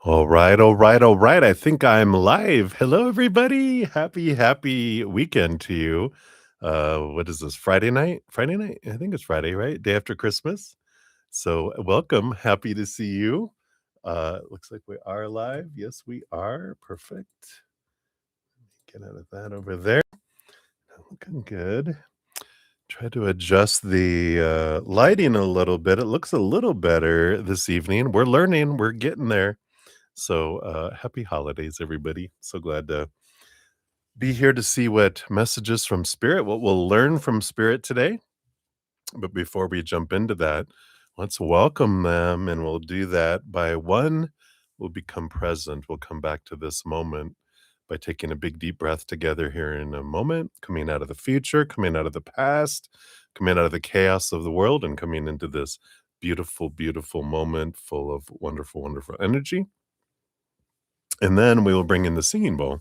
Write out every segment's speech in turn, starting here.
All right, all right, all right. I think I'm live. Hello, everybody. Happy weekend to you. What is this? Friday night? Friday night? I think it's Friday, right? Day after Christmas. So, welcome. Happy to see you. Looks like we are live. Yes, we are. Perfect. Get out of that over there. Looking good. Try to adjust the lighting a little bit. It looks a little better this evening. We're learning. We're getting there. So, happy holidays, everybody. So glad to be here to see what messages from Spirit, what we'll learn from Spirit today. But before we jump into that, let's welcome them. And we'll do that by one, we'll become present. We'll come back to this moment by taking a big, deep breath together here in a moment, coming out of the future, coming out of the past, coming out of the chaos of the world, and coming into this beautiful, beautiful moment full of wonderful, wonderful energy. And then we will bring in the singing bowl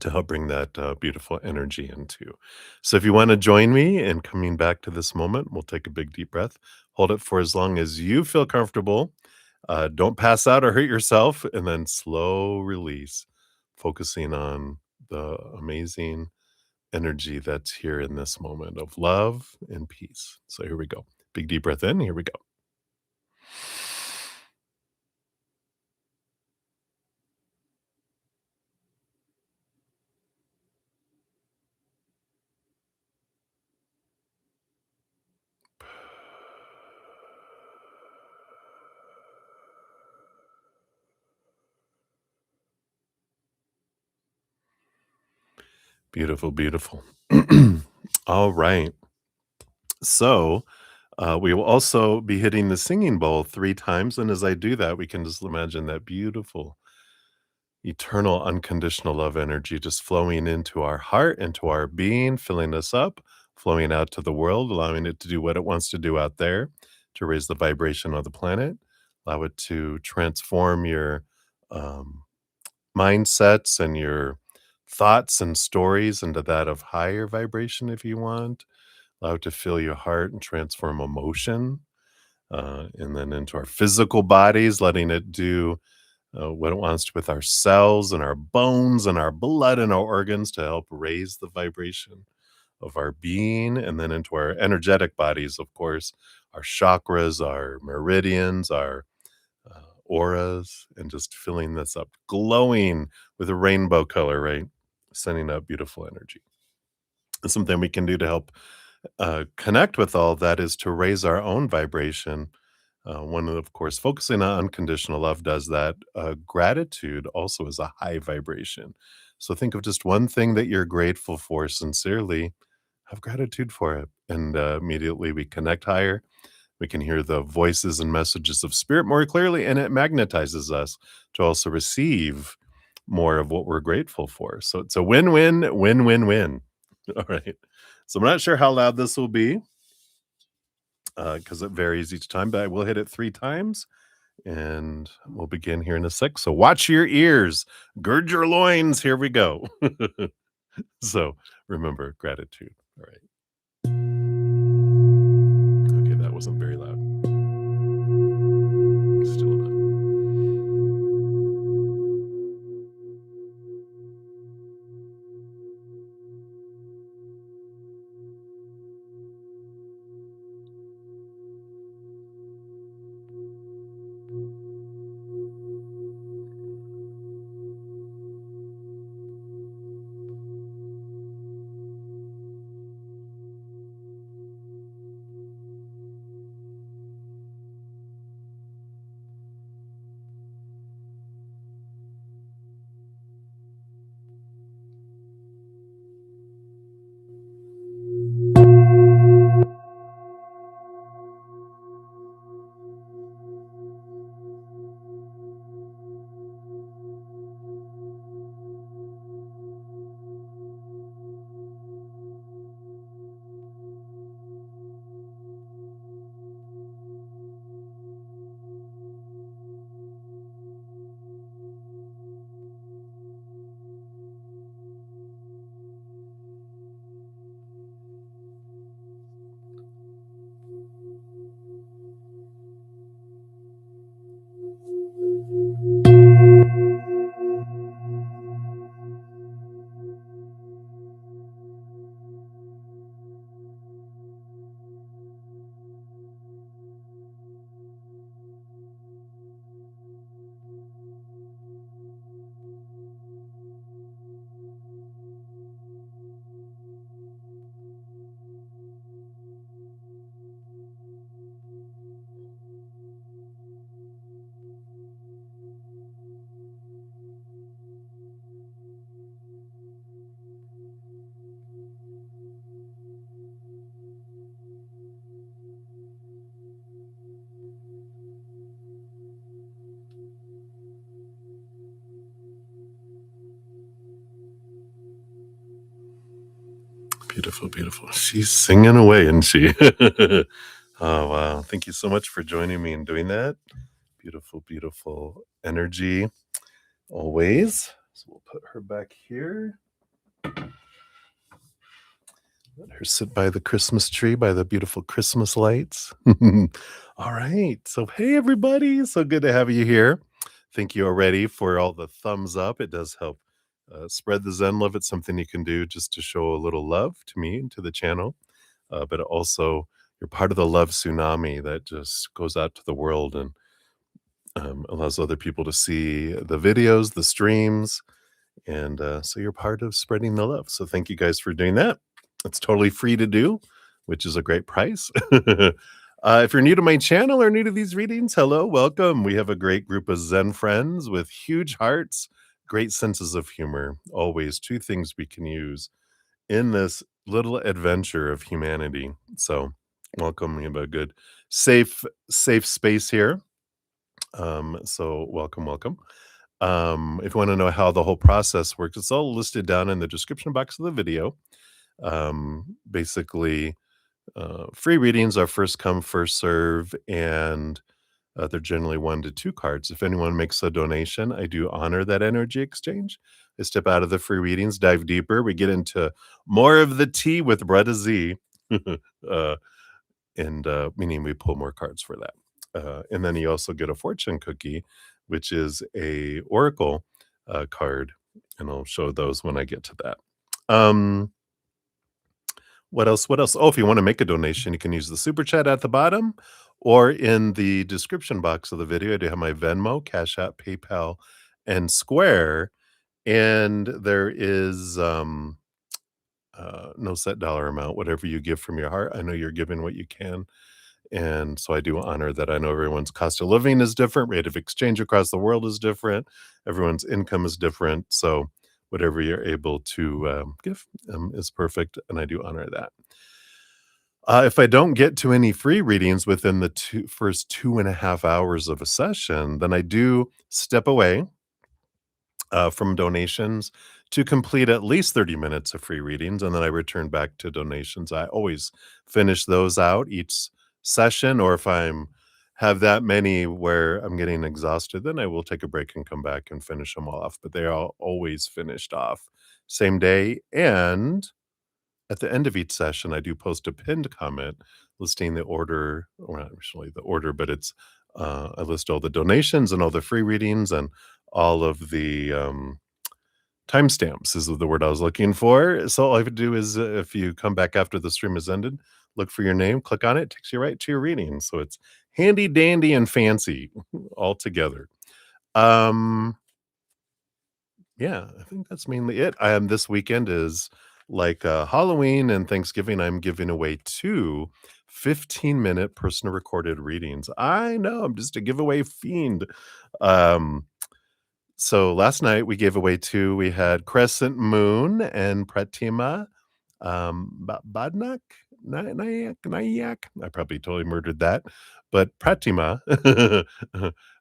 to help bring that beautiful energy into. So if you want to join me in coming back to this moment, we'll take a big deep breath, hold it for as long as you feel comfortable. Don't pass out or hurt yourself, and then slow release, focusing on the amazing energy that's here in this moment of love and peace. So here we go. Big deep breath in. Here we go. Beautiful, beautiful. All right. So, we will also be hitting the singing bowl 3 times, and as I do that, we can just imagine that beautiful, eternal, unconditional love energy just flowing into our heart, into our being, filling us up, flowing out to the world, allowing it to do what it wants to do out there, to raise the vibration of the planet, allow it to transform your, um, mindsets and your thoughts and stories into that of higher vibration if you want. Allow it to fill your heart and transform emotion, and then into our physical bodies, letting it do what it wants to with our cells and our bones and our blood and our organs to help raise the vibration of our being, and then into our energetic bodies, of course, our chakras, our meridians, our auras, and just filling this up, glowing with a rainbow color, right? Sending out beautiful energy. And something we can do to help connect with all that is to raise our own vibration. One, of course, focusing on unconditional love does that. Gratitude also is a high vibration. So think of just one thing that you're grateful for sincerely, have gratitude for it. And immediately we connect higher. We can hear the voices and messages of spirit more clearly, and it magnetizes us to also receive more of what we're grateful for. So it's a win win, win win win. All right. So I'm not sure how loud this will be because it varies each time, but I will hit it 3 times and we'll begin here in a sec. So watch your ears, gird your loins. Here we go. So remember gratitude. All right. Okay, that wasn't very loud. Still not. Beautiful, beautiful. She's singing away, isn't she? Oh, wow. Thank you so much for joining me and doing that. Beautiful, beautiful energy always. So we'll put her back here. Let her sit by the Christmas tree, by the beautiful Christmas lights. All right. So, hey, everybody. So good to have you here. Thank you already for all the thumbs up. It does help spread the Zen love. It's something you can do just to show a little love to me and to the channel. But also, you're part of the love tsunami that just goes out to the world and allows other people to see the videos, the streams, and so you're part of spreading the love. So thank you guys for doing that. It's totally free to do, which is a great price. If you're new to my channel or new to these readings, hello, welcome. We have a great group of Zen friends with huge hearts, great senses of humor. Always two things we can use in this little adventure of humanity. So welcome. We have a good, safe space here. So welcome, welcome. If you want to know how the whole process works, it's all listed down in the description box of the video. Basically, free readings are first come, first serve, and they're generally 1 to 2 cards. If anyone makes a donation, I do honor that energy exchange. I step out of the free readings, dive deeper. We get into more of the tea with Bretta Z, uh, and meaning we pull more cards for that. And then you also get a fortune cookie, which is a oracle card, and I'll show those when I get to that. What else? What else? Oh, if you want to make a donation, you can use the super chat at the bottom or in the description box of the video. I do have my Venmo, Cash App, PayPal, and Square. And there is no set dollar amount, whatever you give from your heart. I know you're giving what you can. And so I do honor that. I know everyone's cost of living is different, rate of exchange across the world is different, everyone's income is different. So whatever you're able to give is perfect, and I do honor that. If I don't get to any free readings within the first 2.5 hours of a session, then I do step away from donations to complete at least 30 minutes of free readings, and then I return back to donations. I always finish those out each session, or if I'm have that many where I'm getting exhausted, then I will take a break and come back and finish them all off. But they are always finished off same day. And at the end of each session, I do post a pinned comment listing the order, or not actually the order, but it's I list all the donations and all the free readings and all of the timestamps is the word I was looking for. So all I have to do is if you come back after the stream has ended, look for your name, click on it, takes you right to your reading. So it's handy dandy and fancy all together. Um, yeah, I think that's mainly it. This weekend is like Halloween and Thanksgiving. I'm giving away 2 15-minute personal recorded readings. I know I'm just a giveaway fiend. Um, so last night we gave away 2. We had Crescent Moon and Pratima Badnak, Nayak. I probably totally murdered that, but Pratima.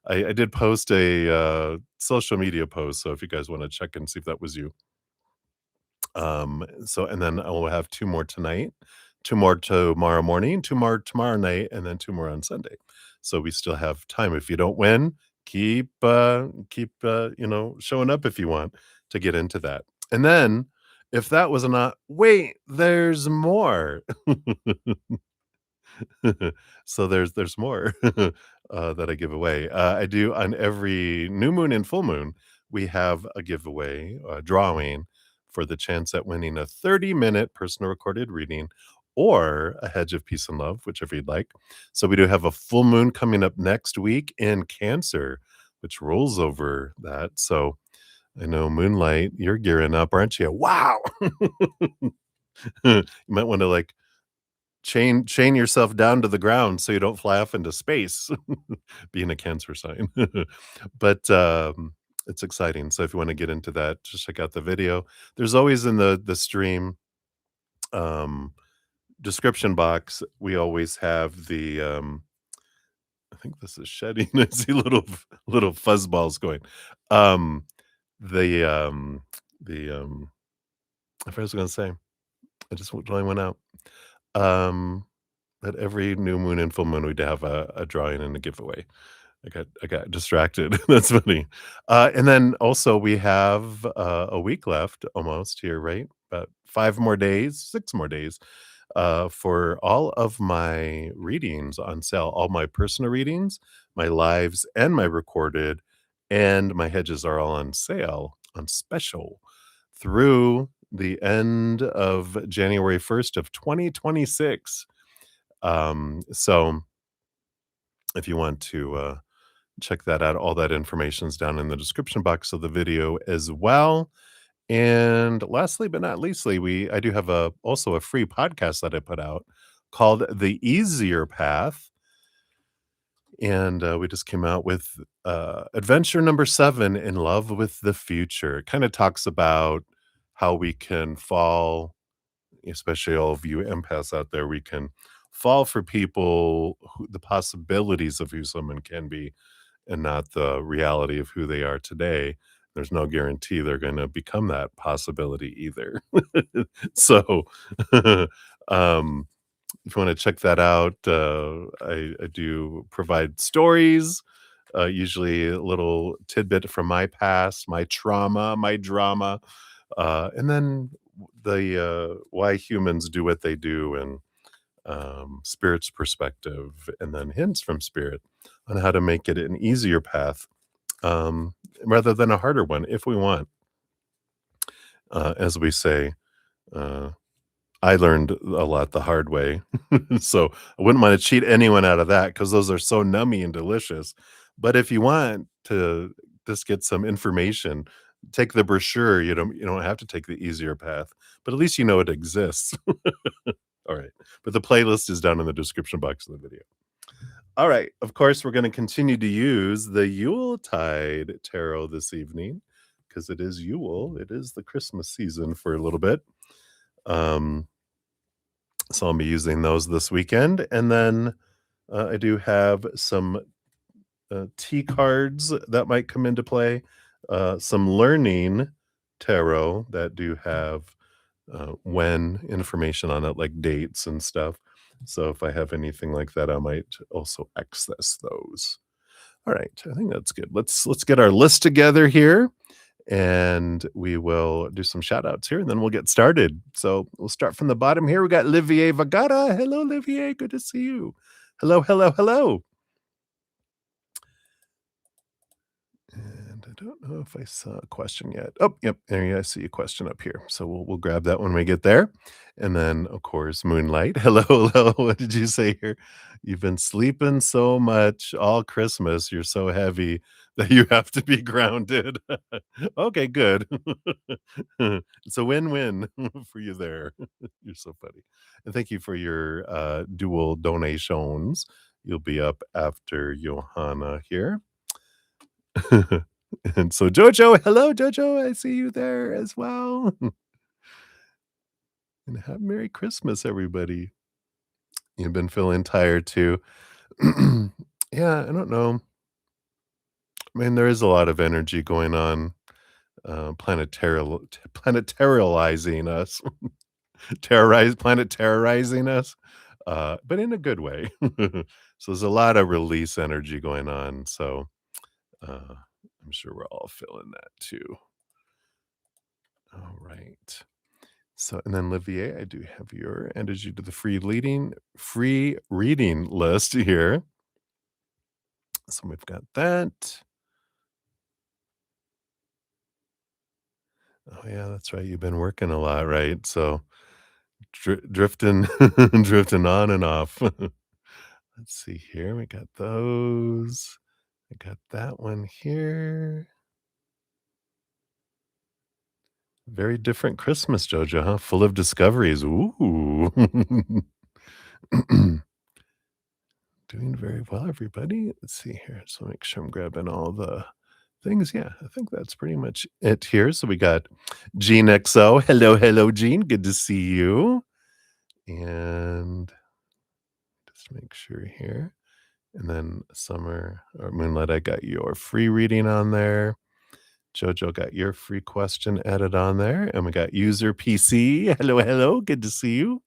I did post a social media post, so if you guys want to check and see if that was you. So and then I will have 2 more tonight, 2 more tomorrow morning, 2 more tomorrow night, and then 2 more on Sunday. So we still have time. If you don't win, keep showing up if you want to get into that. And then if that was not wait, there's more. So there's more that I give away. I do on every new moon and full moon, we have a giveaway, drawing for the chance at winning a 30-minute personal recorded reading or a hedge of peace and love, whichever you'd like. So we do have a full moon coming up next week in Cancer, which rolls over that. So I know Moonlight, you're gearing up, aren't you? Wow. You might want to like chain yourself down to the ground so you don't fly off into space, being a Cancer sign. But, it's exciting, so if you wanna get into that, just check out the video. There's always in the stream, um, description box, we always have the, I think this is shedding. I see little fuzzballs going. Um, the, um the, I was gonna say. I just totally went out. Um, but every new moon and full moon, we'd have a drawing and a giveaway. I got distracted. That's funny. And then also we have, a week left almost here, right? About 5 more days, 6 more days, for all of my readings on sale, all my personal readings, my lives, and my recorded, and my hedges are all on sale, on special, through the end of January 1st of 2026. So if you want to, check that out. All that information's down in the description box of the video as well. And lastly, but not leastly, I do have also a free podcast that I put out called The Easier Path. And we just came out with adventure number 7, In Love with the Future. It kind of talks about how we can fall, especially all of you empaths out there, we can fall for people the possibilities of who someone can be and not the reality of who they are today. There's no guarantee they're going to become that possibility either. So, um, if you want to check that out, I do provide stories, usually a little tidbit from my past, my trauma, my drama, and then why humans do what they do, and spirit's perspective, and then hints from spirit on how to make it an easier path, um, rather than a harder one if we want. As we say, uh, I learned a lot the hard way. So I wouldn't want to cheat anyone out of that because those are so nummy and delicious. But if you want to just get some information, take the brochure. You don't have to take the easier path, but at least you know it exists. All right. But the playlist is down in the description box of the video. All right. Of course, we're going to continue to use the Yuletide tarot this evening because it is Yule. It is the Christmas season for a little bit. Um, so I'll be using those this weekend. And then I do have some T cards that might come into play, some learning tarot that do have when information on it, like dates and stuff. So if I have anything like that, I might also access those. All right, I think that's good. Let's get our list together here, and we will do some shout outs here, and then we'll get started. So we'll start from the bottom here. We got Olivier Vagata. Hello, Olivier. Good to see you. Hello, hello, hello. And I don't know if I saw a question yet. Oh, yep, there you I see a question up here. So we'll grab that when we get there. And then, of course, Moonlight. Hello, hello. What did you say here? You've been sleeping so much all Christmas. You're so heavy that you have to be grounded. Okay, good. It's a win-win for you there. You're so funny. And thank you for your dual donations. You'll be up after Johanna here. And so Jojo, hello Jojo, I see you there as well. And have Merry Christmas, everybody. You've been feeling tired too. Yeah, I don't know. I mean, there is a lot of energy going on, planetarializing us, terrorizing us, but in a good way. So there's a lot of release energy going on. So I'm sure we're all feeling that too. All right. So, and then Olivier, I do have your energy to the free reading list here. So we've got that. Oh yeah, that's right. You've been working a lot, right? So drifting, drifting on and off. Let's see here. We got those. I got that one here. Very different Christmas, Jojo, huh? Full of discoveries. Ooh. Doing very well, everybody. Let's see here. So make sure I'm grabbing all the things. Yeah, I think that's pretty much it here. So we got Gene XO. Hello, hello, Gene. Good to see you. And just make sure here. And then Summer or Moonlight, I got your free reading on there. Jojo got your free question added on there, and we got user PC. Hello, hello. Good to see you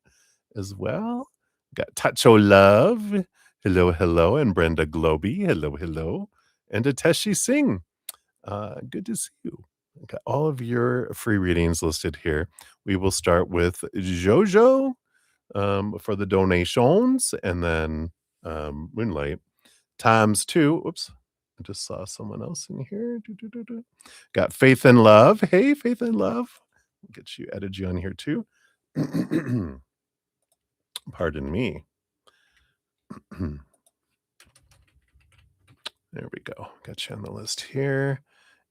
as well. Got Tacho Love. Hello, hello. And Brenda Globy. Hello, hello. And Ateshi Singh. Good to see you. Got all of your free readings listed here. We will start with Jojo for the donations, and then Moonlight times two. Oops, I just saw someone else in here. Got Faith and Love. Hey, Faith and Love. Get you added you on here too. Pardon me. There we go. Got you on the list here.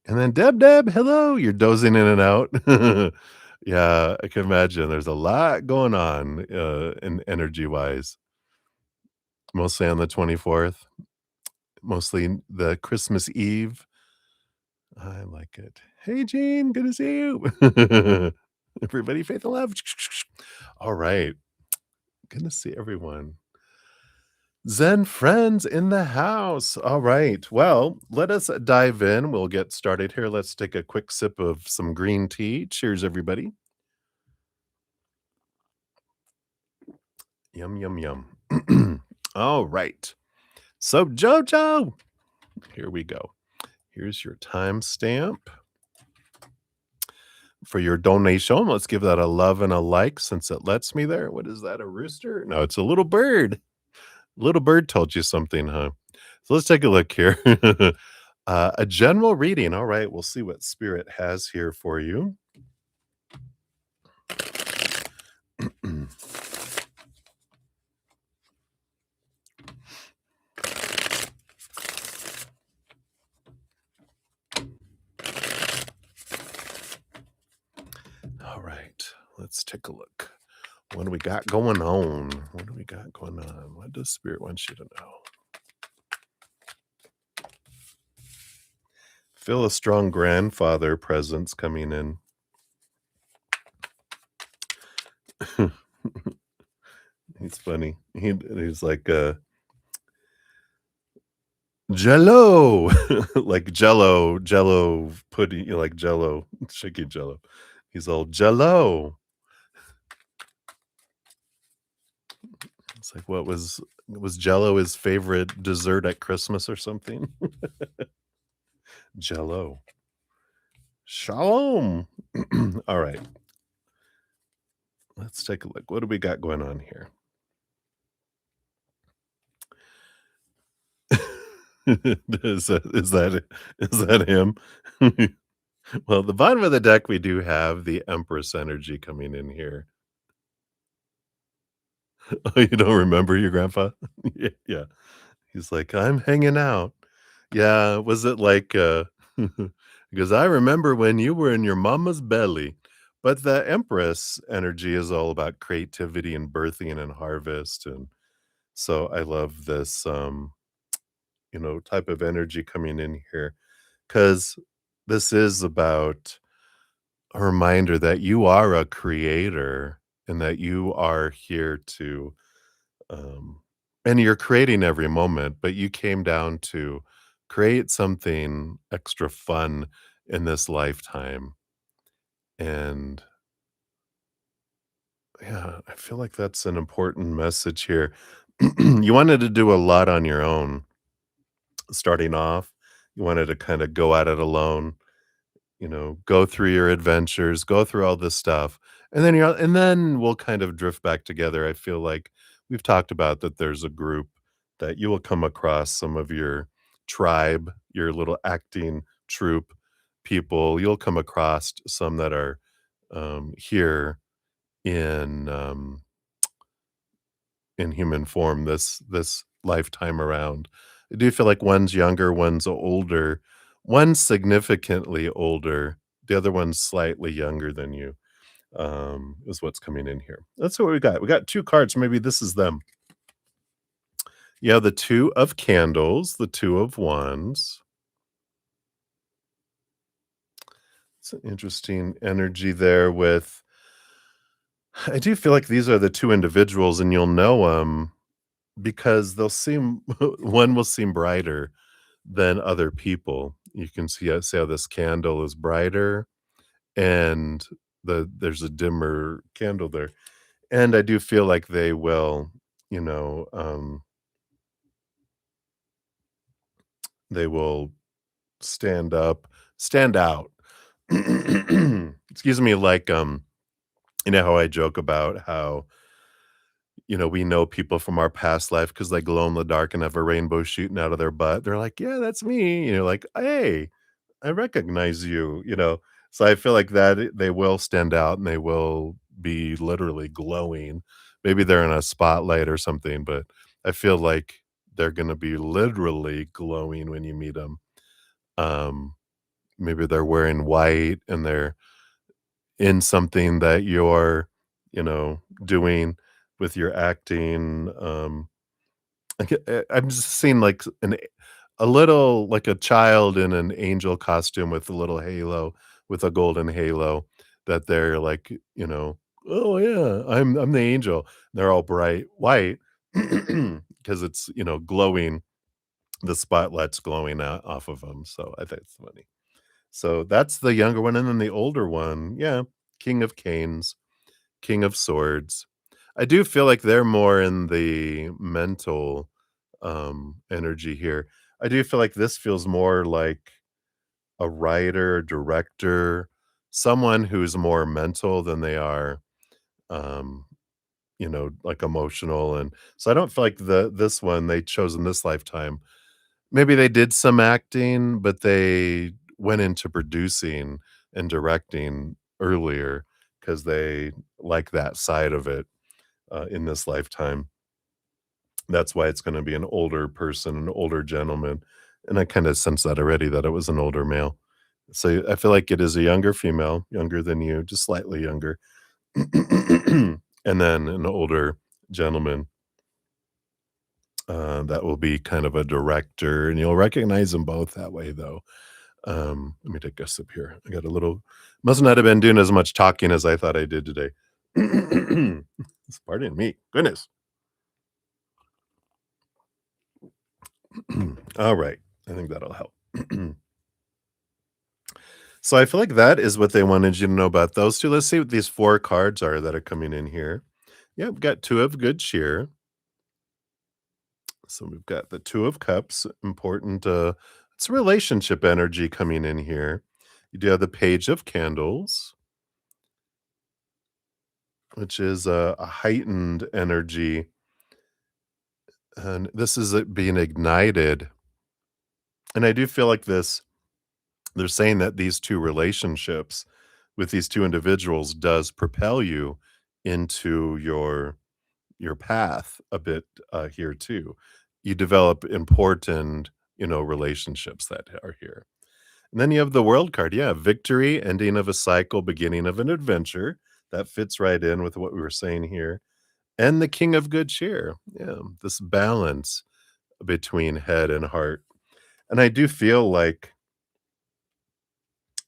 And then Deb, hello. You're dozing in and out. Yeah, I can imagine. There's a lot going on in energy wise. Mostly on the 24th. Mostly the Christmas Eve. I like it. Hey, Jean, good to see you. Everybody, faith and love. All right. Good to see everyone. Zen friends in the house. All right. Well, let us dive in. We'll get started here. Let's take a quick sip of some green tea. Cheers, everybody. Yum, yum, yum. All right. So, Jojo, here we go. Here's your timestamp for your donation. Let's give that a love and a like since it lets me there. What is that? A rooster? No, it's a little bird. Little bird told you something, huh? So let's take a look here. A general reading. All right, we'll see what spirit has here for you. All right, let's take a look. What do we got going on? What do we got going on? What does spirit want you to know? Feel a strong grandfather presence coming in. He's funny. He's like Jello, like Jello pudding, like Jello, shaky Jello. He's all Jello. It's like what was Jello his favorite dessert at Christmas or something? Jello. Shalom. All right. Let's take a look. What do we got going on here? Is that him? Well, the bottom of the deck, we do have the Empress energy coming in here. Oh, you don't remember your grandpa? Yeah, yeah. He's like, "I'm hanging out." Yeah, was it like, because I remember when you were in your mama's belly. But the Empress energy is all about creativity and birthing and harvest, and so I love this, type of energy coming in here because this is about a reminder that you are a creator and that you are here to um and you're creating every moment, but you came down to create something extra fun in this lifetime. And yeah, I feel like that's an important message here. You wanted to do a lot on your own starting off. You wanted to kind of go at it alone, go through your adventures, go through all this stuff, and then we'll kind of drift back together. I feel like we've talked about that there's a group that you will come across some of your tribe, your little acting troupe people. You'll come across some that are here in in human form this lifetime around. I do feel like one's younger, one's older, one's significantly older, the other one's slightly younger than you, is what's coming in here. That's what we got. We got 2 cards, maybe this is them. Yeah, the 2 of candles, the 2 of wands. It's an interesting energy there with I do feel like these are the 2 individuals and you'll know them because they'll seem one will seem brighter than other people. You can see how this candle is brighter and there's a dimmer candle there. And I do feel like they will, you know, they will stand out. Excuse me, like, you know how I joke about how, we know people from our past life because they glow in the dark and have a rainbow shooting out of their butt. They're like, "Yeah, that's me." You're like, "Hey, I recognize you," you know? So I feel like that they will stand out and they will be literally glowing. Maybe they're in a spotlight or something, but I feel like they're gonna be literally glowing when you meet them. Um, Maybe they're wearing white and they're in something that you're, doing with your acting. I'm just seeing like a little like a child in an angel costume with a little halo, with a golden halo that they're like, "Oh yeah, I'm the angel." They're all bright white because it's, glowing, the spotlight's glowing out off of them. So I think it's funny. So that's the younger one, and then the older one, yeah, King of Canes, King of Swords. I do feel like they're more in the mental, energy here. I do feel like this feels more like a writer, director, someone who's more mental than they are, um, like emotional, and so I don't feel like this one they chose in this lifetime. Maybe they did some acting, but they went into producing and directing earlier because they like that side of it, in this lifetime. That's why it's gonna be an older person, an older gentleman, and I kinda sense that already that it was an older male. So I feel like it is a younger female, younger than you, just slightly younger, and then an older gentleman, that will be kind of a director, and you'll recognize them both that way, though. Let me take a sip here. I got a little must not have been doing as much talking as I thought I did today. Pardon me. Goodness. All right. I think that'll help. So I feel like that is what they wanted you to know about those 2. Let's see what these 4 cards are that are coming in here. Yeah, we've got 2 of good cheer. So we've got the 2 of cups, important, it's relationship energy coming in here. You do have the page of candles, which is a heightened energy, and this is it being ignited. And I do feel like this they're saying that these 2 relationships with these 2 individuals does propel you into your path a bit, here too. You develop important, relationships that are here. And then you have the world card. Yeah, victory, ending of a cycle, beginning of an adventure. That fits right in with what we were saying here. And the king of good cheer. Yeah, this balance between head and heart. And I do feel like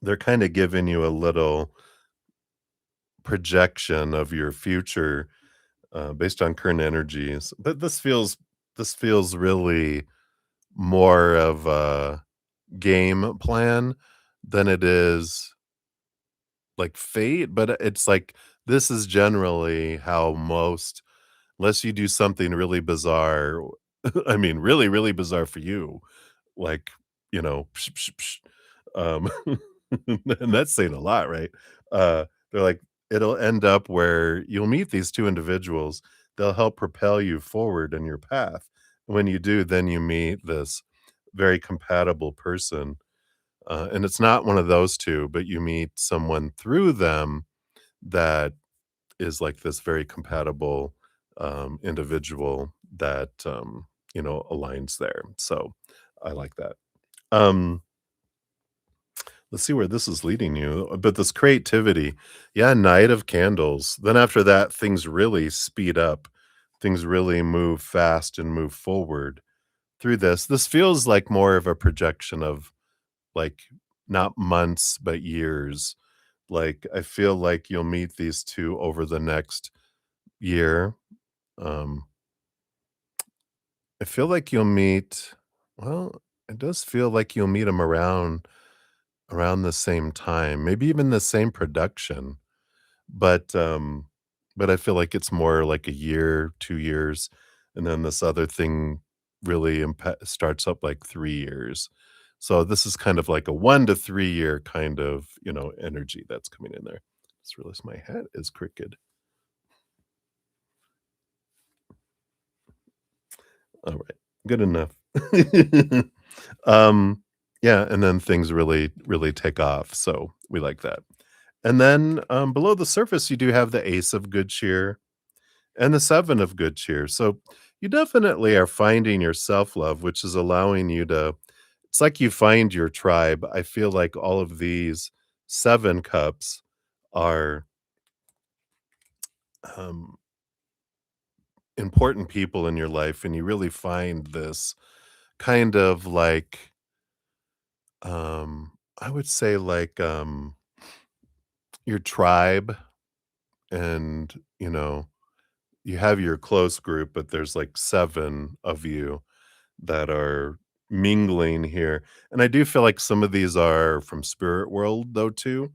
they're kind of giving you a little projection of your future, based on current energies. But this feels really more of a game plan than it is like fate. But it's like this is generally how most, unless you do something really bizarre, I mean, really, really bizarre for you, like, psh, psh, psh, um, and that's saying a lot, right? They're like, it'll end up where you'll meet these 2 individuals, they'll help propel you forward in your path. When you do, then you meet this very compatible person, and it's not one of those 2, but you meet someone through them that is like this very compatible, individual that, aligns there. So I like that. Um, let's see where this is leading you. But this creativity, yeah, Night of Candles. Then after that, things really speed up. Things really move fast and move forward through this. This feels like more of a projection of like not months, but years. Like I feel like you'll meet these 2 over the next year. Um, I feel like you'll meet, well, it does feel like you'll meet them around the same time, maybe even the same production, but, um but I feel like it's more like a year, 2 years, and then this other thing really starts up like 3 years. So this is kind of like a 1 to 3 year kind of, energy that's coming in there. Just realized my hat is crooked. Alright, good enough. Um, yeah, and then things really, really take off, so we like that. And then, below the surface, you do have the ace of good cheer and the seven of good cheer, so you definitely are finding your self-love, which is allowing you to it's like you find your tribe. I feel like all of these 7 cups are, um, important people in your life, and you really find this kind of like, I would say like, your tribe and, you have your close group, but there's like 7 of you that are mingling here, and I do feel like some of these are from spirit world though too,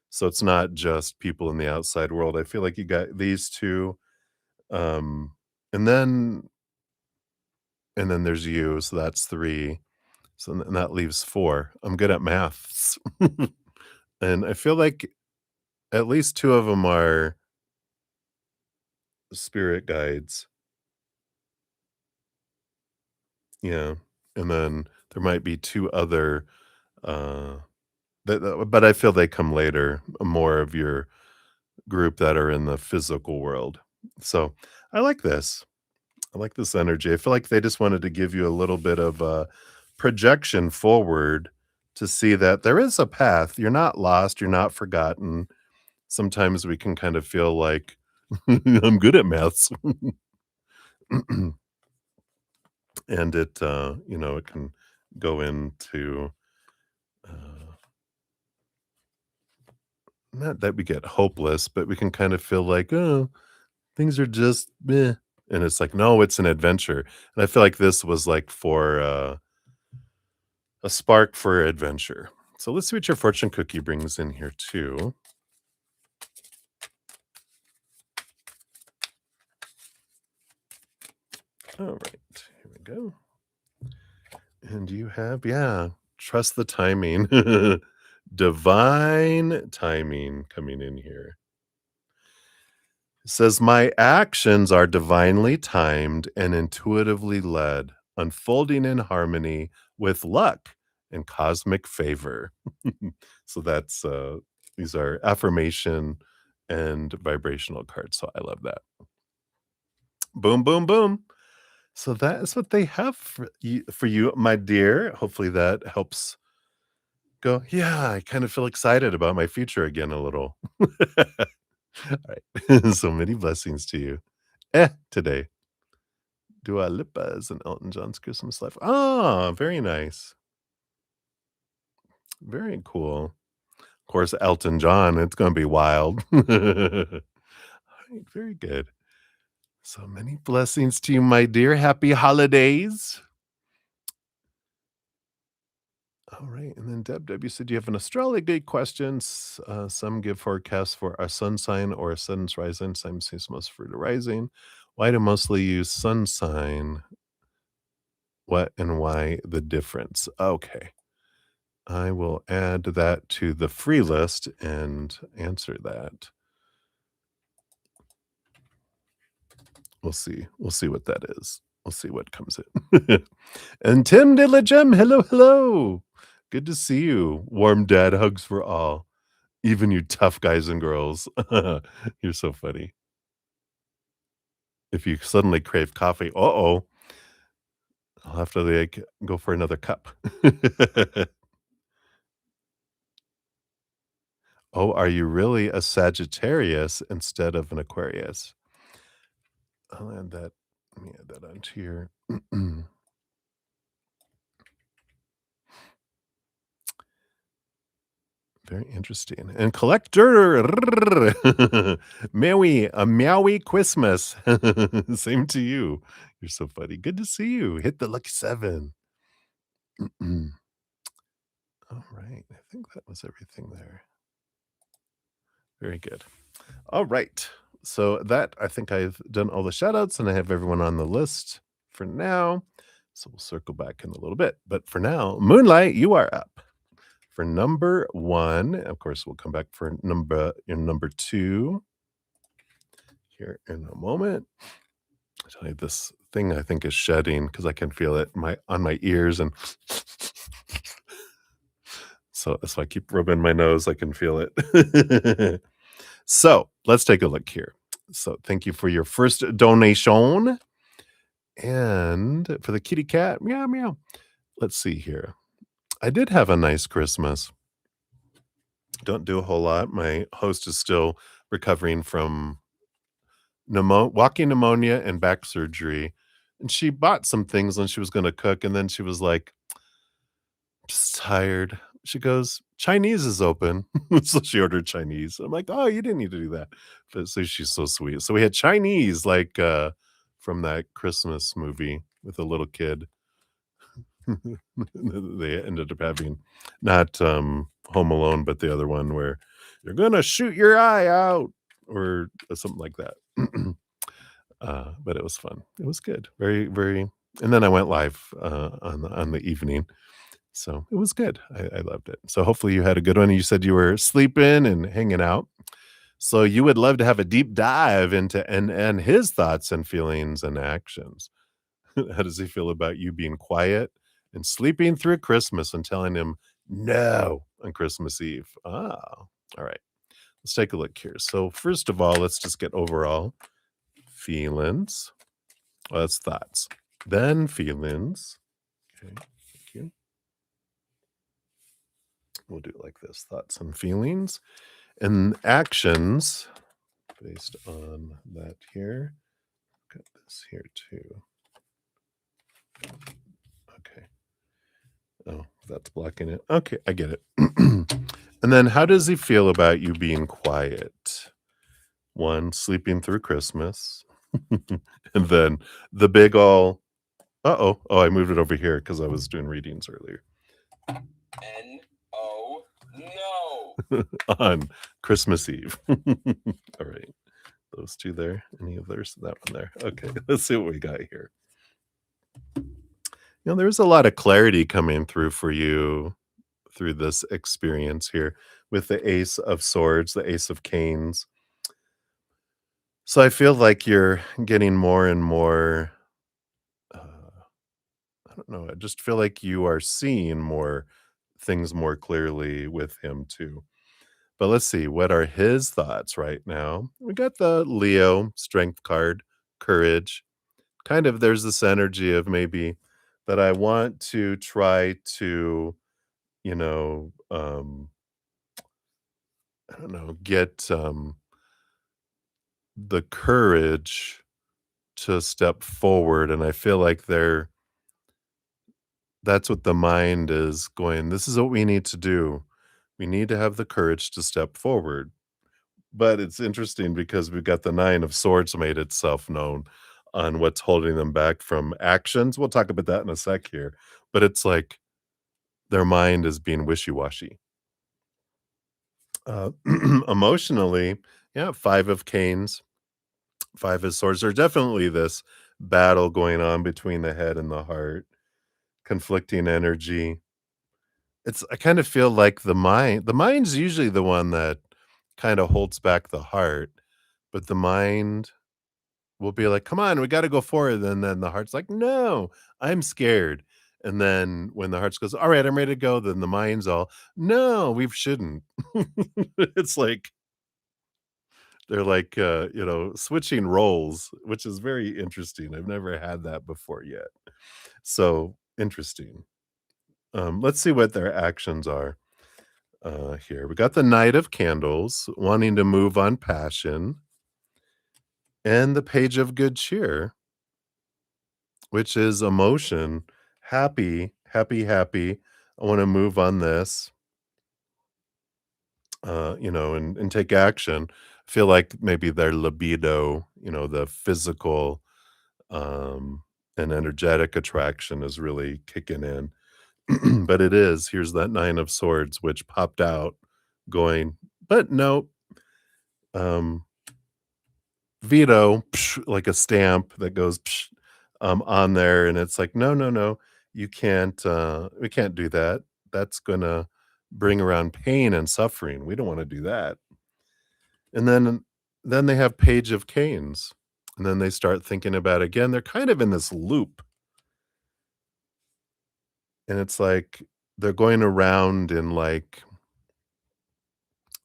so it's not just people in the outside world. I feel like you got these 2, um, and then there's you, so that's 3, so then that leaves 4. I'm good at maths. And I feel like at least 2 of them are spirit guides. Yeah, and then there might be 2 other, uh, but I feel they come later, more of your group that are in the physical world. So, I like this. I like this energy. I feel like they just wanted to give you a little bit of a projection forward to see that there is a path. You're not lost, you're not forgotten. Sometimes we can kind of feel like, "I'm good at maths." And it can go into, uh not that we get hopeless, but we can kind of feel like, "Oh, things are just meh." And it's like, "No, it's an adventure." And I feel like this was like for, a spark for adventure. So let's see what your fortune cookie brings in here too. All right, here we go. And you have, yeah, trust the timing. Divine timing coming in here. It says, "My actions are divinely timed and intuitively led, unfolding in harmony with luck and cosmic favor." So these are affirmation and vibrational cards. So I love that. Boom, boom, boom. So that is what they have for you, my dear. Hopefully that helps go. Yeah, I kind of feel excited about my future again a little. All right. So many blessings to you. Today. Dua Lipa's and Elton John's Christmas Life. Ah, very nice. Very cool. Of course, Elton John, it's gonna be wild. Alright, very good. So many blessings to you, my dear. Happy holidays. Alright, and then Deb, you said you have an astrology questions. Some give forecasts for a sun sign or a sun's rising. Some seems most for the rising. Why do mostly use sun sign? What and why the difference? Okay. I will add that to the free list and answer that. We'll see. We'll see what that is. We'll see what comes in. And Tim de la Gem, hello, hello. Good to see you. Warm dad hugs for all, even you tough guys and girls. You're so funny. If you suddenly crave coffee, uh-oh, I'll have to like go for another cup. Oh, are you really a Sagittarius instead of an Aquarius? I'll add that. Let me add that onto your very interesting. And collector, Maui, a Meowie Christmas. Same to you. You're so funny. Good to see you. Hit the lucky 7. All right. I think that was everything there. Very good. All right. So that I think I've done all the shout outs and I have everyone on the list for now. So we'll circle back in a little bit. But for now, Moonlight, you are up. For number 1, of course, we'll come back for number 2 here in a moment. I tell you, this thing I think is shedding because I can feel it on my ears, and so that's why I keep rubbing my nose. I can feel it. So let's take a look here. So thank you for your first donation, and for the kitty cat, meow meow. Let's see here. I did have a nice Christmas. Don't do a whole lot. My host is still recovering from walking pneumonia and back surgery, and she bought some things when she was gonna cook, and then she was like, "Just tired." She goes, "Chinese is open." So she ordered Chinese. I'm like, "Oh, you didn't need to do that." But so she's so sweet. So we had Chinese, like, from that Christmas movie with a little kid. They ended up having not, Home Alone, but the other one where, "You're gonna shoot your eye out," or something like that. But it was fun. It was good. Very, very, and then I went live, on the evening, so it was good. I loved it. So hopefully you had a good one. You said you were sleeping and hanging out. So you would love to have a deep dive into and his thoughts and feelings and actions. How does he feel about you being quiet and sleeping through Christmas and telling him no on Christmas Eve? Ah, all right. Let's take a look here. So first of all, let's just get overall feelings. Well, that's thoughts. Then feelings. Okay, thank you. We'll do it like this: thoughts and feelings, and actions based on that here. Got this here too. Okay. Oh, that's blocking it. Okay, I get it. And then how does he feel about you being quiet? One, sleeping through Christmas. And then the big all, uh-oh. Oh, I moved it over here because I was doing readings earlier. No. On Christmas Eve. All right. Those two there. Any others? That one there. Okay. Let's see what we got here. There's a lot of clarity coming through for you through this experience here with the Ace of Swords, the Ace of Canes. So I feel like you're getting more and more, uh, I don't know, I just feel like you are seeing more things more clearly with him too. But let's see, what are his thoughts right now? We got the Leo strength card, courage. Kind of there's this energy of maybe that I want to try to, you know, I don't know, get the courage to step forward. And I feel like that's what the mind is going, this is what we need to do. We need to have the courage to step forward. But it's interesting because we've got the Nine of Swords made itself known on what's holding them back from actions. We'll talk about that in a sec here. But it's like their mind is being wishy-washy. Uh, Emotionally, yeah, Five of Canes, Five of Swords. There's definitely this battle going on between the head and the heart, conflicting energy. I kind of feel like the mind's usually the one that kind of holds back the heart, but the mind will be like, "Come on, we gotta go forward," and then the heart's like, "No, I'm scared." And then when the heart goes, "Alright, I'm ready to go," then the mind's all, "No, we shouldn't." It's like they're like, switching roles, which is very interesting. I've never had that before yet. So, interesting. Let's see what their actions are, here. We got the Knight of Candles, wanting to move on passion, and the Page of Good Cheer, which is emotion. Happy, happy, happy. I wanna move on this, and take action. Feel like maybe their libido, the physical, um, and energetic attraction is really kicking in. But it is. Here's that 9 of swords, which popped out going, "But no, um, veto," like a stamp that goes, on there, and it's like, "No, no, no, you can't, we can't do that. That's gonna bring around pain and suffering. We don't wanna do that." And then they have Page of Canes, and then they start thinking about again, they're kind of in this loop, and it's like they're going around in, like,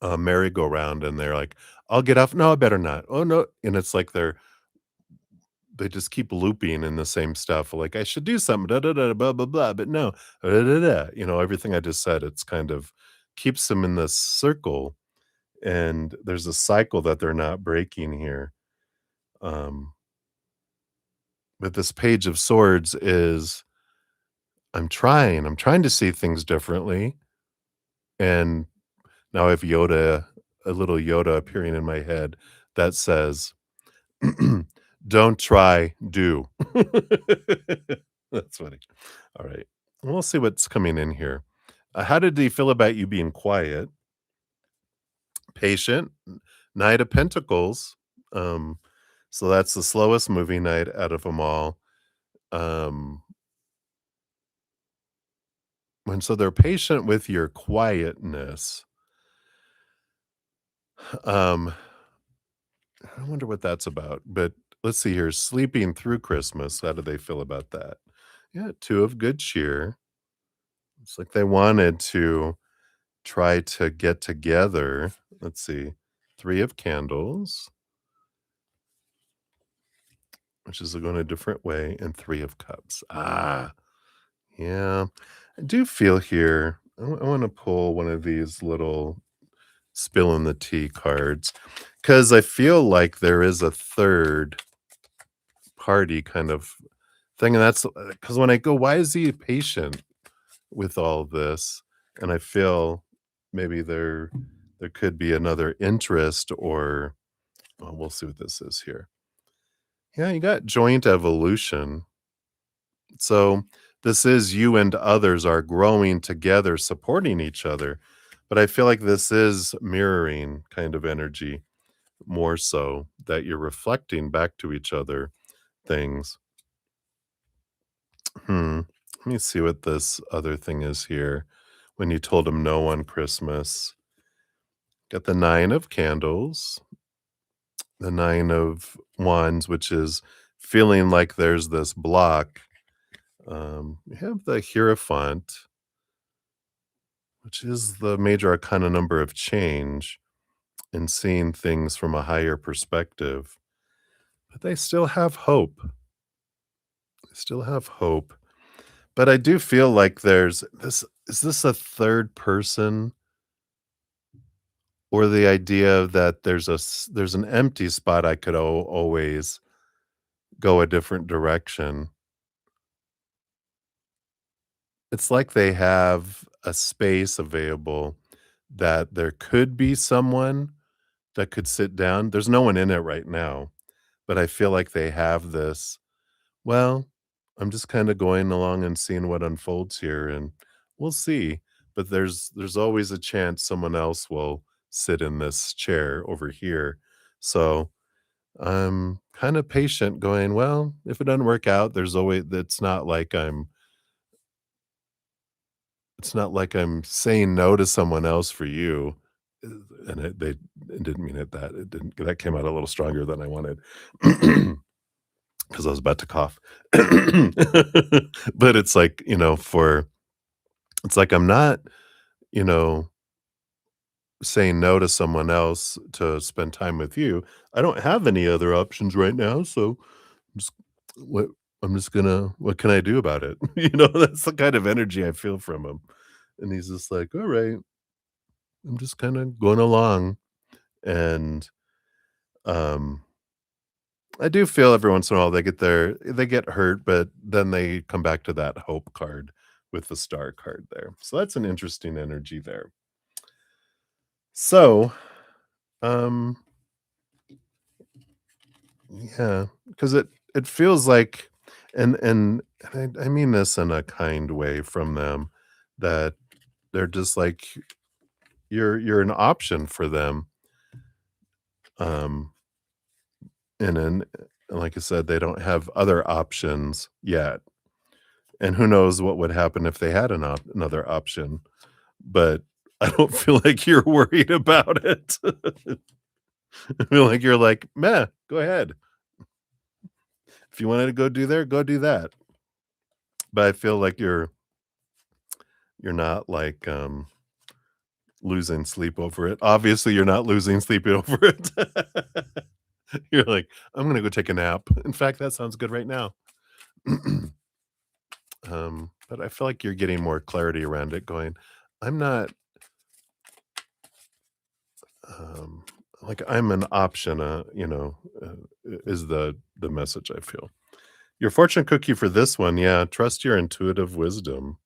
a merry-go-round, and they're like, "I'll get off. No, I better not. Oh, no," and it's like they just keep looping in the same stuff, like, "I should do something, da da da, blah, blah, blah, but no, da da da," everything I just said, it's kind of keeps them in this circle, and there's a cycle that they're not breaking here, um, but this Page of Swords is, I'm trying to see things differently, and now I have a little Yoda appearing in my head that says, "Don't try, do." That's funny. All right. We'll see what's coming in here. How did he feel about you being quiet, patient, Knight of Pentacles? Um, so that's the slowest moving knight out of them all. Um, and so they're patient with your quietness. Um, I wonder what that's about. But let's see here. Sleeping through Christmas. How do they feel about that? Yeah, two of good cheer. It's like they wanted to try to get together. Let's see. Three of candles, which is going a different way, and three of cups. Ah, yeah. I do feel here. I want to pull one of these little spill in the tea cards because I feel like there is a third party kind of thing. And that's because when I go, why is he patient with all this? And I feel maybe there could be another interest or well, we'll see what this is here. Yeah, you got joint evolution. So this is you and others are growing together, supporting each other. But I feel like this is mirroring kind of energy more so that you're reflecting back to each other things. Let me see what this other thing is here. When you told him no on Christmas, got the 9 of candles, the 9 of wands, which is feeling like there's this block. We have the Hierophant, which is the major arcana number of change and seeing things from a higher perspective. But they still have hope. They still have hope. But I do feel like there's this is this a third person or the idea that there's an empty spot I could always go a different direction. It's like they have a space available that there could be someone that could sit down. There's no one in it right now, but I feel like they have this, well, I'm just kinda going along and seeing what unfolds here, and we'll see, but there's always a chance someone else will sit in this chair over here. So, I'm kinda patient going, "Well, if it doesn't work out, there's always it's not like I'm saying no to someone else for you." Uh, and it didn't mean it that it didn't that came out a little stronger than I wanted. 'Cause I was about to cough. But it's like, it's like I'm not, you know, saying no to someone else to spend time with you. I don't have any other options right now, so I'm just what I'm just gonna what can I do about it? That's the kind of energy I feel from him. And he's just like, "All right, I'm just kinda going along." And, um I do feel every once in a while they get hurt, but then they come back to that hope card with the star card there. So that's an interesting energy there. So, um, yeah, because it feels like And I mean this in a kind way from them, that they're just like, you're an option for them, um, and like I said, they don't have other options yet, and who knows what would happen if they had another option, but I don't feel like you're worried about it. I feel like you're like, "Meh, go ahead. If you wanted to go do there, go do that." But I feel like you're not, like, losing sleep over it. Obviously, you're not losing sleep over it. You're like, "I'm gonna go take a nap. In fact, that sounds good right now." But I feel like you're getting more clarity around it going, "I'm not, um, like, I'm an option, is the message I feel. Your fortune cookie for this one, yeah, trust your intuitive wisdom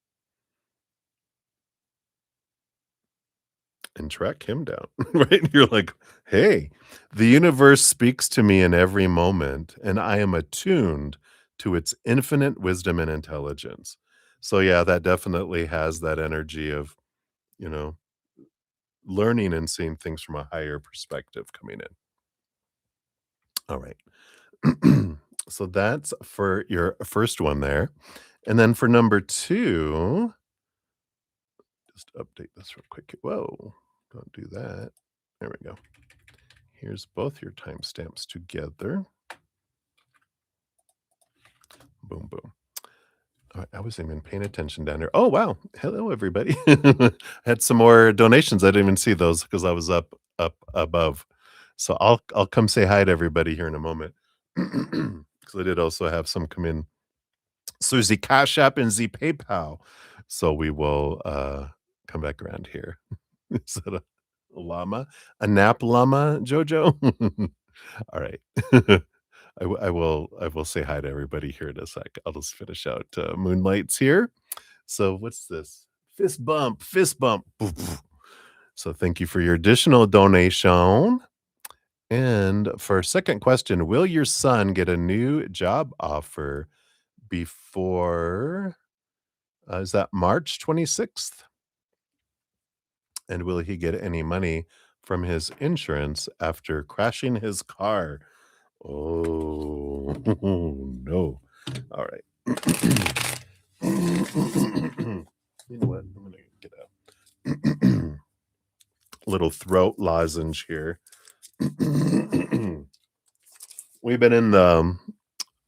and track him down, right? You're like, "Hey, the universe speaks to me in every moment, and I am attuned to its infinite wisdom and intelligence." So, yeah, that definitely has that energy of, you know, learning and seeing things from a higher perspective coming in. All right. So that's for your first one there. And then for number 2, just update this real quick. Whoa, don't do that. There we go. Here's both your timestamps together. Boom, boom. I wasn't even paying attention down here. Oh, wow. Hello, everybody. Had some more donations. I didn't even see those because I was up above. So I'll come say hi to everybody here in a moment. Because I did also have some come in. So the Cash App and the PayPal. So we will come back around here. Is that a llama? A nap llama, Jojo? All right. I will say hi to everybody here in a sec. I'll just finish out, Moonlight's here. So what's this? Fist bump, fist bump. Boof, boof. So thank you for your additional donation. And for our second question, will your son get a new job offer before, is that March 26th? And will he get any money from his insurance after crashing his car? Oh, no. All right. You know what? I'm gonna get a little throat lozenge here. We've been in the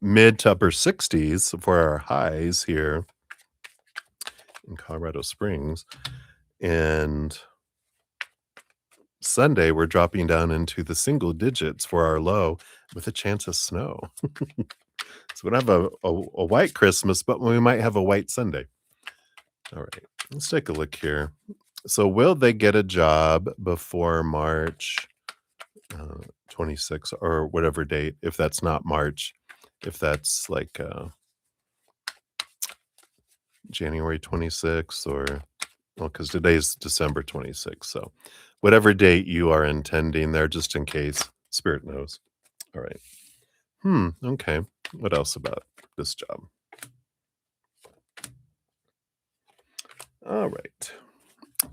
mid to upper 60s for our highs here in Colorado Springs, and Sunday we're dropping down into the single digits for our low with a chance of snow. So we don't have a white Christmas, but we might have a white Sunday. All right, let's take a look here. So will they get a job before March 26th or whatever date, if that's not March, if that's like January 26th, or well, because today's December 26th. So whatever date you are intending there, just in case Spirit knows. All right. Okay. What else about this job? All right.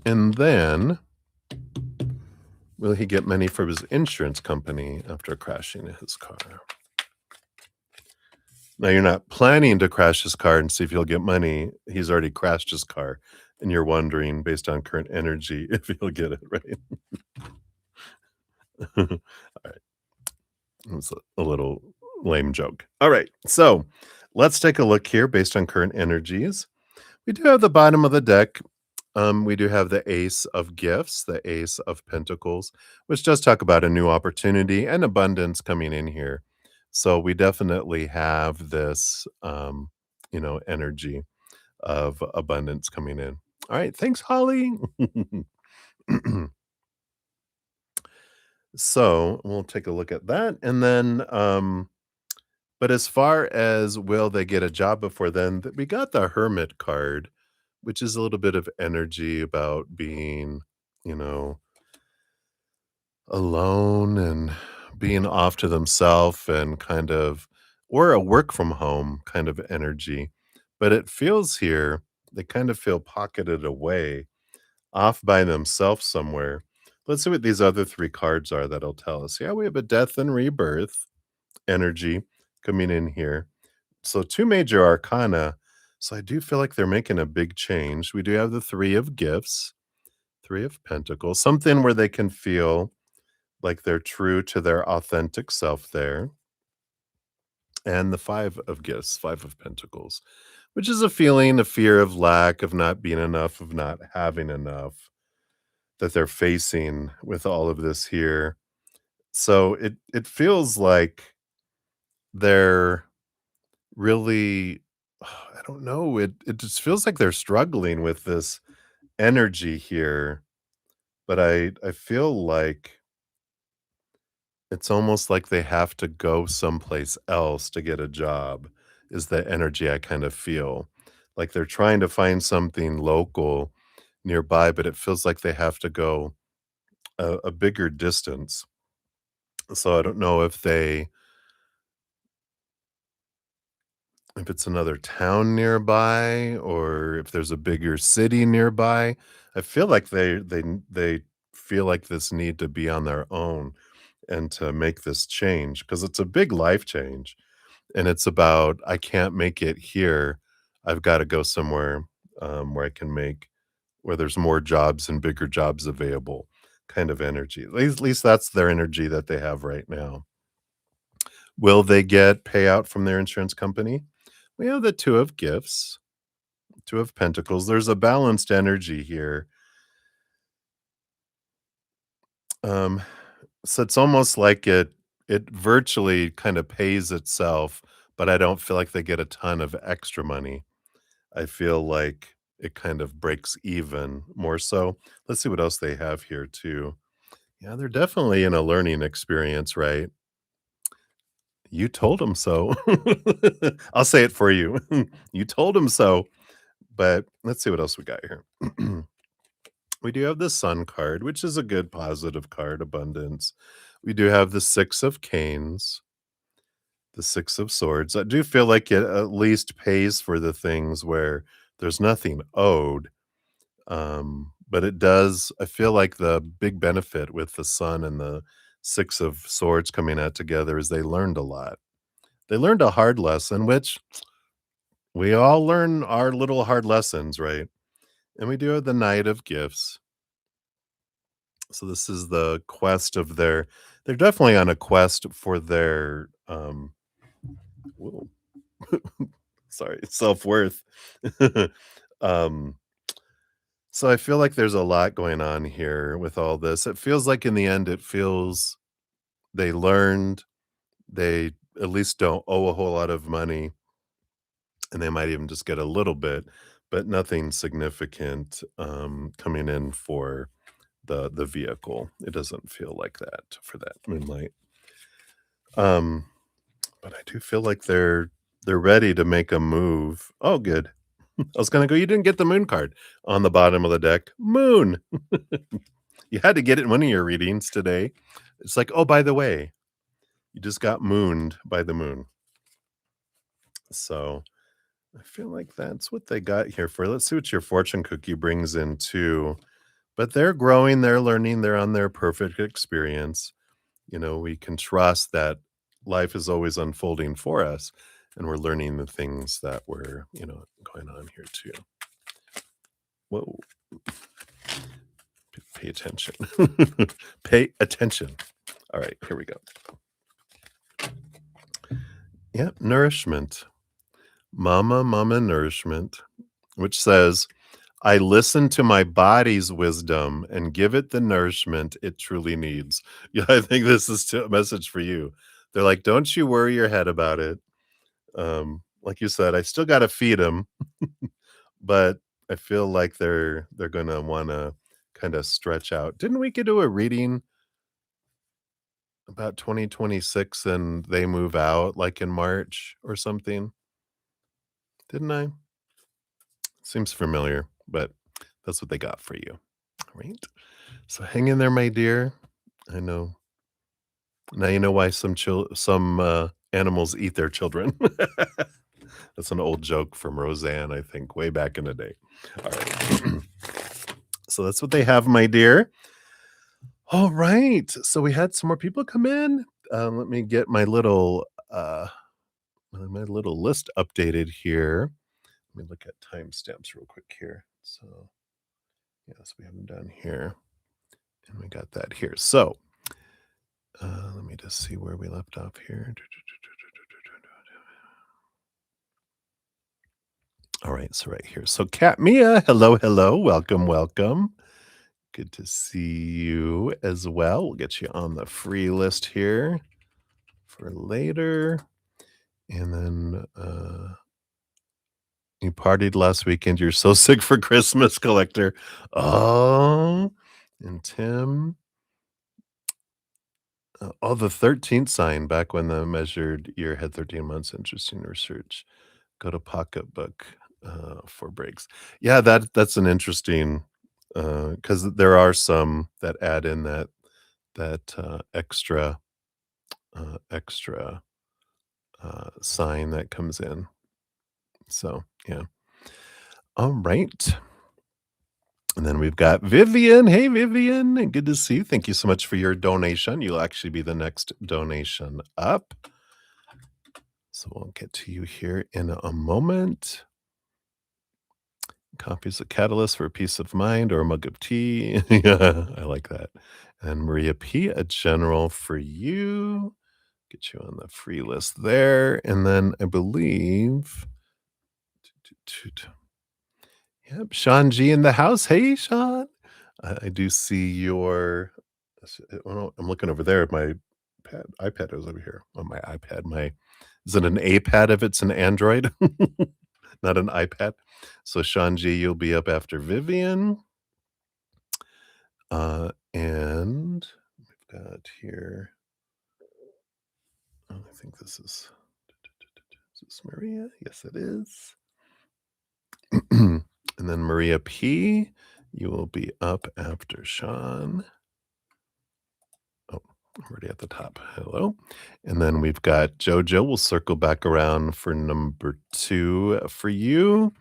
And then will he get money from his insurance company after crashing his car? Now you're not planning to crash his car and see if he'll get money. He's already crashed his car, and you're wondering, based on current energy, if he'll get it, right? All right. It's a little lame joke. All right. So let's take a look here based on current energies. We do have the bottom of the deck. We do have the Ace of Gifts, the Ace of Pentacles, which does talk about a new opportunity and abundance coming in here. So we definitely have this, energy of abundance coming in. All right. Thanks, Holly. So we'll take a look at that. And then, but as far as will they get a job before then, we got the Hermit card, which is a little bit of energy about being, you know, alone and being off to themselves and kind of or a work from home kind of energy. But it feels here, they kind of feel pocketed away, off by themselves somewhere. Let's see what these other 3 cards are that'll tell us. Yeah, we have a death and rebirth energy coming in here. So 2 major arcana. So I do feel like they're making a big change. We do have the 3 of gifts, 3 of pentacles, something where they can feel like they're true to their authentic self there, and the 5 of gifts, 5 of pentacles, which is a feeling, a fear of lack, of not being enough, of not having enough that they're facing with all of this here. So it feels like they're really I don't know, it just feels like they're struggling with this energy here, but I feel like it's almost like they have to go someplace else to get a job, is the energy I kind of feel. Like they're trying to find something local nearby, but it feels like they have to go a bigger distance. So I don't know if it's another town nearby or if there's a bigger city nearby. I feel like they feel like this need to be on their own and to make this change because it's a big life change. And it's about, I can't make it here. I've got to go somewhere where I can make, where there's more jobs and bigger jobs available kind of energy. At least that's their energy that they have right now. Will they get payout from their insurance company? We have the 2 of gifts, 2 of pentacles. There's a balanced energy here. Um, so it's almost like it virtually kind of pays itself, but I don't feel like they get a ton of extra money. I feel like it kind of breaks even more so. Let's see what else they have here too. Yeah, they're definitely in a learning experience, right? You told them so. I'll say it for you. You told them so. But let's see what else we got here. We do have the Sun card, which is a good positive card, abundance. We do have the 6 of Canes, the 6 of Swords. I do feel like it at least pays for the things where there's nothing owed. But it does, I feel like the big benefit with the Sun and the 6 of Swords coming out together is they learned a lot. They learned a hard lesson, which we all learn our little hard lessons, right? And we do have the Knight of Gifts. So this is the quest of they're definitely on a quest for their, whoa, sorry, self-worth. Um, so I feel like there's a lot going on here with all this. It feels like in the end, it feels they learned, they at least don't owe a whole lot of money, and they might even just get a little bit, but nothing significant, coming in for the vehicle. It doesn't feel like that for that Moonlight. Um, but I do feel like they're ready to make a move. Oh, good. I was gonna go, "You didn't get the moon card." On the bottom of the deck, moon. You had to get it in one of your readings today. It's like, "Oh, by the way, you just got mooned by the moon." So, I feel like that's what they got here for. Let's see what your fortune cookie brings in too. But they're growing, they're learning, they're on their perfect experience. You know, we can trust that life is always unfolding for us, and we're learning the things that were, going on here too. Whoa, pay attention. Pay attention. All right, here we go. Yep, nourishment. Mama nourishment, which says, I listen to my body's wisdom and give it the nourishment it truly needs. Yeah, I think this is a message for you. They're like, don't you worry your head about it. Like you said, I still got to feed them, but I feel like they're gonna want to kind of stretch out. Didn't we get to a reading about 2026 and they move out like in March or something? Didn't I? Seems familiar, but that's what they got for you. All right. So hang in there, my dear. I know now you know why some animals eat their children. That's an old joke from Roseanne, I think, way back in the day. All right. So that's what they have, my dear. All right. So we had some more people come in. Let me get my little list updated here. Let me look at timestamps real quick here. So yes, we have them down here, and we got that here. So let me just see where we left off here. All right, so right here. So Cat Mia, hello, hello, welcome, welcome. Good to see you as well. We'll get you on the free list here for later. And then you partied last weekend. You're so sick for Christmas, collector. Oh, and Tim. Oh, the 13th sign back when the measured year had 13 months. Interesting research. Go to Pocketbook for breaks. Yeah, that's an interesting because there are some that add in that extra sign that comes in. So yeah. All right. And then we've got Vivian. Hey, Vivian. Good to see you. Thank you so much for your donation. You'll actually be the next donation up. So we'll get to you here in a moment. Coffee's a catalyst for peace of mind or a mug of tea. Yeah, I like that. And Maria P, a general for you. Get you on the free list there. And then I believe, yep, Sean G in the house. Hey, Sean. I do see your, oh, no, I'm looking over there. My iPad is over here on my iPad. Is it an A-pad if it's an Android? Not an iPad. So Sean G, you'll be up after Vivian. And we've got here, oh, I think is this Maria? Yes, it is. And then Maria P, you will be up after Sean. Oh, already at the top. Hello. And then we've got JoJo. We'll circle back around for number 2 for you.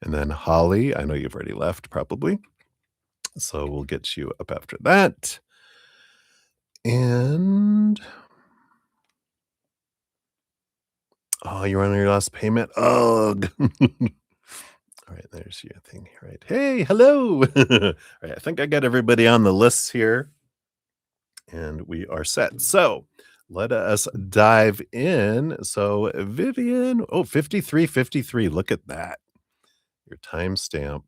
And then Holly, I know you've already left probably. So we'll get you up after that. And oh, you're on your last payment. Ugh. All right, there's your thing. Right. Hey, hello. All right, I think I got everybody on the list here. And we are set. So let us dive in. So Vivian, 5353. Look at that. Your timestamp.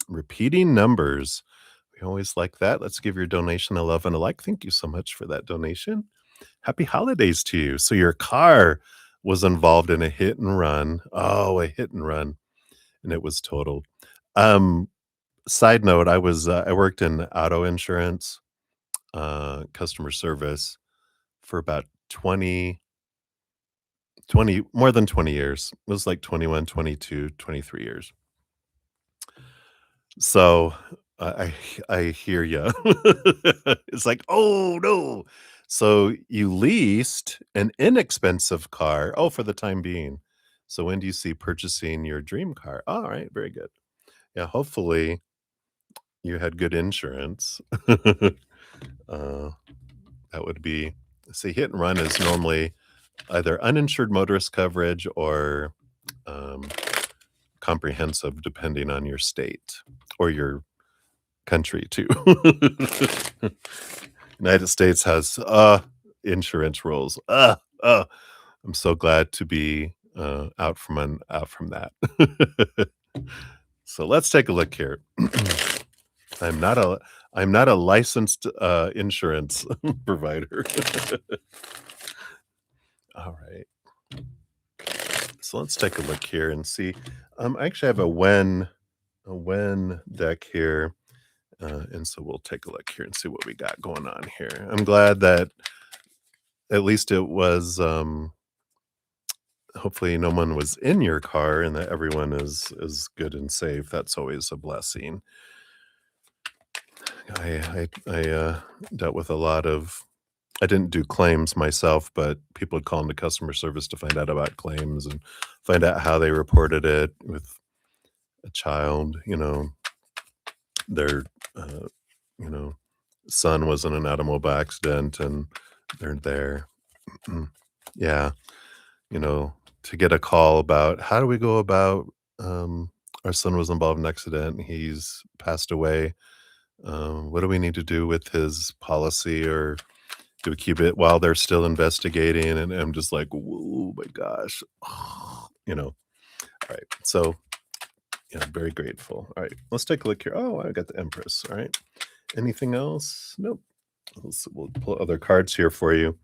Repeating numbers. We always like that. Let's give your donation a love and a like. Thank you so much for that donation. Happy holidays to you. So your car was involved in a hit and run. Oh, a hit and run. And it was totaled. Side note, I worked in auto insurance, customer service for about 20, more than 20 years. It was like 21, 22, 23 years. So I hear you. It's like, oh no. So you leased an inexpensive car. Oh, for the time being. So when do you see purchasing your dream car? All right, very good. Yeah, hopefully you had good insurance. That would be, see, hit and run is normally either uninsured motorist coverage or um, comprehensive, depending on your state or your country too. United States has insurance rules. I'm so glad to be out from that. So let's take a look here. I'm not a licensed insurance provider. All right. So let's take a look here and see. I actually have a when deck here. And so we'll take a look here and see what we got going on here. I'm glad that at least it was hopefully no one was in your car and that everyone is good and safe. That's always a blessing. I dealt with a lot of I didn't do claims myself, but people would call into customer service to find out about claims and find out how they reported it with a child, their, uh, you know, son was in an automobile accident and they're there. Mm. Yeah, you know, to get a call about how do we go about, our son was involved in an accident, he's passed away. What do we need to do with his policy, or do we keep it while they're still investigating? And I'm just like, "Oh my gosh." You know? Alright. So, yeah, I'm very grateful. Alright, let's take a look here. Oh, I got the Empress. Alright. Anything else? Nope. We'll pull other cards here for you.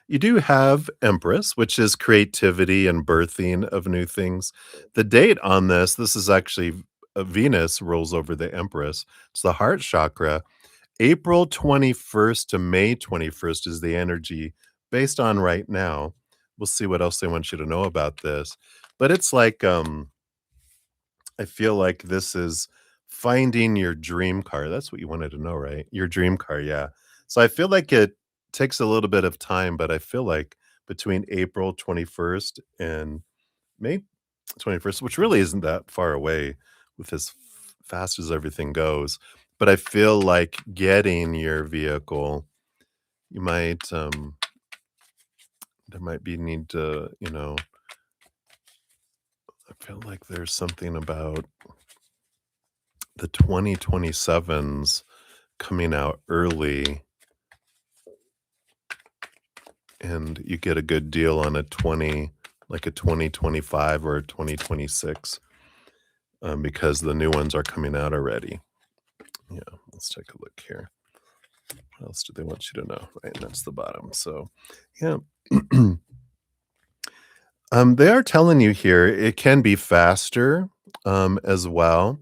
You do have Empress, which is creativity and birthing of new things. The date on this is actually Venus rolls over the Empress. It's the heart chakra. April 21st to May 21st is the energy based on right now. We'll see what else they want you to know about this. But it's like, I feel like this is finding your dream car. That's what you wanted to know, right? Your dream car, yeah. So I feel like it takes a little bit of time, but I feel like between April 21st and May 21st, which really isn't that far away with as fast as everything goes. But I feel like getting your vehicle, you might there might be need to, I feel like there's something about the 2027s coming out early and you get a good deal on a 20, like a 2025 or a 2026, because the new ones are coming out already. Yeah, let's take a look here. What else do they want you to know? Right, and that's the bottom. So, yeah. They are telling you here it can be faster, as well,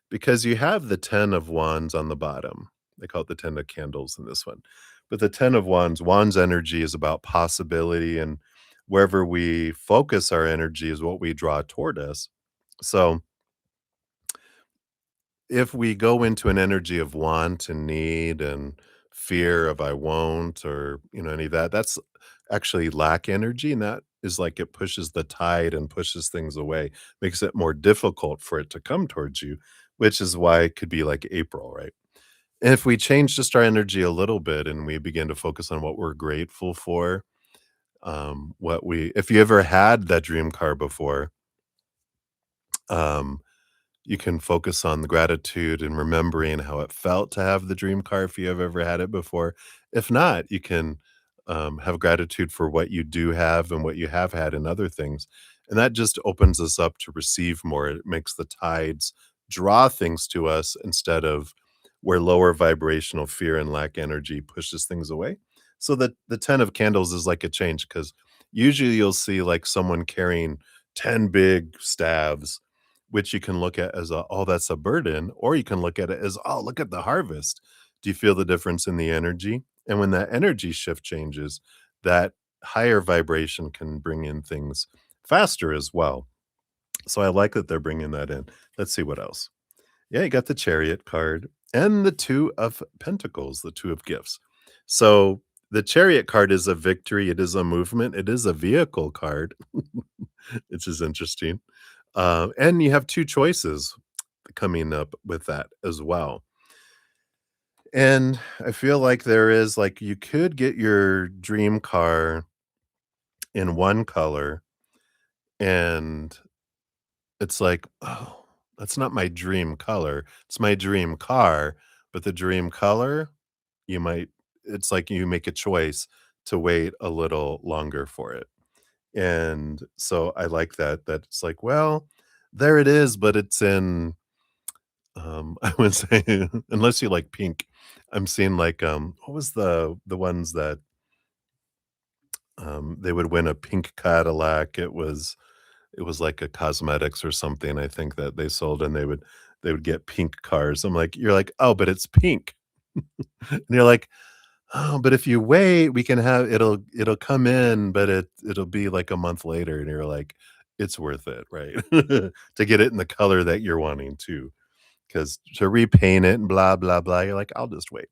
because you have the 10 of wands on the bottom. They call it the 10 of candles in this one. But the 10 of wands energy is about possibility, and wherever we focus our energy is what we draw toward us. So if we go into an energy of want and need and fear of I won't, or any of that, that's actually lack energy, and that is like it pushes the tide and pushes things away, makes it more difficult for it to come towards you, which is why it could be like April, right? And if we change just our energy a little bit and we begin to focus on what we're grateful for, what we if you ever had that dream car before, um you can focus on the gratitude and remembering how it felt to have the dream car if you have ever had it before. If not, you can, have gratitude for what you do have and what you have had and other things, and that just opens us up to receive more. It makes the tides draw things to us instead of where lower vibrational fear and lack energy pushes things away. So the 10 of candles is like a change because usually you'll see, like, someone carrying 10 big staves, which you can look at as a, "Oh, that's a burden," or you can look at it as, "Oh, look at the harvest." Do you feel the difference in the energy? And when that energy shift changes, that higher vibration can bring in things faster as well. So I like that they're bringing that in. Let's see what else. Yeah, you got the Chariot card and the 2 of Pentacles, the 2 of Gifts. So the Chariot card is a victory, it is a movement, it is a vehicle card, which is interesting. And you have 2 choices coming up with that as well. And I feel like there is like you could get your dream car in one color and it's like, "Oh, that's not my dream color. It's my dream car, but the dream color, you might it's like you make a choice to wait a little longer for it." And so I like that it's like, "Well, there it is, but it's in." I would say unless you like pink, I'm seeing like, what was the ones that, they would win a pink Cadillac? It was like a cosmetics or something, I think that they sold, and they would get pink cars. I'm like you're like, "Oh, but it's pink." And you're like, "Oh, but if you wait, we can have it'll come in, but it'll be like a month later." And you're like, "It's worth it, right?" To get it in the color that you're wanting to. Because to repaint it and blah, blah, blah, you're like, "I'll just wait."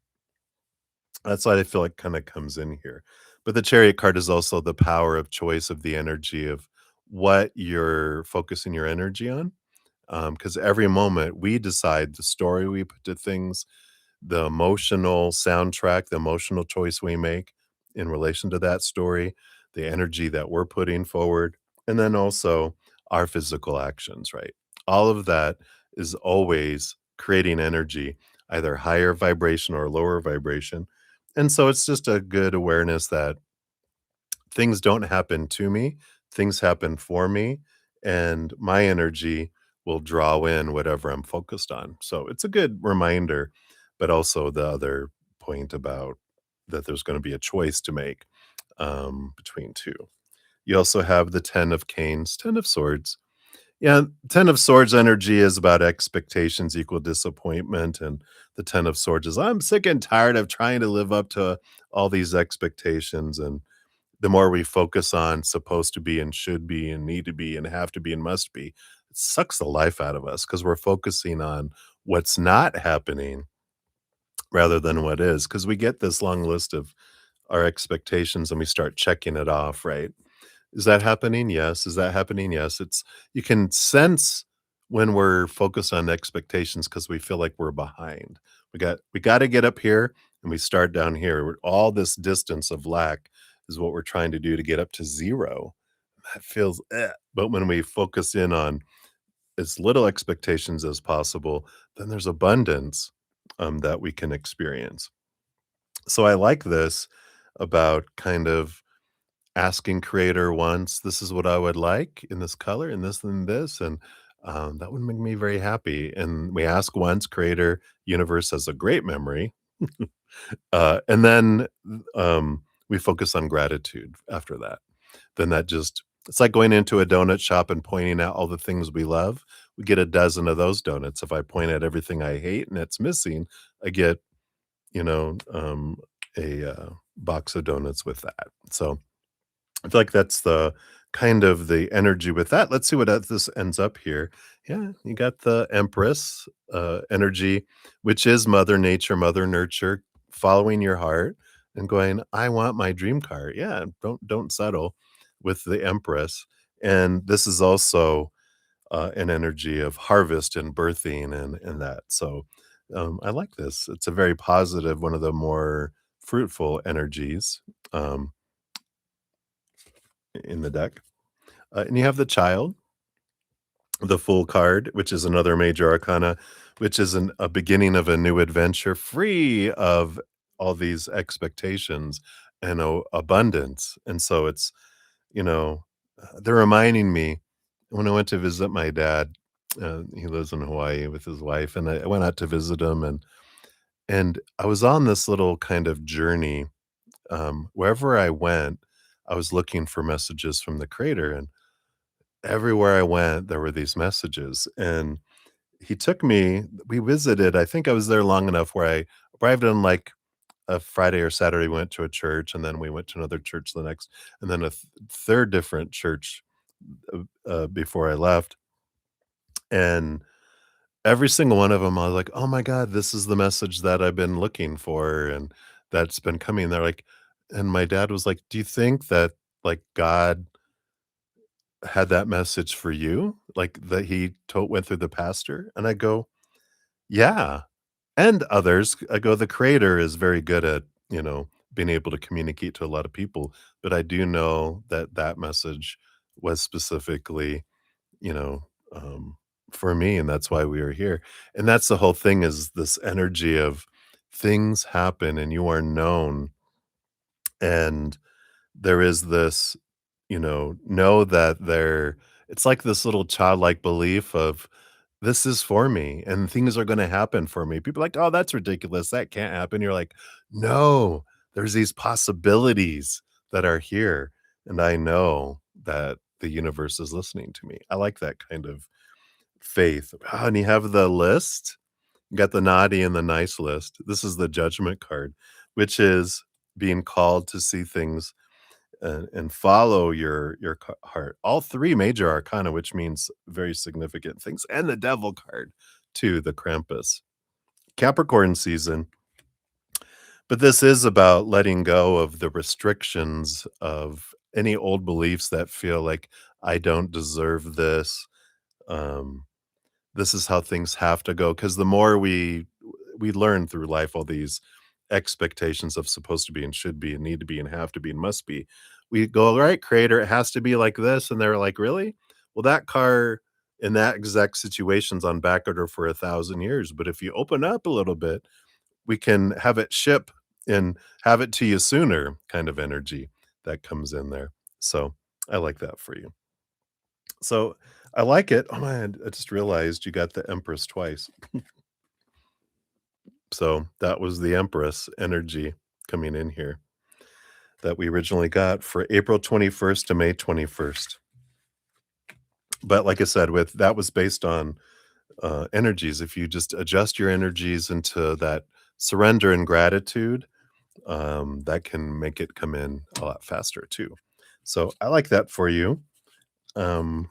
That's why I feel like kinda comes in here. But the Chariot card is also the power of choice of the energy of what you're focusing your energy on, because every moment we decide the story we put to things, the emotional soundtrack, the emotional choice we make in relation to that story, the energy that we're putting forward, and then also our physical actions, right? All of that is always creating energy, either higher vibration or lower vibration. And so it's just a good awareness that things don't happen to me, things happen for me, and my energy will draw in whatever I'm focused on. So it's a good reminder, but also the other point about that there's going to be a choice to make between two. You also have the 10 of canes, 10 of swords. Yeah, 10 of swords energy is about expectations equal disappointment. And the 10 of swords is I'm sick and tired of trying to live up to all these expectations. And the more we focus on supposed to be and should be and need to be and have to be and must be, it sucks the life out of us because we're focusing on what's not happening rather than what is. Because we get this long list of our expectations and we start checking it off, right? Is that happening? Yes. Is that happening? Yes. It's you can sense when we're focused on expectations because we feel like we're behind. We got to get up here and we start down here. All this distance of lack is what we're trying to do to get up to zero. That feels but when we focus in on as little expectations as possible, then there's abundance that we can experience. So I like this about kind of asking creator once, "This is what I would like in this color and this," and, that would make me very happy, and we ask once, creator, universe has a great memory, and then, we focus on gratitude after that. Then that just it's like going into a donut shop and pointing out all the things we love. We get a dozen of those donuts. If I point at everything I hate and it's missing, I get, you know, box of donuts with that. So I feel like that's the kind of the energy with that. Let's see what this ends up here. Yeah, you got the Empress energy, which is Mother Nature, Mother Nurture, following your heart and going, "I want my dream car." Yeah, don't settle with the Empress. And this is also an energy of harvest and birthing and that. So I like this. It's a very positive, one of the more fruitful energies um, in the deck. And you have the child, the Fool card, which is another major arcana, which is a beginning of a new adventure free of all these expectations and abundance. And so it's, they're reminding me when I went to visit my dad. He lives in Hawaii with his wife, and I went out to visit him, and I was on this little kind of journey. Wherever I went, I was looking for messages from the creator, and everywhere I went, there were these messages, and he took me we visited I think I was there long enough where I arrived on, like, a Friday or Saturday, we went to a church, and then we went to another church the next and then a 3rd different church, before I left, and every single one of them, I was like, "Oh my god, this is the message that I've been looking for, and that's been coming." They're like and my dad was like, "Do you think that, like, God had that message for you? Like, that he told went through the pastor?" And I go, "Yeah." And others. I go, "The creator is very good at, being able to communicate to a lot of people, but I do know that that message was specifically, you know, um, for me, and that's why we are here." And that's the whole thing is this energy of things happen and you are known, and there is this, know that there it's like this little childlike belief of, "This is for me, and things are gonna happen for me." People are like, "Oh, that's ridiculous, that can't happen." You're like, "No, there's these possibilities that are here, and I know that the universe is listening to me." I like that kind of faith. And you have the list. You got the naughty and the nice list. This is the judgment card, which is being called to see things and follow your heart. All three major arcana, which means very significant things, and the devil card too, the Krampus. Capricorn season, But this is about letting go of the restrictions of any old beliefs that feel like, "I don't deserve this," um, "This is how things have to go." Because the more we learn through life all these expectations of supposed to be and should be and need to be and have to be and must be, we go, "All right, creator, it has to be like this," and they're like, "Really? Well, that car in that exact situation's on back order for 1,000 years, but if you open up a little bit, we can have it ship and have it to you sooner," kind of energy that comes in there. So, I like that for you. So, I like it. Oh, man, I just realized you got the Empress twice. So, that was the Empress energy coming in here that we originally got for April 21st to May 21st. But like I said, with that was based on, energies. If you just adjust your energies into that surrender and gratitude, that can make it come in a lot faster too. So I like that for you. Um,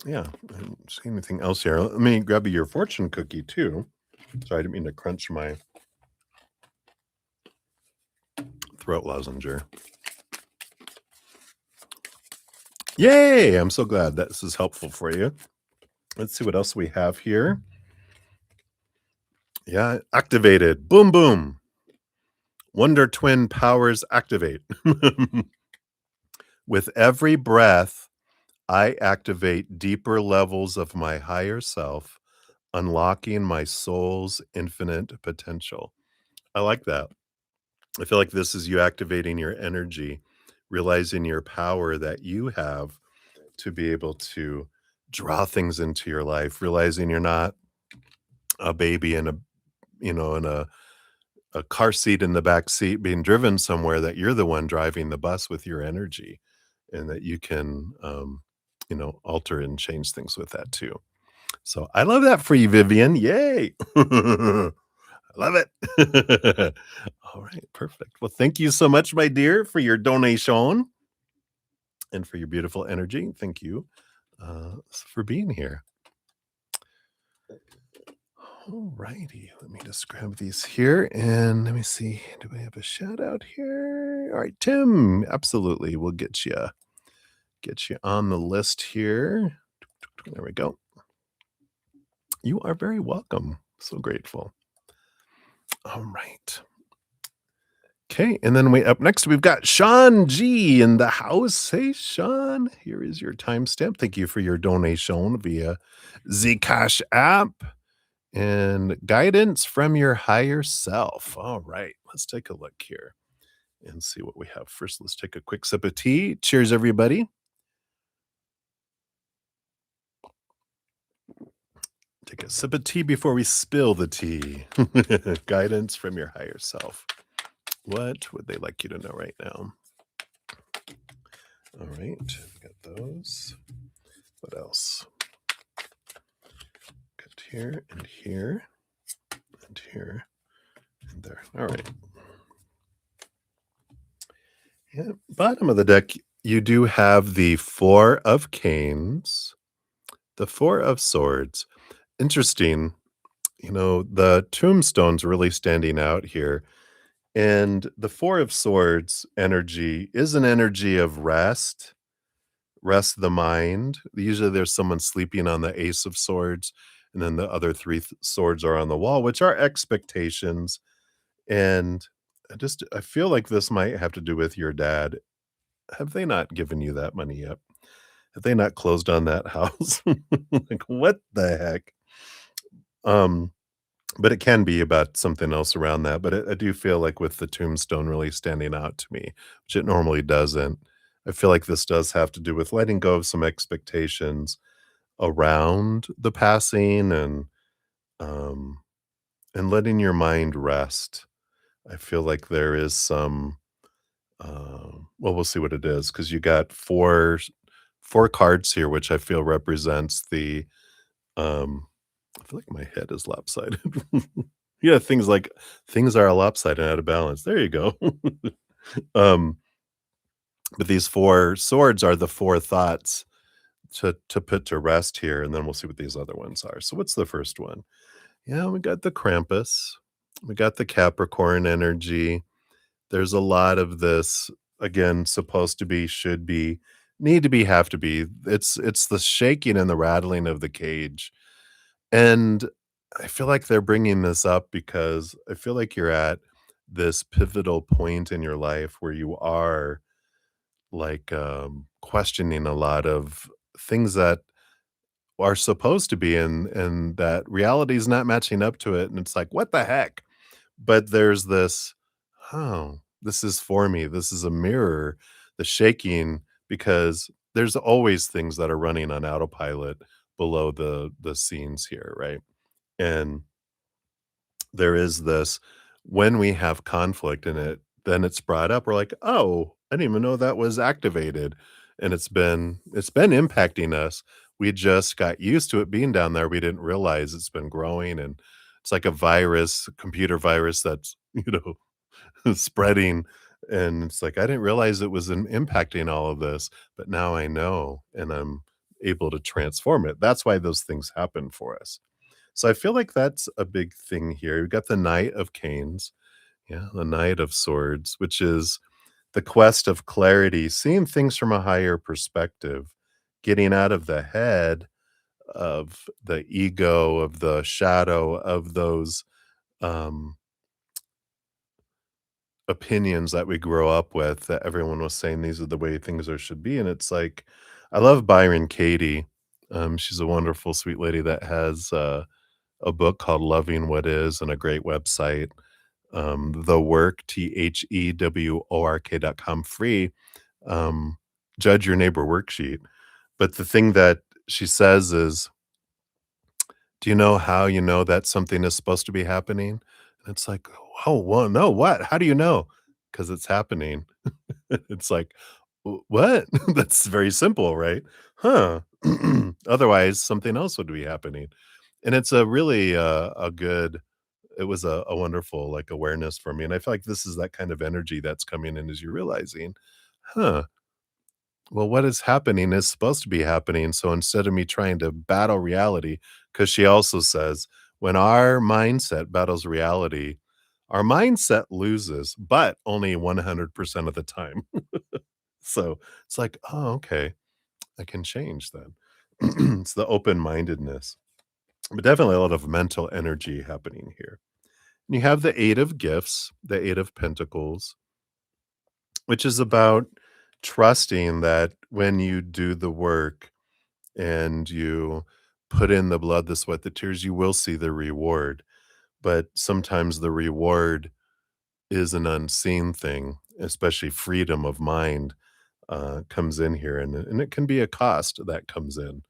yeah, I don't see anything else here. Let me grab you your fortune cookie too. Sorry, I didn't mean to crunch my throat lozenger. Yay! I'm so glad that this is helpful for you. Let's see what else we have here. Yeah, activated. Boom, boom. Wonder Twin powers activate. With every breath, I activate deeper levels of my higher self, unlocking my soul's infinite potential. I like that. I feel like this is you activating your energy, realizing your power that you have to be able to draw things into your life, realizing you're not a baby in a in a car seat in the back seat being driven somewhere, that you're the one driving the bus with your energy and that you can alter and change things with that too. So I love that for you, Vivian. Yay. I love it. All right, perfect. Well, thank you so much, my dear, for your donation and for your beautiful energy. Thank you for being here. All righty. Let me just grab these here and let me see. Do we have a shout out here? All right, Tim. Absolutely. We'll get you on the list here. There we go. You are very welcome. So grateful. All right. Okay, and then we up next we've got Sean G in the house. Hey Sean, here is your timestamp. Thank you for your donation via Zcash app and guidance from your higher self. All right, let's take a look here and see what we have. First, let's take a quick sip of tea. Cheers, everybody. Take a sip of tea before we spill the tea. Guidance from your higher self. What would they like you to know right now? All right, we got those. What else? Got here and here and here and there. All right. Yeah, bottom of the deck, you do have the Four of Canes, the Four of Swords. Interesting. The tombstone's really standing out here. And the Four of Swords energy is an energy of rest the mind. Usually there's someone sleeping on the Ace of Swords, and then the other three swords are on the wall, which are expectations. And I feel like this might have to do with your dad. Have they not given you that money yet? Have they not closed on that house? Like, what the heck? Um, but it can be about something else around that. But I do feel like with the tombstone really standing out to me, which it normally doesn't, I feel like this does have to do with letting go of some expectations around the passing um, and letting your mind rest. I feel like there is some, well, we'll see what it is because you got four cards here, which I feel represents the I feel like my head is lopsided. Yeah, things are lopsided and out of balance. There you go. Um, but these four swords are the four thoughts to put to rest here, and then we'll see what these other ones are. So what's the first one? Yeah, we got the Krampus. We got the Capricorn energy. There's a lot of this, again, supposed to be, should be, need to be, have to be. It's the shaking and the rattling of the cage. And I feel like they're bringing this up because I feel like you're at this pivotal point in your life where you are like questioning a lot of things that are supposed to be and that reality is not matching up to it. And it's like, what the heck? But there's this, oh, this is for me. This is a mirror, the shaking, because there's always things that are running on autopilot below the scenes here, right? And there is this, when we have conflict in it, then it's brought up. We're like, oh, I didn't even know that was activated. And it's been impacting us. We just got used to it being down there. We didn't realize it's been growing, and it's like a virus, a computer virus that's, spreading. And it's like, I didn't realize it was impacting all of this, but now I know, and I'm able to transform it. That's why those things happen for us. So I feel like that's a big thing here. We've got the Knight of Canes, yeah, the Knight of Swords, which is the quest of clarity, seeing things from a higher perspective, getting out of the head of the ego, of the shadow, of those um, opinions that we grow up with that everyone was saying these are the way things are should be. And it's like, I love Byron Katie. She's a wonderful, sweet lady that has a book called Loving What Is and a great website, The Work, TheWork.com, free, um, judge your neighbor worksheet. But the thing that she says is, do you know how you know that something is supposed to be happening? And it's like, oh, well, no, what? How do you know? Because it's happening. It's like, What?" That's very simple, right? Huh. Otherwise, something else would be happening. And it's a really, a good, it was a wonderful, like, awareness for me, and I feel like this is that kind of energy that's coming in as you're realizing, "Huh, well, what is happening is supposed to be happening, so instead of me trying to battle reality," because she also says, "When our mindset battles reality, our mindset loses, but only 100% of the time." So, it's like, "Oh, okay, I can change then." It's the open-mindedness, but definitely a lot of mental energy happening here. And you have the 8 of Gifts, the 8 of Pentacles, which is about trusting that when you do the work and you put in the blood, the sweat, the tears, you will see the reward. But sometimes the reward is an unseen thing, especially freedom of mind comes in here, and it can be a cost that comes in,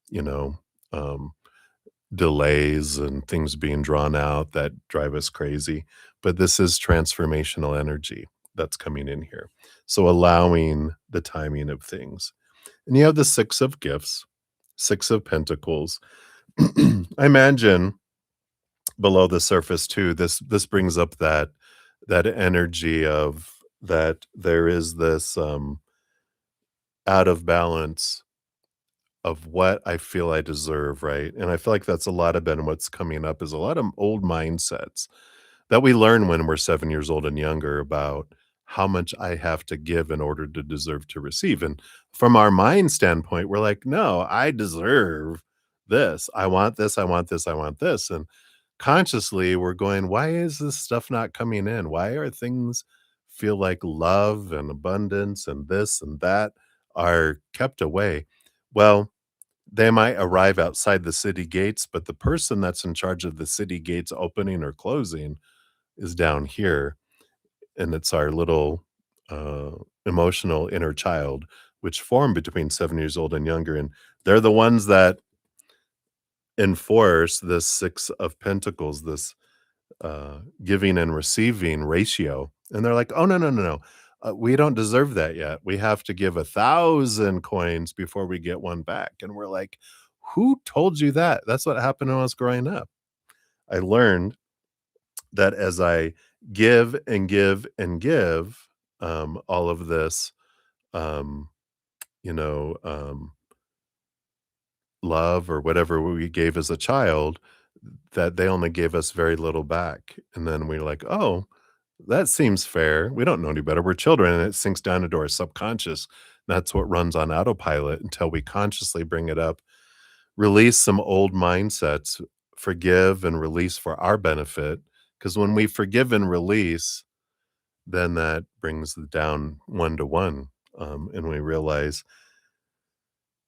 you know. Um, Delays and things being drawn out that drive us crazy, but this is transformational energy that's coming in here. So allowing the timing of things. And you have the 6 of Gifts, 6 of Pentacles. I imagine below the surface too, this brings up that energy of that there is this, out of balance of what I feel I deserve, right? And I feel like that's a lot of been what's coming up is a lot of old mindsets that we learn when we're 7 years old and younger about how much I have to give in order to deserve to receive. And from our mind standpoint, we're like, no, I deserve this. I want this. I want this. I want this. And consciously, we're going, why is this stuff not coming in? Why are things feel like love and abundance and this and that are kept away? Well, they might arrive outside the city gates, but the person that's in charge of the city gates opening or closing is down here, and it's our little, uh, emotional inner child, which form between 7 years old and younger, and they're the ones that enforce this 6 of Pentacles, this, giving and receiving ratio, and they're like, "Oh, no, no, no, no, we don't deserve that yet. We have to give 1,000 coins before we get 1 back," and we're like, "Who told you that?" That's what happened when I was growing up. I learned that as I give and give and give, all of this, um, you know, love or whatever we gave as a child, that they only gave us very little back. And then we're like, "Oh, that seems fair." We don't know any better. We're children, and it sinks down into our subconscious. That's what runs on autopilot until we consciously bring it up, release some old mindsets, forgive and release for our benefit. Because when we forgive and release, then that brings it down one to one. And we realize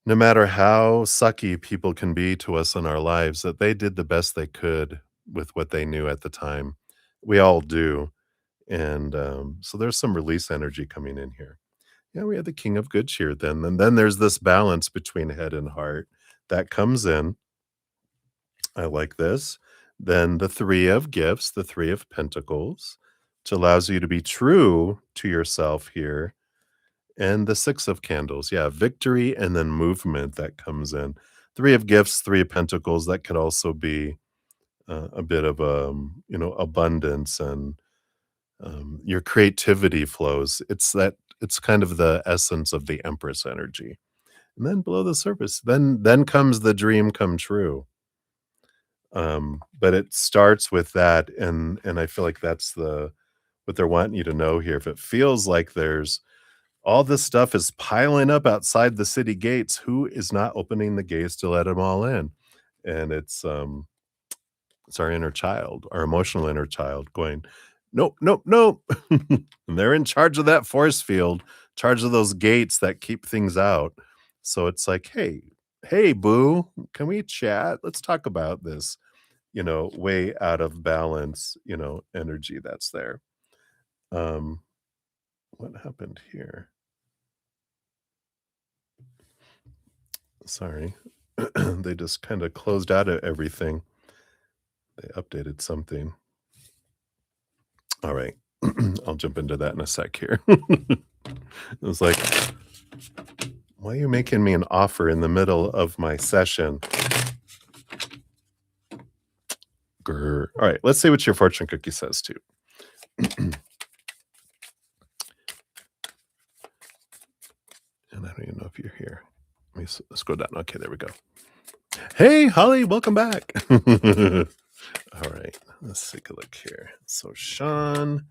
no matter how sucky people can be to us in our lives, that they did the best they could with what they knew at the time. We all do. And so there's some release energy coming in here. Yeah, we had the king of good cheer then. And then there's this balance between head and heart that comes in. I like this. Then the three of gifts, the three of pentacles, which allows you to be true to yourself here. And the six of candles. Yeah, victory and then movement that comes in. Three of gifts, three of pentacles. That could also be a bit of abundance and your creativity flows. It's kind of the essence of the Empress energy. And then below the surface, then comes the dream come true. But it starts with that, and I feel like that's the what they're wanting you to know here. If it feels like there's all this stuff is piling up outside the city gates, who is not opening the gates to let them all in? And it's our inner child, our emotional inner child going, "Nope, nope, nope." And they're in charge of that force field, charge of those gates that keep things out. So it's like, "Hey, hey, boo, can we chat? Let's talk about this." Way out of balance, energy that's there. Um, what happened here? Sorry. They just kind of closed out of everything. They updated something. All right. I'll jump into that in a sec here. It was like, why are you making me an offer in the middle of my session? Grr. All right. Let's see what your fortune cookie says too. And I don't even know if you're here. Let's go down. Okay, there we go. Hey, Holly, welcome back. All right, let's take a look here. So, Sean,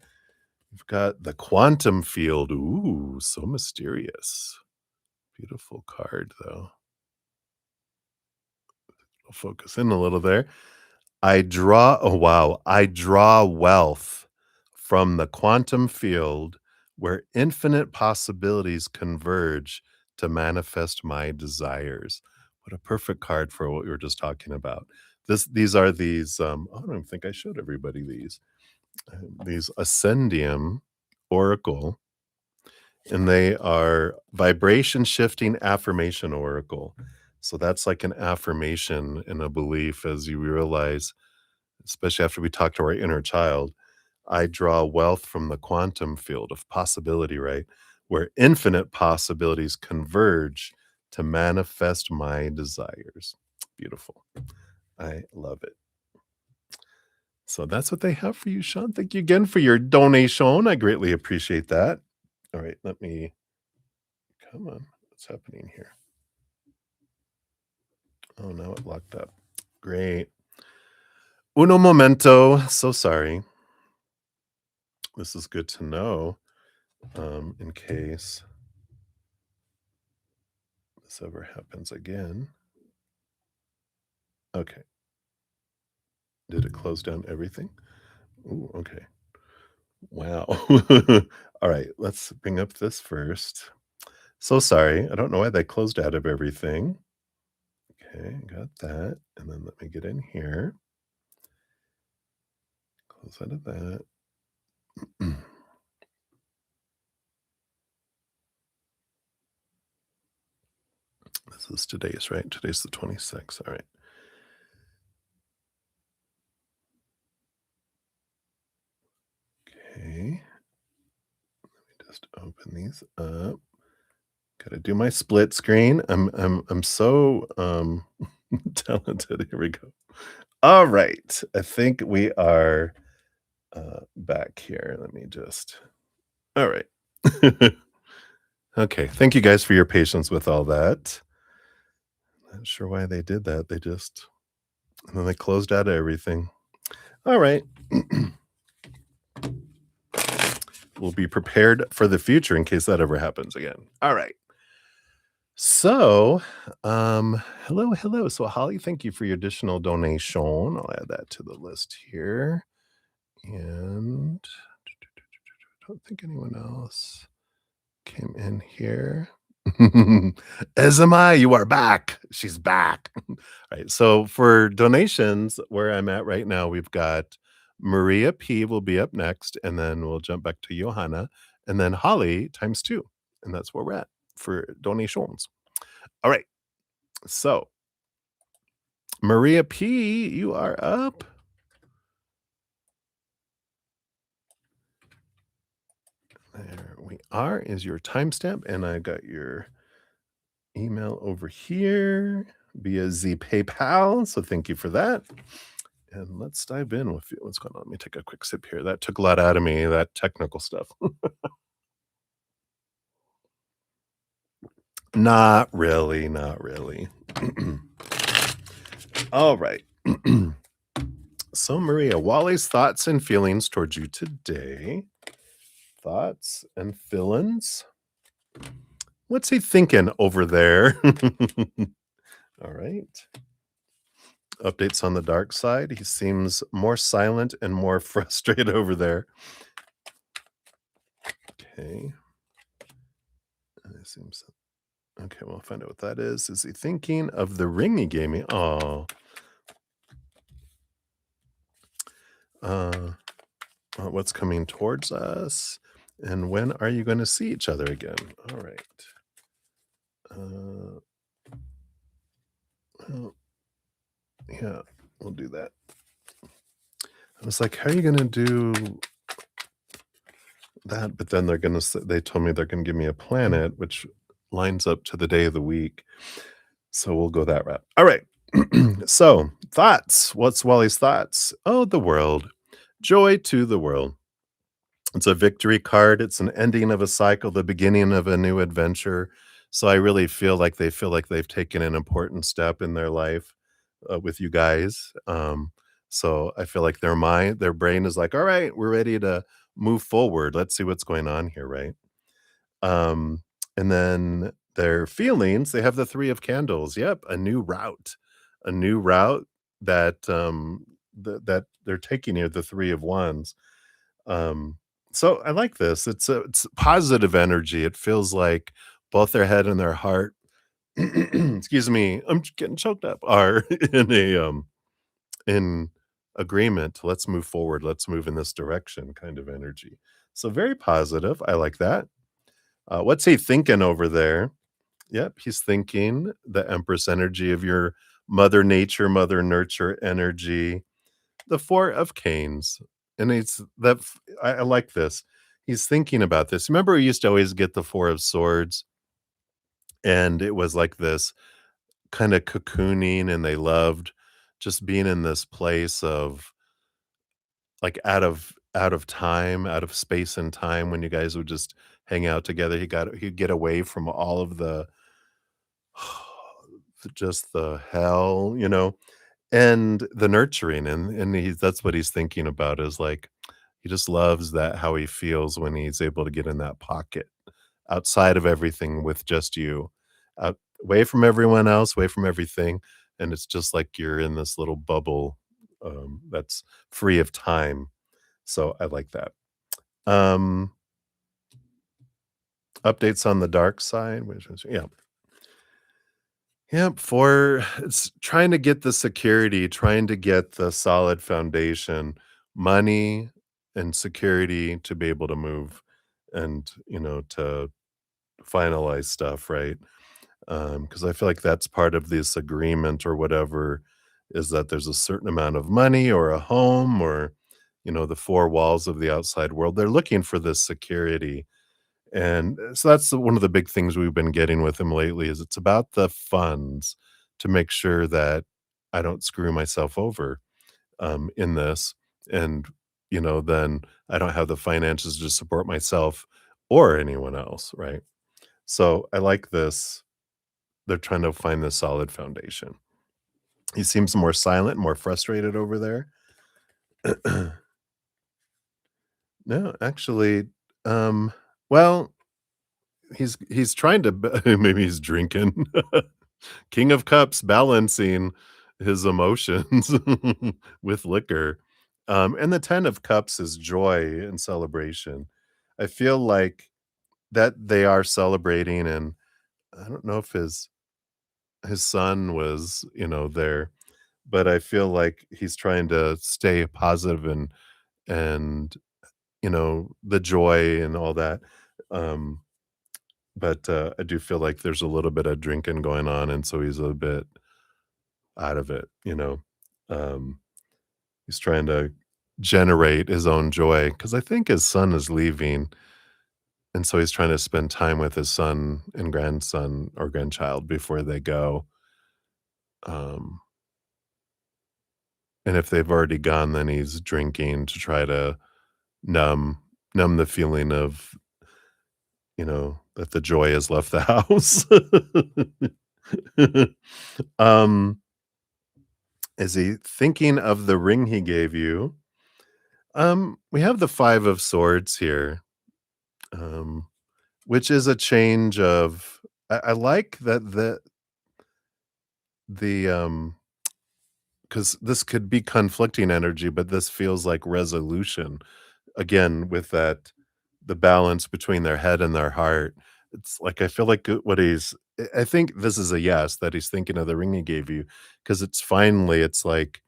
we've got the quantum field. Ooh, so mysterious. Beautiful card, though. I'll focus in a little there. Oh, wow. I draw wealth from the quantum field where infinite possibilities converge to manifest my desires. What a perfect card for what we were just talking about. These are I don't even think I showed everybody these ascendium oracle, and they are vibration shifting affirmation oracle. So that's like an affirmation and a belief as you realize, especially after we talk to our inner child. I draw wealth from the quantum field of possibility, right? Where infinite possibilities converge to manifest my desires. Beautiful. I love it. So that's what they have for you, Sean. Thank you again for your donation. I greatly appreciate that. All right, come on. What's happening here? Oh, now it locked up. Great. Uno momento. So sorry. This is good to know in case this ever happens again. Okay. Did it close down everything? Ooh, okay. Wow. All right, let's bring up this first. So sorry. I don't know why they closed out of everything. Okay, got that. And then let me get in here. Close out of that. This is today's, right? Today's the 26th. All right. Okay. Let me just open these up. Gotta do my split screen. I'm so talented. Here we go. All right. I think we are back here. Let me just all right. Okay. Thank you guys for your patience with all that. Not sure why they did that. They just And then they closed out everything. All right. We'll be prepared for the future in case that ever happens again. All right. So, hello, hello. So, Holly, thank you for your additional donation. I'll add that to the list here. And I don't think anyone else came in here. Ezema, you are back. She's back. All right. So for donations, where I'm at right now, we've got Maria P will be up next, and then we'll jump back to Johanna, and then Holly times two. And that's where we're at for donations. All right. So Maria P, you are up. There we are, is your timestamp, and I got your email over here via Z PayPal. So thank you for that. And let's dive in with what's going on. Let me take a quick sip here. That took a lot out of me, that technical stuff. Not really, not really. All right. So, Maria, Wally's thoughts and feelings towards you today. Thoughts and feelings. What's he thinking over there? All right. Updates on the dark side. He seems more silent and more frustrated over there. Okay. It seems okay. We'll find out what that is. Is he thinking of the ring he gave me? Oh, what's coming towards us? And when are you going to see each other again? All right. Well, yeah, we'll do that. I was like, how are you going to do that? But then they told me they're going to give me a planet, which lines up to the day of the week. So we'll go that route. All right. So, thoughts. What's Wally's thoughts? Oh, the world. Joy to the world. It's a victory card. It's an ending of a cycle, the beginning of a new adventure. So I really feel like they've taken an important step in their life with you guys. So I feel like their brain is like, all right, we're ready to move forward. Let's see what's going on here, right? And then their feelings, they have the 3 of candles. Yep, a new route that that they're taking here, the 3 of wands. Um, so I like this. It's positive energy. It feels like both their head and their heart, excuse me, I'm getting choked up, are in agreement. Let's move forward. Let's move in this direction kind of energy. So very positive. I like that. What's he thinking over there? Yep, he's thinking the Empress energy of your mother nature, mother nurture energy, the 4 of canes. And it's that I like this. He's thinking about this. Remember, we used to always get the 4 of swords, and it was like this kind of cocooning, and they loved just being in this place of like out of time, out of space and time when you guys would just hang out together. He'd get away from all of the just the hell, and the nurturing, and that's what he's thinking about is like he just loves that how he feels when he's able to get in that pocket outside of everything with just you, out away from everyone else, away from everything, and it's just like you're in this little bubble that's free of time. So I like that. Um, Updates on the dark side, which is yeah. Yep, for it's trying to get the security, trying to get the solid foundation, money and security to be able to move and, to finalize stuff, right? Because I feel like that's part of this agreement or whatever is that there's a certain amount of money or a home or, the 4 walls of the outside world. They're looking for this security, and so that's one of the big things we've been getting with him lately is it's about the funds to make sure that I don't screw myself over, in this, and, then I don't have the finances to support myself or anyone else, right? So I like this. They're trying to find this solid foundation. He seems more silent, more frustrated over there. No, actually, um, well, he's trying to maybe he's drinking. King of Cups balancing his emotions with liquor. And the 10 of Cups is joy and celebration. I feel like that they are celebrating, and I don't know if his son was, there, but I feel like he's trying to stay positive and the joy and all that. Um, but I do feel like there's a little bit of drinking going on, and so he's a bit out of it. Um, he's trying to generate his own joy because I think his son is leaving, and so he's trying to spend time with his son and grandson or grandchild before they go. Um, and if they've already gone, then he's drinking to try to numb numb the feeling of, that the joy has left the house. Um, is he thinking of the ring he gave you? We have the 5 of swords here, um, which is a change of I like that the because this could be conflicting energy, but this feels like resolution. Again, with that the balance between their head and their heart. It's like I feel like what I think this is a yes, that he's thinking of the ring he gave you, because it's like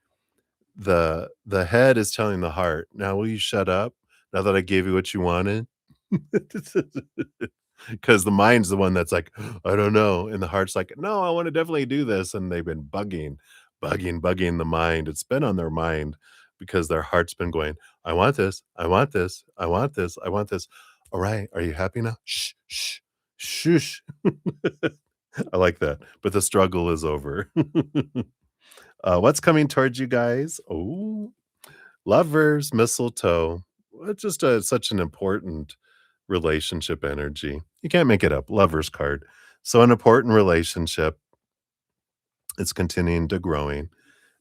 the head is telling the heart, "Now will you shut up? Now that I gave you what you wanted?" Because the mind's the one that's like, "I don't know," and the heart's like, "No, I wanna definitely do this," and they've been bugging the mind. It's been on their mind because their heart's been going, "I want this, I want this, I want this, I want this." "Alright, are you happy now? Shh, shh, shush." I like that, but the struggle is over. What's coming towards you guys? Oh, lovers, mistletoe. It's just such an important relationship energy. You can't make it up. Lovers card. So an important relationship. It's continuing to growing.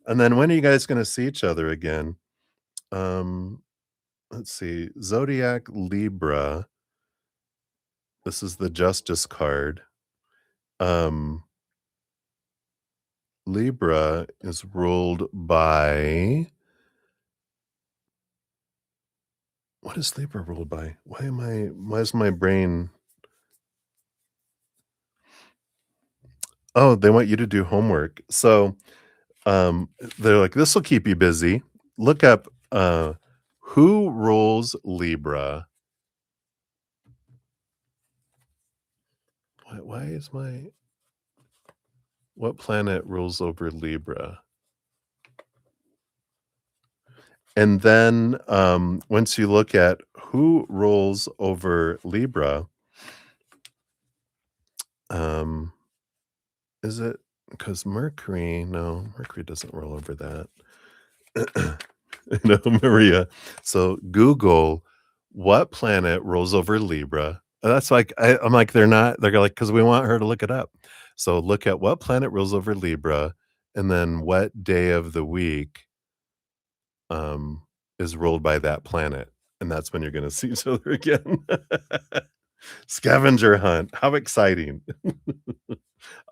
And then when are you guys going to see each other again? Um, let's see. Zodiac Libra. This is the Justice card. Um, Libra is ruled by what is Libra ruled by? Why is my brain Oh, they want you to do homework. So, they're like, "This'll keep you busy. Look up, who rules Libra?" Why is my what planet rules over Libra? And then, once you look at who rules over Libra, um, is it because Mercury? No, Mercury doesn't rule over that. No, Maria. So Google what planet rolls over Libra. That's like I'm like they're not. They're like because we want her to look it up. So look at what planet rules over Libra, and then what day of the week um, is ruled by that planet, and that's when you're going to see each other again. Scavenger hunt. How exciting!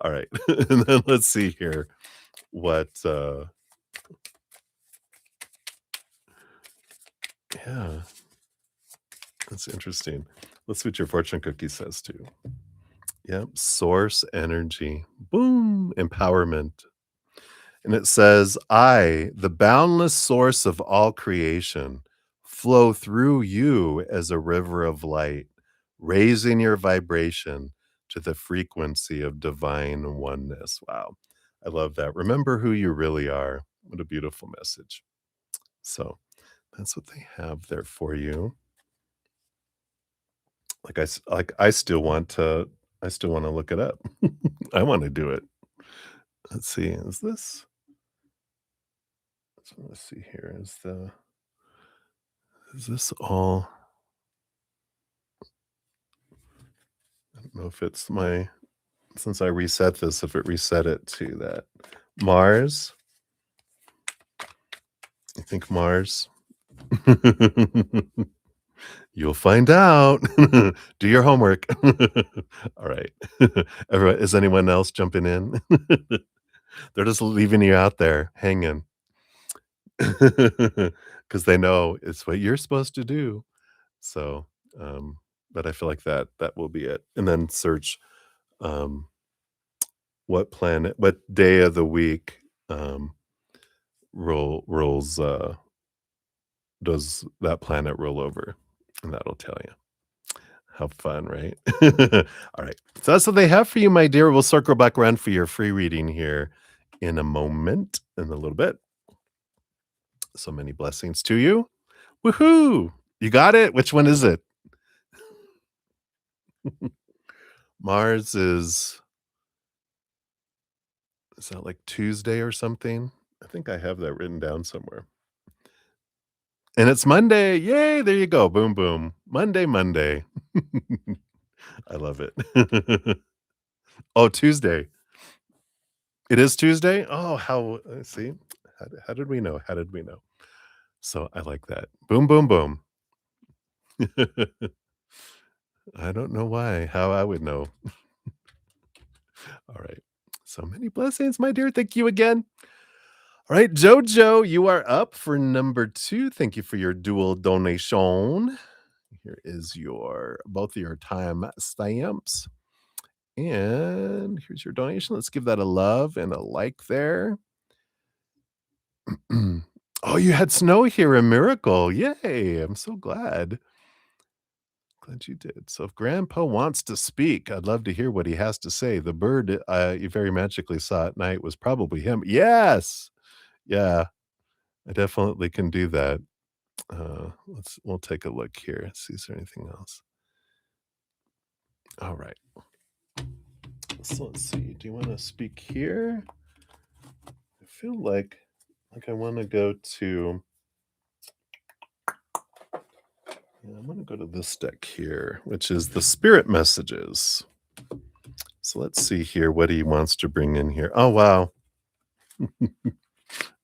All right, and then let's see here. What? Yeah, that's interesting. Let's see what your fortune cookie says too. Yep, source energy. Boom, empowerment. And it says, "I, the boundless source of all creation, flow through you as a river of light, raising your vibration to the frequency of divine oneness." Wow. I love that. Remember who you really are. What a beautiful message. So that's what they have there for you. I still want to look it up. I want to do it. Let's see. Let's see here. Is this all? I don't know if it's my since I reset this, if it reset it to that. Mars. You think Mars? You'll find out. Do your homework. All right. Everyone, is anyone else jumping in? They're just leaving you out there hanging because they know it's what you're supposed to do. So, but I feel like that will be it. And then search um, what day of the week um, rolls does that planet roll over, and that'll tell you. How fun, right? All right. So that's what they have for you, my dear. We'll circle back around for your free reading here in a moment, in a little bit. So many blessings to you. Woohoo! You got it? Which one is it? Mars is that like Tuesday or something? I think I have that written down somewhere. And it's Monday. Yay, there you go. Boom, boom. Monday, Monday. I love it. Oh, Tuesday. It is Tuesday? Oh, how see? How did we know? How did we know? So I like that. Boom, boom, boom. I don't know why, how I would know. All right. So many blessings, my dear. Thank you again. All right, Jojo, you are up for number 2. Thank you for your dual donation. Here is your both of your time stamps. And here's your donation. Let's give that a love and a like there. Oh, you had snow here, a miracle. Yay. I'm so glad. Glad you did. So if Grandpa wants to speak, I'd love to hear what he has to say. The bird you very magically saw at night was probably him. Yes. Yeah, I definitely can do that. We'll take a look here. See, is there anything else? All right. So let's see. Do you want to speak here? I feel like I want to go to yeah, I'm going to go to this deck here, which is the spirit messages. So let's see here what he wants to bring in here. Oh wow.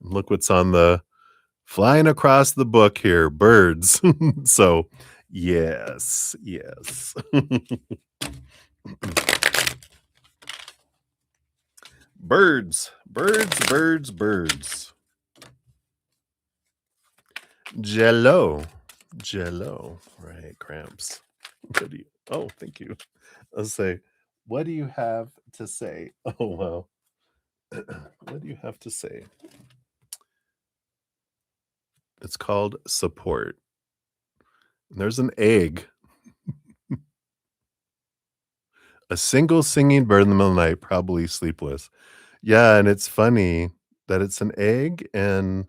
Look what's on the flying across the book here, birds. So, yes, yes. Birds, birds, birds, birds. Jello, jello. Right, cramps. What do you? Oh, thank you. I'll say, what do you have to say? Oh, wow. What do you have to say? It's called support. There's an egg. A single singing bird in the middle of the night, probably sleepless. Yeah, and it's funny that it's an egg and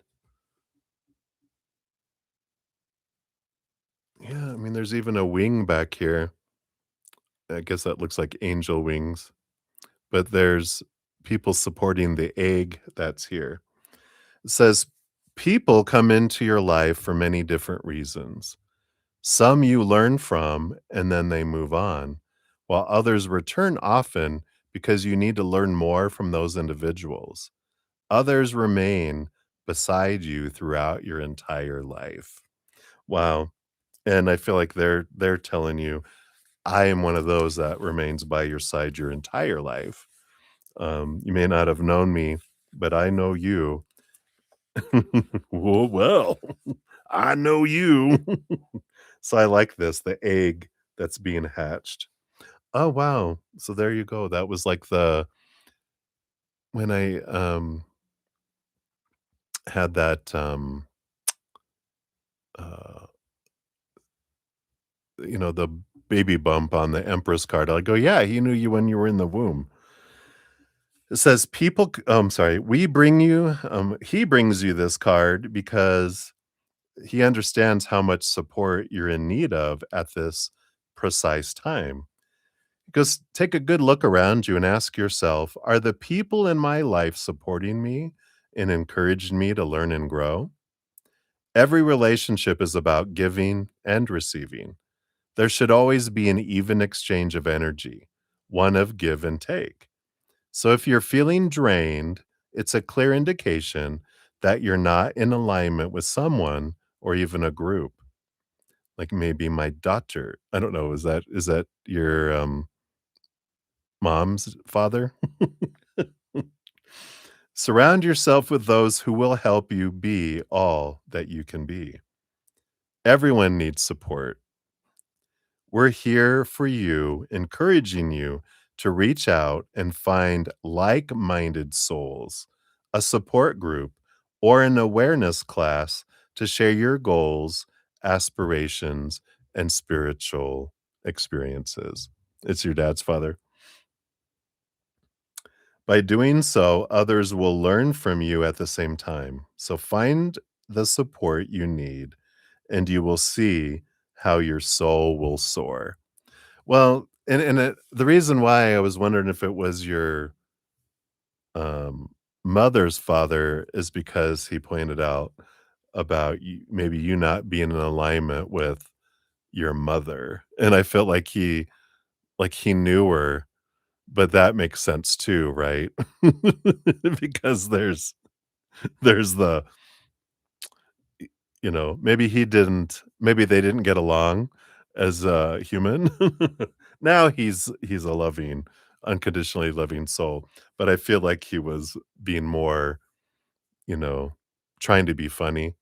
yeah, I mean, there's even a wing back here. I guess that looks like angel wings, but there's people supporting the egg that's here. It says, "People come into your life for many different reasons. Some you learn from and then they move on, while others return often because you need to learn more from those individuals. Others remain beside you throughout your entire life." Wow. And I feel like they're telling you, I am one of those that remains by your side your entire life. You may not have known me, but I know you. Well, I know you. So I like this, the egg that's being hatched. Oh, wow. So there you go. That was like the when I had that uh the baby bump on the Empress card. I go, "Yeah, he knew you when you were in the womb." It says, "People I'm sorry, we bring you he brings you this card because he understands how much support you're in need of at this precise time." Because take a good look around you and ask yourself, are the people in my life supporting me and encouraging me to learn and grow? Every relationship is about giving and receiving. There should always be an even exchange of energy, one of give and take. So if you're feeling drained, it's a clear indication that you're not in alignment with someone or even a group, like maybe my daughter. I don't know, is that your, mom's father? Surround yourself with those who will help you be all that you can be. Everyone needs support. We're here for you, encouraging you to reach out and find like minded souls, a support group, or an awareness class to share your goals, aspirations, and spiritual experiences. It's your dad's father. By doing so, others will learn from you at the same time. So find the support you need, and you will see how your soul will soar. Well, the reason why I was wondering if it was your, um, mother's father is because he pointed out about maybe you not being in alignment with your mother, and I felt like he knew her, but that makes sense too, right? Because there's the maybe they didn't get along as a human. Now he's a loving, unconditionally loving soul, but I feel like he was being more, you know, trying to be funny,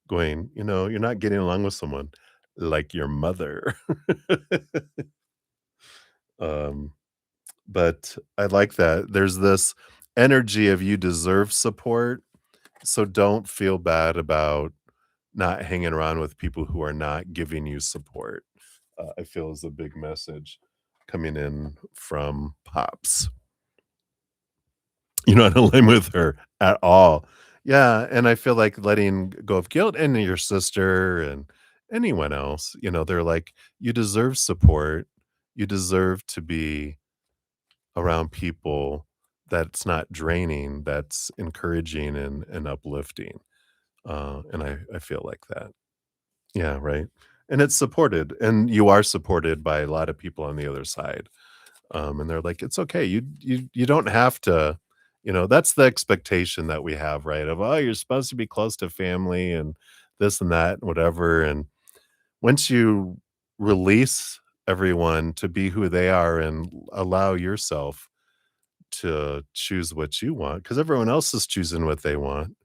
going, "You're not getting along with someone like your mother." Um, but I like that. There's this energy of you deserve support, so don't feel bad about not hanging around with people who are not giving you support, I feel is a big message coming in from Pops. You're not in line with her at all. Yeah, and I feel like letting go of guilt and your sister and anyone else, they're like, "You deserve support. You deserve to be around people that's not draining, that's encouraging and uplifting." And I feel like that. Yeah, right. And it's supported, and you are supported by a lot of people on the other side. And they're like, "It's okay. You don't have to," that's the expectation that we have, right? Of, "Oh, you're supposed to be close to family and this and that, and whatever." And once you release everyone to be who they are and allow yourself to choose what you want, because everyone else is choosing what they want.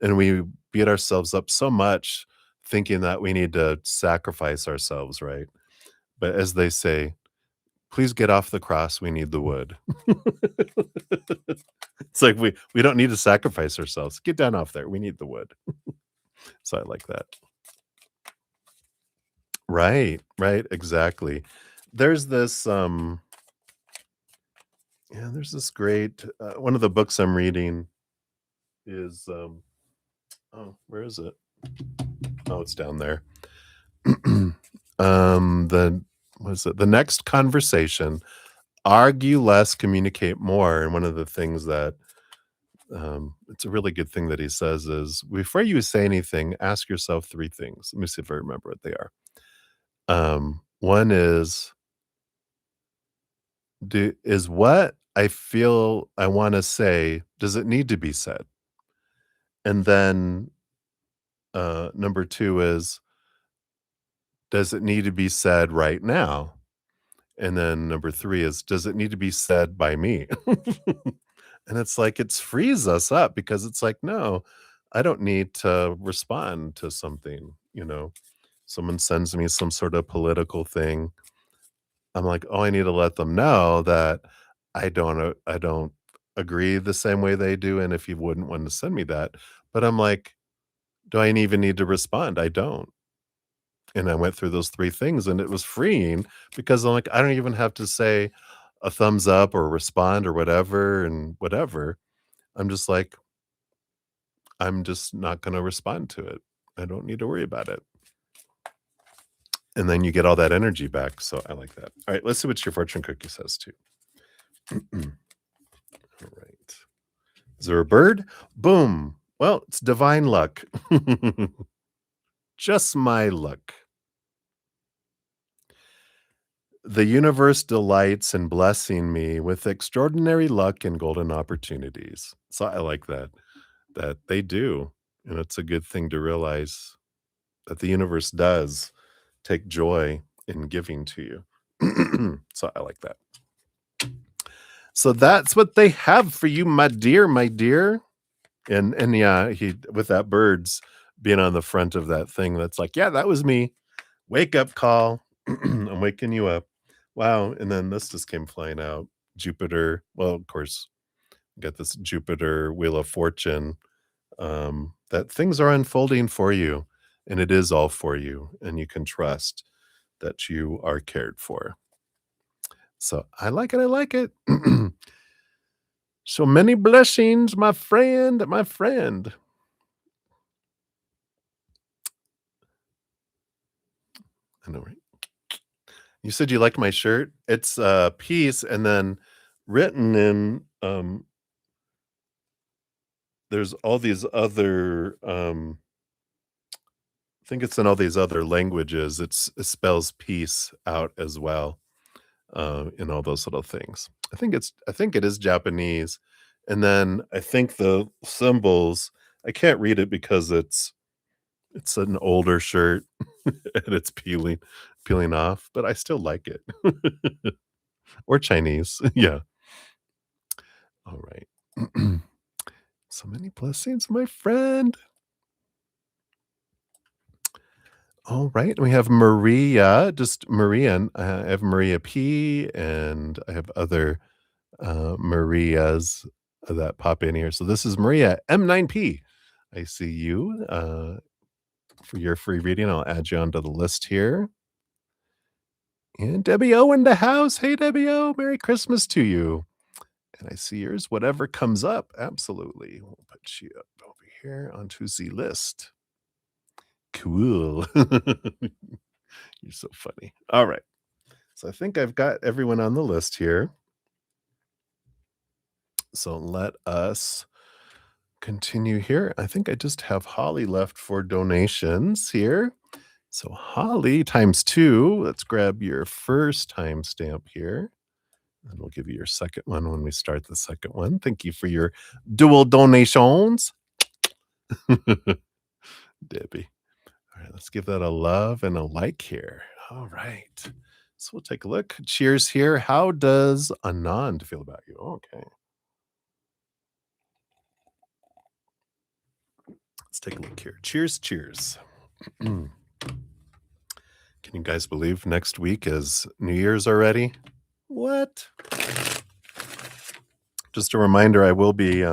And we beat ourselves up so much thinking that we need to sacrifice ourselves, right? But as they say, "Please get off the cross, we need the wood." It's like we don't need to sacrifice ourselves. Get down off there, we need the wood. So I like that. Right, right, exactly. There's this, yeah, there's this great, one of the books I'm reading is, oh, where is it? Oh, it's down there. The what is it? The Next Conversation, Argue Less, Communicate More, and one of the things that, it's a really good thing that he says is, before you say anything, ask yourself 3 things. Let me see if I remember what they are. One is, is what I feel I wanna say, does it need to be said? And then, number 2 is, does it need to be said right now? And then number 3 is, does it need to be said by me? And it's like, it frees us up because it's like, no, I don't need to respond to something. Someone sends me some sort of political thing. I'm like, oh, I need to let them know that I don't agree the same way they do. And if you wouldn't want to send me that, but I'm like, do I even need to respond? I don't. And I went through those 3 things and it was freeing because I'm like, I don't even have to say a thumbs up or respond or whatever and whatever. I'm just like, I'm just not gonna respond to it. I don't need to worry about it. And then you get all that energy back, so I like that. Alright, let's see what your fortune cookie says too. Alright. Is there a bird? Boom. Well, it's divine luck. Just my luck. The universe delights in blessing me with extraordinary luck and golden opportunities. So I like that. that they do, and it's a good thing to realize that the universe does take joy in giving to you. So I like that. So that's what they have for you, my dear, my dear. And yeah, he with that birds being on the front of that thing that's like, "Yeah, that was me. Wake up call. I'm waking you up." Wow, and then this just came flying out. Jupiter, well, of course, got this Jupiter Wheel of Fortune, that things are unfolding for you, and it is all for you, and you can trust that you are cared for. So I like it, I like it. So many blessings, my friend, my friend. I know, right? You said you liked my shirt? It's a piece and then written in, there's all these other, I think it's in all these other languages. It spells peace out as well, in all those little things. I think it is Japanese, and then I think the symbols, I can't read it because it's an older shirt and it's peeling off, but I still like it. Or Chinese. Yeah. All right. So many blessings, my friend. All right. We have Maria, just Maria. And I have Maria P, and I have other Marias that pop in here. So this is Maria M9P. I see you for your free reading. I'll add you onto the list here. And Debbie O in the house. Hey, Debbie O. Merry Christmas to you. And I see yours. Whatever comes up. Absolutely. We'll put you up over here onto the list. Cool. You're so funny. All right. So I think I've got everyone on the list here. So let us continue here. I think I just have Holly left for donations here. So Holly times 2. Let's grab your first timestamp here. And we'll give you your second one when we start the second one. Thank you for your dual donations. Debbie. All right, let's give that a love and a like here. All right. So we'll take a look. Cheers here. How does Anand feel about you? Okay. Let's take a look here. Cheers, cheers. Can you guys believe next week is New Year's already? What? Just a reminder, I will be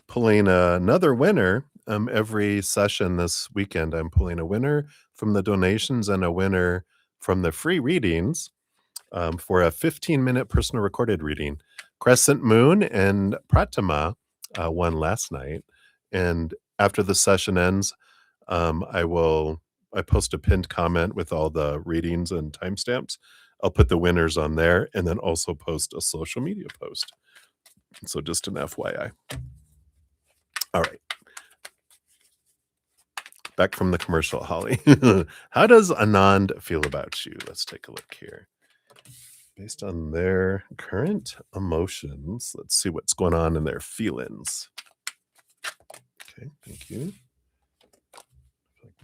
pulling another winner every session this weekend. I'm pulling a winner from the donations and a winner from the free readings for a 15-minute personal recorded reading. Crescent Moon and Pratima won last night. And after the session ends, I post a pinned comment with all the readings and timestamps. I'll put the winners on there and then also post a social media post. So just an FYI. All right. Back from the commercial, Holly. How does Anand feel about you? Let's take a look here. Based on their current emotions, let's see what's going on in their feelings. Okay, thank you.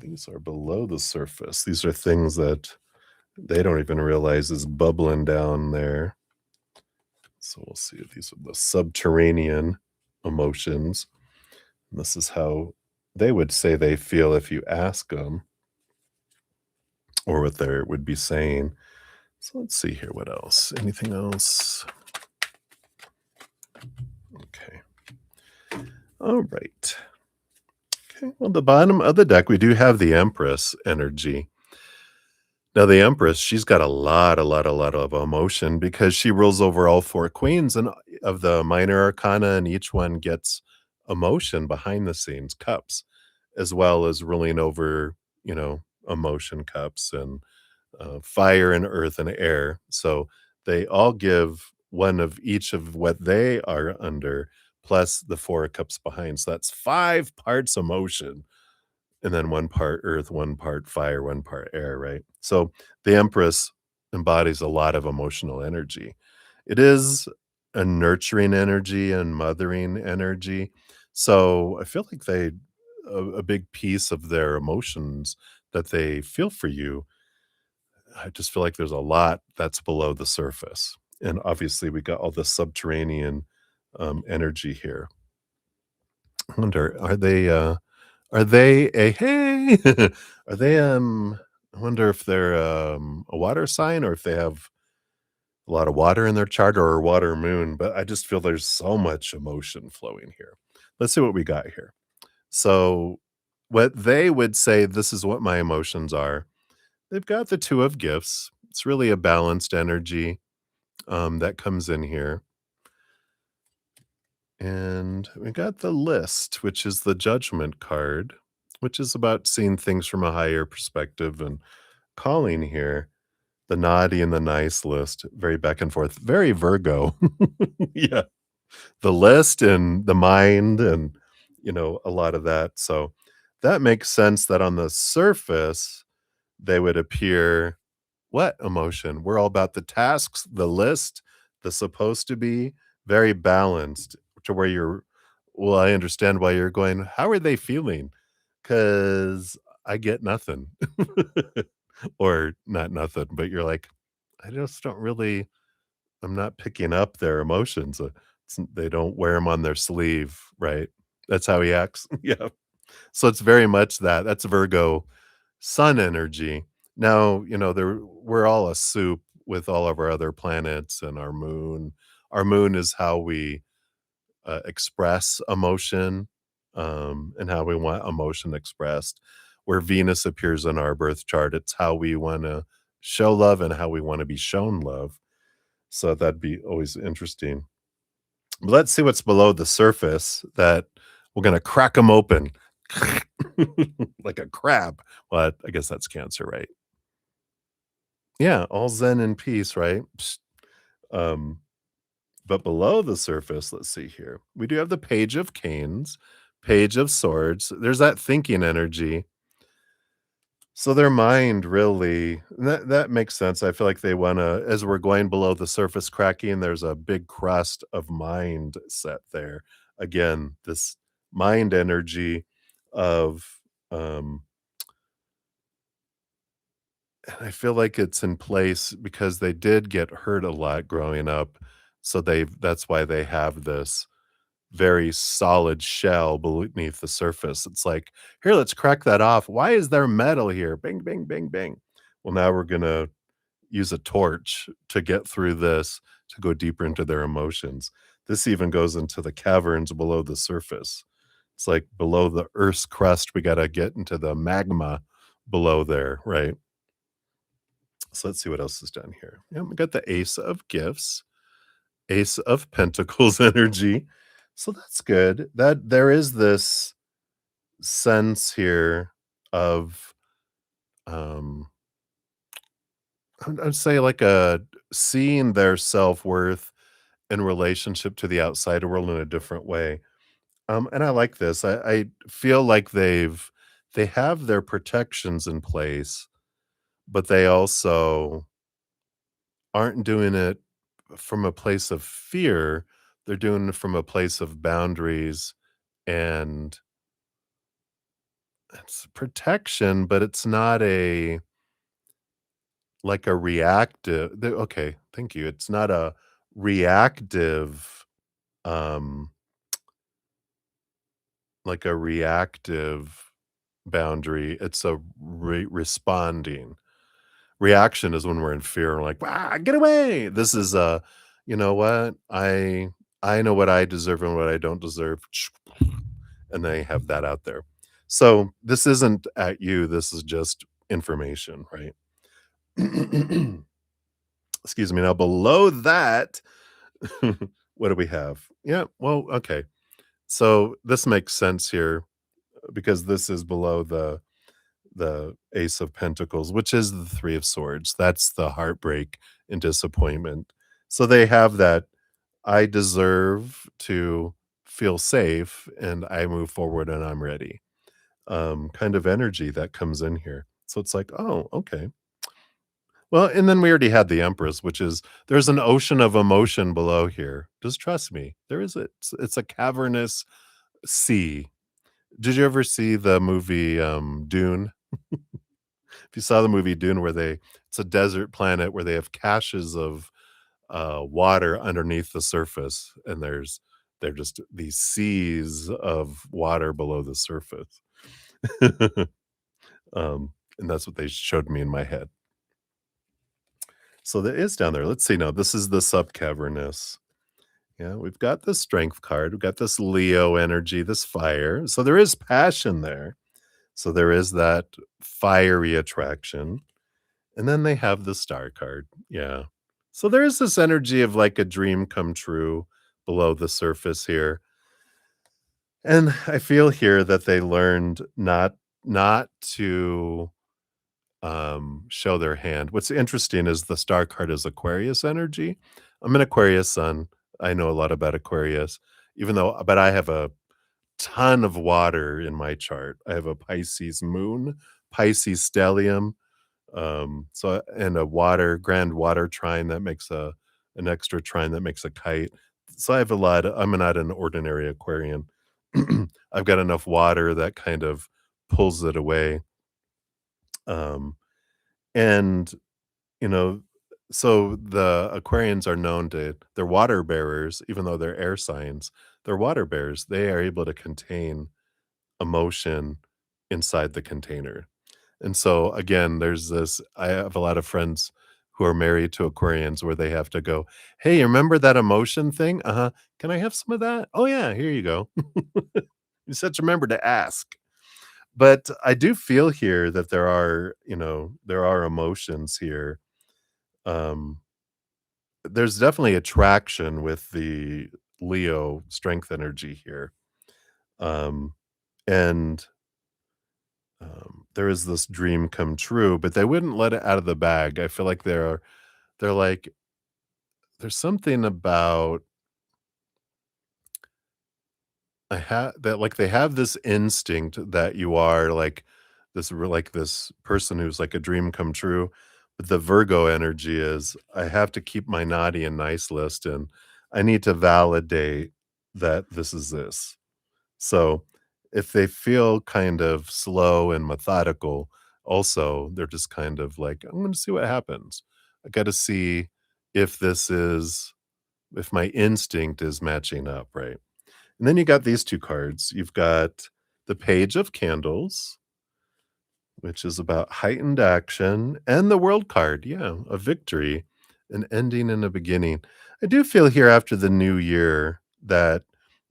These are below the surface. These are things that they don't even realize is bubbling down there. So we'll see if these are the subterranean emotions. And this is how they would say they feel if you ask them, or what they would be saying. So let's see here. What else? Anything else? Okay. All right. Okay. Well, the bottom of the deck, we do have the Empress energy. Now, the Empress, she's got a lot of emotion because she rules over all 4 queens and of the minor arcana, and each one gets emotion behind the scenes, cups, as well as ruling over, emotion cups and fire and earth and air. So they all give one of each of what they are under, plus the 4 cups behind. So that's 5 parts emotion, and then 1 part earth, 1 part fire, 1 part air, right? So the Empress embodies a lot of emotional energy. It is a nurturing energy and mothering energy. So I feel like a big piece of their emotions that they feel for you, I just feel like there's a lot that's below the surface. And obviously, we got all the subterranean energy here. I wonder, are they a hey? Are they I wonder if they're a water sign or if they have a lot of water in their chart or a water moon, but I just feel there's so much emotion flowing here. Let's see what we got here. So, what they would say, this is what my emotions are. They've got the two of gifts. It's really a balanced energy that comes in here. And we got the list, which is the judgment card, which is about seeing things from a higher perspective and calling here. The naughty and the nice list, very back and forth, very Virgo. Yeah. The list and the mind and, a lot of that. So that makes sense that on the surface, they would appear what emotion? We're all about the tasks, the list, the supposed to be, very balanced to where well, I understand why you're going, how are they feeling? Because I get nothing. Or not nothing, but you're like, I just don't really, I'm not picking up their emotions. They don't wear them on their sleeve, right? That's how he acts. Yeah. So it's very much that. That's Virgo sun energy. Now, we're all a soup with all of our other planets and our moon. Our moon is how we express emotion, and how we want emotion expressed. Where Venus appears in our birth chart, it's how we want to show love and how we want to be shown love. So that'd be always interesting. But let's see what's below the surface that we're gonna crack them open. Like a crab. Well, I guess that's Cancer, right? Yeah, all zen and peace, right? Psst. Um, but below the surface, let's see here. We do have the Page of Canes, Page of Swords. There's that thinking energy. So their mind really that makes sense. I feel like they wanna as we're going below the surface cracking, there's a big crust of mind set there. Again, this mind energy of, um and I feel like it's in place because they did get hurt a lot growing up, so that's why they have this very solid shell beneath the surface. It's like, "Here, let's crack that off. Why is there metal here? Bing, bing, bing, bing." Well, now we're gonna use a torch to get through this, to go deeper into their emotions. This even goes into the caverns below the surface. It's like below the Earth's crust, we gotta get into the magma below there, right? So let's see what else is done here. Yeah, we got the Ace of Gifts, Ace of Pentacles energy. So that's good. That there is this sense here of um I'd say like a seeing their self-worth in relationship to the outside world in a different way. And I like this. I feel like they have their protections in place, but they also aren't doing it from a place of fear, they're doing it from a place of boundaries and it's protection, but it's not a like a reactive okay, thank you. It's not a reactive, um, like a reactive boundary, it's a responding. Reaction is when we're in fear, like, "Ah, get away!" This is a, "You know what? I know what I deserve and what I don't deserve," and they have that out there. So, this isn't at you, this is just information, right? Excuse me. Now below that, what do we have? Yeah, well, okay. So, this makes sense here because this is below the Ace of Pentacles, which is the Three of Swords. That's the heartbreak and disappointment. So they have that I deserve to feel safe and I move forward and I'm ready. Kind of energy that comes in here. So it's like, oh, okay. Well, and then we already had the Empress, which is there's an ocean of emotion below here. Just trust me. There is it's a cavernous Sea. Did you ever see the movie, Dune? If you saw the movie Dune where they it's a desert planet where they have caches of, water underneath the surface, and they're just these seas of water below the surface. And that's what they showed me in my head. So that is down there. Let's see now, this is the subcavernous. Yeah, we've got the strength card, we've got this Leo energy, this fire, so there is passion there. So there is that fiery attraction, and then they have the star card, yeah. So there is this energy of, like, a dream come true below the surface here, and I feel here that they learned not to, show their hand. What's interesting is the star card is Aquarius energy. I'm an Aquarius sun. I know a lot about Aquarius, even though but I have a ton of water in my chart. I have a Pisces moon, Pisces stellium, and a grand water trine that makes an extra trine that makes a kite. So I have a lot I'm not an ordinary Aquarian. I've got enough water that kind of pulls it away. Um, and, you know, so the Aquarians are known to they're water bearers, even though they're air signs. They're water bearers. They are able to contain emotion inside the container. And so again, there's this I have a lot of friends who are married to Aquarians where they have to go, "Hey, remember that emotion thing? Uh-huh. Can I have some of that? Oh yeah, here you go." You just have to remember to ask. But I do feel here that there are emotions here. Um, there's definitely attraction with the Leo strength energy here. Um, and there is this dream come true, but they wouldn't let it out of the bag. I feel like they're like there's something about I have that like they have this instinct that you are like like this person who's like a dream come true. But the Virgo energy is I have to keep my naughty and nice list and I need to validate that this is this. So, if they feel kind of slow and methodical, also, they're just kind of like, "I'm gonna see what happens. I gotta see if this is if my instinct is matching up, right?" And then you got these 2 cards. You've got the Page of Candles, which is about heightened action, and the World card, yeah, a victory, an ending and a beginning. I do feel here after the new year that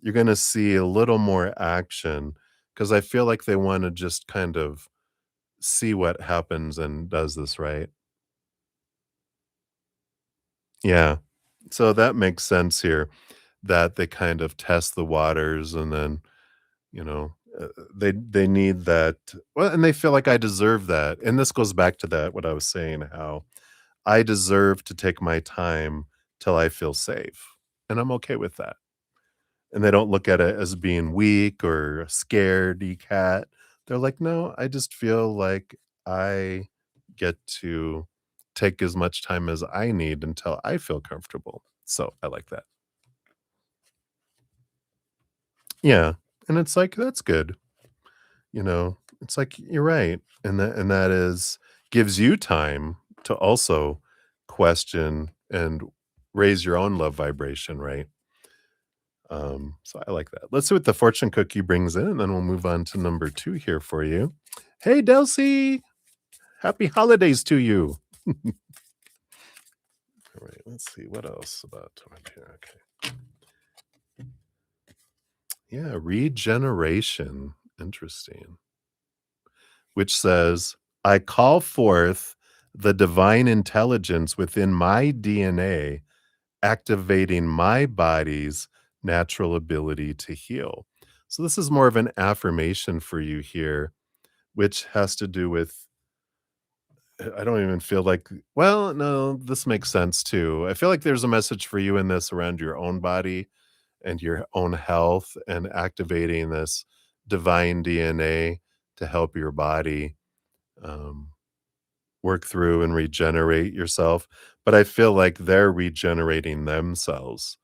you're gonna see a little more action because I feel like they wanna just kind of see what happens and does this right. Yeah. So that makes sense here that they kind of test the waters and then, you know, they need that well, and they feel like I deserve that, and this goes back to that what I was saying, how I deserve to take my time till I feel safe, and I'm okay with that, and they don't look at it as being weak or a scaredy cat. They're like, "No, I just feel like I get to take as much time as I need until I feel comfortable." So, I like that. Yeah, and it's like, that's good, It's like, you're right, and that is gives you time to also question and raise your own love vibration, right? So I like that. Let's see what the fortune cookie brings in, and then we'll move on to number 2 here for you. Hey, Delcy, happy holidays to you. All right, let's see what else about time here. Okay. Yeah, regeneration. Interesting. Which says, I call forth the divine intelligence within my DNA, activating my body's natural ability to heal. So, this is more of an affirmation for you here, which has to do with I don't even feel like, well, no, this makes sense too. I feel like there's a message for you in this around your own body and your own health and activating this divine DNA to help your body. Um, Work through and regenerate yourself, but I feel like they're regenerating themselves,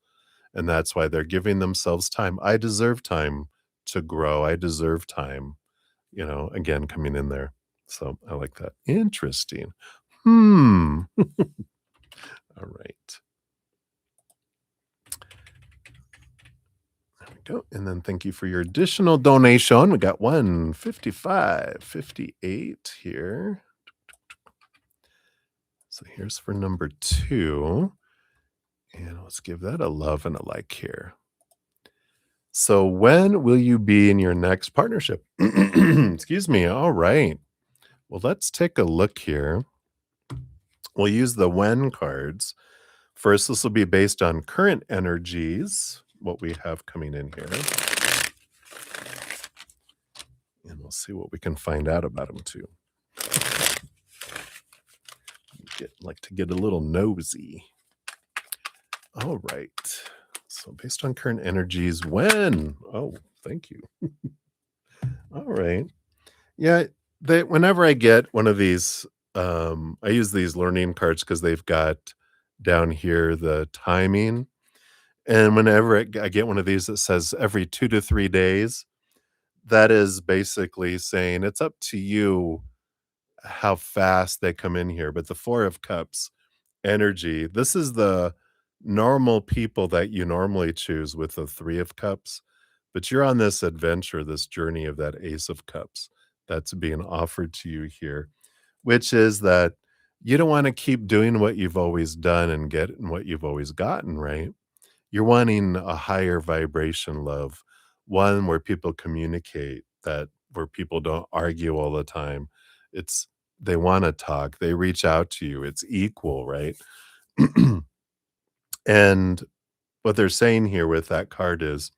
and that's why they're giving themselves time. I deserve time to grow. I deserve time, again, coming in there. So I like that. Interesting. Hmm. All right. There we go. And then thank you for your additional donation. We got 155.58 here. So here's for number 2. And let's give that a love and a like here. So when will you be in your next partnership? Excuse me. All right. Well, let's take a look here. We'll use the when cards. First, this will be based on current energies, what we have coming in here. And we'll see what we can find out about them too. Like to get a little nosy. All right. So based on current energies, when? Oh, thank you. All right. Yeah, whenever I get one of these, I use these learning cards because they've got down here the timing. And whenever I get one of these that says every 2 to 3 days, that is basically saying it's up to you how fast they come in here. But the 4 of Cups energy, this is the normal people that you normally choose with the 3 of Cups, but you're on this adventure, this journey of that Ace of Cups that's being offered to you here, which is that you don't wanna keep doing what you've always done and getting what you've always gotten, right? You're wanting a higher vibration love, one where people communicate, that where people don't argue all the time. It's they wanna talk, they reach out to you, it's equal, right? And what they're saying here with that card is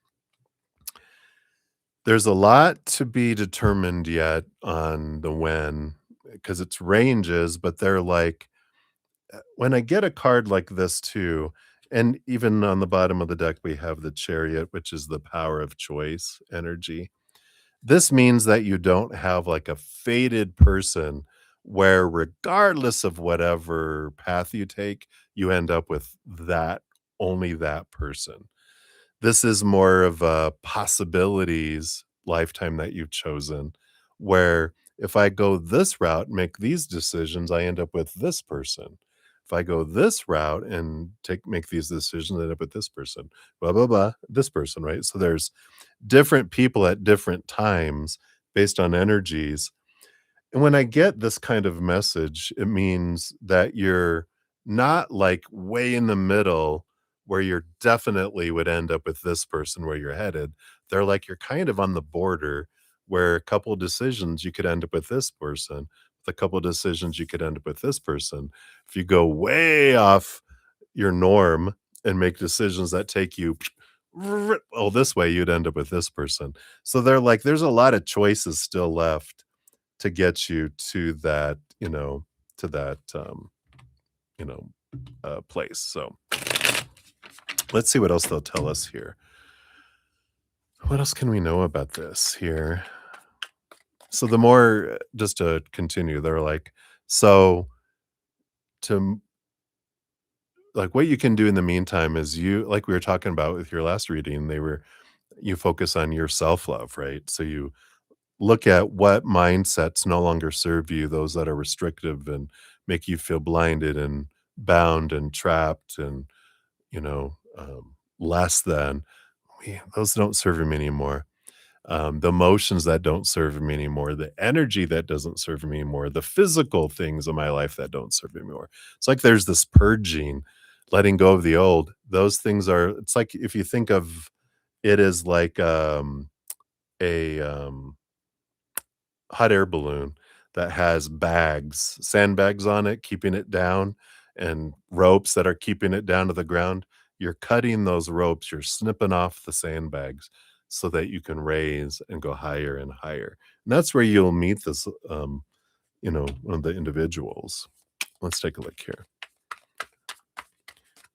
there's a lot to be determined yet on the when, because it's ranges, but they're like, when I get a card like this too, and even on the bottom of the deck, we have the Chariot, which is the power of choice energy. This means that you don't have like a fated person where regardless of whatever path you take, you end up with only that person. This is more of a possibilities lifetime that you've chosen, where if I go this route, make these decisions, I end up with this person. If I go this route and make these decisions, I end up with this person. Blah blah blah. This person, right? So there's different people at different times based on energies, and when I get this kind of message, it means that you're not like way in the middle where you're definitely would end up with this person where you're headed. They're like you're kind of on the border where a couple decisions you could end up with this person. With a couple decisions you could end up with this person. If you go way off your norm and make decisions that take you this way, you'd end up with this person. So they're like, there's a lot of choices still left to get you to that, to that, you know, place. So let's see what else they'll tell us here. What else can we know about this here? So the more, just to continue, they're like, so to like what you can do in the meantime is like we were talking about with your last reading, you focus on your self love, right? So you look at what mindsets no longer serve you, those that are restrictive and make you feel blinded and bound and trapped and, less than. Those don't serve me anymore. The emotions that don't serve me anymore, the energy that doesn't serve me anymore, the physical things in my life that don't serve me anymore. It's like there's this purging, letting go of the old. Those things it's like if you think of it as like a hot air balloon that has sandbags on it, keeping it down, and ropes that are keeping it down to the ground. You're cutting those ropes, you're snipping off the sandbags so that you can raise and go higher and higher. And that's where you'll meet this, one of the individuals. Let's take a look here.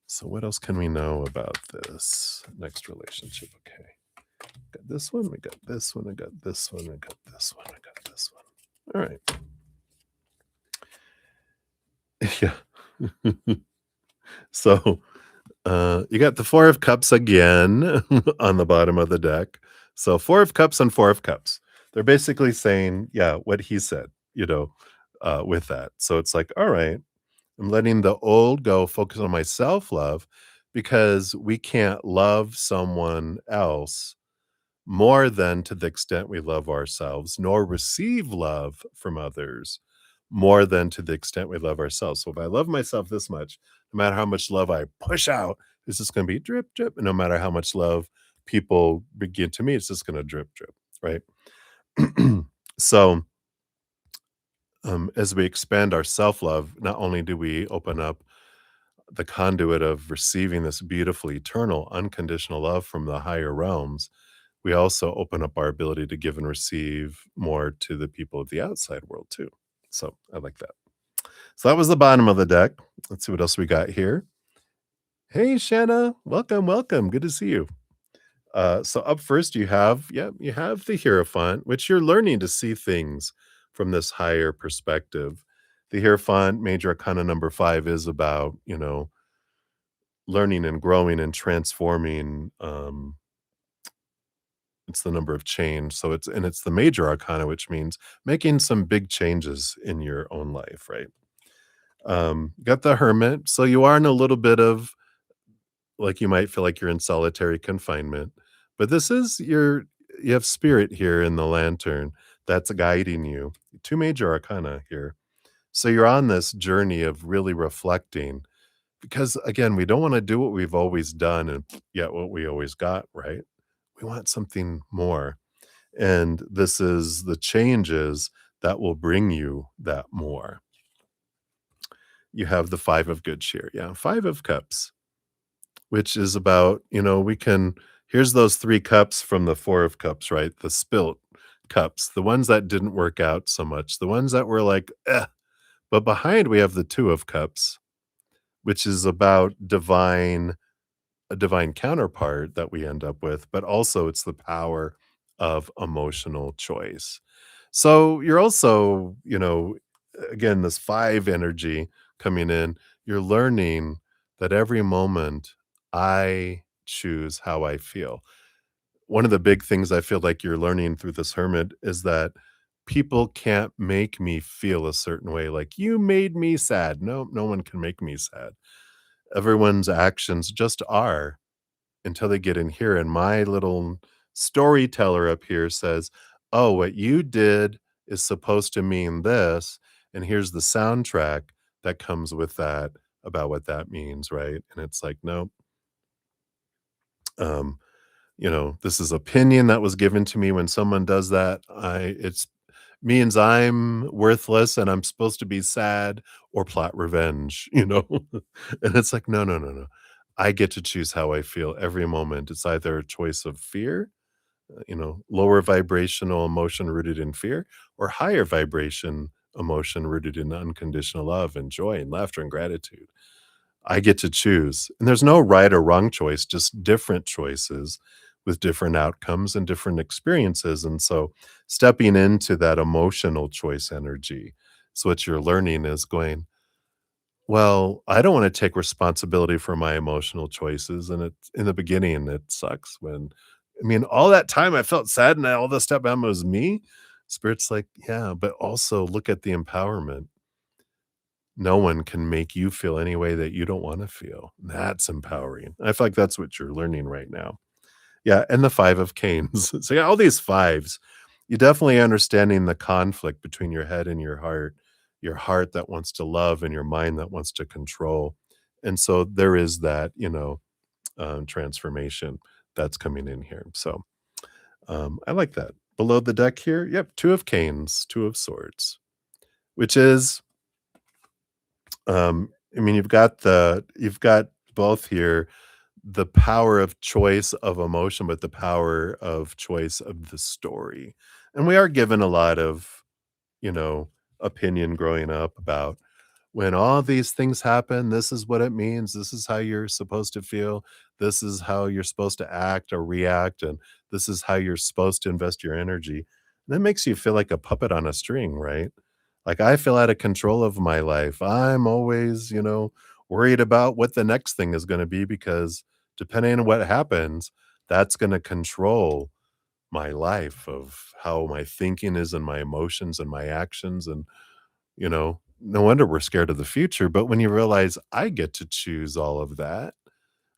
So what else can we know about this next relationship? Okay. Got this one, we got this one, I got this one, I got this one, I got this one. All right. Yeah. So, you got the 4 of Cups again on the bottom of the deck. So 4 of cups and 4 of cups. They're basically saying, yeah, what he said, with that. So it's like, all right, I'm letting the old go, focus on my self-love because we can't love someone else more than to the extent we love ourselves, nor receive love from others more than to the extent we love ourselves. So if I love myself this much, no matter how much love I push out, it's just going to be drip, drip. And no matter how much love people begin to me, it's just going to drip, drip. Right. So as we expand our self love, not only do we open up the conduit of receiving this beautiful, eternal, unconditional love from the higher realms, we also open up our ability to give and receive more to the people of the outside world too. So I like that. So that was the bottom of the deck. Let's see what else we got here. Hey, Shanna, welcome, welcome. Good to see you. So up first, you have the Hierophant, which you're learning to see things from this higher perspective. The Hierophant, Major Arcana number 5, is about learning and growing and transforming. It's the number of change. So it's the major arcana, which means making some big changes in your own life, right? Got the hermit. So you are in a little bit of like you might feel like you're in solitary confinement, but you have spirit here in the lantern that's guiding you. Two major arcana here. So you're on this journey of really reflecting because again, we don't want to do what we've always done and yet what we always got, right? We want something more. And this is the changes that will bring you that more. You have the 5 of good cheer. Yeah, 5 of cups, which is about, we can here's those 3 cups from the 4 of cups, right? The spilt cups, the ones that didn't work out so much, the ones that were like, eh. But behind we have the 2 of cups, which is about a divine counterpart that we end up with, but also it's the power of emotional choice. So you're also, again, this 5 energy coming in, you're learning that every moment I choose how I feel. One of the big things I feel like you're learning through this hermit is that people can't make me feel a certain way. Like you made me sad. No, no one can make me sad. Everyone's actions just are until they get in here, and my little storyteller up here says, "Oh, what you did is supposed to mean this, and here's the soundtrack that comes with that about what that means," right? And it's like, "Nope, um, this is opinion that was given to me when someone does that, it's means I'm worthless and I'm supposed to be sad or plot revenge," And it's like, "No, no, no, no. I get to choose how I feel every moment. It's either a choice of fear, lower vibrational emotion rooted in fear, or higher vibration emotion rooted in unconditional love and joy and laughter and gratitude. I get to choose. And there's no right or wrong choice, just different choices with different outcomes and different experiences. And so stepping into that emotional choice energy. So what you're learning is going, well, I don't want to take responsibility for my emotional choices. And it's in the beginning, it sucks all that time I felt sad and all this stuff was me. Spirit's like, yeah, but also look at the empowerment. No one can make you feel any way that you don't wanna feel. That's empowering. I feel like that's what you're learning right now. Yeah, and the 5 of canes. So, yeah, all these 5s, you definitely understanding the conflict between your head and your heart that wants to love and your mind that wants to control. And so there is that, transformation that's coming in here. So, I like that. Below the deck here, yep, 2 of canes, 2 of swords, which is you've got both here, the power of choice of emotion, but the power of choice of the story. And we are given a lot of, you know, opinion growing up about when all these things happen, this is what it means. This is how you're supposed to feel. This is how you're supposed to act or react. And this is how you're supposed to invest your energy. And that makes you feel like a puppet on a string, right? Like I feel out of control of my life. I'm always, worried about what the next thing is going to be because depending on what happens, that's going to control my life, of how my thinking is and my emotions and my actions. And, no wonder we're scared of the future. But when you realize I get to choose all of that,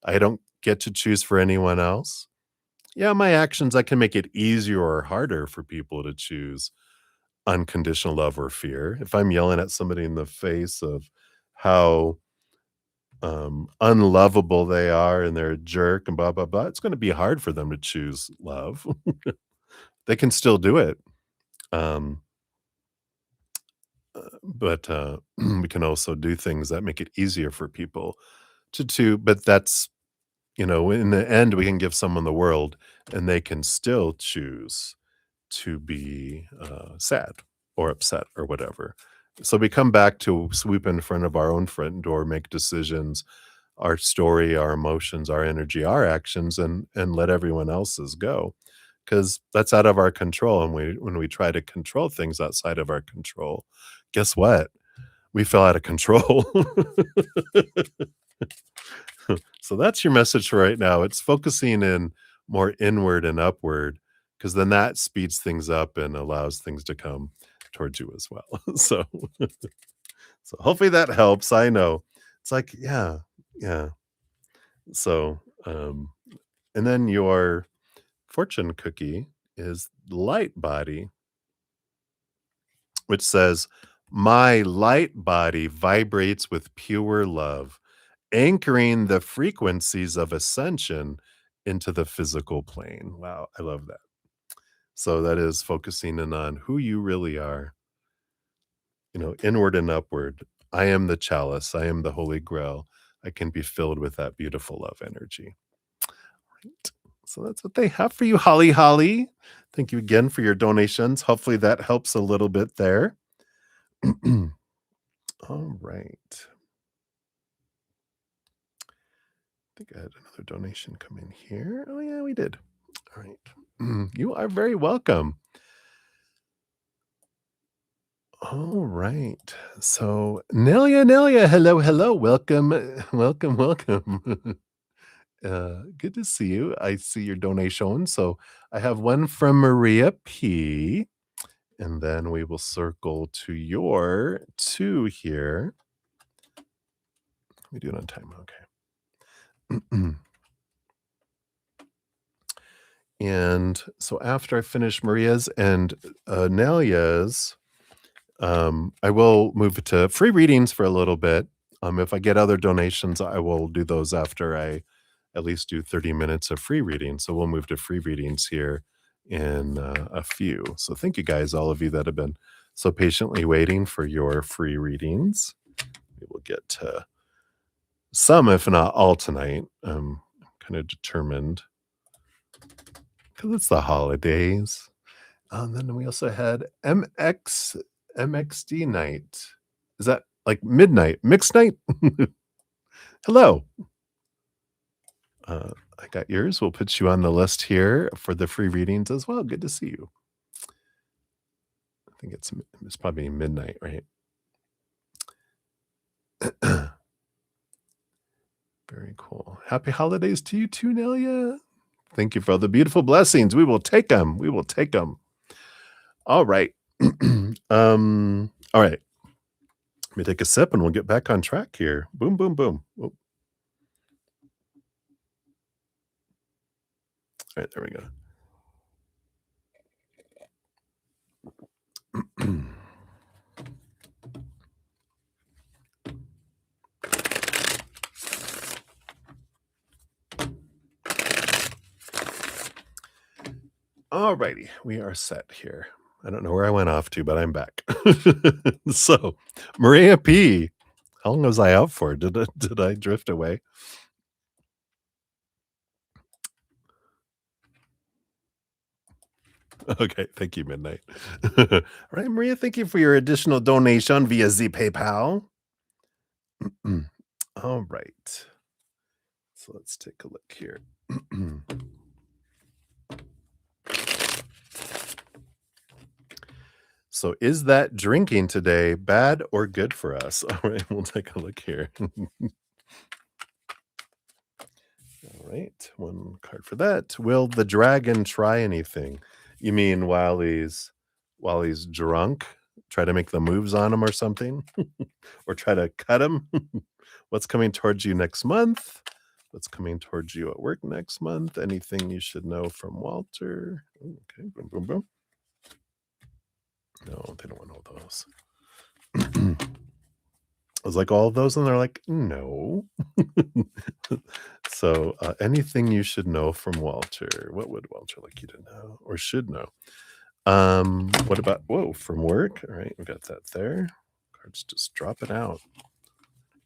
I don't get to choose for anyone else. Yeah, my actions, I can make it easier or harder for people to choose unconditional love or fear. If I'm yelling at somebody in the face of how unlovable they are and they're a jerk and blah, blah, blah, it's going to be hard for them to choose love. They can still do it. Um, but we can also do things that make it easier for people but that's, in the end, we can give someone the world and they can still choose to be sad or upset or whatever. So we come back to sweep in front of our own front door, make decisions, our story, our emotions, our energy, our actions, and let everyone else's go, because that's out of our control. And when we try to control things outside of our control, guess what? We fell out of control. So that's your message for right now. It's focusing in more inward and upward, because then that speeds things up and allows things to come towards you as well. So hopefully that helps. I know. It's like, yeah, yeah. So, and then your fortune cookie is light body, which says, "My light body vibrates with pure love, anchoring the frequencies of ascension into the physical plane." Wow, I love that. So that is focusing in on who you really are, inward and upward. I am the chalice. I am the Holy Grail. I can be filled with that beautiful love energy. Right. So that's what they have for you, Holly Holly. Thank you again for your donations. Hopefully that helps a little bit there. All right. I think I had another donation come in here. Oh, yeah, we did. All right. You are very welcome. All right. So, Nelia, hello, hello. Welcome, welcome, welcome. Good to see you. I see your donation. So, I have one from Maria P. And then we will circle to your two here. We do it on time. Okay. And so after I finish Maria's and Nelia's, I will move to free readings for a little bit. If I get other donations, I will do those after I at least do 30 minutes of free reading. So we'll move to free readings here in a few. So thank you guys, all of you that have been so patiently waiting for your free readings. We will get to some, if not all, tonight. I'm kind of determined because it's the holidays. And then we also had MXD night. Is that like midnight? Mixed night? Hello. I got yours. We'll put you on the list here for the free readings as well. Good to see you. I think it's probably midnight, right? Very cool. Happy holidays to you too, Nelia. Thank you for all the beautiful blessings. We will take them. We will take them. All right. All right. Let me take a sip and we'll get back on track here. Boom, boom, boom. Oh. All right, there we go. All righty, we are set here. I don't know where I went off to, but I'm back. So, Maria P. How long was I out for? Did I drift away? Okay, thank you, Midnight. All right, Maria, thank you for your additional donation via Z PayPal. All right. So let's take a look here. So is that drinking today bad or good for us? All right, we'll take a look here. All right, one card for that. Will the dragon try anything? You mean while he's drunk? Try to make the moves on him or something? Or try to cut him? What's coming towards you next month? What's coming towards you at work next month? Anything you should know from Walter? Ooh, okay, boom, boom, boom. No, they don't want all those. I was like, "All of those?" And they're like, "No." So, anything you should know from Walter. What would Walter like you to know or should know? What about whoa, from work? All right, we got that there. Cards just dropping out.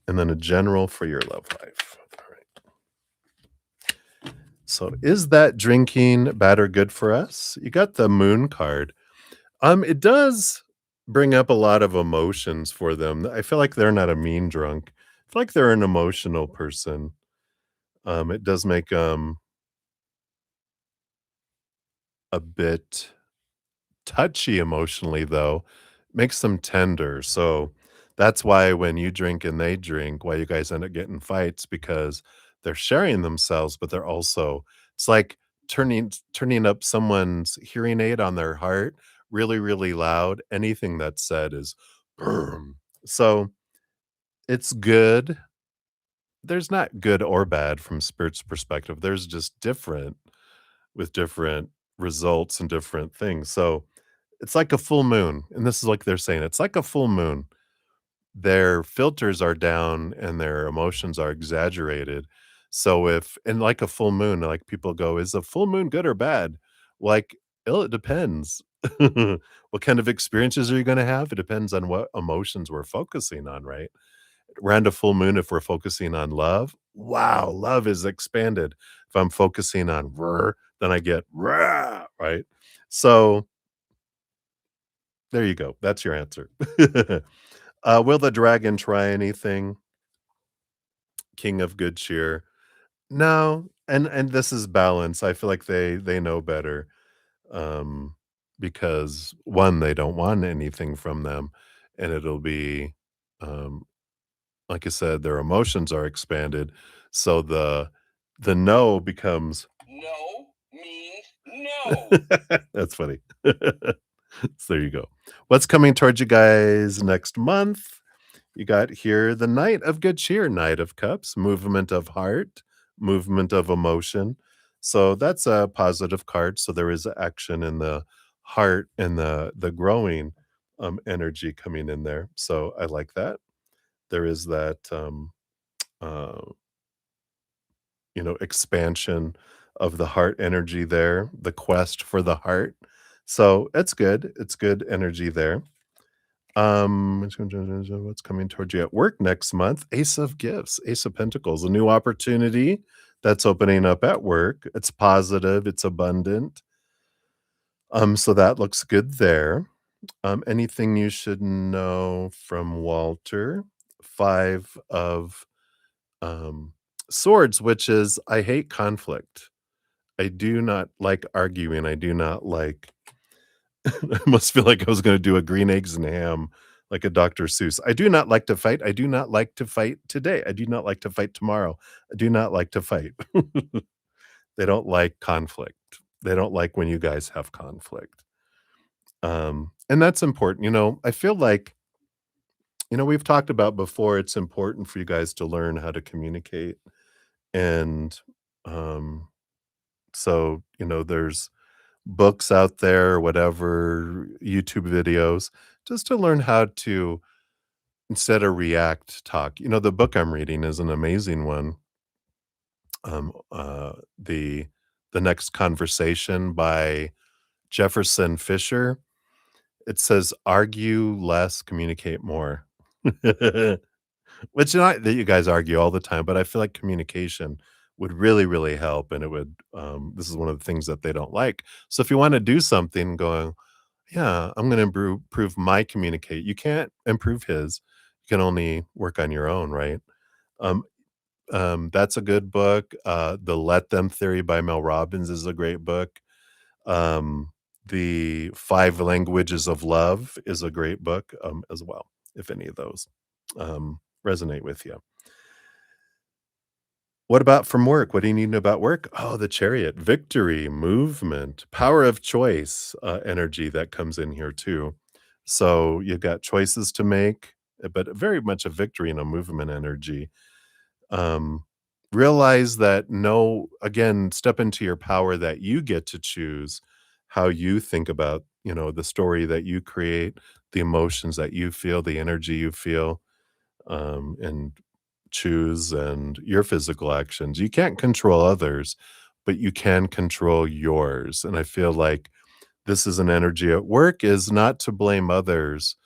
And then a general for your love life. All right. So, is that drinking bad or good for us? You got the moon card. It does bring up a lot of emotions for them. I feel like they're not a mean drunk. I feel like they're an emotional person. It does make them a bit touchy emotionally, though, makes them tender. So that's why when you drink and they drink, why you guys end up getting fights because they're sharing themselves, but they're also it's like turning up someone's hearing aid on their heart really, really loud. Anything that's said is boom. So it's good. There's not good or bad from spirit's perspective. There's just different with different results and different things. So it's like a full moon, and this is like they're saying, it's like a full moon. Their filters are down and their emotions are exaggerated. So if and like a full moon, like people go, "Is a full moon good or bad?" Like, "Well, it depends." What kind of experiences are you gonna have? It depends on what emotions we're focusing on, right? Around a full moon, if we're focusing on love, wow, love is expanded. If I'm focusing on "rrr," then I get "rah," right? So there you go. That's your answer. Will the dragon try anything? King of good cheer. No, and this is balance. I feel like they know better, um, because 1, they don't want anything from them, and it'll be, um, like I said, their emotions are expanded, so the no becomes No means no. that's funny. So there you go. What's coming towards you guys next month? You got here the Knight of Good Cheer, Knight of Cups, movement of heart, movement of emotion. So that's a positive card. So there is action in the heart and the growing energy coming in there. So I like that. There is that uh, expansion of the heart energy there, the quest for the heart. So it's good. It's good energy there. What's coming towards you at work next month? Ace of Gifts, Ace of Pentacles, a new opportunity that's opening up at work. It's positive, it's abundant. So that looks good there. Anything you should know from Walter? 5 of swords, which is I hate conflict. I do not like arguing. I do not like I must feel like I was gonna do a green eggs and ham, like a Dr. Seuss. I do not like to fight. I do not like to fight today. I do not like to fight tomorrow. I do not like to fight. They don't like conflict. They don't like when you guys have conflict. And that's important. I feel like, we've talked about before, it's important for you guys to learn how to communicate. And um, so, there's books out there, whatever, YouTube videos, just to learn how to instead of react, talk. The book I'm reading is an amazing one. The Next Conversation by Jefferson Fisher. It says, "Argue less, communicate more." Which not that you guys argue all the time, but I feel like communication would really, really help, and it would. This is one of the things that they don't like. So if you want to do something, going, yeah, I'm going to improve my communicate. You can't improve his. You can only work on your own, right? Um, that's a good book. The Let Them Theory by Mel Robbins is a great book. The Five Languages of Love is a great book as well. If any of those resonate with you. What about from work? What do you need about work? Oh, the chariot, victory, movement, power of choice, energy that comes in here too. So you've got choices to make, but very much a victory and a movement energy. Um, Realize that no, again, step into your power that you get to choose how you think about, the story that you create, the emotions that you feel, the energy you feel, and choose and your physical actions. You can't control others, but you can control yours. And I feel like this is an energy at work is not to blame others,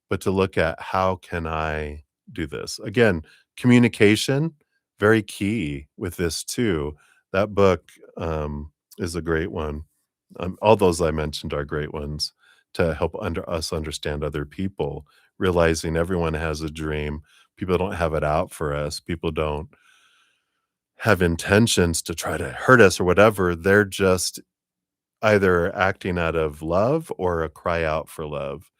but to look at how can I do this? Again, communication, very key with this too. That book is a great one. All those I mentioned are great ones to help us understand other people, realizing everyone has a dream. People don't have it out for us. People don't have intentions to try to hurt us or whatever. They're just either acting out of love or a cry out for love.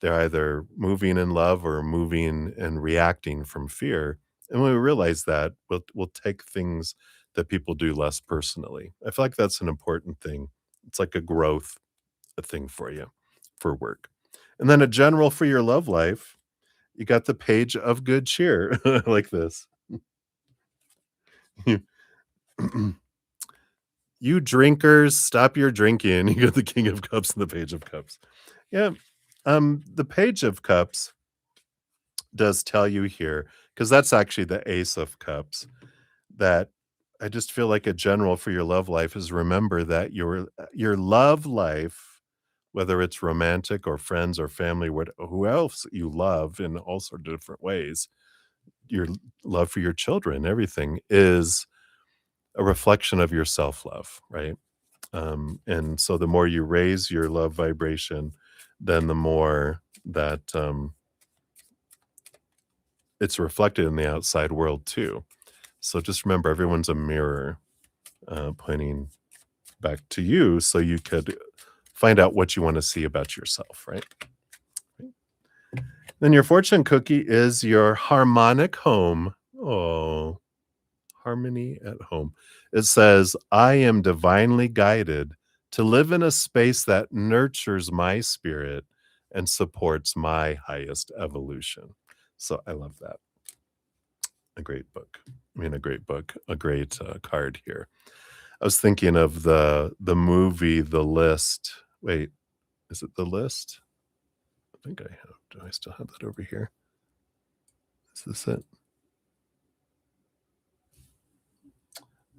They're either moving in love or moving and reacting from fear. And when we realize that, we'll take things that people do less personally. I feel like that's an important thing. It's like a growth thing for you for work. And then a general for your love life, you got the page of good cheer like this. You drinkers, stop your drinking. You got the King of Cups and the Page of Cups. Yeah. The Page of Cups does tell you here, because that's actually the Ace of Cups, that I just feel like a general for your love life is remember that your love life, whether it's romantic or friends or family, who else you love in all sorts of different ways, your love for your children, everything is a reflection of your self-love, right? And so the more you raise your love vibration, then the more that it's reflected in the outside world too. So just remember, everyone's a mirror pointing back to you, so you could find out what you want to see about yourself, right? Then your fortune cookie is your harmonic home. Oh, harmony at home. It says, I am divinely guided to live in a space that nurtures my spirit and supports my highest evolution. So I love that. A great book. I mean, a great book, a great card here. I was thinking of the movie The List. Wait, is it The List? I think I have. Do I still have that over here? Is this it?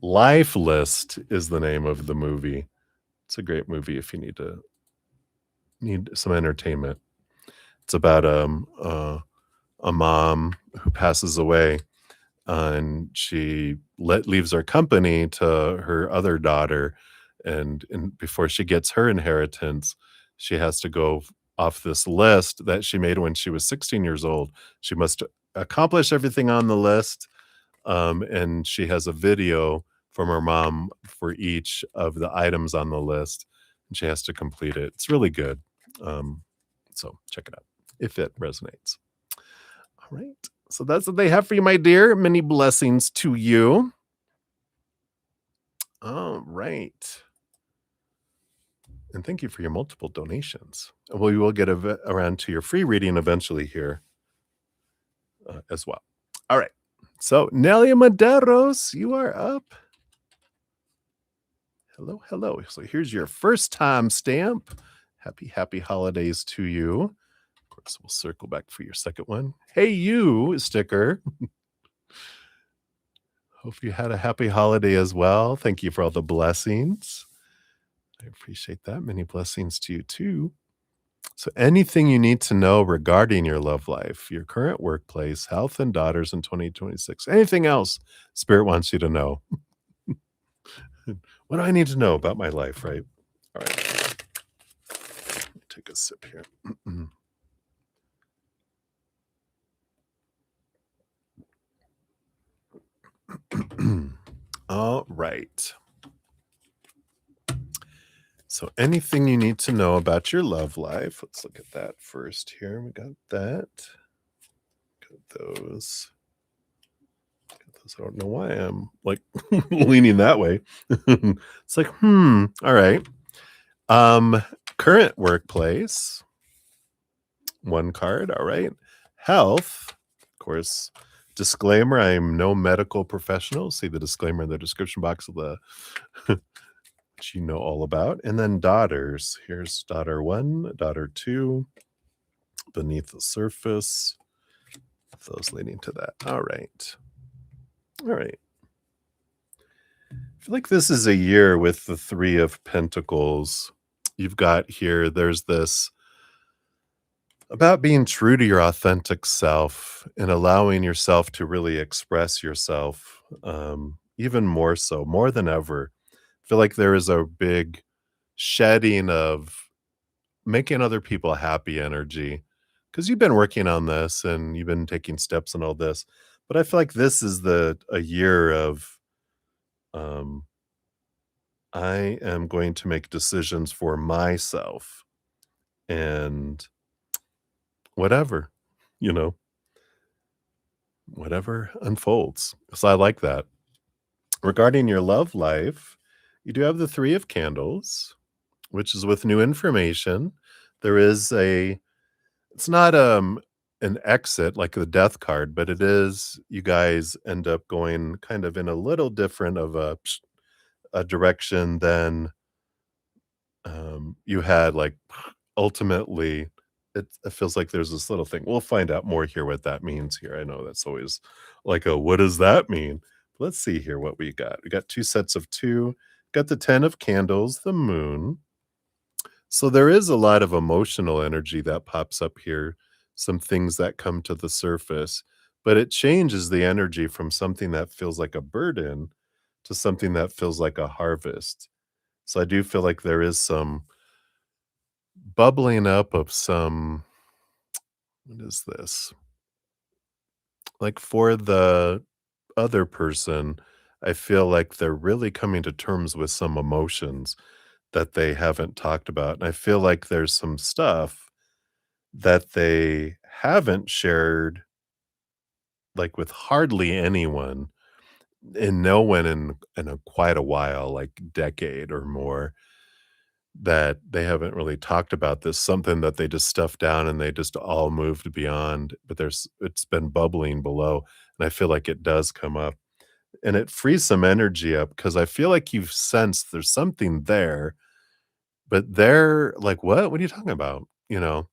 Life List is the name of the movie. It's a great movie if you need some entertainment. It's about a mom who passes away, and she leaves her company to her other daughter, and before she gets her inheritance, she has to go off this list that she made when she was 16 years old. She must accomplish everything on the list, and she has a video from her mom for each of the items on the list, and she has to complete it. It's really good. Um, so check it out if it resonates. All right. So that's what they have for you, my dear. Many blessings to you. All right. And thank you for your multiple donations. We will get around to your free reading eventually here as well. All right. So, Nelia Maderos, you are up. Hello, hello. So, here's your first time stamp. Happy holidays to you. Of course, we'll circle back for your second one. Hey, you sticker. Hope you had a happy holiday as well. Thank you for all the blessings. I appreciate that. Many blessings to you too. So, anything you need to know regarding your love life, your current workplace, health, and daughters in 2026, anything else Spirit wants you to know. What do I need to know about my life, right? All right. Let me take a sip here. All right. So, anything you need to know about your love life, let's look at that first here. We got that. Got those So I don't know why I'm like leaning that way. It's like, all right. Um, Current workplace, one card, all right. Health, of course. Disclaimer, I'm no medical professional. See the disclaimer in the description box of the which you know all about. And then daughters. Here's daughter one, daughter two, beneath the surface. Those leading to that. All right. All right. I feel like this is a year with the Three of Pentacles. You've got here, there's this about being true to your authentic self and allowing yourself to really express yourself, even more so, more than ever. I feel like there is a big shedding of making other people happy energy because you've been working on this and you've been taking steps and all this. But I feel like this is the a year of um, I am going to make decisions for myself and whatever, you know, whatever unfolds. So I like that. Regarding your love life, you do have the Three of Candles, which is with new information. There is a, it's not an exit like the death card, but it is you guys end up going kind of in a little different of a direction than you had like ultimately it feels like there's this little thing. We'll find out more here what that means here. I know that's always like a what does that mean? Let's see here what we got. We got two sets of two, got the 10 of candles, the moon. So there is a lot of emotional energy that pops up here, some things that come to the surface, but it changes the energy from something that feels like a burden to something that feels like a harvest. So I do feel like there is some bubbling up of some what is this? Like for the other person, I feel like they're really coming to terms with some emotions that they haven't talked about. And I feel like there's some stuff that they haven't shared like with hardly anyone and no one in a quite a while, like decade or more, that they haven't really talked about this, something that they just stuffed down and they just all moved beyond, but there's it's been bubbling below, and I feel like it does come up, and it frees some energy up because I feel like you've sensed there's something there, but they're like, "What? What are you talking about?" You know?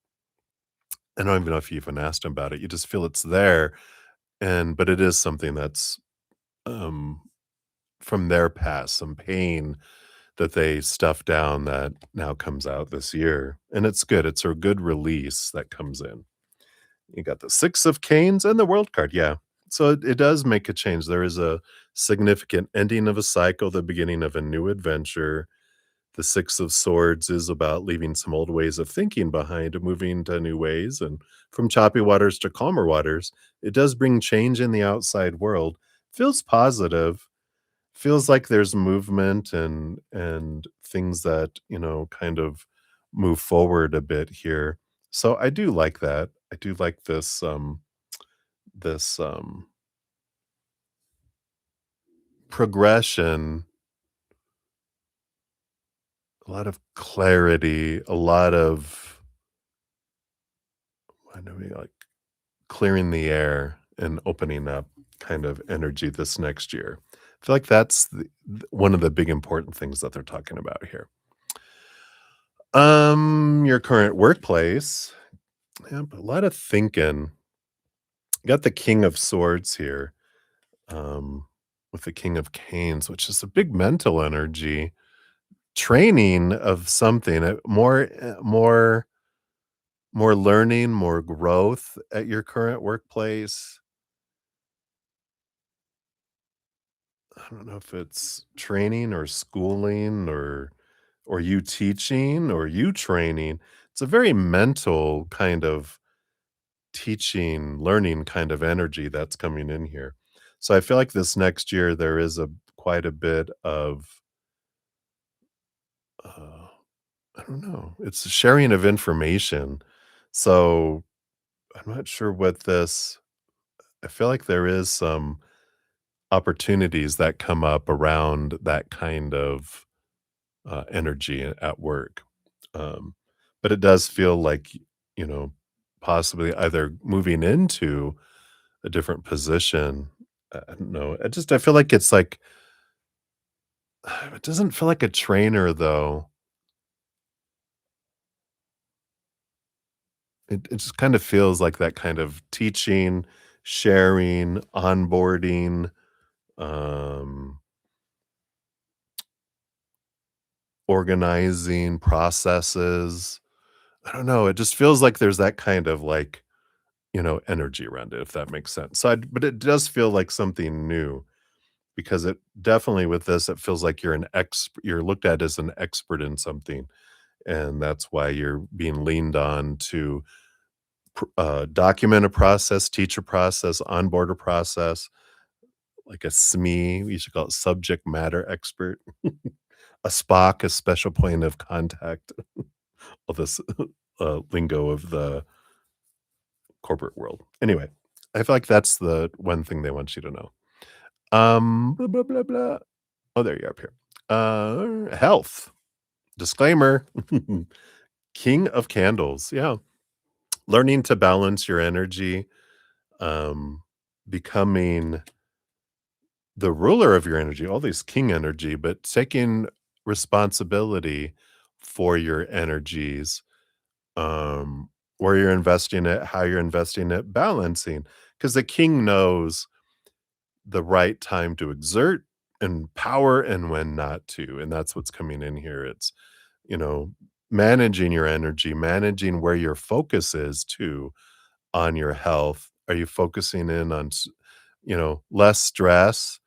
I don't even know if you even asked them about it, you just feel it's there, and but it is something that's, um, from their past, some pain that they stuffed down that now comes out this year, and it's good, it's a good release that comes in. You got the 6 of Canes and the World card, yeah. So it does make a change, there is a significant ending of a cycle, the beginning of a new adventure. The 6 of Swords is about leaving some old ways of thinking behind and moving to new ways, and from choppy waters to calmer waters. It does bring change in the outside world. Feels positive, feels like there's movement and things that, you know, kind of move forward a bit here. So I do like that. I do like this progression, a lot of clarity, a lot of I know we like clearing the air and opening up kind of energy this next year. I feel like that's one of the big important things that they're talking about here. Your current workplace. Yeah, but a lot of thinking. Got the King of Swords here, with the King of Canes, which is a big mental energy. Training of something, more learning, more growth at your current workplace. I don't know if it's training or schooling or you teaching or you training. It's a very mental kind of teaching, learning kind of energy that's coming in here. So I feel like this next year there is a quite a bit of uh, I don't know. It's a sharing of information. So I'm not sure what this. I feel like there is some. opportunities that come up around that kind of energy at work. Um, but it does feel like, you know, possibly either moving into a different position. I don't know. I feel like it's like it doesn't feel like a trainer though. It just kind of feels like that kind of teaching, sharing, onboarding, um, organizing processes. I don't know. It just feels like there's that kind of like, energy around it, if that makes sense. But it does feel like something new because it definitely with this, it feels like you're looked at as an expert in something. And that's why you're being leaned on to document a process, teach a process, onboard a process, like a SME. We should call it subject matter expert, a Spock, a special point of contact. All this lingo of the corporate world. Anyway, I feel like that's the one thing they want you to know. Blah, blah, blah, blah. Oh, there you are up here. Health. Disclaimer. King of candles. Yeah. Learning to balance your energy, um, becoming the ruler of your energy, all these king energy, but taking responsibility for your energies, where you're investing it, how you're investing it, balancing. Because the king knows the right time to exert and power and when not to. And that's what's coming in here. It's, you know, managing your energy, managing where your focus is too on your health. Are you focusing in on, less stress,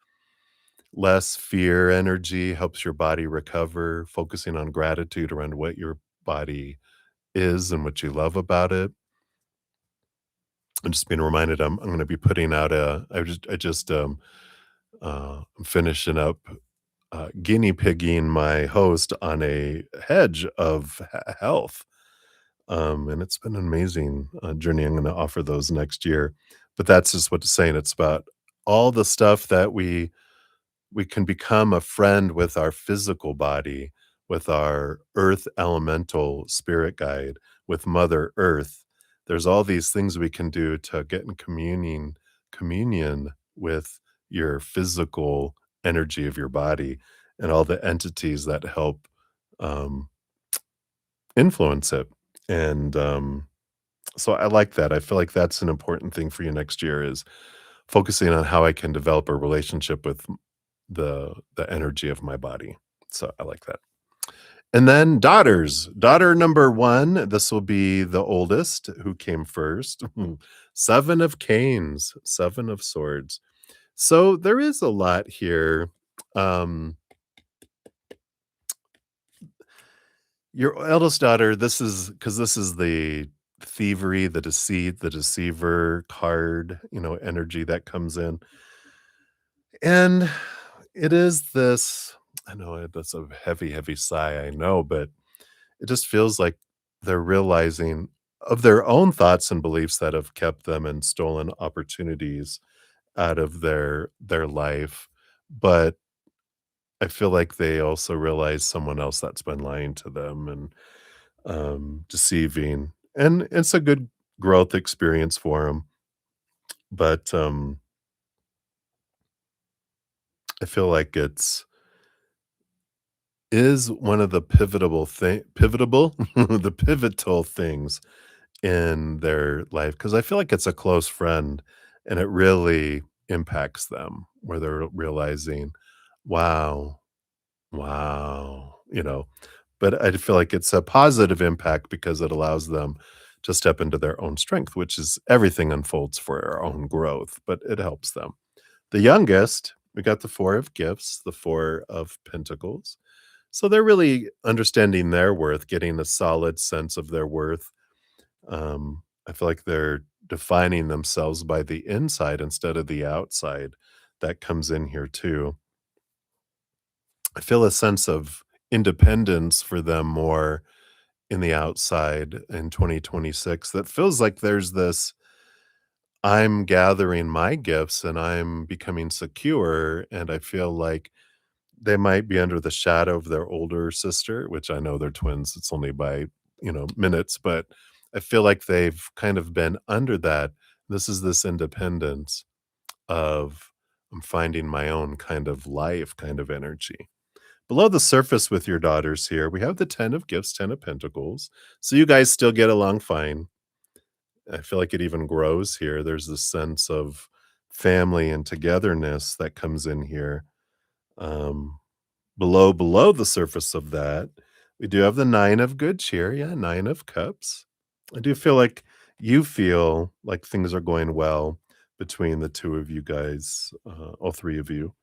less fear energy helps your body recover, focusing on gratitude around what your body is and what you love about it. I'm just being reminded I'm going to be putting out I'm finishing up guinea pigging my host on a hedge of health. And it's been an amazing journey. I'm going to offer those next year. But that's just what it's saying. It's about all the stuff that we can become a friend with our physical body, with our earth elemental spirit guide, with Mother Earth. There's all these things we can do to get in communion with your physical energy of your body and all the entities that help um, influence it. And so I like that. I feel like that's an important thing for you next year is focusing on how I can develop a relationship with the energy of my body. So I like that. And then daughters. Daughter number 1, this will be the oldest who came first. 7 of canes, 7 of swords. So there is a lot here. Um, your eldest daughter, this is the thievery, the deceit, the deceiver card, energy that comes in. And it is this, I know that's a heavy, heavy sigh, I know, but it just feels like they're realizing of their own thoughts and beliefs that have kept them and stolen opportunities out of their life. But I feel like they also realize someone else that's been lying to them and deceiving. And it's a good growth experience for them. But I feel like it's is one of the the pivotal things in their life because I feel like it's a close friend, and it really impacts them where they're realizing, "Wow, wow," but I feel like it's a positive impact because it allows them to step into their own strength, which is everything unfolds for our own growth, but it helps them. The youngest, we got the 4 of gifts, the 4 of pentacles. So they're really understanding their worth, getting a solid sense of their worth. I feel like they're defining themselves by the inside instead of the outside. That comes in here too. I feel a sense of independence for them more in the outside in 2026 that feels like there's this I'm gathering my gifts and I'm becoming secure, and I feel like they might be under the shadow of their older sister, which I know they're twins, it's only by, minutes, but I feel like they've kind of been under that. This is this independence of I'm finding my own kind of life kind of energy. Below the surface with your daughters here, we have the 10 of gifts, 10 of pentacles. So you guys still get along fine. I feel like it even grows here. There's this sense of family and togetherness that comes in here. Um, below the surface of that, we do have the 9 of good cheer. Yeah, 9 of cups. I do feel like you feel like things are going well between the 2 of you guys, all 3 of you.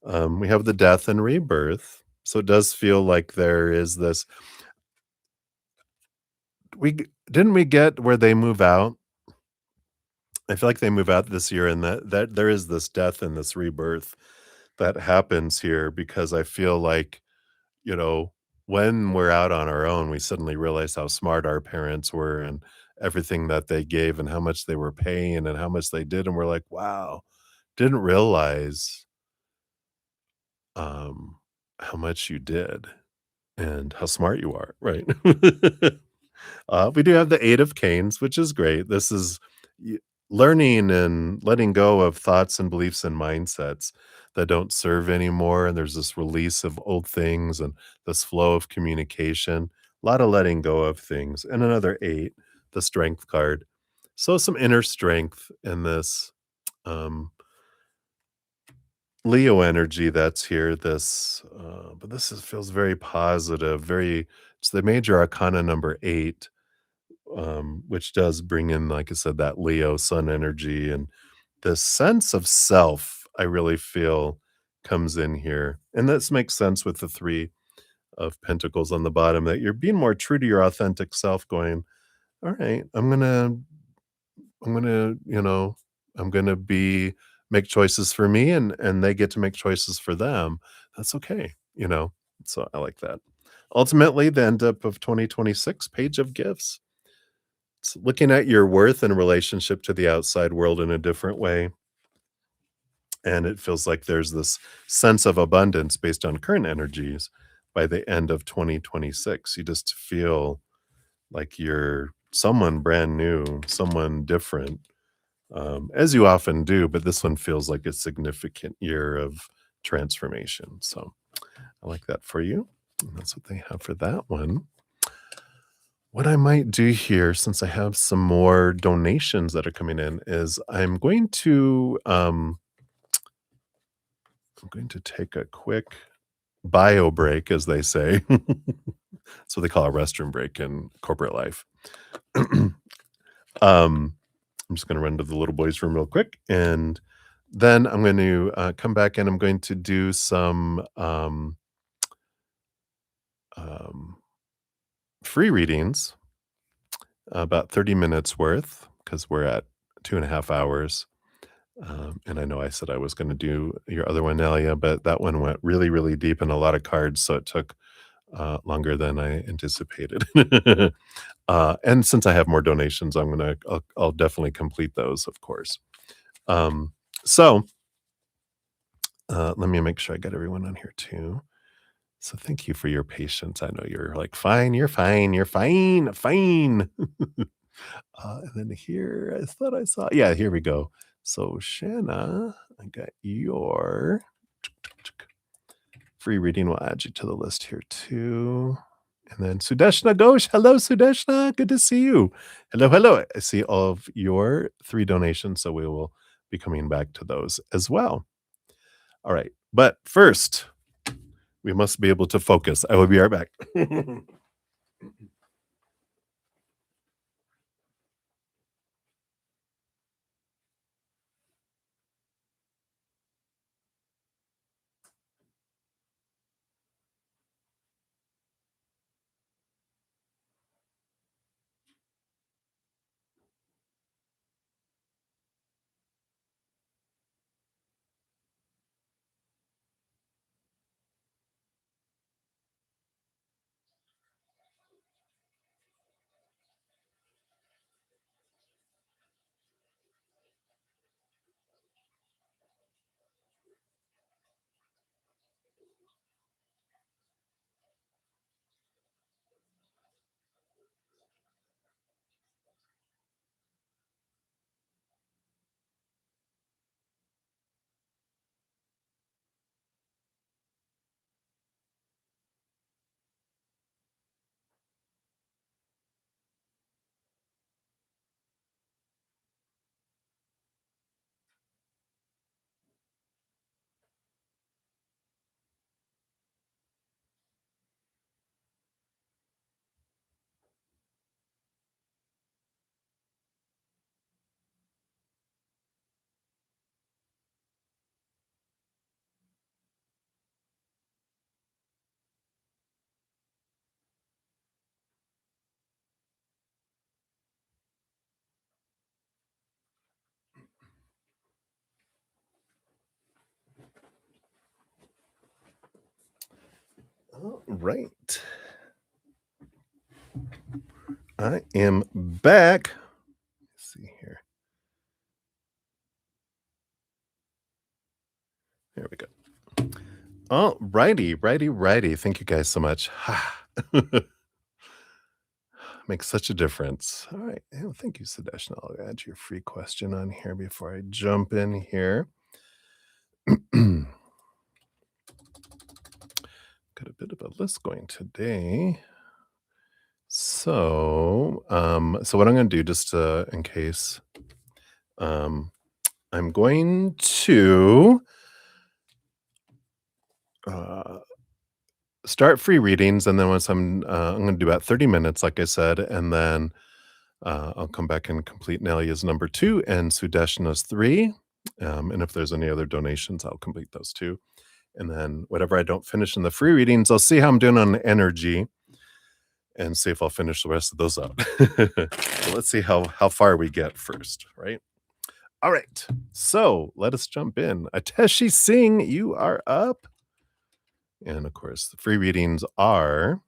We have the death and rebirth. So it does feel like there is this didn't we get where they move out? I feel like they move out this year and that there is this death and this rebirth that happens here because I feel like, you know, when we're out on our own, we suddenly realize how smart our parents were and everything that they gave and how much they were paying and how much they did. And we're like, wow, didn't realize um, how much you did and how smart you are, right? We do have the 8 of canes, which is great. This is y learning and letting go of thoughts and beliefs and mindsets that don't serve anymore, and there's this release of old things and this flow of communication. A lot of letting go of things, and another 8, the strength card. So some inner strength in this, um, Leo energy that's here, but this feels very positive, very it's the major arcana number 8, which does bring in, like I said, that Leo sun energy and the sense of self, I really feel comes in here. And this makes sense with the 3 of pentacles on the bottom that you're being more true to your authentic self, going, all right, I'm gonna, I'm gonna be make choices for me and they get to make choices for them. That's okay. So I like that. Ultimately, the end up of 2026 page of gifts. It's looking at your worth in relationship to the outside world in a different way. And it feels like there's this sense of abundance based on current energies by the end of 2026. You just feel like you're someone brand new, someone different, as you often do. But this one feels like a significant year of transformation. So I like that for you. And that's what they have for that one. What I might do here, since I have some more donations that are coming in, is I'm going to take a quick bio break, as they say. That's what they call a restroom break in corporate life. I'm just going to run to the little boys' room real quick, and then I'm going to come back and I'm going to do some um, free readings, about 30 minutes worth, because we're at 2.5 hours. And I know I said I was going to do your other one, Elia, but that one went really, really deep and a lot of cards, so it took longer than I anticipated. And since I have more donations, I'll definitely complete those, of course. Um, so let me make sure I got everyone on here too. So thank you for your patience. I know you're like, fine, you're fine, you're fine, fine. And then here, I thought I saw, yeah, here we go. So Shanna, I got your free reading. We'll add you to the list here too. And then Sudeshna Ghosh. Hello, Sudeshna. Good to see you. Hello, hello. I see all of your 3 donations, so we will be coming back to those as well. All right. But first, we must be able to focus. I will be right back. All right. I am back. Let's see here. There we go. All righty, righty, righty. Thank you guys so much. Makes such a difference. All right. Oh, thank you, Sudesh. I'll add your free question on here before I jump in here. Got a bit of a list going today. So what I'm going to do, just in case, um, I'm going to uh, start free readings, and then once I'm going to do about 30 minutes, like I said, and then I'll come back and complete Nelia's number 2 and Sudeshna's 3. And if there's any other donations, I'll complete those too. And then whatever I don't finish in the free readings, I'll see how I'm doing on energy and see if I'll finish the rest of those up. So let's see how far we get first, right? All right. So let us jump in. Ateshi Singh, you are up. And of course, the free readings are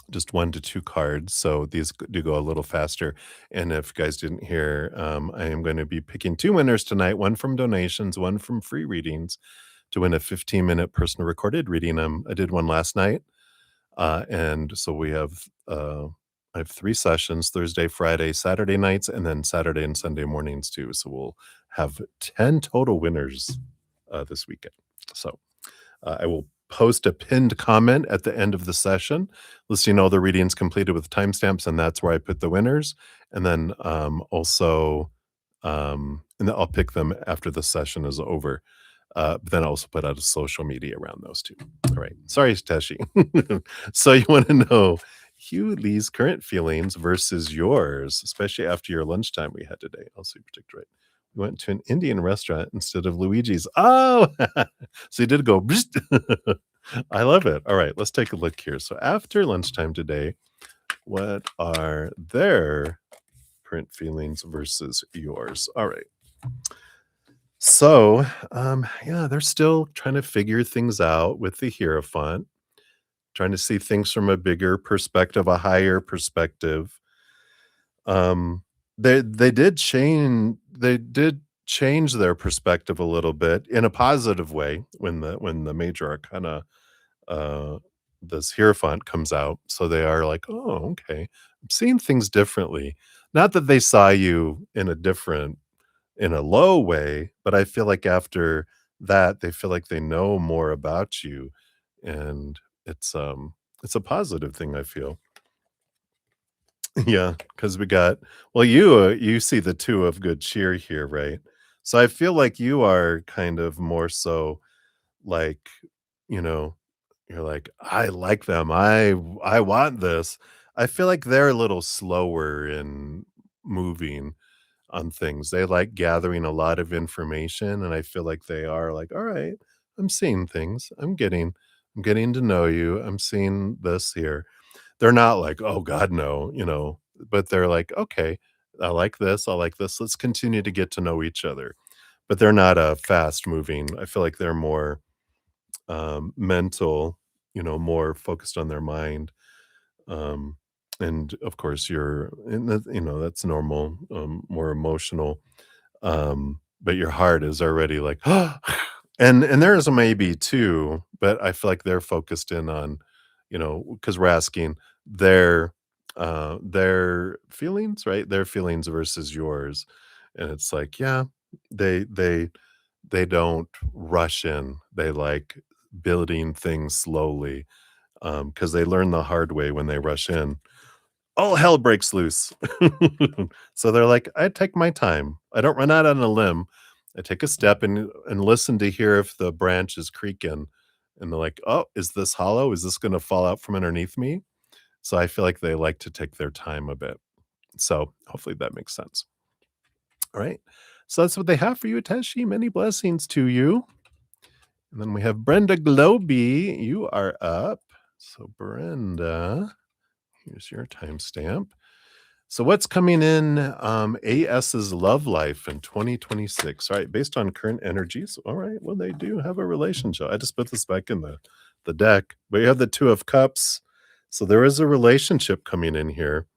just 1 to 2 cards, so these do go a little faster. And if you guys didn't hear, I am going to be picking 2 winners tonight, 1 from donations, 1 from free readings, to win a 15-minute personal recorded reading. I did one last night, and so I have 3 sessions: Thursday, Friday, Saturday nights, and then Saturday and Sunday mornings too. So we'll have 10 total winners this weekend. So I will post a pinned comment at the end of the session listing all the readings completed with timestamps, and that's where I put the winners. And then and then I'll pick them after the session is over. But then I also put out a social media around those two. All right. Sorry, Tashi. So you want to know Hugh Lee's current feelings versus yours, especially after your lunchtime we had today. Also, you predict right. We went to an Indian restaurant instead of Luigi's. Oh, so you did go. I love it. All right, let's take a look here. So after lunchtime today, what are their current feelings versus yours? All right. So, yeah, they're still trying to figure things out with the Hierophant, trying to see things from a bigger perspective, a higher perspective. Um, they did change their perspective a little bit in a positive way when the major arcana, uh, this Hierophant comes out. So they are like, "Oh, okay. I'm seeing things differently." Not that they saw you in a low way, but I feel like after that, they feel like they know more about you, and it's a positive thing, I feel. Yeah, because we got well, you see the 2 of good cheer here, right? So I feel like you are kind of more so like, you know, you're like, "I like them. I want this." I feel like they're a little slower in moving on things. They like gathering a lot of information, and I feel like they are like, "All right, I'm seeing things. I'm getting to know you. I'm seeing this here." They're not like, "Oh god, no," but they're like, "Okay, I like this. I like this. Let's continue to get to know each other." But they're not a fast moving. I feel like they're more mental, more focused on their mind. Um, and of course, that's normal, more emotional. But your heart is already like, and there's a maybe too, but I feel like they're focused in on, because we're asking their their feelings, right? Their feelings versus yours. And it's like, yeah, they they they don't rush in. They like building things slowly, because they learn the hard way when they rush in. All hell breaks loose. So they're like, "I take my time. I don't run out on a limb. I take a step and listen to hear if the branch is creaking." And they're like, "Oh, is this hollow? Is this gonna fall out from underneath me?" So I feel like they like to take their time a bit. So hopefully that makes sense. All right. So that's what they have for you, Tashi. Many blessings to you. And then we have Brenda Globy. You are up. So Brenda, here's your timestamp. So what's coming in AS's love life in 2026? All right, based on current energies. All right, well, they do have a relationship. I just put this back in the the deck, but you have the 2 of cups, so there is a relationship coming in here.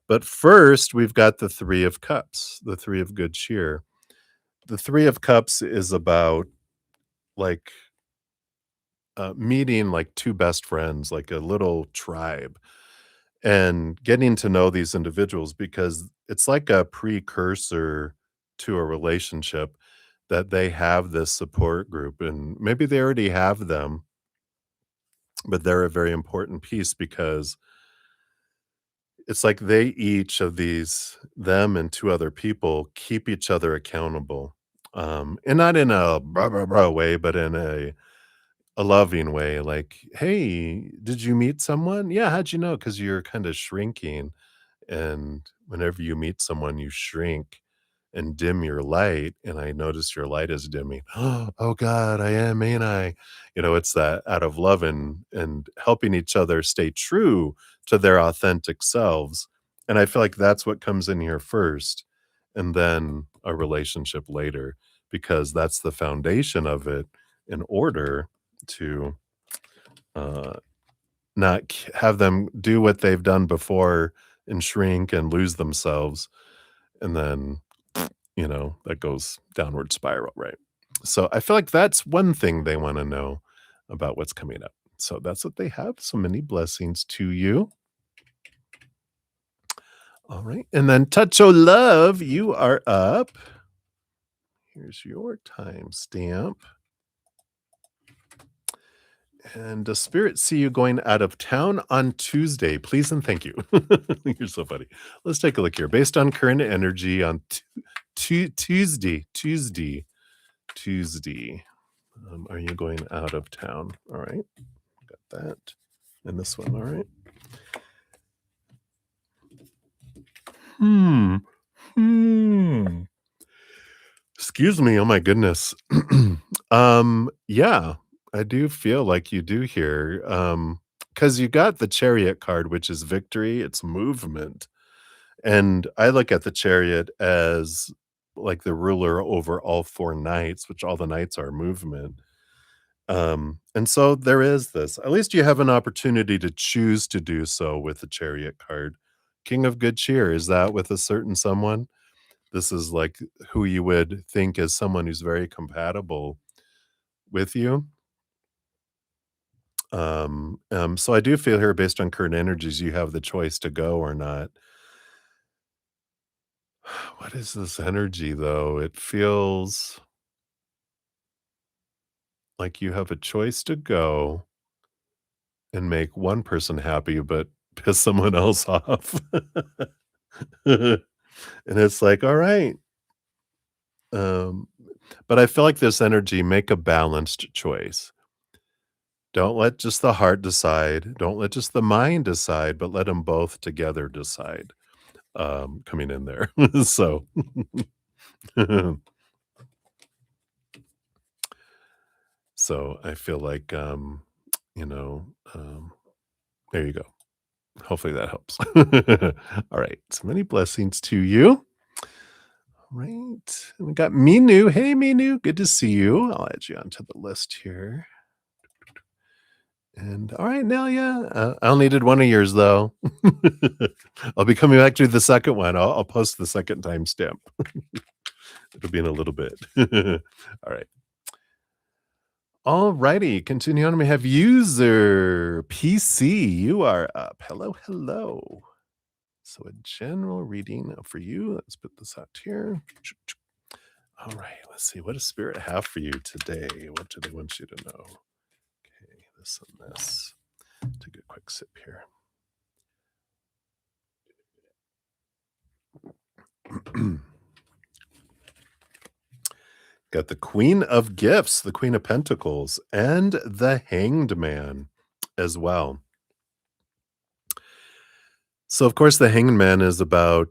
But first, we've got the 3 of cups, the 3 of good cheer. The 3 of cups is about, like, meeting, like, 2 best friends, like a little tribe, and getting to know these individuals because it's like a precursor to a relationship that they have this support group, and maybe they already have them, but they're a very important piece because it's like they each of these them and 2 other people keep each other accountable, and not in a "blah, blah, blah" way, but in a loving way, like, "Hey, did you meet someone? Yeah, how'd you know? Because 'Cause you're kinda shrinking, and whenever you meet someone, you shrink and dim your light, and I notice your light is dimming. Oh god, I am, ain't I? You know, it's that out of love and helping each other stay true to their authentic selves, and I feel like that's what comes in here first, and then a relationship later, because that's the foundation of it in order to, uh, not k have them do what they've done before and shrink and lose themselves, and then that goes downward spiral, right? So I feel like that's one thing they wanna know about what's coming up. So that's what they have. So many blessings to you. All right. And then Touch O Love, you are up. Here's your timestamp. And does Spirit see you going out of town on Tuesday? Please and thank you. You're so funny. Let's take a look here. Based on current energy on Tuesday, are you going out of town? All right. Got that. And this one, all right. Hmm. Hmm. Excuse me. Oh my goodness. Yeah, I do feel like you do here. Because you got the chariot card, which is victory, it's movement. And I look at the chariot as like the ruler over all four knights, which all the knights are movement. And so there is this. At least you have an opportunity to choose to do so with the chariot card. King of good cheer, is that with a certain someone? This is like who you would think is someone who's very compatible with you. So I do feel here based on current energies, you have the choice to go or not. What is this energy though? It feels like you have a choice to go and make one person happy, but piss someone else off. And it's like, all right. Um, but I feel like this energy, make a balanced choice. Don't let just the heart decide. Don't let just the mind decide, but let them both together decide. Coming in there. So, so I feel like, you know, um, there you go. Hopefully that helps. All right. So many blessings to you. All right. And we got Minu. Hey, Minu. Good to see you. I'll add you onto the list here. And all right, Nelia, I only did one of yours though. I'll be coming back to the second one. I'll post the second timestamp. It'll be in a little bit. All right. All righty. Continue on. We have user PC. You are up. Hello, hello. So a general reading for you. Let's put this out here. All right. Let's see. What does Spirit have for you today? What do they want you to know? Okay, this and this. Take a quick sip here. Got the Queen of Gifts, the Queen of Pentacles, and the Hanged Man as well. So, of course, the Hanged Man is about,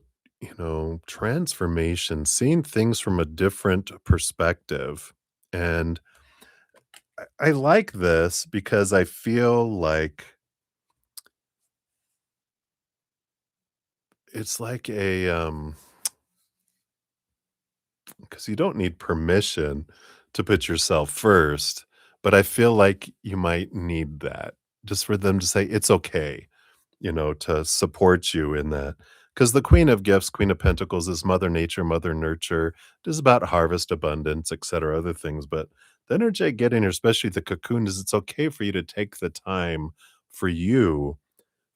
transformation, seeing things from a different perspective. And I like this because I feel like it's like because you don't need permission to put yourself first, but I feel like you might need that just for them to say, "It's okay," to support you in that. Because the Queen of Gifts, Queen of Pentacles is Mother Nature, Mother Nurture. It is about harvest, abundance, etc., other things, but the energy I get in here, especially the cocoon, is it's okay for you to take the time for you,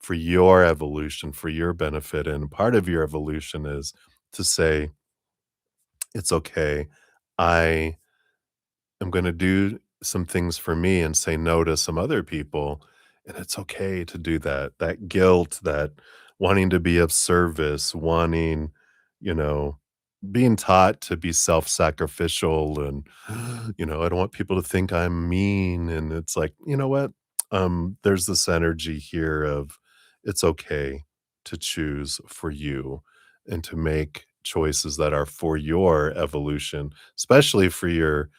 for your evolution, for your benefit, and part of your evolution is to say, "It's okay. I am gonna do some things for me and say no to some other people, and it's okay to do that." That guilt, that wanting to be of service, wanting, you know, being taught to be self-sacrificial and, I don't want people to think I'm mean, and it's like, you know what? There's this energy here of it's okay to choose for you and to make choices that are for your evolution, especially for your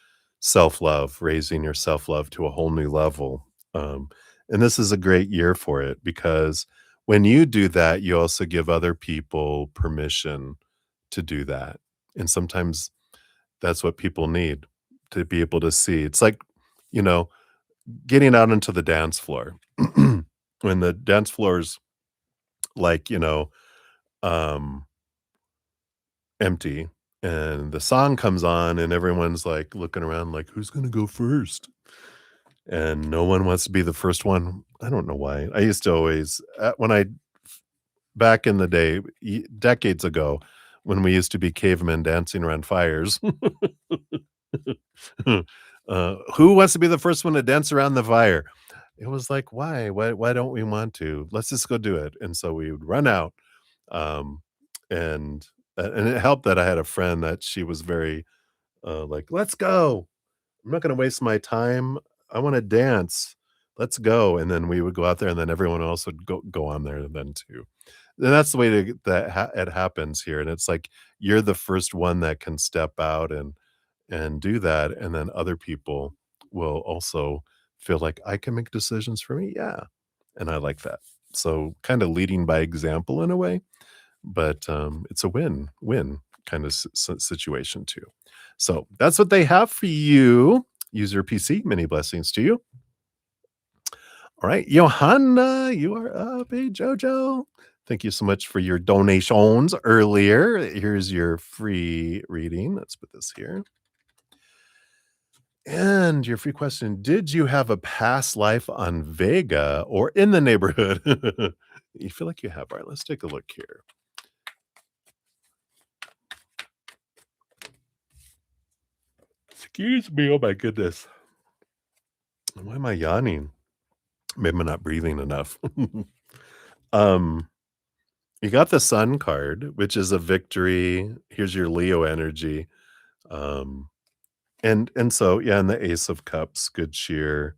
self-love, raising your self-love to a whole new level. And this is a great year for it because when you do that, you also give other people permission to do that. And sometimes that's what people need to be able to see. It's like, you know, getting out into the dance floor. When the dance floor's like, um empty and the song comes on and everyone's like looking around like who's going to go first, and no one wants to be the first one. I don't know why. I used to always when I back in the day, decades ago, when we used to be cavemen dancing around fires. Who wants to be the first one to dance around the fire? It was like, why don't we want to? Let's just go do it. And so we would run out. um and and it helped that I had a friend that she was very like, let's go. I'm not gonna waste my time. I wanna dance. Let's go, and then we would go out there, and then everyone else would go on there then too. And that's the way it happens here, and it's like you're the first one that can step out and do that, and then other people will also feel like, "I can make decisions for me?" Yeah, and I like that. So, kinda leading by example in a way, but, it's a win-win kind of situation too. So that's what they have for you. User PC, many blessings to you. All right, Johanna, you are up. Hey, Jojo. Thank you so much for your donations earlier. Here's your free reading. Let's put this here. And your free question: did you have a past life on Vega or in the neighborhood? You feel like you have. All right, let's take a look here. Excuse me. Oh, my goodness. Why am I yawning? Maybe I'm not breathing enough. um, you got the Sun card, which is a victory. Here's your Leo energy. Um, and so yeah, and the Ace of Cups, good cheer.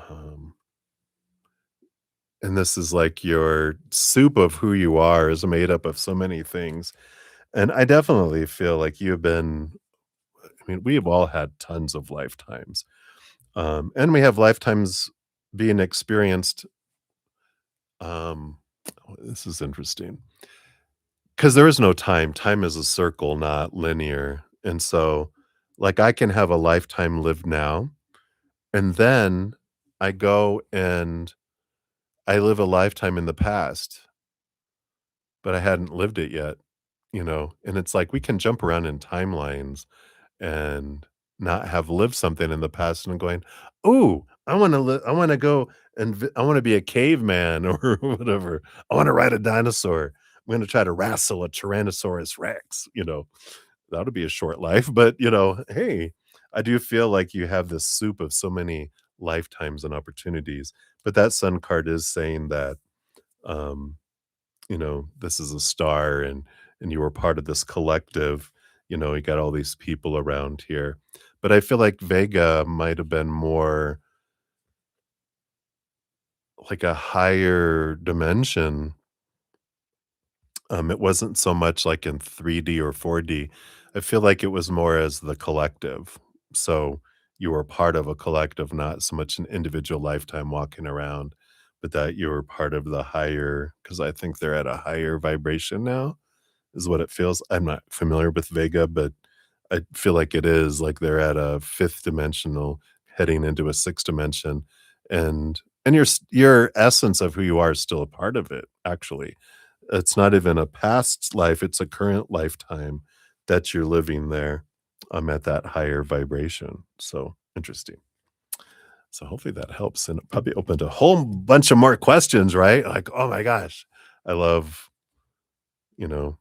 Um, and this is like your soup of who you are is made up of so many things. And I definitely feel like you've been, I mean, we've all had tons of lifetimes. And we have lifetimes being experienced. Um, this is interesting. 'Cause there is no time. Time is a circle, not linear, and so, like, I can have a lifetime lived now, and then I go and I live a lifetime in the past, but I hadn't lived it yet, and it's like we can jump around in timelines and not have lived something in the past and going, "Ooh, I wanna go and I wanna be a caveman," or whatever. "I wanna ride a dinosaur. I'm gonna try to wrestle a Tyrannosaurus Rex," That'll be a short life, but, hey, I do feel like you have this soup of so many lifetimes and opportunities, but that Sun card is saying that, um this is a star and you were part of this collective, you got all these people around here. But I feel like Vega might have been more like a higher dimension. It wasn't so much like in 3D or 4D. I feel like it was more as the collective. So you were part of a collective, not so much an individual lifetime walking around, but that you were part of the higher, because I think they're at a higher vibration now is what it feels. I'm not familiar with Vega, but I feel like it is like they're at a fifth dimensional. heading into a sixth dimension, and your essence of who you are is still a part of it, actually. It's not even a past life, it's a current lifetime that you're living there, at that higher vibration. So, interesting. So hopefully that helps, and it probably opened a whole bunch of more questions, right? Like, oh my gosh, I love, you know,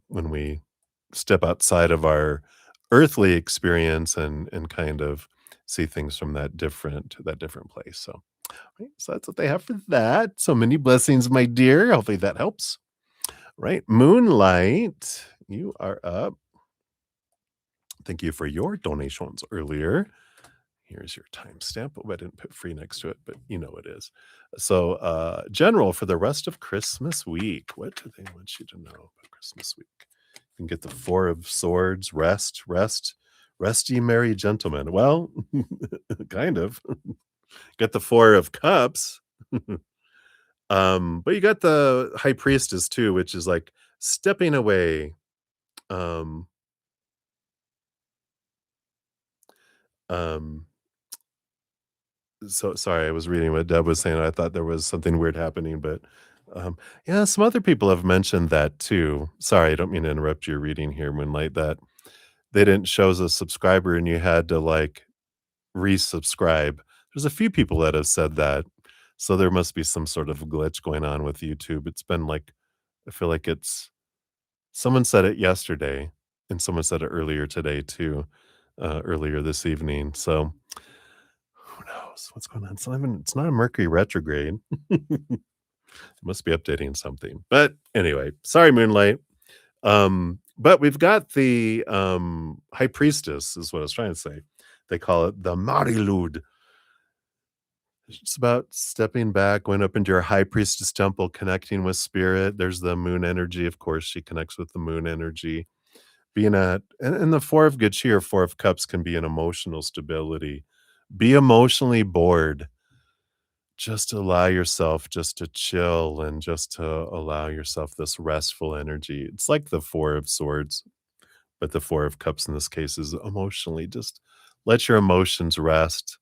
when we step outside of our earthly experience and kind of see things from that different place. So, right, so that's what they have for that. So many blessings, my dear. Hopefully that helps. Right, Moonlight, you are up. Thank you for your donations earlier. Here's your timestamp. Oh, I didn't put free next to it, but you know it is. So, general for the rest of Christmas week. What do they want you to know about Christmas week? You can get the Four of Swords, rest ye merry gentlemen. Well, kind of. Get the Four of Cups. But you got the High Priestess too, which is like stepping away. Um, um, So sorry, I was reading what Deb was saying. I thought there was something weird happening, but yeah, some other people have mentioned that too. Sorry, I don't mean to interrupt your reading here, Moonlight. That they didn't show as a subscriber and you had to like resubscribe. There's a few people that have said that. So there must be some sort of glitch going on with YouTube. It's been like, I feel like it's someone said it yesterday and someone said it earlier today too, earlier this evening. So who knows what's going on? It's not a Mercury retrograde. It must be updating something. But anyway, sorry, Moonlight. But we've got the High Priestess, is what I was trying to say. They call it the Marilud. It's about stepping back, going up into your High Priestess temple, connecting with spirit. There's the moon energy, of course. She connects with the moon energy. Being at and the Four of Good Cheer, Four of Cups can be an emotional stability. Be emotionally bored. Just allow yourself just to chill and just to allow yourself this restful energy. It's like the Four of Swords, but the Four of Cups in this case is emotionally just let your emotions rest.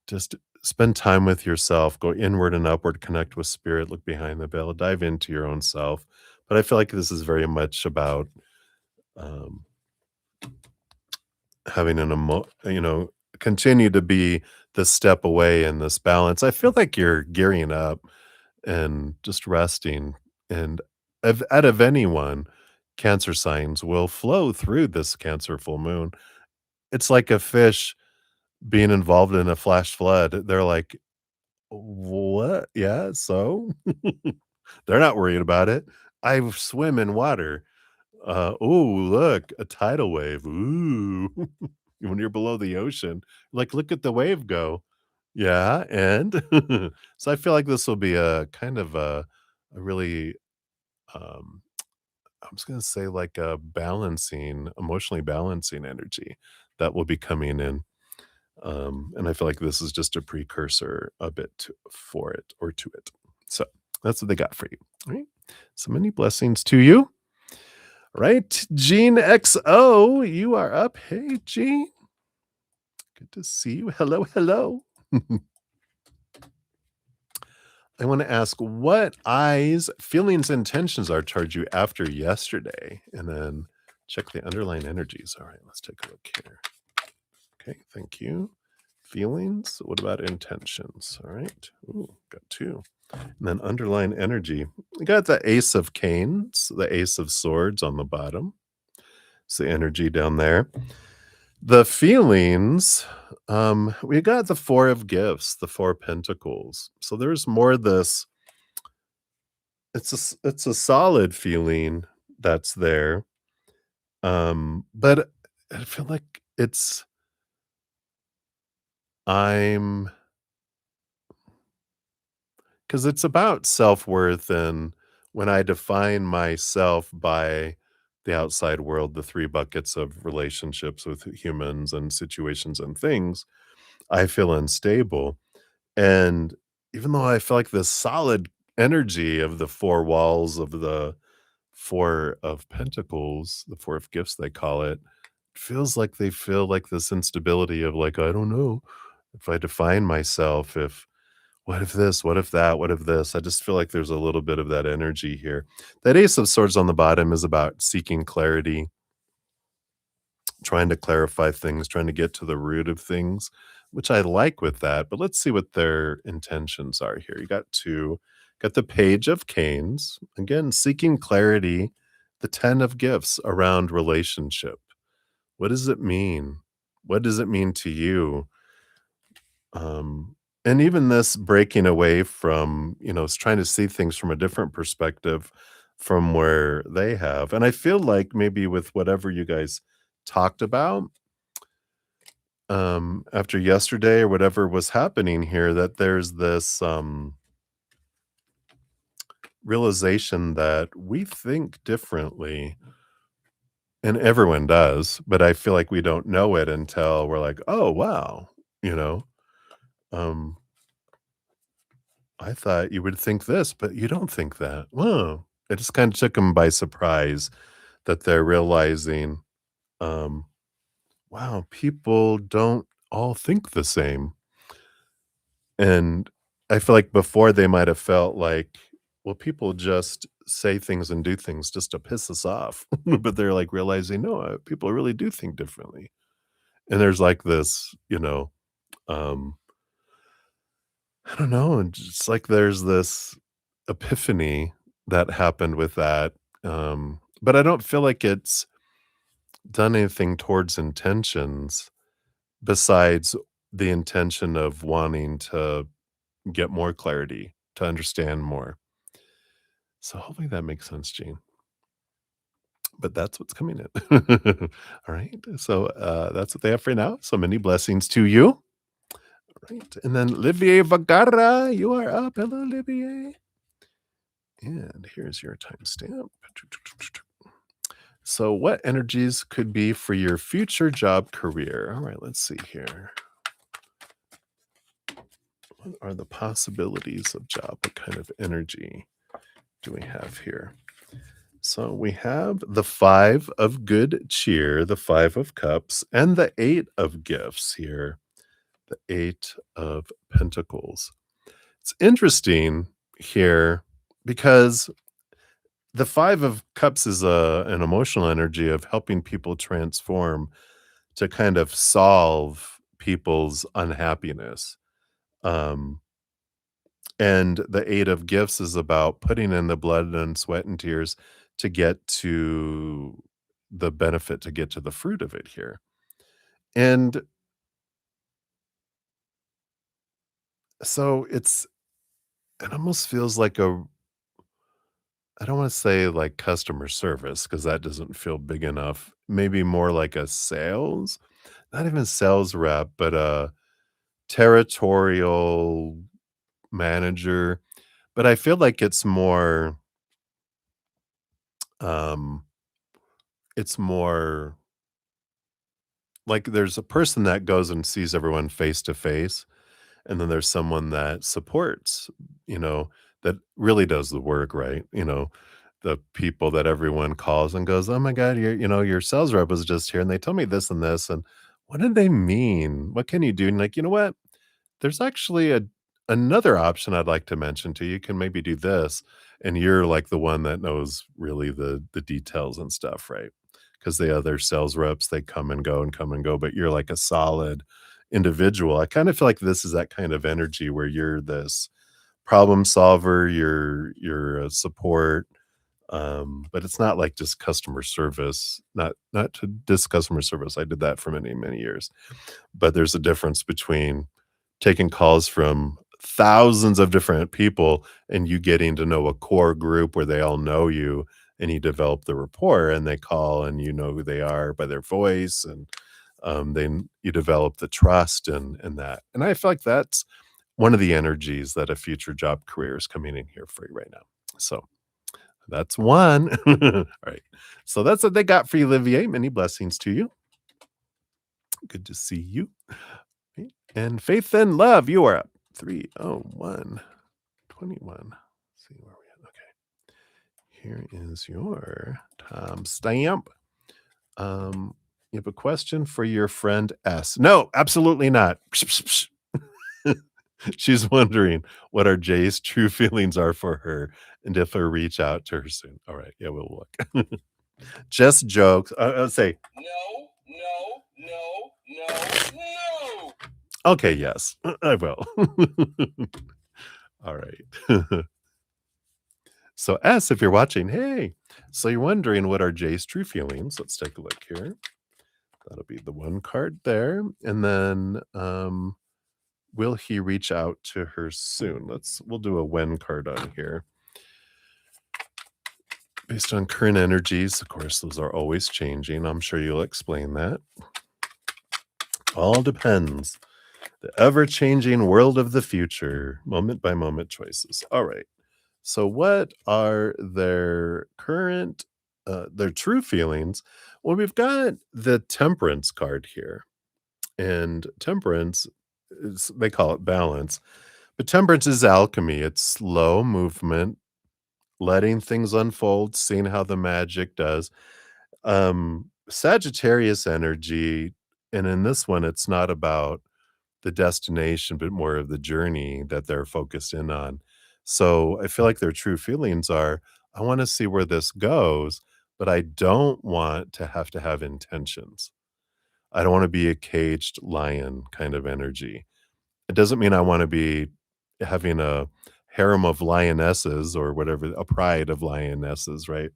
Just spend time with yourself, go inward and upward, connect with spirit, look behind the veil, dive into your own self. But I feel like this is very much about um, having continue to be this step away in this balance. I feel like you're gearing up and just resting. And out of anyone, Cancer signs will flow through this Cancer full moon. It's like a fish being involved in a flash flood. They're like, what? Yeah, so they're not worried about it. I swim in water. Oh, look, a tidal wave. Ooh. When you're below the ocean, like, look at the wave go. Yeah, and so I feel like this will be a kind of a really um I was gonna say like a balancing, emotionally balancing energy that will be coming in. And I feel like this is just a precursor a bit for it or to it. So that's what they got for you. All right. So many blessings to you. Right, Gene XO, you are up. Hey, Gene. Good to see you. Hello, hello. I want to ask what eyes, feelings, intentions are towards you after yesterday, and then check the underlying energies. All right, let's take a look here. Okay, thank you. Feelings. What about intentions? All right. Ooh, got two. And then underlying energy. We got the Ace of Canes, the Ace of Swords on the bottom. It's the energy down there. The feelings, we got the Four of Gifts, the Four Pentacles. So there's more this it's a solid feeling that's there. But I feel like I'm because it's about self-worth, and when I define myself by the outside world, the 3 buckets of relationships with humans and situations and things, I feel unstable. And even though I feel like the solid energy of the 4 walls of the 4 of Pentacles, the 4 of Gifts, they call it, feels like they feel like this instability of like, I don't know if I define myself, if what if this, what if that, what if this? I just feel like there's a little bit of that energy here. That Ace of Swords on the bottom is about seeking clarity, trying to clarify things, trying to get to the root of things, which I like with that. But let's see what their intentions are here. You got the Page of Canes, again, seeking clarity, the 10 of Gifts around relationship. What does it mean? What does it mean to you? And even this breaking away from, trying to see things from a different perspective from where they have. And I feel like maybe with whatever you guys talked about, after yesterday or whatever was happening here, that there's this realization that we think differently, and everyone does, but I feel like we don't know it until we're like, oh, wow, you know, um, I thought you would think this, but you don't think that. Whoa. It just kind of took them by surprise that they're realizing, um, wow, people don't all think the same. And I feel like before they might have felt like, well, people just say things and do things just to piss us off. But they're like realizing, no, people really do think differently. And there's like this, um, I don't know, and just like there's this epiphany that happened with that. But I don't feel like it's done anything towards intentions besides the intention of wanting to get more clarity, to understand more. So hopefully that makes sense, Gene. But that's what's coming in. All right. So that's what they have for now. So many blessings to you. Right. And then Olivier Vagara, you are up. Hello, Olivier. And here's your timestamp. So, what energies could be for your future job career? All right, let's see here. What are the possibilities of job? What kind of energy do we have here? So, we have the 5 of good cheer, the 5 of cups, and the 8 of gifts here, the 8 of pentacles. It's interesting here because the 5 of cups is an emotional energy of helping people transform to kind of solve people's unhappiness. Um, and the 8 of gifts is about putting in the blood and sweat and tears to get to the benefit, to get to the fruit of it here. And so it almost feels like I don't want to say like customer service because that doesn't feel big enough. Maybe more like a sales, not even sales rep, but a territorial manager. But I feel like um, it's more like there's a person that goes and sees everyone face to face, and then there's someone that supports, you know, that really does the work, right? The people that everyone calls and goes, "Oh my god, your sales rep was just here and they told me this and this, and what did they mean? What can you do?" And like, you know what? There's actually another option I'd like to mention to you. You can maybe do this, and you're like the one that knows really the details and stuff, right? Because the other sales reps, they come and go, but you're like a solid individual. I kind of feel like this is that kind of energy where you're this problem solver, you're a support, but it's not like just customer service. Not to dis customer service. I did that for many, many years. But there's a difference between taking calls from thousands of different people and you getting to know a core group where they all know you and you develop the rapport and they call and you know who they are by their voice and then you develop the trust and that. And I feel like that's one of the energies that a future job career is coming in here for you right now. So that's one. All right. So that's what they got for you, Olivier. Many blessings to you. Good to see you. Right. And faith and love, you are up. 30121. See where we at. Okay. Here is your time stamp. Um, You have a question for your friend S. No, absolutely not. She's wondering what our J's true feelings are for her and if he'll reach out to her soon. All right. Yeah, we'll look. Just jokes. I'll say, No, no, no, no, no. okay, yes, I will. All right. So, S, if you're watching, hey. So, you're wondering what are J's true feelings? Let's take a look here. That'll be the one card there. And then, will he reach out to her soon? We'll do a when card on here. Based on current energies, of course, those are always changing. I'm sure you'll explain that. All depends. The ever changing world of the future, moment by moment choices. All right. So, what are their true feelings? Well, we've got the temperance card here. And temperance is, they call it balance, but temperance is alchemy. It's slow movement, letting things unfold, seeing how the magic does. Sagittarius energy, and in this one, it's not about the destination, but more of the journey that they're focused in on. So I feel like their true feelings are, I want to see where this goes, but I don't want to have intentions. I don't want to be a caged lion kind of energy. It doesn't mean I want to be having a harem of lionesses or whatever, a pride of lionesses, right?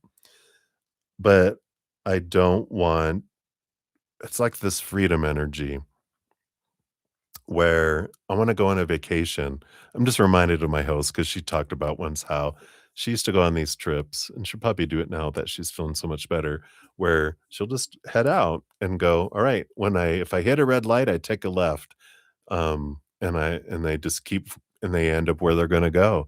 But I don't want, it's like this freedom energy where I wanna go on a vacation. I'm just reminded of my host because she talked about once how she used to go on these trips, and she'll probably do it now that she's feeling so much better, where she'll just head out and go, "All right, if I hit a red light, I take a left." And they just keep and they end up where they're gonna go.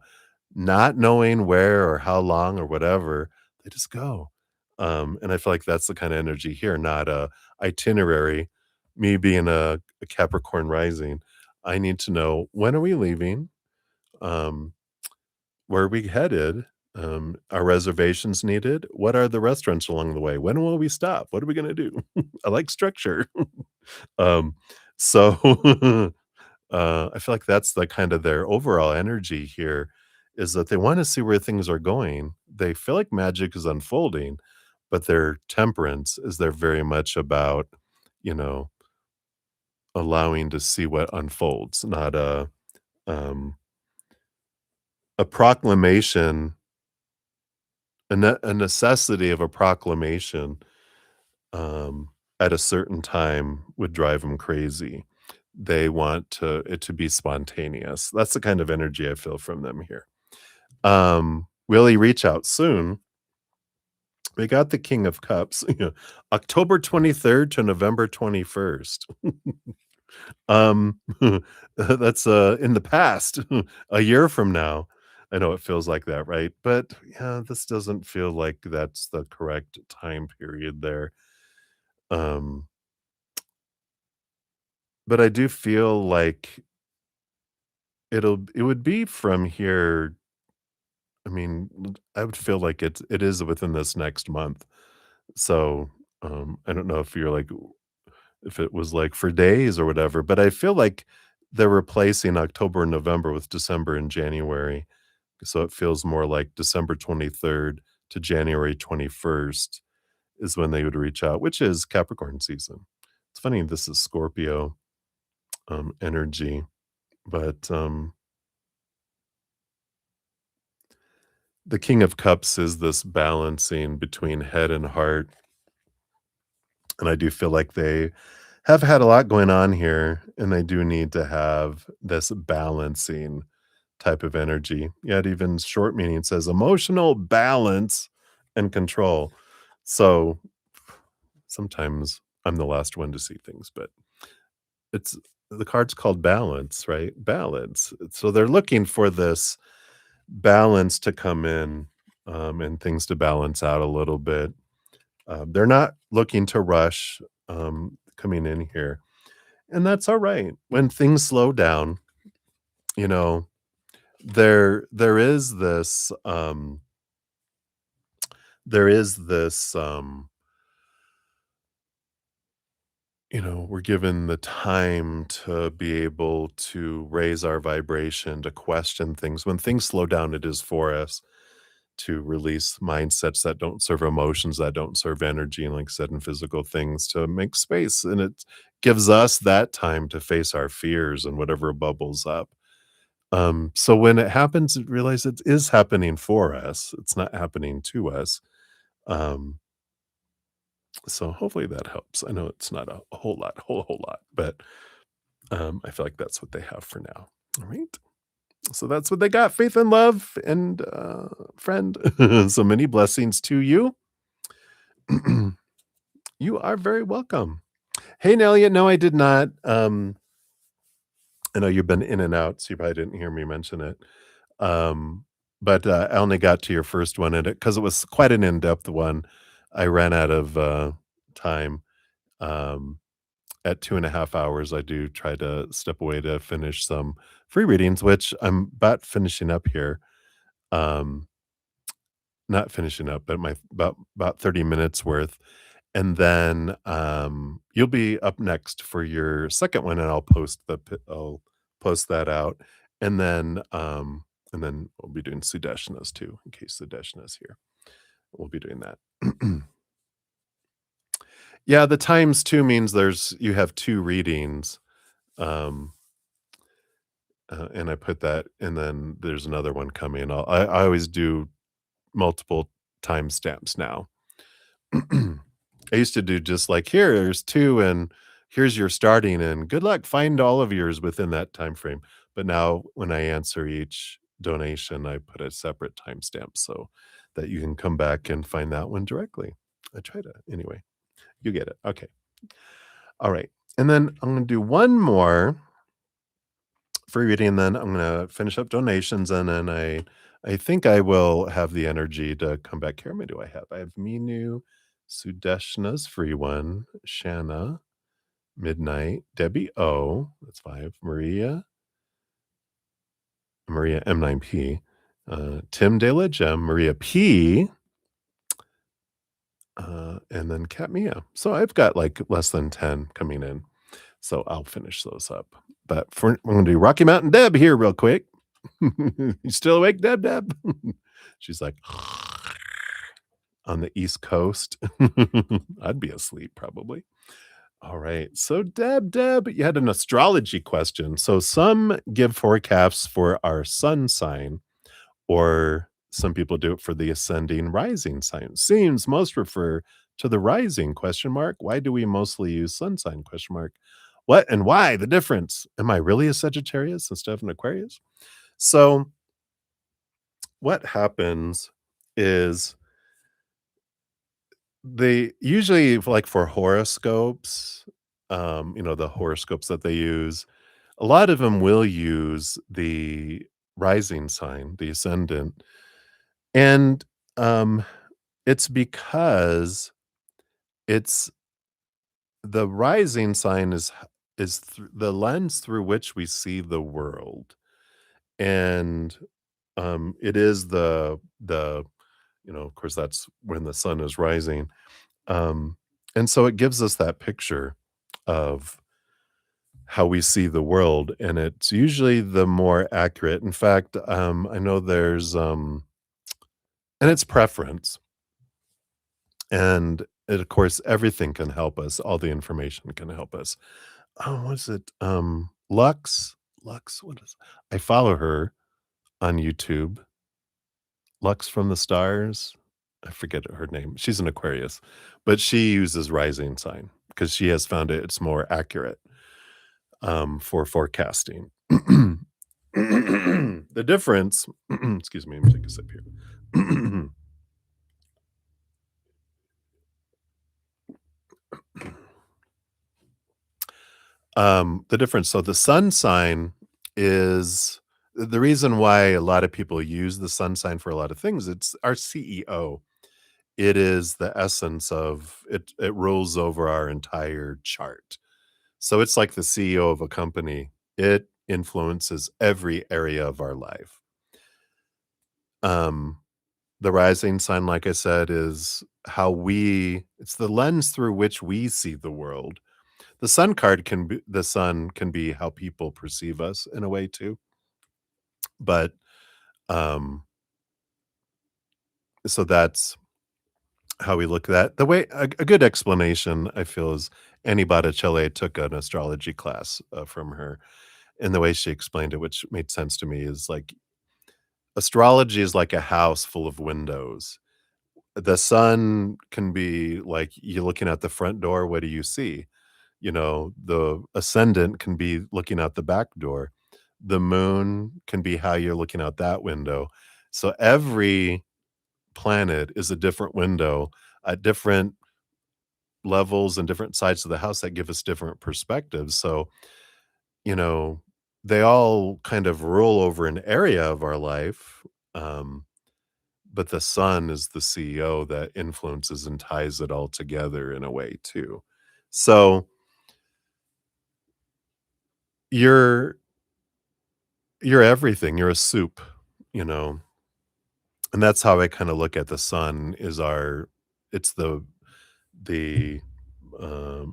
Not knowing where or how long or whatever, they just go. And I feel like that's the kinda energy here, not a itinerary. Me being a Capricorn rising, I need to know, when are we leaving? Um, where are we headed? Are reservations needed? What are the restaurants along the way? When will we stop? What are we gonna do? I like structure. Um, so I feel like that's the kind of their overall energy here is that they want to see where things are going. They feel like magic is unfolding, but their temperance is they're very much about, you know, allowing to see what unfolds, not um a proclamation, a necessity of a proclamation at a certain time would drive them crazy. They want it to be spontaneous. That's the kind of energy I feel from them here. Will he reach out soon? We got the King of Cups, October 23rd to November 21st. Um, that's, in the past, a year from now. I know it feels like that, right? But, yeah, this doesn't feel like that's the correct time period there. Um, but I do feel like it would be from here. I mean, I would feel like it is within this next month. So, I don't know if you're like if it was like for days or whatever, but I feel like they're replacing October and November with December and January. So it feels more like December 23rd to January 21st is when they would reach out, which is Capricorn season. It's funny, this is Scorpio energy, but the King of Cups is this balancing between head and heart. And I do feel like they have had a lot going on here, and they do need to have this balancing type of energy. Yet even short meaning says emotional balance and control. So sometimes I'm the last one to see things, but it's the card's called balance, right? Balance. So they're looking for this balance to come in, and things to balance out a little bit. They're not looking to rush coming in here, and that's all right. When things slow down, you know, there is this we're given the time to be able to raise our vibration, to question things. When things slow down, it is for us to release mindsets that don't serve emotions, that don't serve energy, and like I said, in physical things to make space. And it gives us that time to face our fears and whatever bubbles up. So when it happens, realize it is happening for us. It's not happening to us. Um, so hopefully that helps. I know it's not a whole lot, whole lot, but I feel like that's what they have for now. All right. So that's what they got. Faith and love and friend. So many blessings to you. You are very welcome. Hey, Nelia. No, I did not. I know you've been in and out, so you probably didn't hear me mention it. Um, but I only got to your first one, and because it was quite an in-depth one, I ran out of time. Um, at 2.5 hours, I do try to step away to finish some free readings, which I'm about finishing up here. Um, not finishing up, but my about 30 minutes worth. And then you'll be up next for your second one, and I'll post that out. And then we'll be doing Sudeshna's too, in case Sudeshna's here. We'll be doing that. Yeah, the times two means you have two readings. Um, and I put that, and then there's another one coming. I always do multiple timestamps now. I used to do just like, here's two, and here's your starting, and good luck. Find all of yours within that time frame. But now, when I answer each donation, I put a separate timestamp so that you can come back and find that one directly. I try to anyway. You get it. Okay. All right. And then I'm going to do one more free reading, and then I'm gonna finish up donations, and then I think I will have the energy to come back here. How many do I have? I have Minu, Sudeshna's free one, Shanna, Midnight, Debbie O, that's 5, Maria M9P, Tim De La Gem, Maria P, and then Kat Mia. So I've got like less than 10 coming in. So I'll finish those up. But I'm gonna do Rocky Mountain Deb here real quick. You still awake, Deb? She's like on the East Coast. I'd be asleep probably. All right. So Deb, you had an astrology question. So some give forecasts for our sun sign, or some people do it for the ascending rising sign. Seems most refer to the rising question mark. Why do we mostly use sun sign question mark? What and why the difference? Am I really a Sagittarius instead of an Aquarius? So what happens is they usually, like for horoscopes, the horoscopes that they use, a lot of them will use the rising sign, the ascendant. And um it's because it's the rising sign is the lens through which we see the world. And it is of course, that's when the sun is rising. And so it gives us that picture of how we see the world, and it's usually the more accurate. In fact, I know and it's preference, and of course, everything can help us. All the information can help us. Oh, what is it? Lux, what is I follow her on YouTube. Lux from the Stars? I forget her name. She's an Aquarius, but she uses rising sign because she has found it's more accurate, for forecasting. The difference excuse me, let me take a sip here. The difference, so the sun sign is the reason why a lot of people use the sun sign for a lot of things, it's our CEO. It is the essence of it. It rolls over our entire chart. So it's like the CEO of a company. It influences every area of our life. Um, the rising sign, like I said, is it's the lens through which we see the world. The sun card can be the sun can be how people perceive us in a way too, but, um, so that's how we look at that. The way a good explanation I feel is Annie Botticelli took an astrology class, from her, and the way she explained it, which made sense to me, is like astrology is like a house full of windows. The sun can be like you looking at the front door, what do you see? You know, the ascendant can be looking out the back door. The moon can be how you're looking out that window. So every planet is a different window at different levels and different sides of the house that give us different perspectives. So, you know, they all kind of rule over an area of our life. Um, but the sun is the CEO that influences and ties it all together in a way too. So you're you're everything. You're a soup, you know. And that's how I kind of look at the sun is our it's the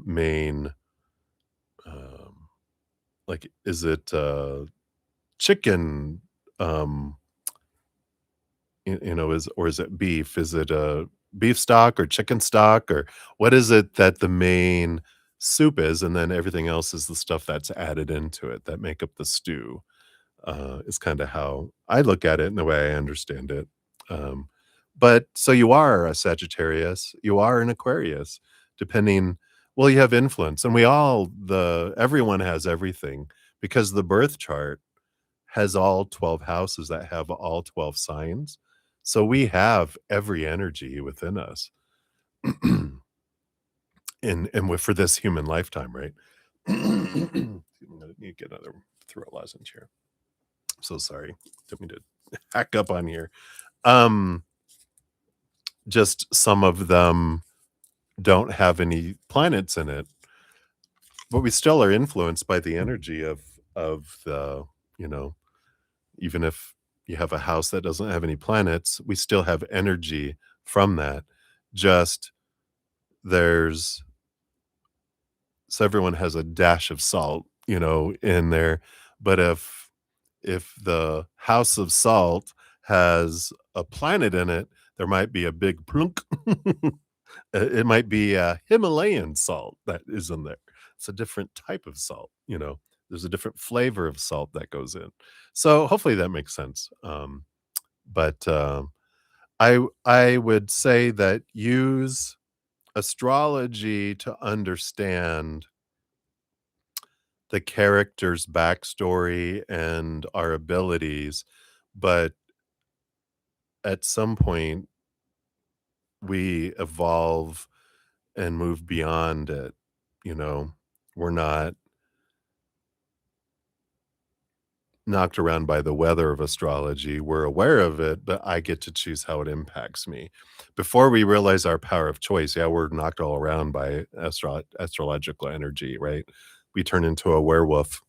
main um like is it chicken um you know, is or is it beef? Is it a beef stock or chicken stock or what is it that the main soup is? And then everything else is the stuff that's added into it that make up the stew, is kind of how I look at it and the way I understand it. Um, but so you are a Sagittarius, you are an Aquarius, depending, well, you have influence, and we all, everyone has everything because the birth chart has all 12 houses that have all 12 signs. So we have every energy within us for this human lifetime, right? Excuse me, I need to get another throat lozenge here. So sorry. Didn't mean to hack up on here. Um, just some of them don't have any planets in it, but we still are influenced by the energy of the, you know, even if you have a house that doesn't have any planets, we still have energy from that. Just there's so everyone has a dash of salt, you know, in there. But if the house of salt has a planet in it, there might be a big plunk. It might be a Himalayan salt that is in there. It's a different type of salt, you know. There's a different flavor of salt that goes in. So hopefully that makes sense. But I would say that use astrology to understand the character's backstory and our abilities, but at some point we evolve and move beyond it, you know? We're not knocked around by the weather of astrology. We're aware of it, but I get to choose how it impacts me. Before we realize our power of choice, yeah, we're knocked all around by astrological energy, right? We turn into a werewolf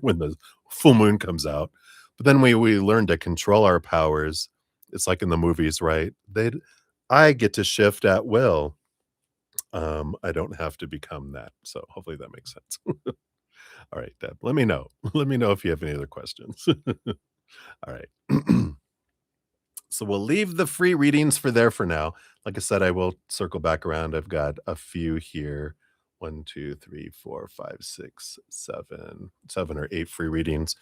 when the full moon comes out. But then we learn to control our powers. It's like in the movies, right? I get to shift at will. I don't have to become that. So hopefully that makes sense. All right, Deb, let me know. Let me know if you have any other questions. All right. So we'll leave the free readings for there for now. Like I said, I will circle back around. I've got a few here. 1, 2, 3, 4, 5, 6, 7, 7 or 8 free readings,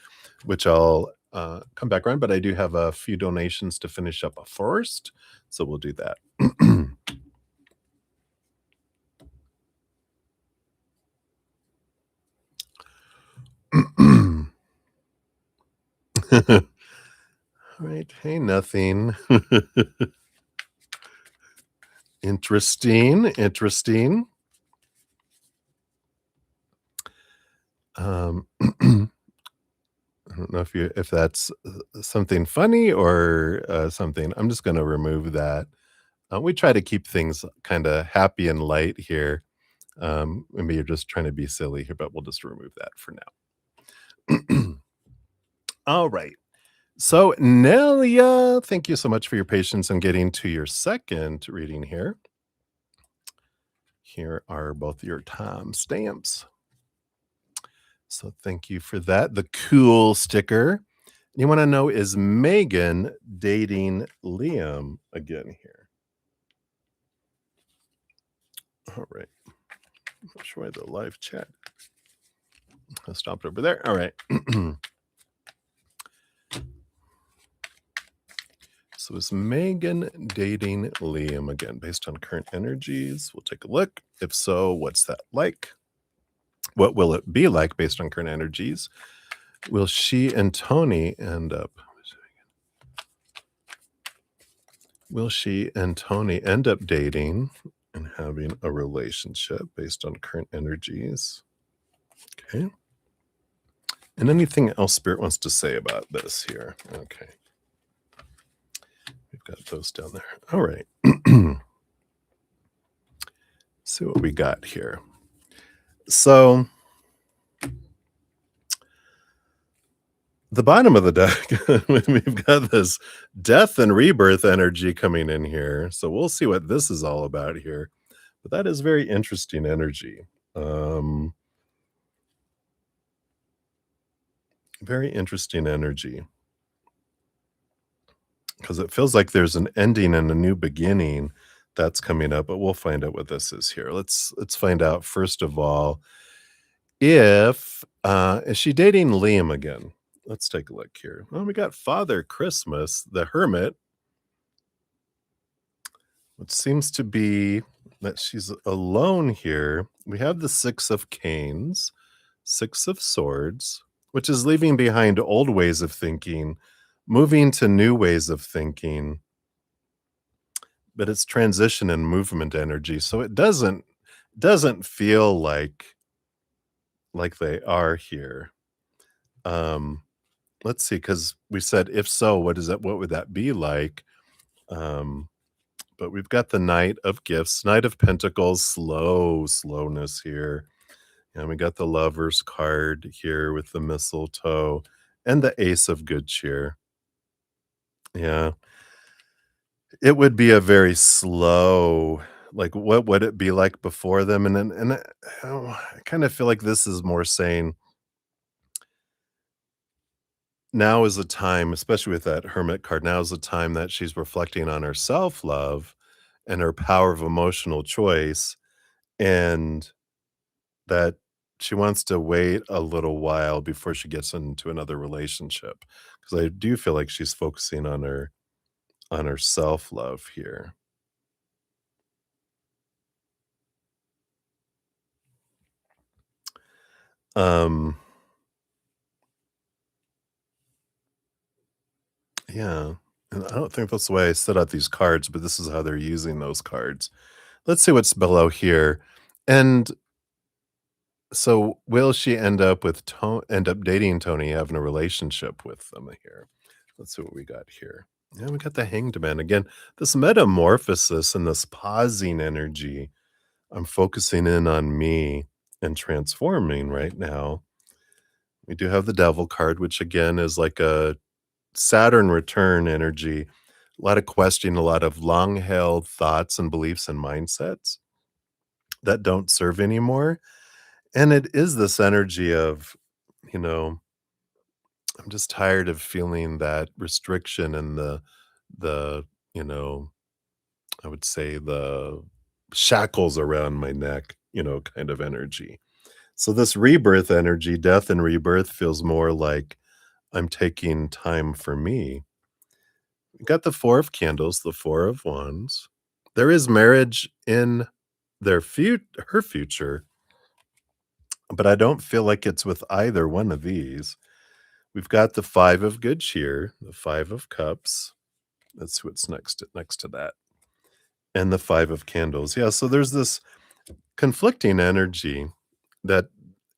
which I'll come back around. But I do have a few donations to finish up first. So we'll do that. All right. Hey, nothing. Interesting. Interesting. I don't know if that's something funny or something. I'm just going to remove that. We try to keep things kind of happy and light here. Maybe you're just trying to be silly here, but we'll just remove that for now. All right. So, Nelia, thank you so much for your patience in getting to your second reading here. Here are both your time stamps. So thank you for that. The cool sticker. You want to know, is Megan dating Liam again here? All right. I'm not sure why the live chat I stopped over there. All right. So is Megan dating Liam again based on current energies? We'll take a look. If so, what's that like? What will it be like based on current energies? Will she and Tony end up? Will she and Tony end up dating and having a relationship based on current energies? Okay. And anything else Spirit wants to say about this here? Okay. We've got those down there. All right. See what we got here. So the bottom of the deck, we've got this death and rebirth energy coming in here. So we'll see what this is all about here. But that is very interesting energy. Very interesting energy. Because it feels like there's an ending and a new beginning that's coming up, but we'll find out what this is here. Let's find out first of all if is she dating Liam again? Let's take a look here. Well, we got Father Christmas, the Hermit, which seems to be that she's alone here. We have the Six of Canes, Six of Swords, which is leaving behind old ways of thinking, moving to new ways of thinking. But it's transition and movement energy, so it doesn't feel like they are here. Let's see, because we said, if so, what would that be like? But we've got the Knight of Gifts, Knight of Pentacles, slowness here. And we got the Lover's card here with the mistletoe and the Ace of Good Cheer. Yeah. It would be a very slow, like, what would it be like before them? I kind of feel like this is more saying now is the time, especially with that Hermit card, now is the time that she's reflecting on her self-love and her power of emotional choice, and that she wants to wait a little while before she gets into another relationship. Because I do feel like she's focusing on her self-love here. Um Yeah, and I don't think that's the way I set out these cards, but this is how they're using those cards. Let's see what's below here. And so will she end up dating Tony, having a relationship with them here? Let's see what we got here. Yeah, we got the Hanged Man again. This metamorphosis and this pausing energy. I'm focusing in on me and transforming right now. We do have the Devil card, which again is like a Saturn return energy, a lot of questioning, a lot of long held thoughts and beliefs and mindsets that don't serve anymore. And it is this energy of, you know, I'm just tired of feeling that restriction and the, you know, I would say the shackles around my neck, kind of energy. So this rebirth energy, death and rebirth feels more like I'm taking time for me. We got the Four of Candles, the Four of Wands. There is marriage in her future, but I don't feel like it's with either one of these. We've got the Five of Good Cheer, the Five of Cups. That's what's next to that. And the Five of Candles. Yeah, so there's this conflicting energy that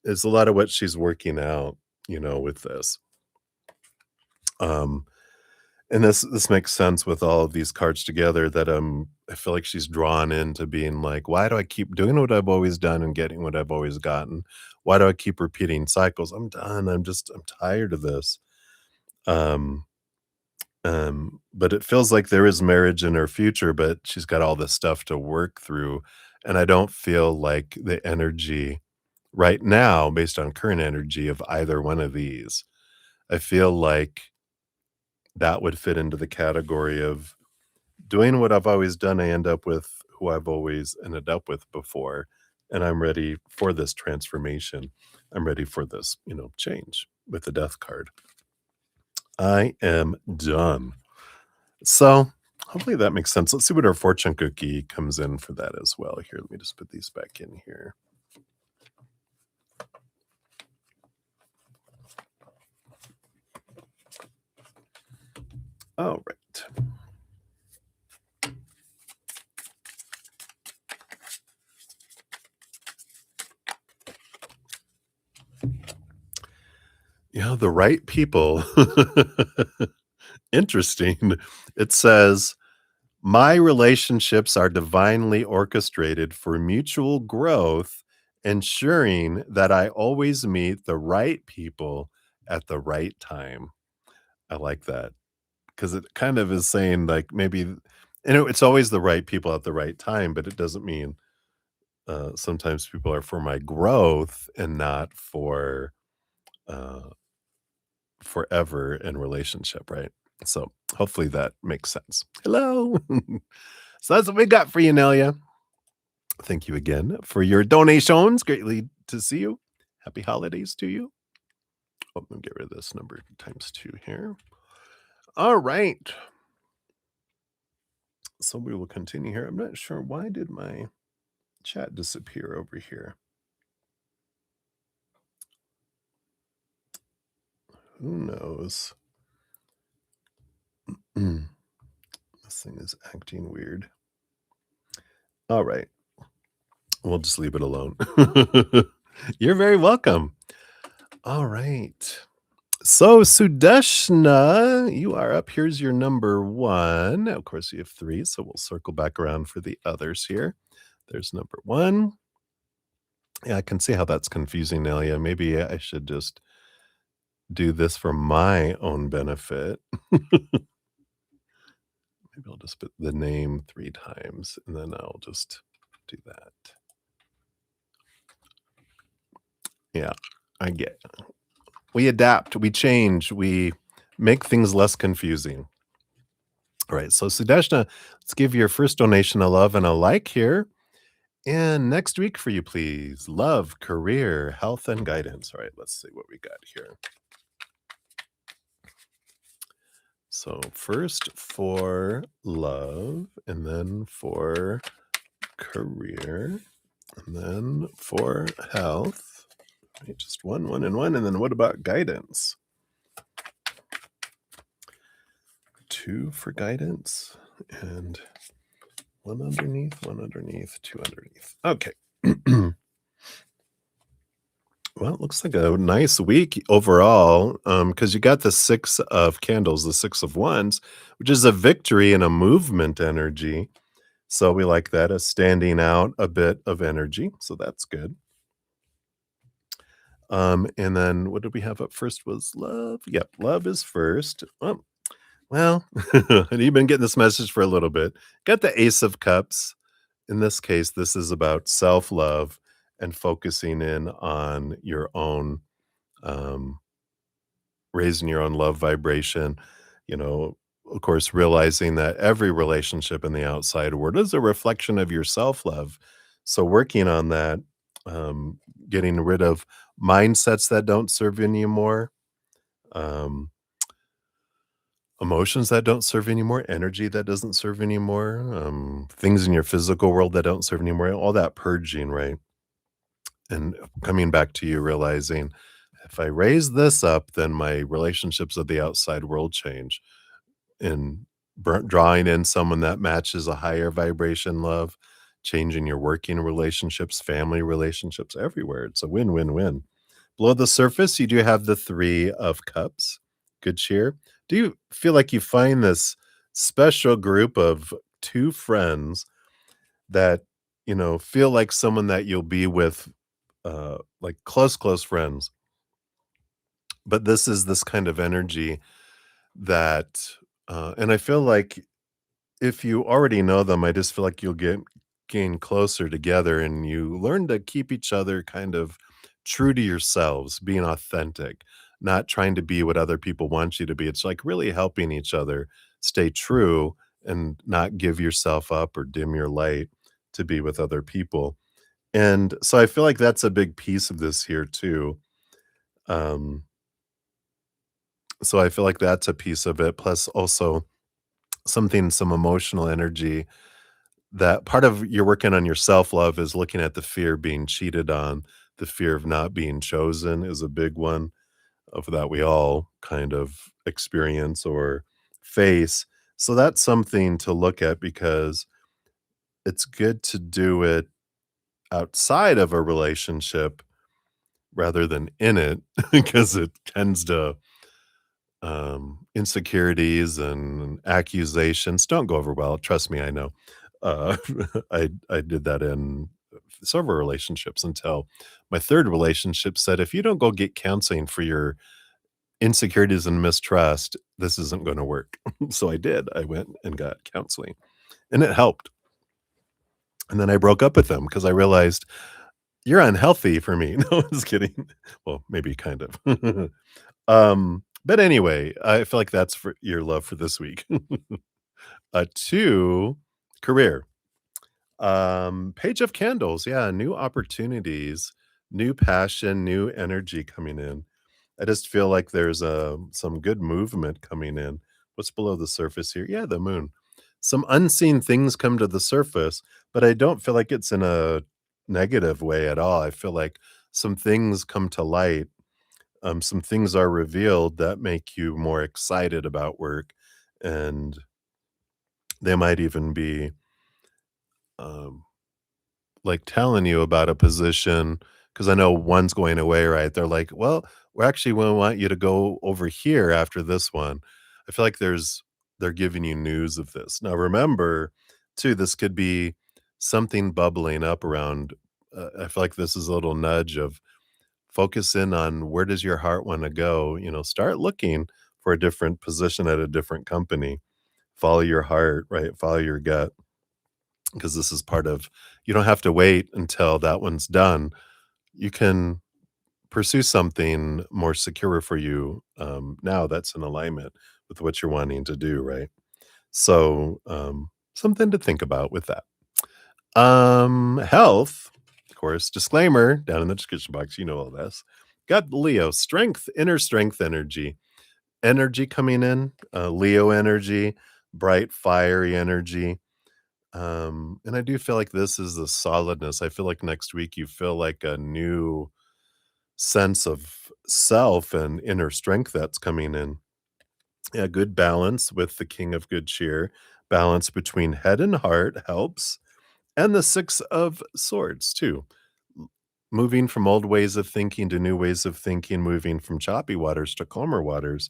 is a lot of what she's working out, with this. Um And this makes sense with all of these cards together that, I feel like she's drawn into being like, "Why do I keep doing what I've always done and getting what I've always gotten? Why do I keep repeating cycles? I'm done. I'm tired of this." Um, but it feels like there is marriage in her future, but she's got all this stuff to work through, and I don't feel like the energy right now, based on current energy of either one of these, I feel like that would fit into the category of doing what I've always done. I end up with who I've always ended up with before, and I'm ready for this transformation. I'm ready for this, change with the death card. I am done. So, hopefully that makes sense. Let's see what our fortune cookie comes in for that as well. Here, let me just put these back in here. All right. Yeah, the right people. Interesting. It says, my relationships are divinely orchestrated for mutual growth, ensuring that I always meet the right people at the right time. I like that because it kind of is saying, like, maybe, it's always the right people at the right time, but it doesn't mean sometimes people are for my growth and not for uh, forever in relationship, right? So hopefully that makes sense. Hello. So that's what we got for you, Nelia. Thank you again for your donations. Greatly to see you. Happy holidays to you. Oh, let me get rid of this number times two here. All right. So we will continue here. I'm not sure why did my chat disappear over here. Who knows? This thing is acting weird. All right. We'll just leave it alone. You're very welcome. All right. So, Sudeshna, you are up. Here's your number one. Of course, you have three, so we'll circle back around for the others here. There's number one. Yeah, I can see how that's confusing, Nelia. Maybe I should just do this for my own benefit. Maybe I'll just put the name 3 times, and then I'll just do that. Yeah, I get it. We adapt, we change, we make things less confusing. All right, so Sudeshna, let's give your first donation a love and a like here. And next week for you, please. Love, career, health, and guidance. All right, let's see what we got here. So, first for love, and then for career, and then for health. Right, just one, and one. And then what about guidance? 2 for guidance, and one underneath, 2 underneath. Okay. Well, it looks like a nice week overall, because you got the 6 of candles, the 6 of wands, which is a victory and a movement energy. So we like that as standing out a bit of energy. So that's good. And then what did we have up first was love. Yep, love is first. Oh, well, and you've been getting this message for a little bit. Got the Ace of Cups. In this case, this is about self-love and focusing in on your own, um, raising your own love vibration, you know, of course, realizing that every relationship in the outside world is a reflection of your self-love. So working on that, getting rid of mindsets that don't serve you anymore, um, emotions that don't serve anymore, energy that doesn't serve anymore, things in your physical world that don't serve anymore, all that purging, right? And coming back to you realizing if I raise this up, then my relationships with the outside world change. And drawing in someone that matches a higher vibration love, changing your working relationships, family relationships, everywhere. It's a win, win, win. Below the surface, you do have the 3 of cups. Good cheer. Do you feel like you find this special group of 2 friends that, feel like someone that you'll be with, like close, close friends? But this is this kind of energy that, and I feel like if you already know them, I just feel like you'll get gain closer together and you learn to keep each other kind of true to yourselves, being authentic, not trying to be what other people want you to be. It's like really helping each other stay true and not give yourself up or dim your light to be with other people. And so I feel like that's a big piece of this here too. Um, so I feel like that's a piece of it, plus also some emotional energy that part of you're working on your self-love is looking at the fear being cheated on, the fear of not being chosen is a big one of that we all kind of experience or face. So that's something to look at because it's good to do it outside of a relationship rather than in it because it tends to insecurities and accusations don't go over well. Trust me, I know. Uh, I did that in several relationships until my third relationship said, if you don't go get counseling for your insecurities and mistrust, this isn't going to work. So I did. I went and got counseling, and it helped. And then I broke up with them because I realized you're unhealthy for me. No, I was kidding. Well, maybe kind of. But anyway, I feel like that's for your love for this week. 2, career. Page of Candles, yeah, new opportunities, new passion, new energy coming in. I just feel like there's, some good movement coming in. What's below the surface here? Yeah, the moon. Some unseen things come to the surface, but I don't feel like it's in a negative way at all. I feel like some things come to light, some things are revealed that make you more excited about work, and they might even be, um, like, telling you about a position because I know one's going away, right? They're like, "Well, we're actually we want you to go over here after this one." I feel like they're giving you news of this. Now remember, too, this could be something bubbling up around I feel like this is a little nudge of focus in on where does your heart wanna go, start looking for a different position at a different company. Follow your heart, right? Follow your gut because this is part of you don't have to wait until that one's done. You can pursue something more secure for you, now that's in alignment with what you're wanting to do, right? So, something to think about with that. Health, of course, disclaimer down in the description box, you know all this. Got Leo, strength, inner strength energy. Energy coming in, Leo energy, bright, fiery energy. And I do feel like this is the solidness. I feel like next week you feel like a new sense of self and inner strength that's coming in. Yeah, good balance with the king of good cheer. Balance between head and heart helps. And the 6 of swords too. M moving from old ways of thinking to new ways of thinking, moving from choppy waters to calmer waters.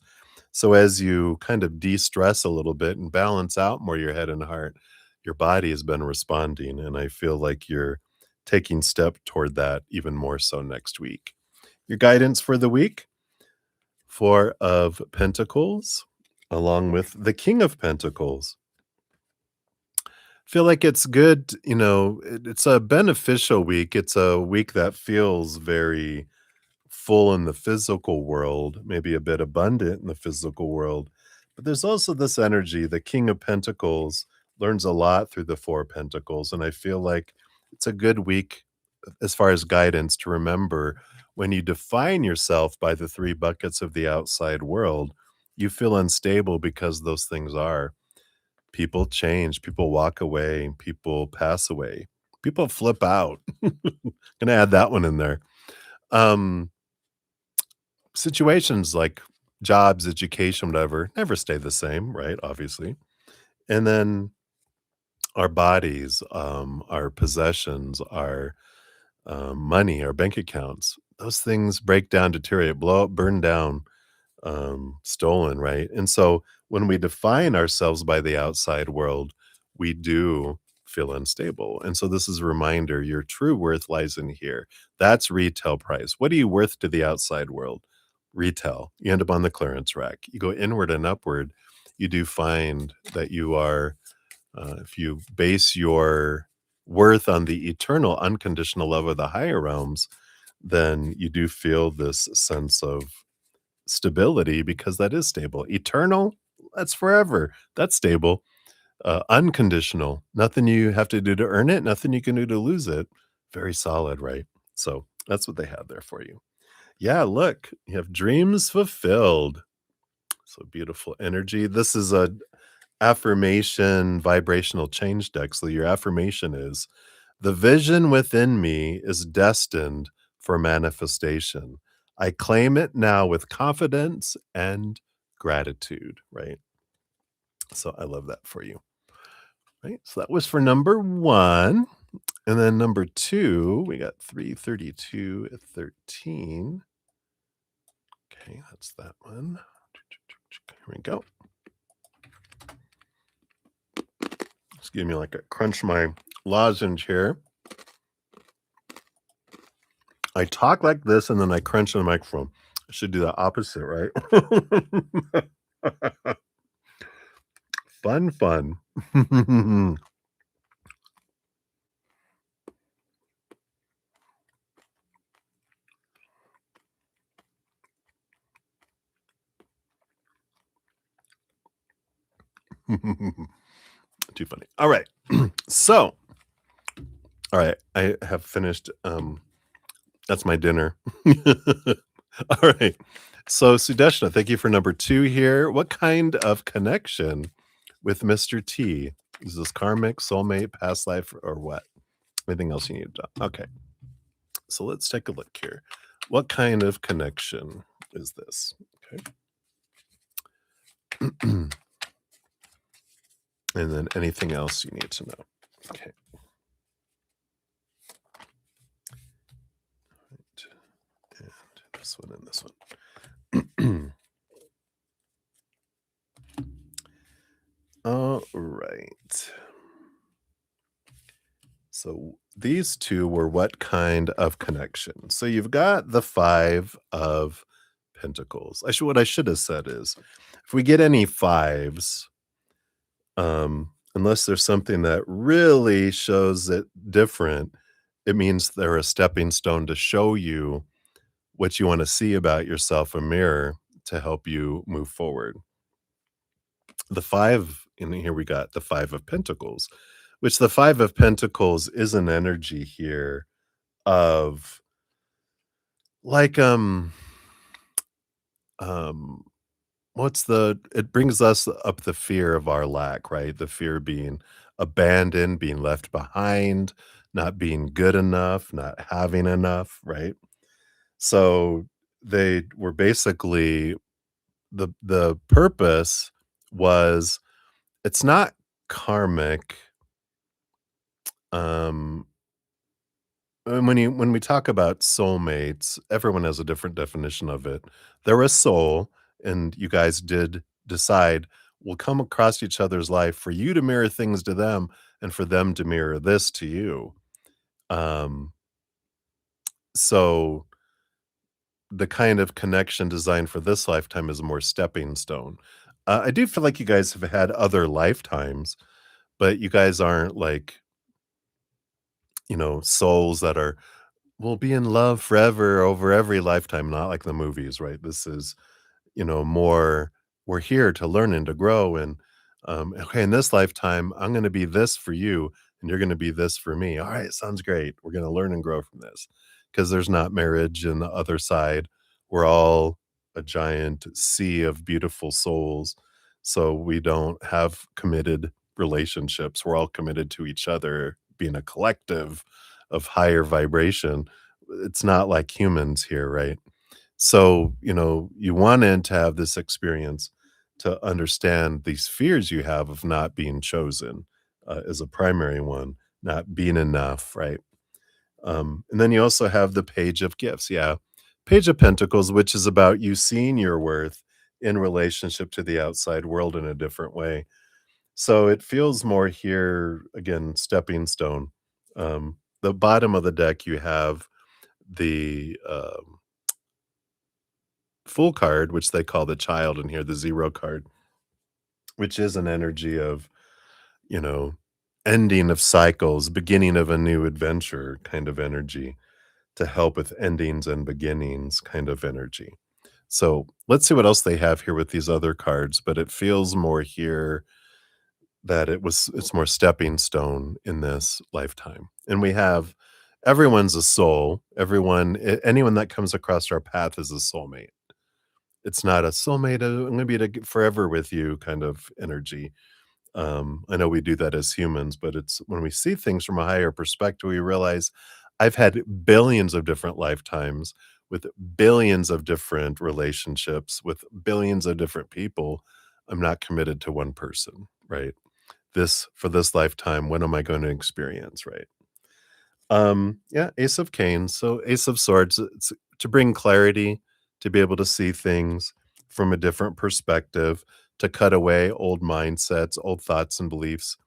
So as you kind of de-stress a little bit and balance out more your head and heart, your body has been responding, and I feel like you're taking step toward that even more so next week. Your guidance for the week, 4 of Pentacles, along with the King of Pentacles. Feel like it's good, it's a beneficial week. It's a week that feels very full in the physical world, maybe a bit abundant in the physical world. But there's also this energy. The King of Pentacles learns a lot through the 4 Pentacles. And I feel like it's a good week as far as guidance to remember when you define yourself by the 3 buckets of the outside world, you feel unstable because those things are. People change, people walk away, people pass away, people flip out. Gonna add that one in there. Um, Situations like jobs, education, whatever, never stay the same, right? Obviously. And then our bodies, our possessions, our money, our bank accounts, those things break down, deteriorate, blow up, burn down, stolen, right? And so when we define ourselves by the outside world, we do feel unstable. And so this is a reminder your true worth lies in here. That's retail price. What are you worth to the outside world? Retail. You end up on the clearance rack. You go inward and upward, you do find that you are, if you base your worth on the eternal unconditional love of the higher realms, then you do feel this sense of stability because that is stable. Eternal, that's forever. That's stable. Unconditional, nothing you have to do to earn it, nothing you can do to lose it. Very solid, right? So that's what they have there for you. Yeah, look, you have dreams fulfilled. So beautiful energy. This is a affirmation vibrational change deck. So your affirmation is the vision within me is destined for manifestation. I claim it now with confidence and gratitude, right? So I love that for you. Right. So that was for number one. And then number two, we got 332 at 13. Okay, that's that one. Here we go. Excuse me, like I crunch my lozenge here. I talk like this and then I crunch on the microphone. I should do the opposite, right? Fun, fun. Too funny. All right. So, all right, I have finished. That's my dinner. All right. So, Sudeshna, thank you for number two here. What kind of connection with Mr. T? Is this karmic, soulmate, past life, or what? Anything else you need to know? Okay. So, let's take a look here. What kind of connection is this? Okay. And then anything else you need to know. Okay. And this one and this one. All right. So these two were what kind of connection? So you've got the 5 of pentacles. What I should have said is if we get any 5s, unless there's something that really shows it different, it means they're a stepping stone to show you what you want to see about yourself, a mirror to help you move forward. The 5, and here we got the 5 of pentacles, which the 5 of pentacles is an energy here of like, um, it brings us up the fear of our lack, right? The fear of being abandoned, being left behind, not being good enough, not having enough, right? So they were basically the purpose was it's not karmic, um, and when we talk about soulmates, everyone has a different definition of it. They're a soul, and you guys did decide we'll come across each other's life for you to mirror things to them and for them to mirror this to you. Um, so the kind of connection designed for this lifetime is a more stepping stone. I do feel like you guys have had other lifetimes, but you guys aren't like, souls that are we'll be in love forever over every lifetime, not like the movies, right? This is, more we're here to learn and to grow. And okay, in this lifetime, I'm going to be this for you, and you're going to be this for me. All right, sounds great. We're going to learn and grow from this because there's not marriage in the other side. We're all a giant sea of beautiful souls. So we don't have committed relationships. We're all committed to each other, being a collective of higher vibration. It's not like humans here, right? So, you wanted to have this experience to understand these fears you have of not being chosen as a primary one, not being enough, right? And then you also have the Page of Gifts. Yeah. Page of Pentacles, which is about you seeing your worth in relationship to the outside world in a different way. So it feels more here, again, stepping stone. The bottom of the deck, you have the full card, which they call the child, and here the 0 card, which is an energy of, you know, ending of cycles, beginning of a new adventure kind of energy, to help with endings and beginnings kind of energy. So let's see what else they have here with these other cards, but it feels more here that it's more stepping stone in this lifetime. And we have everyone's a soul. Anyone that comes across our path is a soulmate. It's not a soulmate, I'm gonna be forever with you kind of energy. I know we do that as humans, but it's when we see things from a higher perspective, we realize I've had billions of different lifetimes with billions of different relationships with billions of different people. I'm not committed to one person, right? This for this lifetime, when am I going to experience, right? Yeah, Ace of Canes. So Ace of Swords, it's to bring clarity, to be able to see things from a different perspective, to cut away old mindsets, old thoughts and beliefs,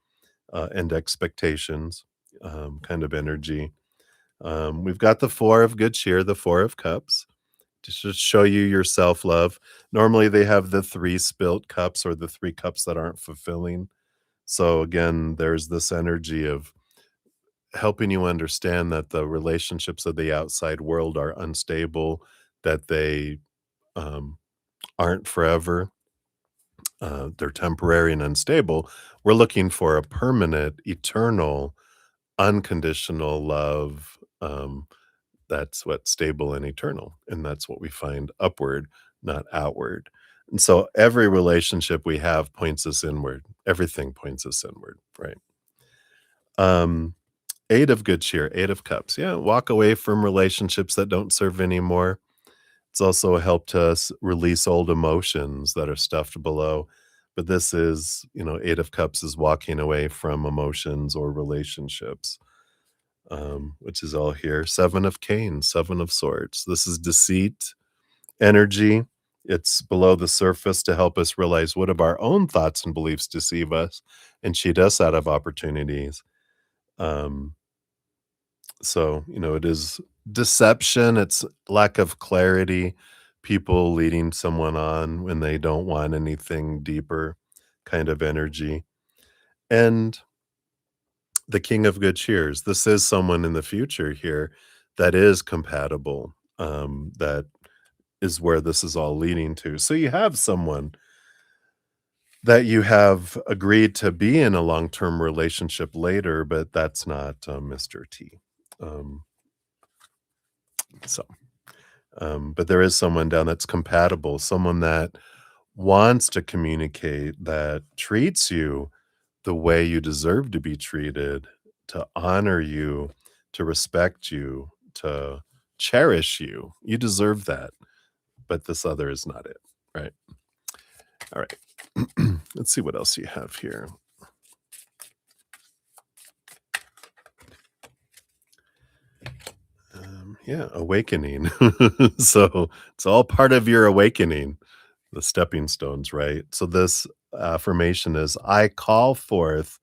and expectations, kind of energy. We've got the Four of Good Cheer, the Four of Cups, to just show you your self love. Normally, they have the three spilt cups or the three cups that aren't fulfilling. So, again, there's this energy of helping you understand that the relationships of the outside world are unstable, that they um, aren't forever, they're temporary and unstable. We're looking for a permanent, eternal, unconditional love. That's what's stable and eternal. And that's what we find upward, not outward. And so every relationship we have points us inward. Everything points us inward, right? Um, Eight of Good Cheer, Eight of Cups. Yeah, walk away from relationships that don't serve anymore. It's also helped us release old emotions that are stuffed below. But this is, Eight of Cups is walking away from emotions or relationships, which is all here. Seven of Canes, Seven of Swords. This is deceit energy. It's below the surface to help us realize what of our own thoughts and beliefs deceive us and cheat us out of opportunities. Um, So, it is deception, it's lack of clarity, people leading someone on when they don't want anything deeper kind of energy. And the King of Good Cheers, this is someone in the future here that is compatible, that is where this is all leading to. So you have someone that you have agreed to be in a long-term relationship later, but that's not, Mr. T. Um, so but there is someone down that's compatible, someone that wants to communicate, that treats you the way you deserve to be treated, to honor you, to respect you, to cherish you. You deserve that, but this other is not it, right? All right. Let's see what else you have here. Yeah, awakening. So it's all part of your awakening. The stepping stones, right? So this affirmation is I call forth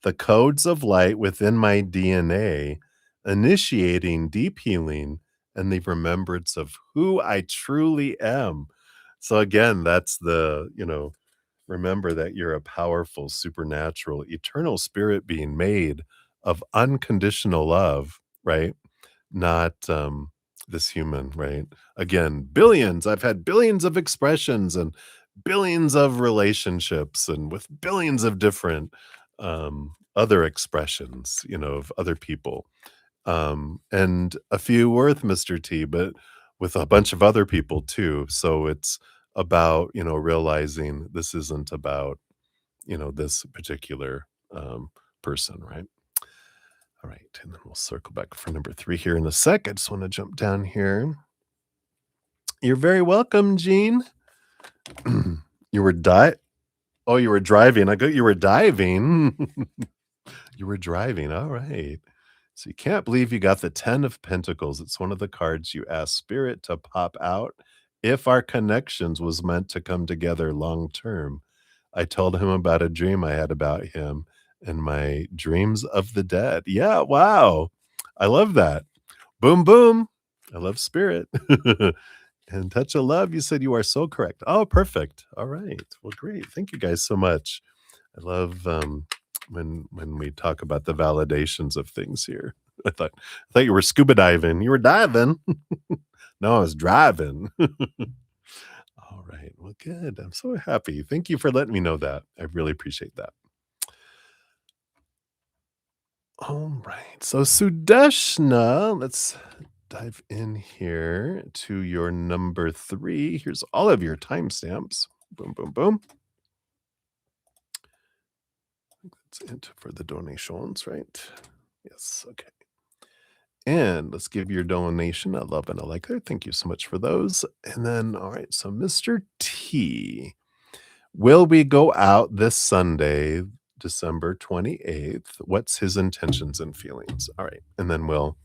the codes of light within my DNA, initiating deep healing and the remembrance of who I truly am. So again, that's remember that you're a powerful, supernatural, eternal spirit being made of unconditional love, right? Not, this human, right? Again, billions. I've had billions of expressions and billions of relationships and with billions of different, other expressions, of other people. And a few worth Mr. T, but with a bunch of other people too. So it's about, realizing this isn't about, this particular, person, right? All right, and then we'll circle back for number 3 here in a sec. I just wanna jump down here. You're very welcome, Jean. You were di Oh, you were driving. I got you were diving. You were driving, alright. So you can't believe you got the 10 of Pentacles. It's one of the cards you asked Spirit to pop out if our connections was meant to come together long term. I told him about a dream I had about him and my dreams of the dead. Yeah, wow. I love that. Boom, boom. I love spirit. And touch of love, you said you are so correct. Oh, perfect. All right. Well, great. Thank you guys so much. I love when we talk about the validations of things here. I thought you were scuba diving. You were diving. No, I was driving. All right. Well, good. I'm so happy. Thank you for letting me know that. I really appreciate that. All right. So, Sudeshna, let's dive in here to your number 3. Here's all of your timestamps. Boom, boom, boom. That's it for the donations, right? Yes. Okay. And let's give your donation a love and a like there. Thank you so much for those. And then, all right. So, Mr. T, will we go out this Sunday, December 28th? What's his intentions and feelings? All right. And then we'll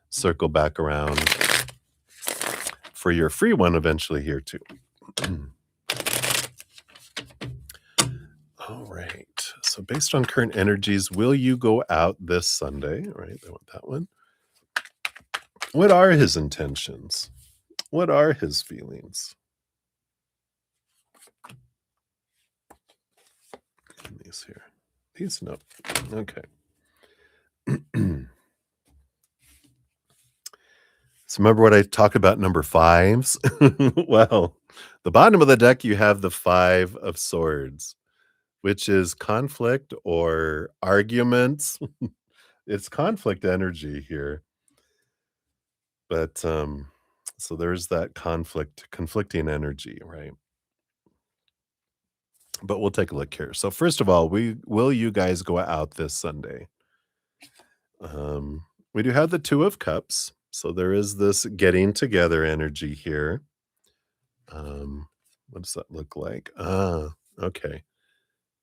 circle back around for your free one eventually here too. All right. So based on current energies, will you go out this Sunday? All right. I want that one. What are his intentions? What are his feelings? And these here. These no. Okay. So remember what I talked about number 5s? Well, the bottom of the deck, you have the 5 of swords, which is conflict or arguments. It's conflict energy here. But so there's that conflicting energy, right? But we'll take a look here. So first of all, will you guys go out this Sunday? We do have the 2 of cups. So there is this getting together energy here. What does that look like? Okay.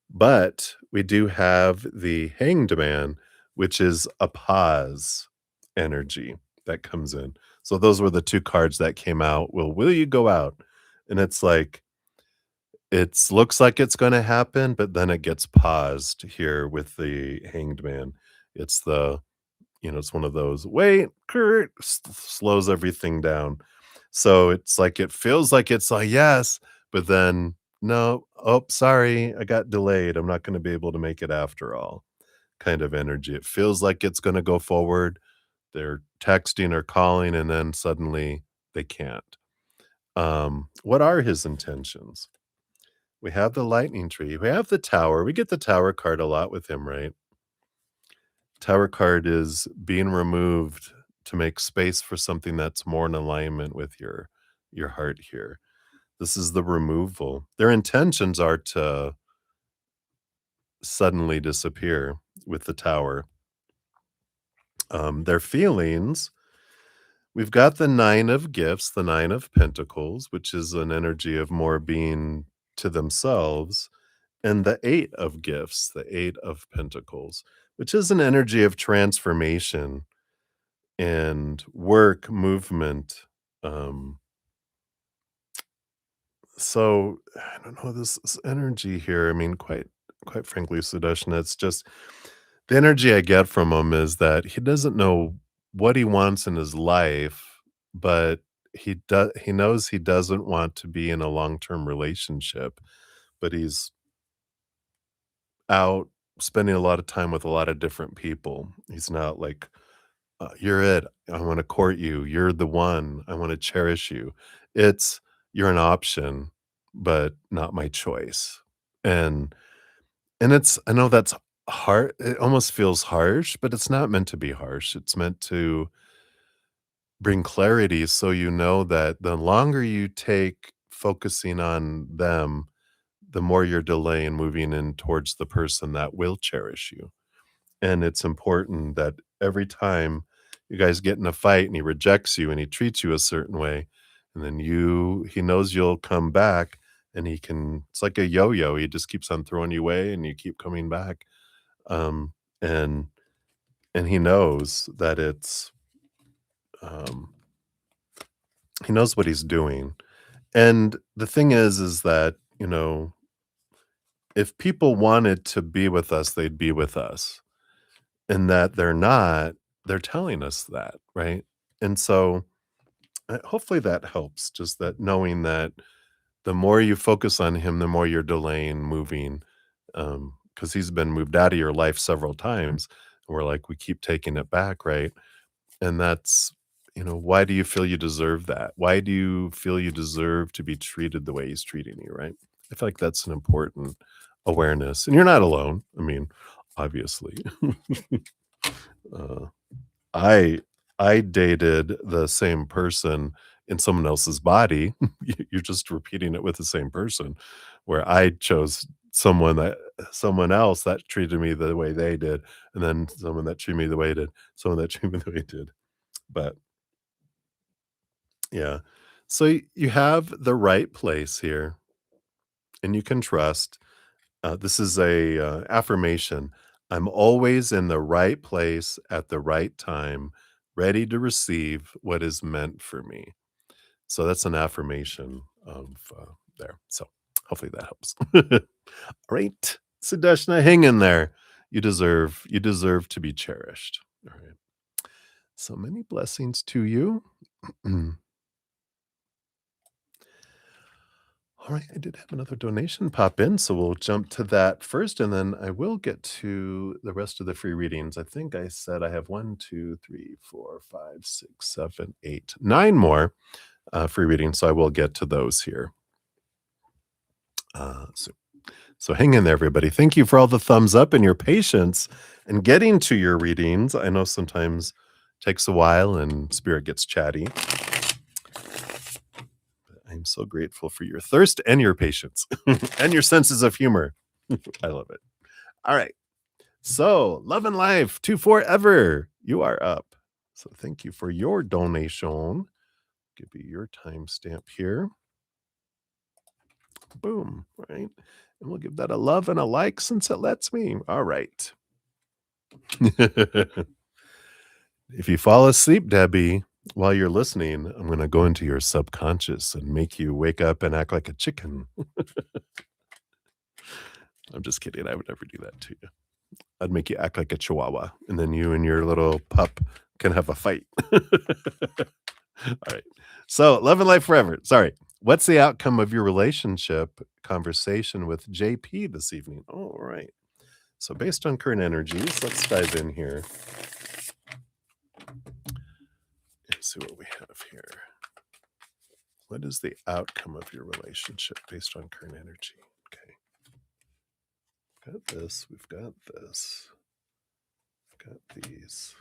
But we do have the hanged man, which is a pause energy that comes in. So those were the 2 cards that came out. Will you go out? And it's like, it looks like it's going to happen, but then it gets paused here with the hanged man. It's it's one of those, wait, Kurt, slows everything down. So it's like, it feels like it's a yes, but then no, oh, sorry, I got delayed. I'm not going to be able to make it after all kind of energy. It feels like it's going to go forward. They're texting or calling, and then suddenly they can't. What are his intentions? We have the lightning tree. We have the tower. We get the tower card a lot with him, right? Tower card is being removed to make space for something that's more in alignment with your heart here. This is the removal. Their intentions are to suddenly disappear with the tower. Their feelings, we've got the 9 of gifts, the 9 of pentacles, which is an energy of more being to themselves, and the 8 of gifts, the 8 of pentacles, which is an energy of transformation and work, movement. So I don't know this energy here. I mean, quite frankly, Sudarshana, it's just the energy I get from him is that he doesn't know what he wants in his life, but he knows he doesn't want to be in a long-term relationship, but he's out spending a lot of time with a lot of different people. He's not like, "You're it. I wanna court you. You're the one. I wanna cherish you." It's, "You're an option, but not my choice." And it's, I know that's hard, it almost feels harsh, but it's not meant to be harsh. It's meant to bring clarity so you know that the longer you take focusing on them, the more you're delaying moving in towards the person that will cherish you. And it's important that every time you guys get in a fight and he rejects you and he treats you a certain way, and then he knows you'll come back, and it's like a yo-yo. He just keeps on throwing you away and you keep coming back. Um, and he knows that um, he knows what he's doing. And the thing is that, if people wanted to be with us, they'd be with us. And that they're not, they're telling us that, right? And so, hopefully that helps, just that knowing that the more you focus on him, the more you're delaying moving, because he's been moved out of your life several times. And we're like, we keep taking it back, right? And that's, why do you feel you deserve that? Why do you feel you deserve to be treated the way he's treating you, right? I feel like that's an important awareness. And you're not alone. I mean, obviously. uh, I I dated the same person in someone else's body. You're just repeating it with the same person, where I chose someone else that treated me the way they did, and then someone that treated me the way they did, someone that treated me the way they did. But yeah. So you have the right place here, and you can trust. This is a affirmation. I'm always in the right place at the right time, ready to receive what is meant for me. So that's an affirmation of there. So hopefully that helps. All right, Sudeshna, hang in there. You deserve to be cherished. All right. So many blessings to you. All right, I did have another donation pop in, so we'll jump to that first, and then I will get to the rest of the free readings. I think I said I have 1, 2, 3, 4, 5, 6, 7, 8, 9 more free readings, so I will get to those here. So hang in there, everybody. Thank you for all the thumbs up and your patience and getting to your readings. I know sometimes it takes a while and spirit gets chatty. I'm so grateful for your thirst and your patience and your senses of humor. I love it. All right. So, love and life to forever. You are up. So, thank you for your donation. Give you your timestamp here. Boom. Right. And we'll give that a love and a like since it lets me. All right. If you fall asleep, Debbie, while you're listening, I'm going to go into your subconscious and make you wake up and act like a chicken. I'm just kidding. I would never do that to you. I'd make you act like a chihuahua, and then you and your little pup can have a fight. All right. So, love and life forever. Sorry. What's the outcome of your relationship conversation with JP this evening? Oh, all right. So, based on current energies, let's dive in here and see what we have here. What is the outcome of your relationship based on current energy? Okay. We've got this. We've got this. We've got these.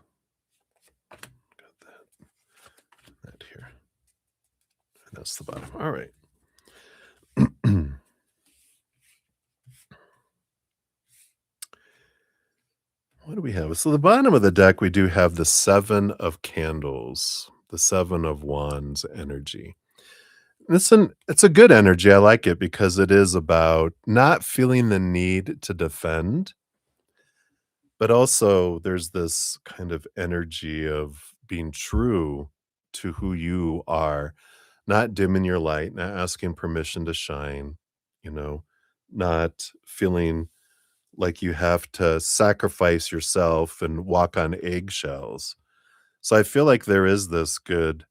Got that here. And that's the bottom. All right. What do we have? So the bottom of the deck, we do have the 7 of candles, the 7 of wands energy. It's a good energy. I like it because it is about not feeling the need to defend, but also there's this kind of energy of being true to who you are, not dimming your light, not asking permission to shine, you know, not feeling like you have to sacrifice yourself and walk on eggshells. So I feel like there is this good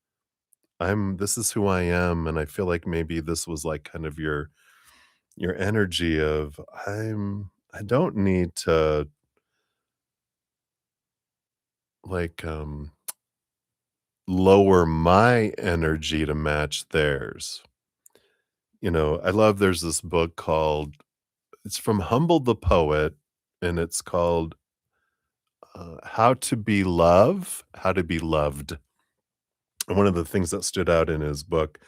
this is who I am, and I feel like maybe this was like kind of your energy of I don't need to like lower my energy to match theirs. I love there's this book called it's from Humble the Poet, and it's called How to Be Loved. And one of the things that stood out in his book,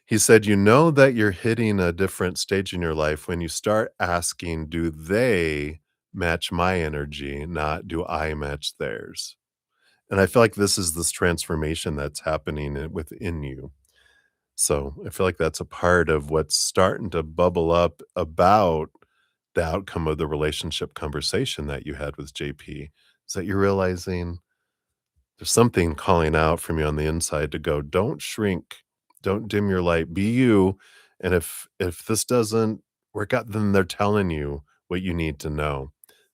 he said, you know that you're hitting a different stage in your life when you start asking, do they match my energy, not do I match theirs? And I feel like this is this transformation that's happening within you. So I feel like that's a part of what's starting to bubble up about the outcome of the relationship conversation that you had with JP, is that you're realizing there's something calling out from you on the inside to go, don't shrink, don't dim your light, be you. And if this doesn't work out, then they're telling you what you need to know,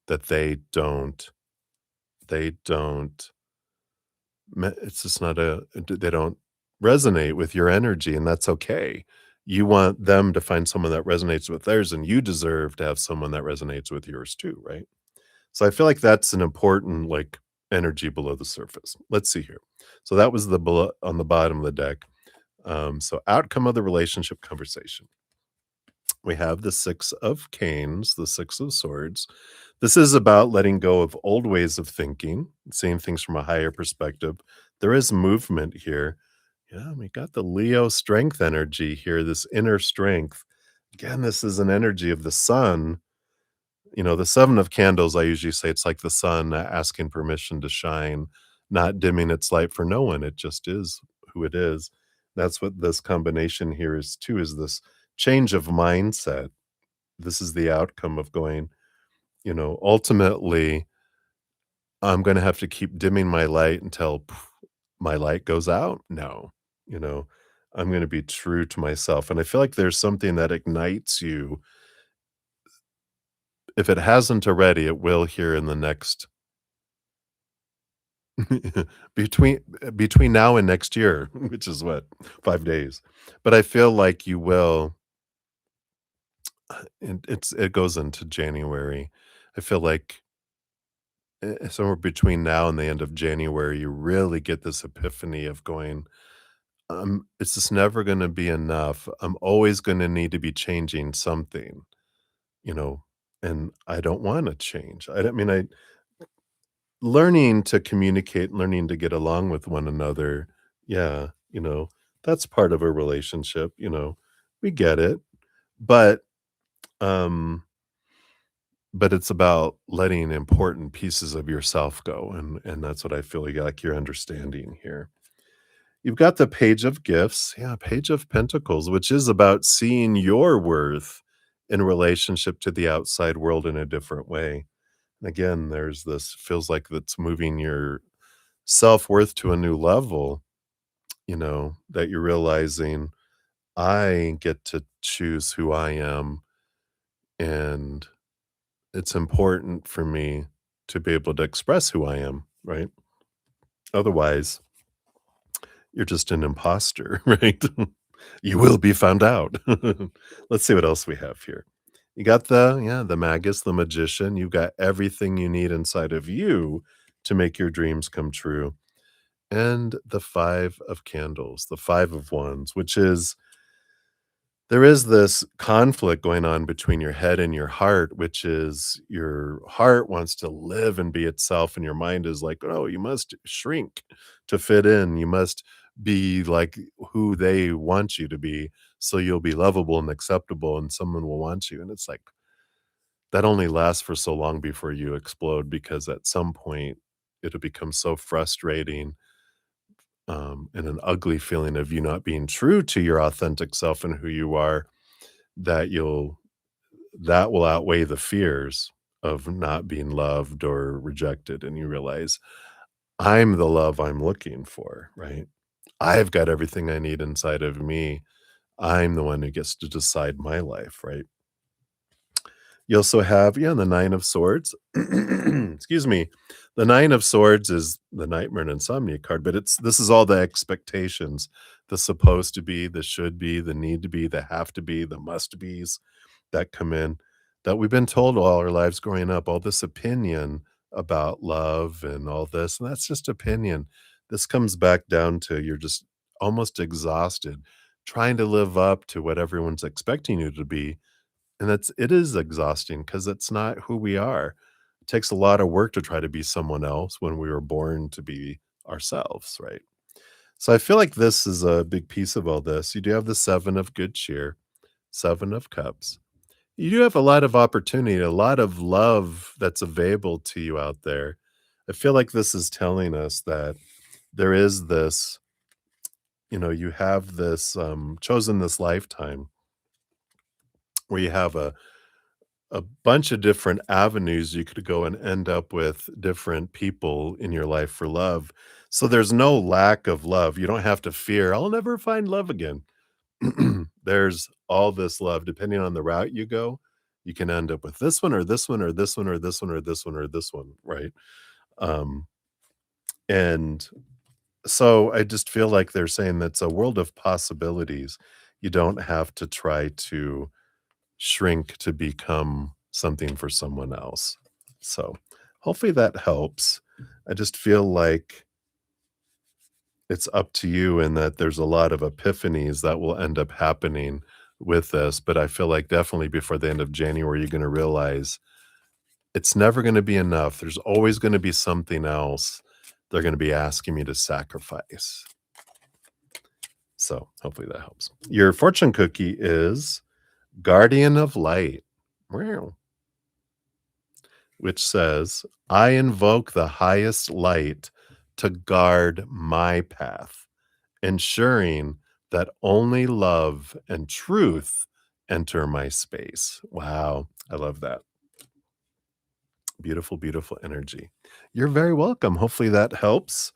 that they don't it's just not they don't resonate with your energy, and that's okay. You want them to find someone that resonates with theirs, and you deserve to have someone that resonates with yours too, right? So I feel like that's an important, like, energy below the surface. Let's see here. So that was the below on the bottom of the deck. So outcome of the relationship conversation. We have the 6 of canes, the 6 of swords. This is about letting go of old ways of thinking, seeing things from a higher perspective. There is movement here. Yeah, we got the Leo strength energy here, this inner strength. Again, this is an energy of the sun. You know, the 7 of candles, I usually say it's like the sun asking permission to shine, not dimming its light for no one. It just is who it is. That's what this combination here is too, is this change of mindset. This is the outcome of going, ultimately, I'm gonna have to keep dimming my light until my light goes out? No, you know, I'm gonna be true to myself, and I feel like there's something that ignites you. If it hasn't already, it will here in the next between now and next year, which is what, 5 days. But I feel like you will, and it goes into January. I feel like somewhere between now and the end of January, you really get this epiphany of going, it's just never gonna be enough. I'm always gonna need to be changing something, you know, and I don't wanna change. I don't mean, I learning to communicate, learning to get along with one another, yeah, that's part of a relationship, we get it, but, um but it's about letting important pieces of yourself go, and that's what I feel like you're understanding here. You've got the Page of Gifts, yeah, Page of Pentacles, which is about seeing your worth in relationship to the outside world in a different way. Again, there's this feels like that's moving your self-worth to a new level, that you're realizing, "I get to choose who I am, and it's important for me to be able to express who I am," right? Otherwise, you're just an imposter, right? You will be found out. Let's see what else we have here. You got the Magus, the Magician. You've got everything you need inside of you to make your dreams come true. And the 5 of Candles, the 5 of Wands, which is there is this conflict going on between your head and your heart, which is your heart wants to live and be itself, and your mind is like, "Oh, you must shrink to fit in. You must be like who they want you to be, so you'll be lovable and acceptable, and someone will want you." And it's like, that only lasts for so long before you explode, because at some point, it'll become so frustrating, and an ugly feeling of you not being true to your authentic self and who you are, that that will outweigh the fears of not being loved or rejected, and you realize, "I'm the love I'm looking for," right? I've got everything I need inside of me. I'm the one who gets to decide my life, right? You also have, yeah, the 9 of Swords. Excuse me. The 9 of Swords is the Nightmare and Insomnia card, but this is all the expectations, the supposed to be, the should be, the need to be, the have to be, the must be's that come in, that we've been told all our lives growing up, all this opinion about love and all this, and that's just opinion. This comes back down to you're just almost exhausted trying to live up to what everyone's expecting you to be, and it is exhausting because it's not who we are. It takes a lot of work to try to be someone else when we were born to be ourselves, right? So I feel like this is a big piece of all this. You do have the 7 of Good Cheer, 7 of Cups. You do have a lot of opportunity, a lot of love that's available to you out there. I feel like this is telling us that there is this, you have this, chosen this lifetime where you have a bunch of different avenues you could go and end up with different people in your life for love. So there's no lack of love. You don't have to fear, "I'll never find love again." There's all this love. Depending on the route you go, you can end up with this one or this one or this one or this one or this one or this one, right? Um, and so I just feel like they're saying that's a world of possibilities. You don't have to try to shrink to become something for someone else. So, hopefully that helps. I just feel like it's up to you and that there's a lot of epiphanies that will end up happening with this, but I feel like definitely before the end of January, you're gonna realize it's never gonna be enough. There's always gonna be something else they're gonna be asking me to sacrifice. So, hopefully that helps. Your fortune cookie is Guardian of Light, meow, which says, "I invoke the highest light to guard my path, ensuring that only love and truth enter my space." Wow, I love that. Beautiful, beautiful energy. You're very welcome. Hopefully that helps.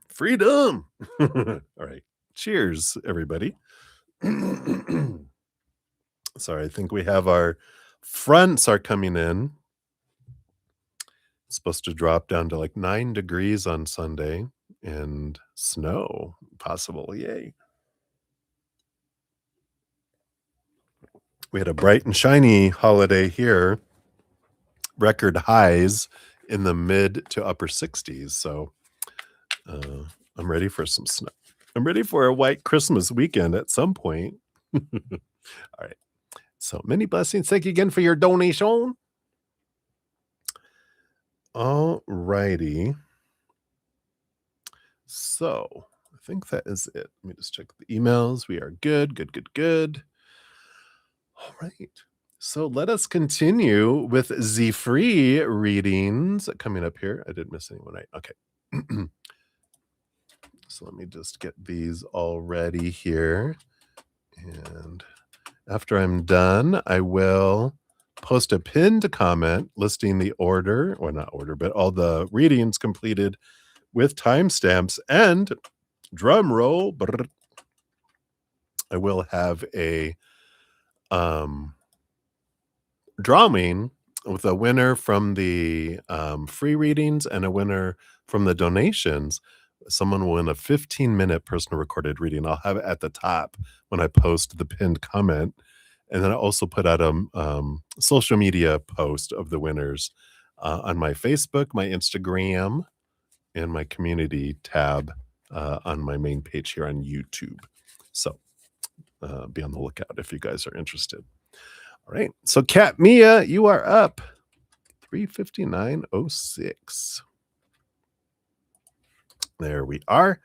Freedom. All right. Cheers, everybody. Sorry, I think we have our fronts are coming in. It's supposed to drop down to like 9 degrees on Sunday and snow possible. Yay. We had a bright and shiny holiday here, record highs in the mid to upper 60s. So I'm ready for some snow. I'm ready for a white Christmas weekend at some point. All right. So many blessings. Thank you again for your donation. All righty. So I think that is it. Let me just check the emails. We are good, good, good, good. All right. So let us continue with the free readings coming up here. I didn't miss anyone, right? Okay. So let me just get these all ready here. And after I'm done, I will post a pinned comment listing the order, or not order, but all the readings completed with timestamps and drum roll. Brr, I will have a drawing with a winner from the free readings and a winner from the donations. Someone will win a 15-minute personal recorded reading. I'll have it at the top when I post the pinned comment. And then I also put out a social media post of the winners on my Facebook, my Instagram, and my community tab on my main page here on YouTube. So be on the lookout if you guys are interested. All right. So Kat Mia, you are up. 359.06. There we are.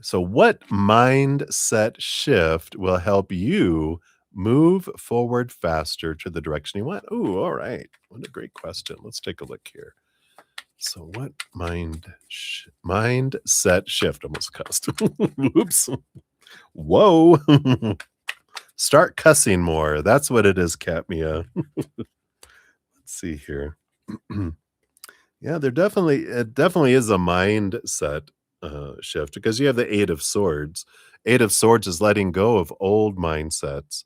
So what mindset shift will help you move forward faster to the direction you want? Ooh, all right. What a great question. Let's take a look here. So what mindset shift almost cussed. Oops. Whoa. Start cussing more. That's what it is, Katmia. Let's see here. Yeah, it definitely is a mindset shift because you have the Eight of Swords. Eight of Swords is letting go of old mindsets,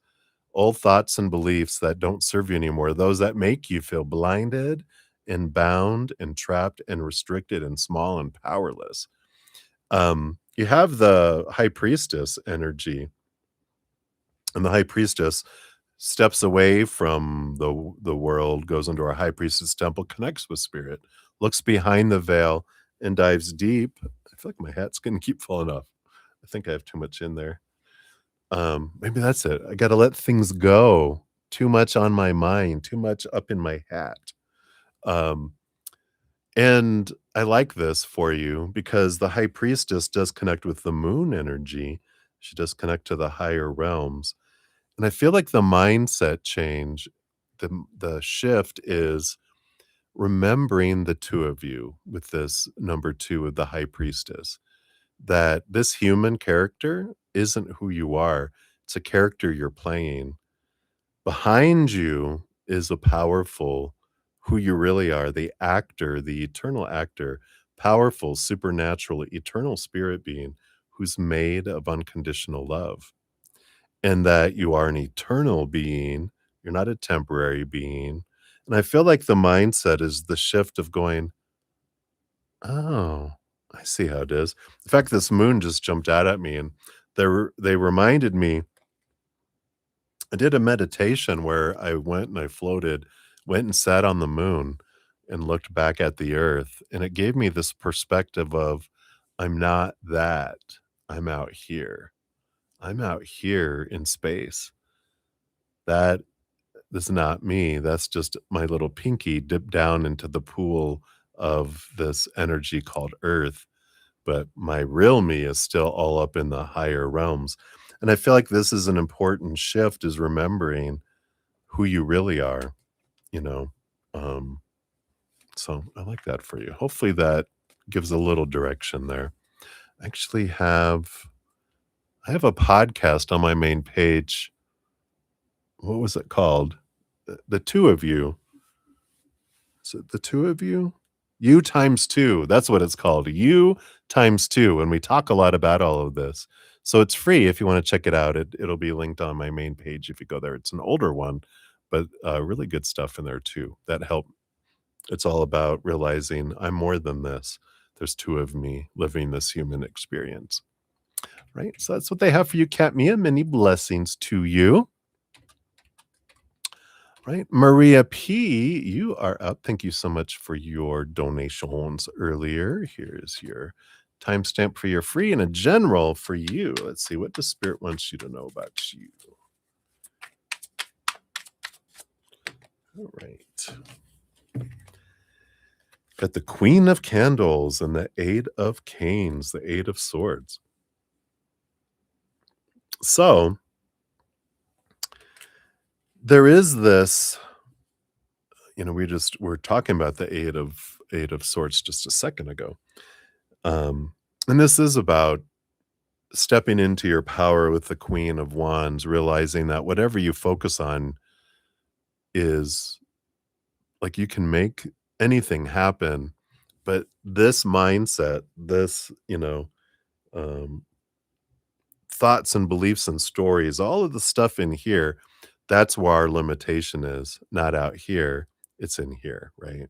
old thoughts and beliefs that don't serve you anymore, those that make you feel blinded and bound and trapped and restricted and small and powerless. You have the High Priestess energy, and the High Priestess steps away from the world, goes into our High Priestess temple, connects with spirit, looks behind the veil, and dives deep. I feel like my hat's gonna keep falling off. I think I have too much in there. Maybe that's it. I gotta let things go. Too much on my mind, too much up in my hat. Um, and I like this for you because the High Priestess does connect with the moon energy. She does connect to the higher realms. And I feel like the mindset change, the shift is remembering the two of you with this number 2 of the High Priestess, that this human character isn't who you are. It's a character you're playing. Behind you is a powerful who you really are, the actor, the eternal actor, powerful, supernatural, eternal spirit being who's made of unconditional love. And that you are an eternal being, you're not a temporary being. And I feel like the mindset is the shift of going, "Oh, I see how it is." In fact, this moon just jumped out at me, and they reminded me. I did a meditation where I went and I floated, went and sat on the moon and looked back at the earth, and it gave me this perspective of, "I'm not that. I'm out here. I'm out here in space. That is not me. That's just my little pinky dipped down into the pool of this energy called Earth, but my real me is still all up in the higher realms." And I feel like this is an important shift, is remembering who you really are, you know? Um, so I like that for you. Hopefully that gives a little direction there. I actually I have a podcast on my main page. What was it called? The 2 of you. Is it the 2 of you? You times 2, that's what it's called. You times 2, and we talk a lot about all of this. So it's free if you wanna check it out. It'll be linked on my main page if you go there. It's an older one, but, really good stuff in there too that help. It's all about realizing I'm more than this. There's 2 of me living this human experience, right? So that's what they have for you, Cat Mia. Many blessings to you. Right. Maria P, you are up. Thank you so much for your donations earlier. Here's your timestamp for your free and a general for you. Let's see. What does Spirit wants you to know about you? All right. Got the Queen of Candles and the Eight of Canes, the Eight of Swords. So there is this, we're talking about the Eight of Swords just a second ago. And this is about stepping into your power with the Queen of Wands, realizing that whatever you focus on is like you can make anything happen. But this mindset, this, um, thoughts and beliefs and stories, all of the stuff in here, that's where our limitation is, not out here. It's in here, right?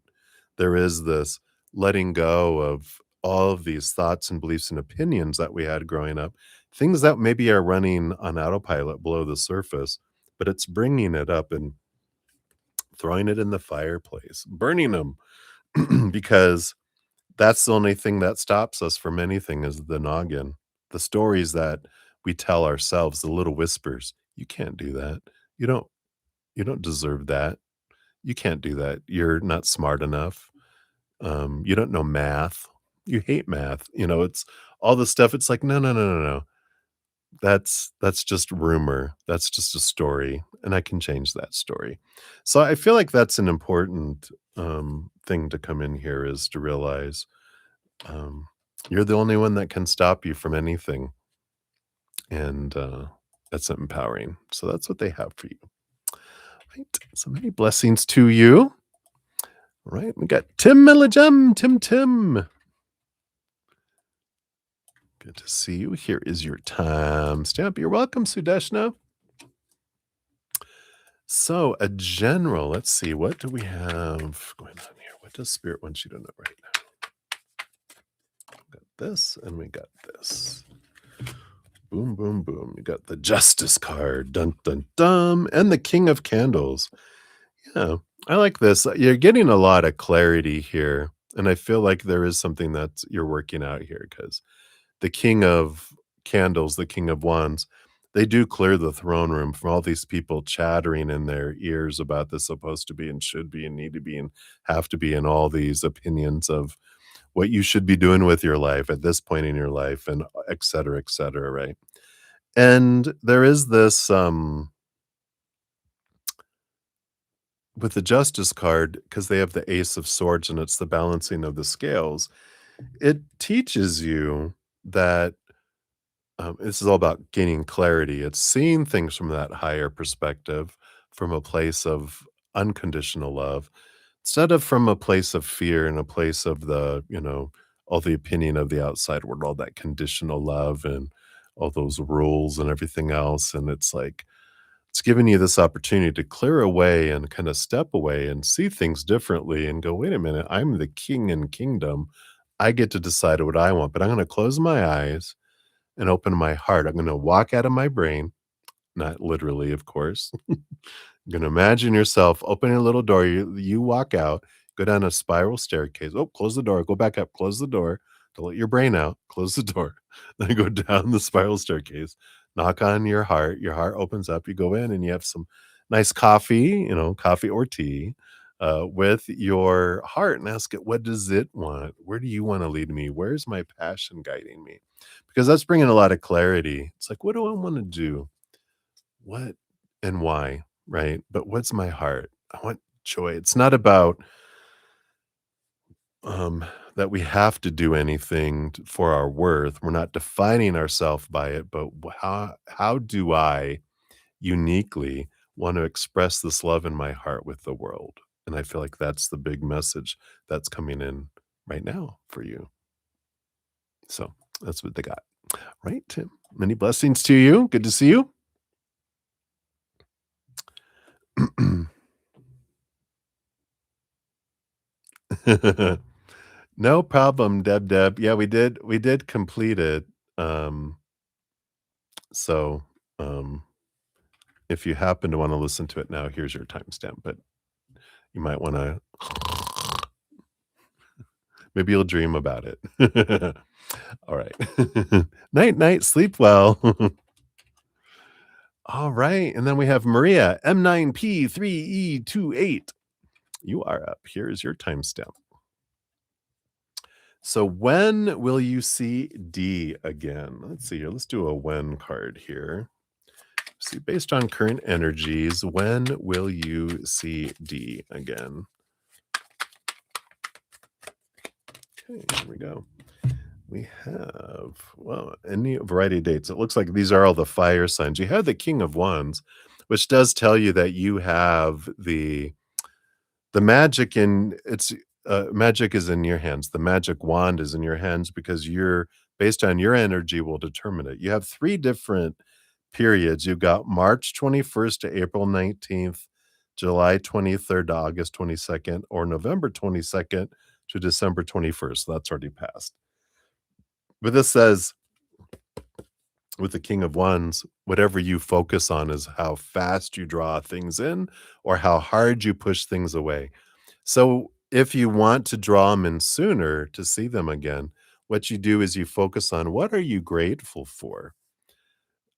There is this letting go of all of these thoughts and beliefs and opinions that we had growing up, things that maybe are running on autopilot below the surface, but it's bringing it up and throwing it in the fireplace, burning them, because that's the only thing that stops us from anything is the noggin, the stories that we tell ourselves, the little whispers. You can't do that. You don't. You don't deserve that. You can't do that. You're not smart enough. You don't know math. You hate math. It's all the stuff. It's like, no, no, no, no, no. That's just rumor. That's just a story, and I can change that story. So I feel like that's an important thing to come in here, is to realize um, you're the only one that can stop you from anything, and that's empowering. So that's what they have for you. Right. So many blessings to you. Right, we got Tim Millajam, Tim. Good to see you. Here is your time stamp. You're welcome, Sudeshna. So, a general, let's see, what do we have going on here? What does Spirit want you to know right now? We got this and we got this. Boom, boom, boom. You got the Justice card, dun, dun, dun, and the King of Candles. Yeah, I like this. You're getting a lot of clarity here. And I feel like there is something that you're working out here, because the King of Candles, the King of Wands, they do clear the throne room from all these people chattering in their ears about this supposed to be and should be and need to be and have to be, and all these opinions of what you should be doing with your life at this point in your life, and et cetera, right? And there is this with the Justice card, because they have the Ace of Swords and it's the balancing of the scales, it teaches you that this is all about gaining clarity. It's seeing things from that higher perspective, from a place of unconditional love, instead of from a place of fear and a place of all the opinion of the outside world, all that conditional love and all those rules and everything else. And it's like, it's giving you this opportunity to clear away and kind of step away and see things differently and go, wait a minute, I'm the king in kingdom. I get to decide what I want, but I'm going to close my eyes and open my heart. I'm going to walk out of my brain, not literally, of course. You're gonna imagine yourself opening a little door, you walk out, go down a spiral staircase. Oh, close the door, go back up, close the door, don't let your brain out, close the door. Then go down the spiral staircase, knock on your heart opens up, you go in and you have some nice coffee, coffee or tea, with your heart and ask it, "What does it want? Where do you wanna lead me? Where's my passion guiding me?" Because that's bringing a lot of clarity. It's like, "What do I wanna do? What and why?" Right? But what's my heart? I want joy. It's not about that we have to do anything for our worth. We're not defining ourselves by it, but how do I uniquely want to express this love in my heart with the world? And I feel like that's the big message that's coming in right now for you. So that's what they got. Right, Tim? Many blessings to you. Good to see you. No problem, Deb. Yeah, we did complete it. Um, so, um, if you happen to wanna listen to it now, here's your timestamp, but you might wanna maybe you'll dream about it. All right. Night, night, sleep well. All right, and then we have Maria, M9P3E28. You are up. Here's your timestamp. So when will you see D again? Let's see here. Let's do a when card here. See, based on current energies, when will you see D again? Okay, here we go. We have, well, any variety of dates. It looks like these are all the fire signs. You have the King of Wands, which does tell you that you have the magic in it's magic is in your hands. The magic wand is in your hands because you're based on your energy will determine it. You have 3 different periods. You've got March 21st to April 19th, July 23rd to August 22nd, or November 22nd to December 21st. That's already passed. But this says with the King of Wands, whatever you focus on is how fast you draw things in or how hard you push things away. So if you want to draw them in sooner to see them again, what you do is you focus on what are you grateful for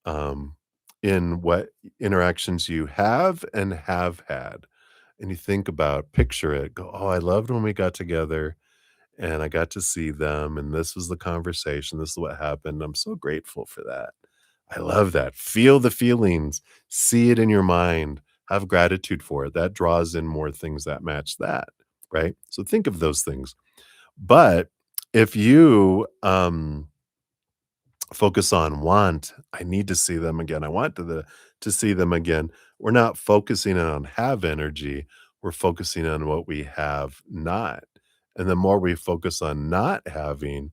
um, in what interactions you have and have had. And you think about, picture it, go, oh, I loved when we got together and I got to see them. And this was the conversation. This is what happened. I'm so grateful for that. I love that. Feel the feelings, see it in your mind, have gratitude for it. That draws in more things that match that, right? So think of those things. But if you focus on want, I need to see them again. I want to see them again. We're not focusing on have energy. We're focusing on what we have not. And the more we focus on not having,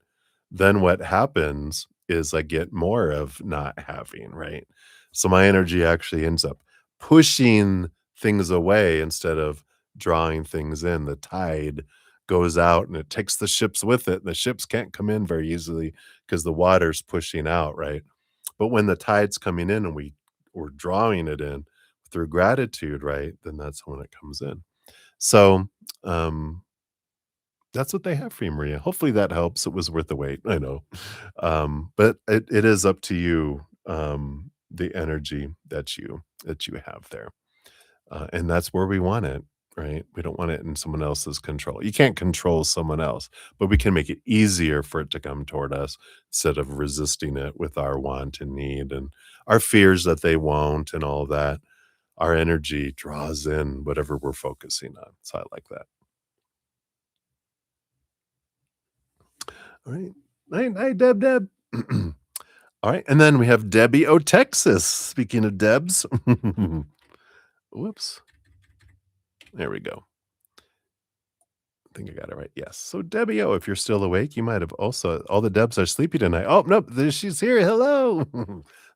then what happens is I get more of not having, right? So my energy actually ends up pushing things away instead of drawing things in. The tide goes out and it takes the ships with it. The ships can't come in very easily because the water's pushing out, right? But when the tide's coming in and we're drawing it in through gratitude, right? Then that's when it comes in. So um that's what they have for you, Maria. Hopefully that helps. It was worth the wait. I know. But it is up to you, the energy that you have there. And that's where we want it, right? We don't want it in someone else's control. You can't control someone else, but we can make it easier for it to come toward us instead of resisting it with our want and need and our fears that they won't and all that. Our energy draws in whatever we're focusing on. So I like that. All right. Night, Deb. All right. And then we have Debbie O, Texas. Speaking of Debs. Whoops. There we go. I think I got it right. Yes. So Debbie O, if you're still awake, you might have also all the Debs are sleepy tonight. Oh, nope, she's here. Hello.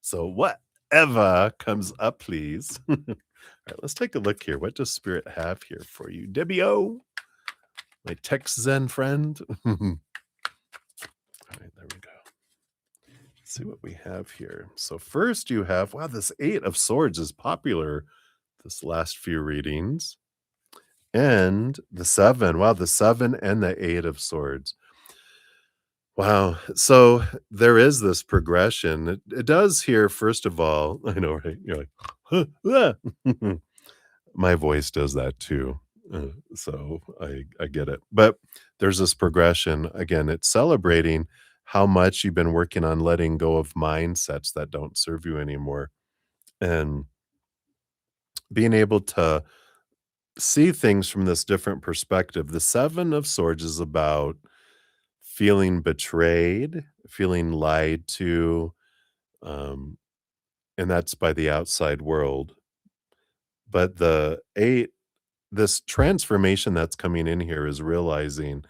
So whatever comes up, please. All right, let's take a look here. What does Spirit have here for you? Debbie O, my Tex Zen friend. All right, there we go. see what we have here. So first you have, wow, this 8 of swords is popular this last few readings. And the 7, wow, the 7 and the 8 of swords. Wow. So there is this progression. It does here, first of all, I know, right? You're like, "Huh, ah." My voice does that too. So I get it. But there's this progression. Again, it's celebrating how much you've been working on letting go of mindsets that don't serve you anymore and being able to see things from this different perspective. The 7 of swords is about feeling betrayed, feeling lied to, um, and that's by the outside world. But the 8, this transformation that's coming in here is realizing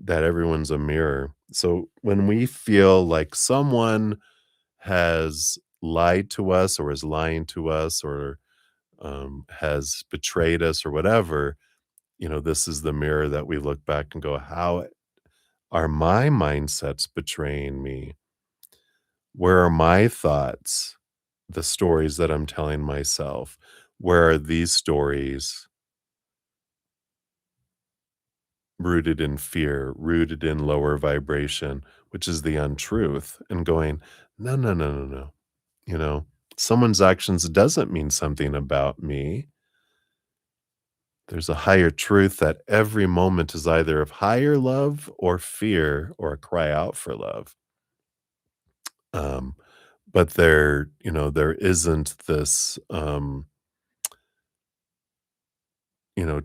that everyone's a mirror. So when we feel like someone has lied to us or is lying to us or has betrayed us or whatever, this is the mirror that we look back and go, how are my mindsets betraying me? Where are my thoughts, the stories that I'm telling myself? Where are these stories rooted in fear, rooted in lower vibration, which is the untruth? And going, no, no, no, no, no. You know, someone's actions doesn't mean something about me. There's a higher truth that every moment is either of higher love or fear or a cry out for love. Um, but there isn't this,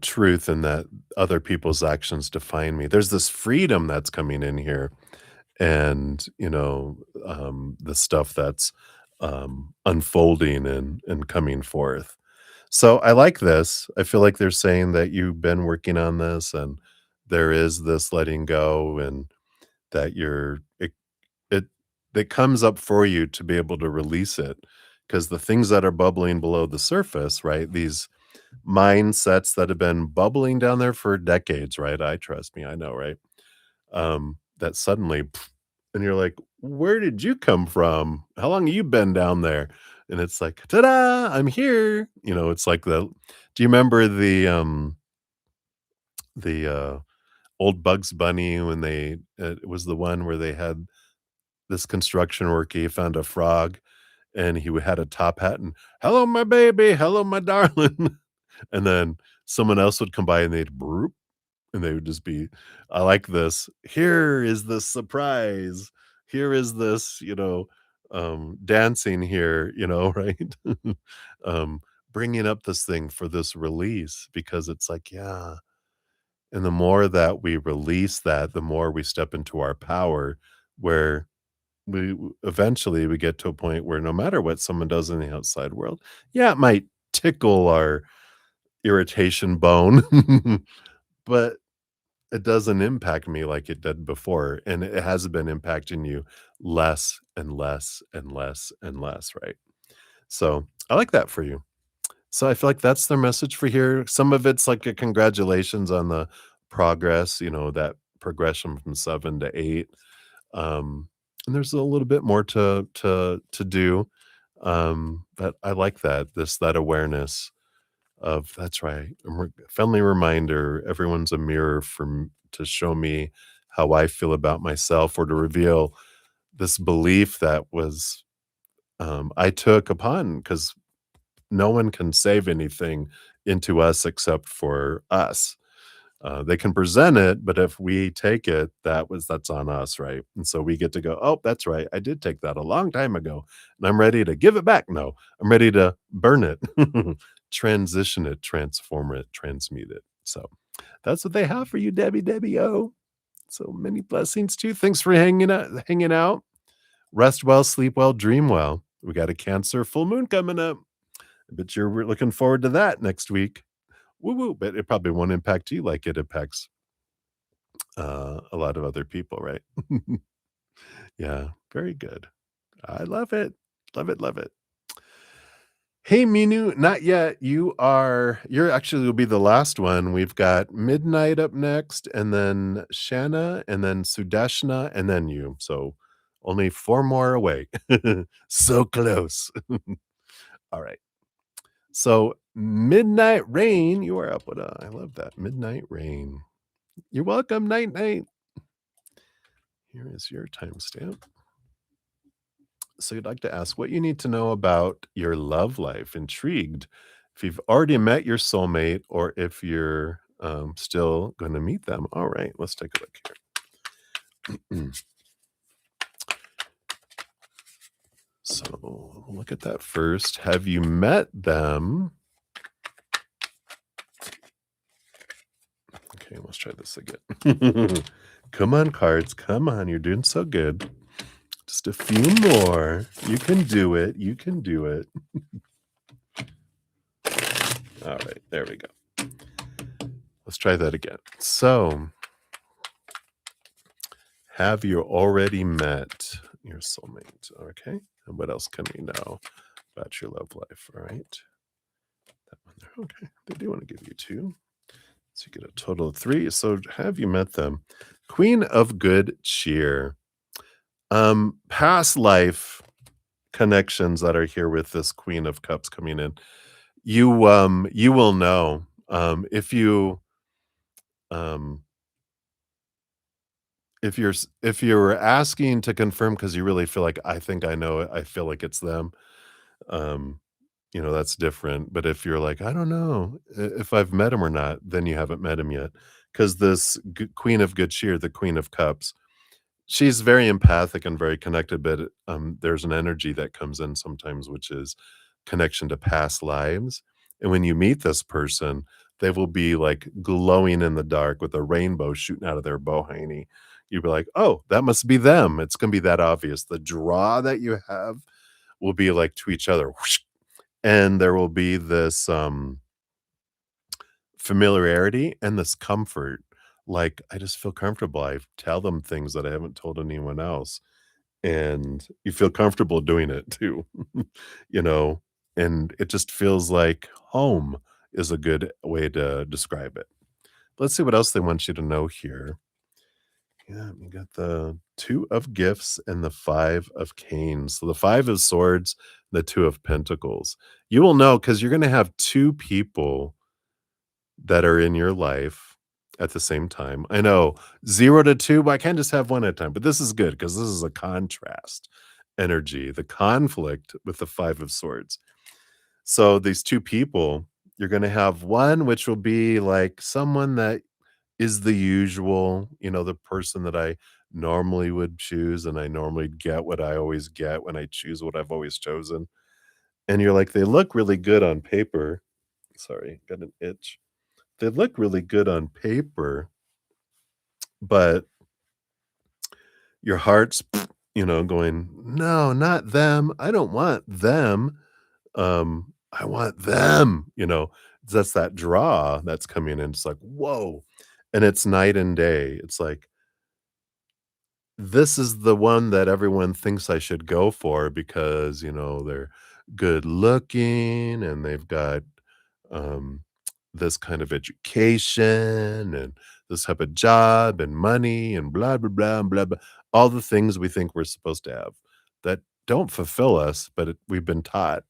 truth in that other people's actions define me. There's this freedom that's coming in here and, the stuff that's unfolding and coming forth. So I like this. I feel like they're saying that you've been working on this and there is this letting go and that it it comes up for you to be able to release it because the things that are bubbling below the surface, right? These mindsets that have been bubbling down there for decades, right? I trust me, I know, right? That suddenly, and you're like, where did you come from? How long have you been down there? And it's like, ta-da, I'm here. It's like do you remember the old Bugs Bunny when it was the one where they had this construction worker, he found a frog and he had a top hat and hello, my baby, hello, my darling. And then someone else would come by and they'd broop, and they would just be, I like this. Here is the surprise. Here is this, dancing here, right? um, Bringing up this thing for this release because it's like, yeah. And the more that we release that, the more we step into our power where eventually we get to a point where no matter what someone does in the outside world, yeah, it might tickle our irritation bone, but it doesn't impact me like it did before, and it has been impacting you less and less and less and less, right? So, I like that for you. So, I feel like that's their message for here. Some of it's like a congratulations on the progress, that progression from 7 to 8. And there's a little bit more to do, but I like that awareness of that's right. Friendly reminder, everyone's a mirror to show me how I feel about myself or to reveal this belief that was I took upon because no one can save anything into us except for us. They can present it, but if we take it, that's on us, right? And so we get to go, oh, that's right. I did take that a long time ago, and I'm ready to give it back. No, I'm ready to burn it, transition it, transform it, transmute it. So that's what they have for you, Debbie. Debbie O. So many blessings to you. Thanks for hanging out. Hanging out. Rest well, sleep well, dream well. We got a Cancer full moon coming up. I bet you're looking forward to that next week. Woo woo! But it probably won't impact you like it impacts a lot of other people, right? Yeah, very good. I love it. Love it, love it. Hey, Minu, not yet. You're actually will be the last one. We've got Midnight up next, and then Shanna, and then Sudeshna, and then you. So Only 4 more away. So close. All right. So, Midnight Rain, you are up with I love that. Midnight Rain. You're welcome. Night, night. Here is your timestamp. So, you'd like to ask what you need to know about your love life. Intrigued if you've already met your soulmate or if you're still going to meet them. All right, let's take a look here. So, we'll look at that first. Have you met them? Okay, let's try this again. Come on, cards. Come on. You're doing so good. Just a few more. You can do it. You can do it. All right, there we go. Let's try that again. So, have you already met your soulmate? Okay. And what else can we know about your love life? All right. That one there. Okay. They do want to give you 2. So you get a total of 3. So have you met them? Queen of Good Cheer. Past life connections that are here with this Queen of Cups coming in. You will know. Um if you're asking to confirm because you really feel like, "I think I know it, I feel like it's them," um, that's different, but if you're like, "I don't know if I've met him or not," then you haven't met him yet. Because this g Queen of Good Cheer, the Queen of Cups, she's very empathic and very connected, but, there's an energy that comes in sometimes, which is connection to past lives, and when you meet this person, they will be, like, glowing in the dark with a rainbow shooting out of their bohiney. You'll be like, "Oh, that must be them." It's gonna be that obvious. The draw that you have will be, like, to each other, whoosh, and there will be this, familiarity and this comfort. Like, I just feel comfortable. I tell them things that I haven't told anyone else, and you feel comfortable doing it too, you know, and it just feels like home is a good way to describe it. Let's see what else they want you to know here. Yeah, we got the 2 of Gifts and the 5 of Canes. So the 5 of Swords, the 2 of Pentacles. You will know because you're gonna have 2 people that are in your life at the same time. I know 0 to 2, but I can't just have one at a time, but this is good because this is a contrast energy, the conflict with the 5 of Swords. So these 2 people, you're gonna have one which will be like someone that is the usual, the person that I normally would choose, and I normally get what I always get when I choose what I've always chosen. And you're like, "They look really good on paper." Sorry, got an itch. They look really good on paper, but your heart's, going, "No, not them. I don't want them. I want them." That's that draw that's coming in. It's like, "Whoa." And it's night and day. It's like, this is the one that everyone thinks I should go for because, they're good looking and they've got um, this kind of education and this type of job and money and blah, blah, blah, and blah, blah. All the things we think we're supposed to have that don't fulfill us, but we've been taught,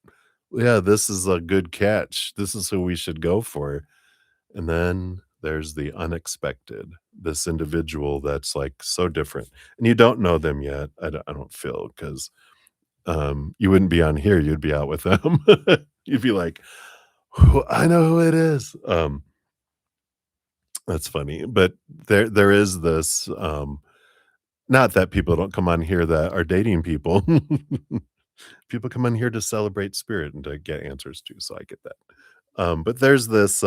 yeah, this is a good catch. This is who we should go for. And then there's the unexpected, this individual that's, like, so different, and you don't know them yet, I don't feel, 'cause, you wouldn't be on here, you'd be out with them. You'd be like, "Who I know who it is." That's funny, but there is this, not that people don't come on here that are dating people. People come on here to celebrate spirit and to get answers to, so I get that. But there's this,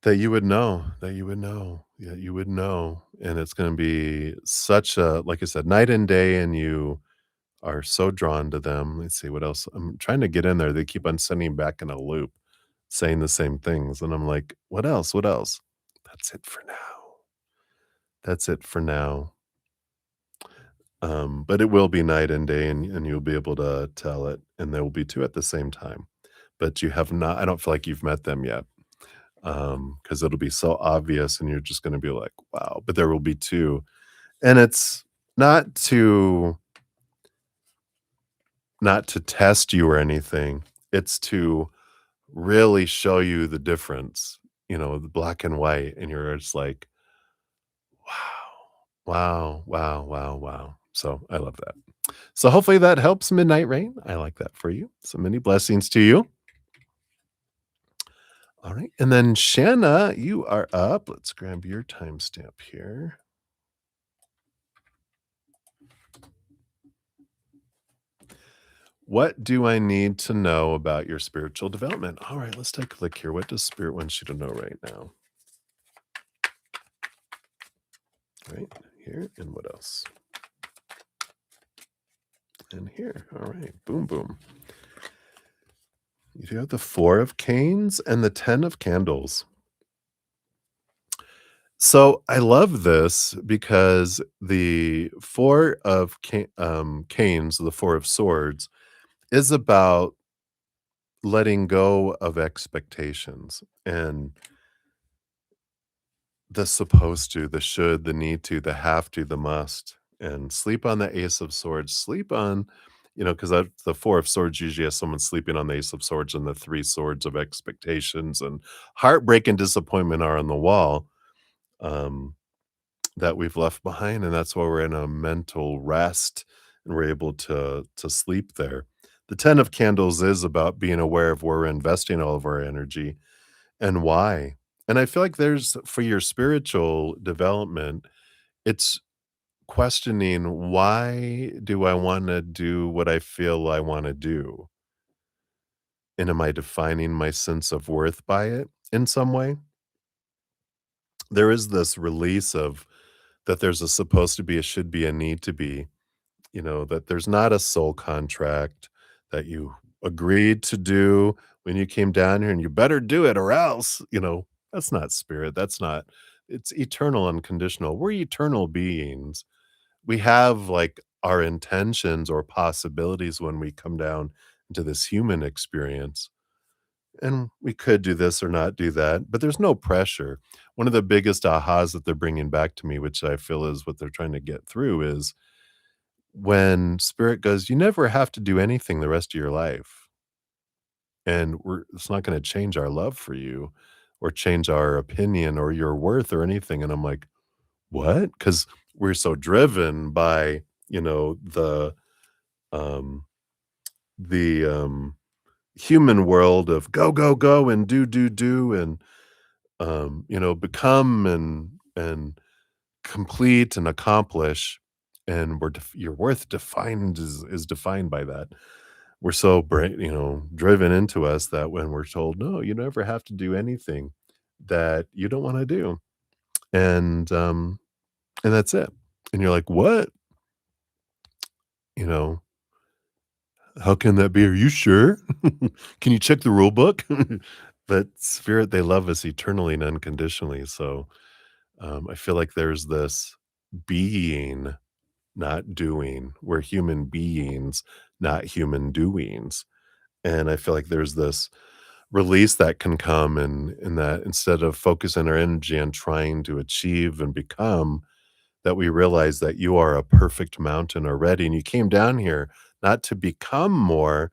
that you would know. Yeah, you would know, and it's gonna be such a, like I said, night and day, and you are so drawn to them. Let's see what else. I'm trying to get in there. They keep on sending back in a loop, saying the same things, and I'm like, "What else? What else?" That's it for now. That's it for now. But it will be night and day, and you'll be able to tell it, and there will be 2 at the same time, but you have not I don't feel like you've met them yet. Because it'll be so obvious and you're just gonna be like, "Wow," but there will be 2, and it's not to not to test you or anything. It's to really show you the difference, the black and white, and you're just like, "Wow. Wow, wow, wow, wow." So, I love that. So, hopefully that helps, Midnight Rain. I like that for you. So many blessings to you. Alright, and then Shanna, you are up. Let's grab your timestamp here. What do I need to know about your spiritual development? Alright, let's take a look here. What does Spirit want you to know right now? Right here, and what else? And here. Alright, boom, boom. You do have the 4 of canes and the 10 of candles. So, I love this because the 4 of canes, the 4 of swords, is about letting go of expectations and the supposed to, the should, the need to, the have to, the must, and sleep on the ace of swords. Sleep on, because the 4 of swords usually has someone sleeping on the ace of swords, and the 3 swords of expectations and heartbreak and disappointment are on the wall. Um, that we've left behind, and that's why we're in a mental rest and we're able to sleep there. The 10 of candles is about being aware of where we're investing all of our energy and why. And I feel like there's for your spiritual development, it's questioning, why do I want to do what I feel I want to do? And am I defining my sense of worth by it in some way? There is this release of that there's a supposed to be, a should be, a need to be, that there's not a soul contract that you agreed to do when you came down here and you better do it or else, that's not spirit. That's not, it's eternal, unconditional. We're eternal beings. We have like our intentions or possibilities when we come down into this human experience. And we could do this or not do that, but there's no pressure. One of the biggest ahas that they're bringing back to me, which I feel is what they're trying to get through, is when spirit goes, "You never have to do anything the rest of your life, and it's not gonna change our love for you or change our opinion or your worth or anything," and I'm like, "What?" Because 'Cause we're so driven by, um the human world of go, go, go, and do, do, do, and, become and complete and accomplish, and your worth defined is defined by that. We're so driven into us that when we're told, "No, you never have to do anything that you don't wanna do," and, um, and that's it. And you're like, "What?" You know, "How can that be? Are you sure? Can you check the rule book?" But spirit, they love us eternally and unconditionally, so, I feel like there's this being, not doing. We're human beings, not human doings, and I feel like there's this release that can come in that instead of focusing our energy on trying to achieve and become, that we realize that you are a perfect mountain already, and you came down here not to become more,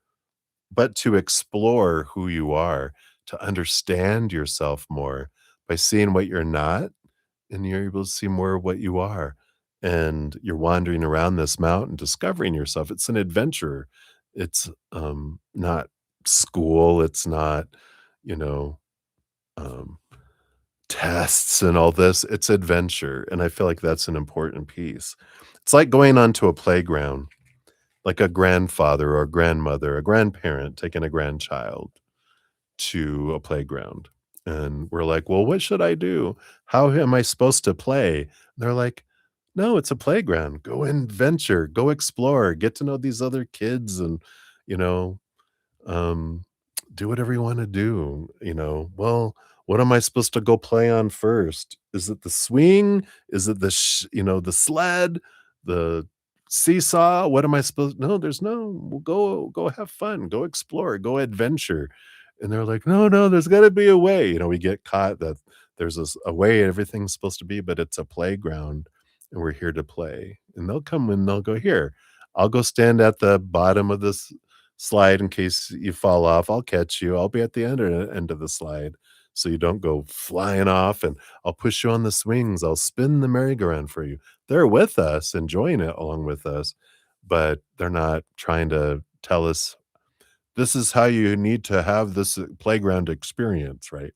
but to explore who you are, to understand yourself more by seeing what you're not, and you're able to see more of what you are. And you're wandering around this mountain, discovering yourself. It's an adventure. It's not school. It's not, you know, um, tests and all this. It's adventure. And I feel like that's an important piece. It's like going onto a playground, like a grandfather or grandmother, a grandparent taking a grandchild to a playground. And we're like, "Well, what should I do? How am I supposed to play?" They're like, "No, it's a playground. Go and venture, go explore, get to know these other kids and, you know, um, do whatever you wanna do," "Well, what am I supposed to go play on first? Is it the swing? Is it the sled, the seesaw? What am I supposed?" "No, there's no well, go have fun, go explore, go adventure." And they're like, "No, no, there's gotta be a way." We get caught that there's a way everything's supposed to be, but it's a playground, and we're here to play. And they'll come and they'll go, "Here, I'll go stand at the bottom of this slide in case you fall off. I'll catch you. I'll be at the end of the slide so you don't go flying off, and I'll push you on the swings. I'll spin the merry-go-round for you." They're with us, enjoying it along with us, but they're not trying to tell us, "This is how you need to have this, playground experience," right?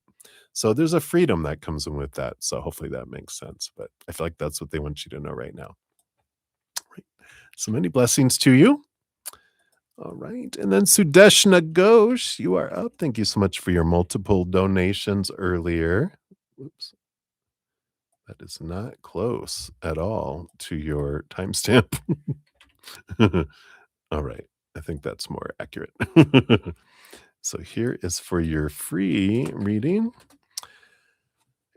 So there's a freedom that comes in with that, so hopefully that makes sense, but I feel like that's what they want you to know right now. Right. So many blessings to you. All right. And then Sudeshna Ghosh, you are up. Thank you so much for your multiple donations earlier. Whoops. That is not close at all to your timestamp. All right. I think that's more accurate. So here is for your free reading.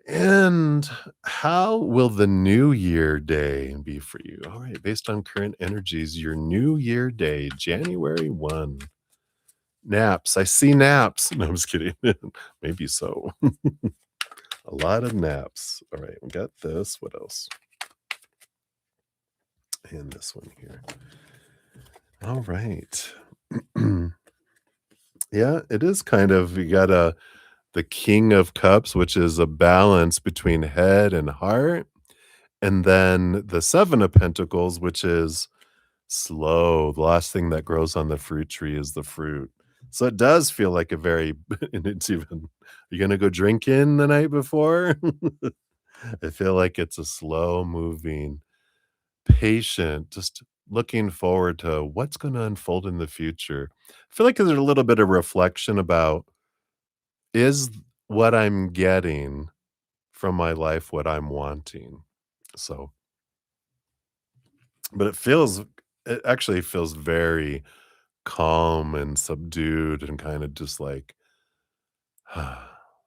And how will the new year day be for you? All right, based on current energies, your new year day, January 1. Naps. I see naps. No, I'm just kidding. Maybe so. A lot of naps. All right, we got this. What else? And this one here. All right. Yeah, it is kind of, you got the King of Cups, which is a balance between head and heart. And then the Seven of Pentacles, which is slow. The last thing that grows on the fruit tree is the fruit. So it does feel like a very and it's even, "You gonna go drinking the night before?" I feel like it's a slow moving, patient, just looking forward to what's gonna unfold in the future. I feel like there's a little bit of reflection about, is what I'm getting from my life what I'm wanting? So, but it actually feels very calm and subdued and kinda just like,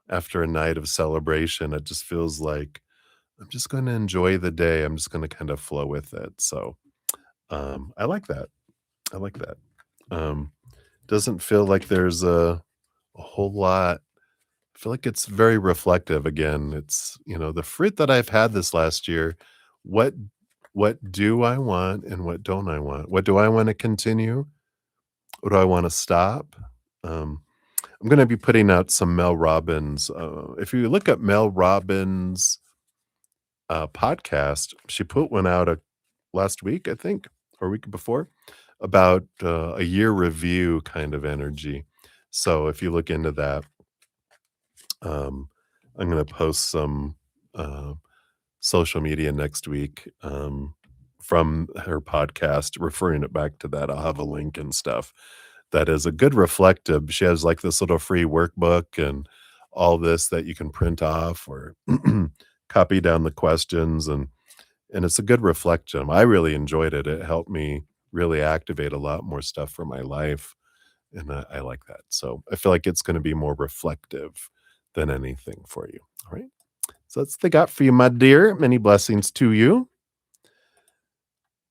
after a night of celebration, it just feels like I'm just gonna enjoy the day. I'm just gonna kind of flow with it. So, I like that. I like that. Um, doesn't feel like there's a whole lot. I feel like it's very reflective again. It's, the fruit that I've had this last year. What what do I want and what don't I want? What do I want to continue? What do I want to stop? Um, I'm gonna be putting out some Mel Robbins. If you look up Mel Robbins' podcast, she put one out last week, I think, or week before, about a year review kind of energy. So if you look into that, um, I'm going to post some uh, social media next week from her podcast, referring it back to that. I'll have a link and stuff. That is a good reflective. She has like this little free workbook and all this that you can print off or copy down the questions, and it's a good reflection. I really enjoyed it. It helped me really activate a lot more stuff for my life, and I like that. So I feel like it's going to be more reflective than anything for you. All right. So that's what they got for you, my dear. Many blessings to you.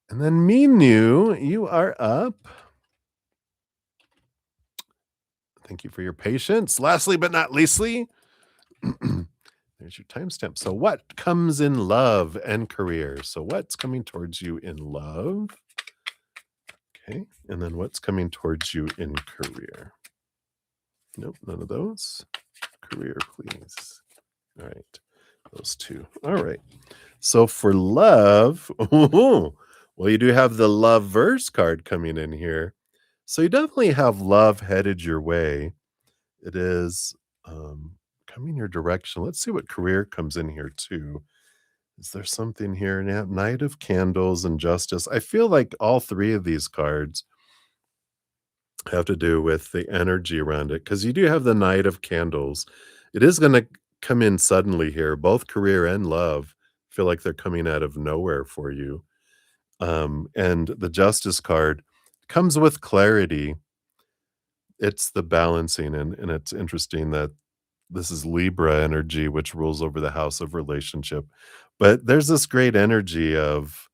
And then Minu, you are up. Thank you for your patience. Lastly, but not leastly, there's your timestamp. So, what comes in love and career? So, what's coming towards you in love? Okay. And then what's coming towards you in career? Nope, none of those. Career, please. All right. Those two. All right. So for love, well, you do have the love verse card coming in here. So you definitely have love headed your way. It is coming your direction. Let's see what career comes in here too. Is there something here? Now, Knight of Candles and Justice. I feel like all three of these cards have to do with the energy around it because you do have the Knight of Candles. It is going to come in suddenly here. Both career and love feel like they're coming out of nowhere for you. And the Justice card comes with clarity. It's the balancing, and it's interesting that this is Libra energy, which rules over the house of relationship. But there's this great energy of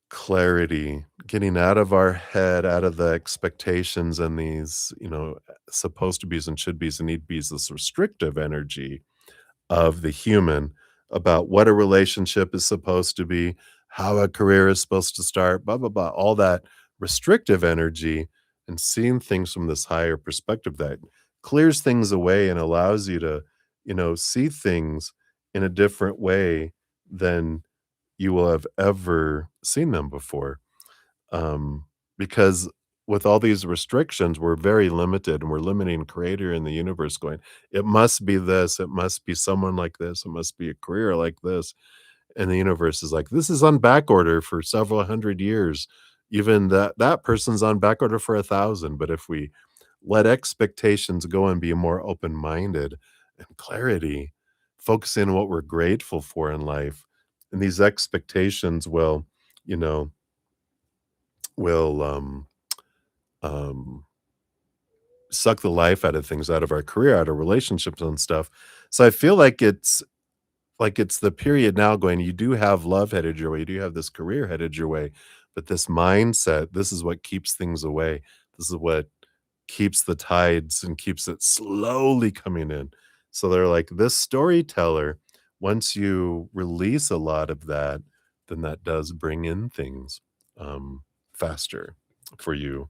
clarity, getting out of our head, out of the expectations and these, supposed to be's and should be's and need be's, this restrictive energy of the human, about what a relationship is supposed to be, how a career is supposed to start, blah, blah, blah, all that restrictive energy, and seeing things from this higher perspective that clears things away and allows you to, see things in a different way than you will have ever seen them before. Because with all these restrictions, we're very limited and we're limiting creator in the universe going, it must be this, it must be someone like this, it must be a career like this. And the universe is like, this is on back order for several hundred years. Even that person's on back order for 1,000. But if we let expectations go and be more open-minded and clarity, focusing on what we're grateful for in life, and these expectations you know, will um, suck the life out of things, out of our career, out of relationships and stuff. So I feel like it's the period now going, you do have love headed your way, you do have this career headed your way, but this mindset, this is what keeps things away. This is what keeps the tides and keeps it slowly coming in. So they're like, this storyteller, once you release a lot of that, then that does bring in things faster for you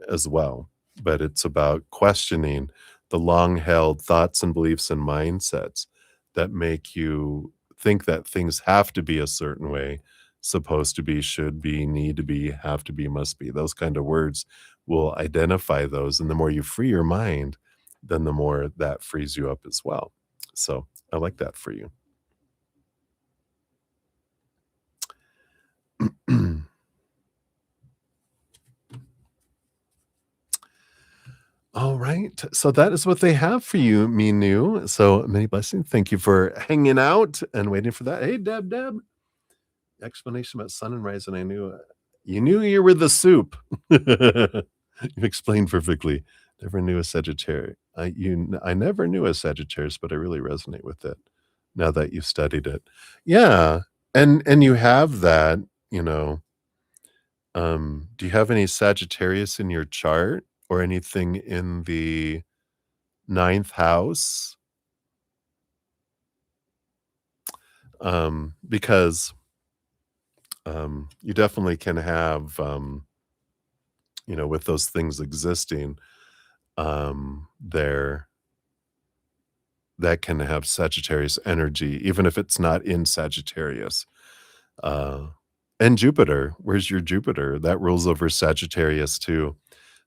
as well. But it's about questioning the long held thoughts and beliefs and mindsets that make you think that things have to be a certain way, supposed to be, should be, need to be, have to be, must be. Those kind of words will identify those. And the more you free your mind, then the more that frees you up as well. So I like that for you. All right. So that is what they have for you, Minu. So many blessings. Thank you for hanging out and waiting for that. Hey, Deb. Explanation about sun and rise, and I knew you knew you were the soup. You explained perfectly. Never knew a Sagittarius. I never knew a Sagittarius, but I really resonate with it now that you've studied it. Yeah, and you have that. You know, do you have any Sagittarius in your chart or anything in the ninth house? Because you definitely can have, with those things existing, there that can have Sagittarius energy, even if it's not in Sagittarius. Uh, and Jupiter, where's your Jupiter? That rules over Sagittarius too.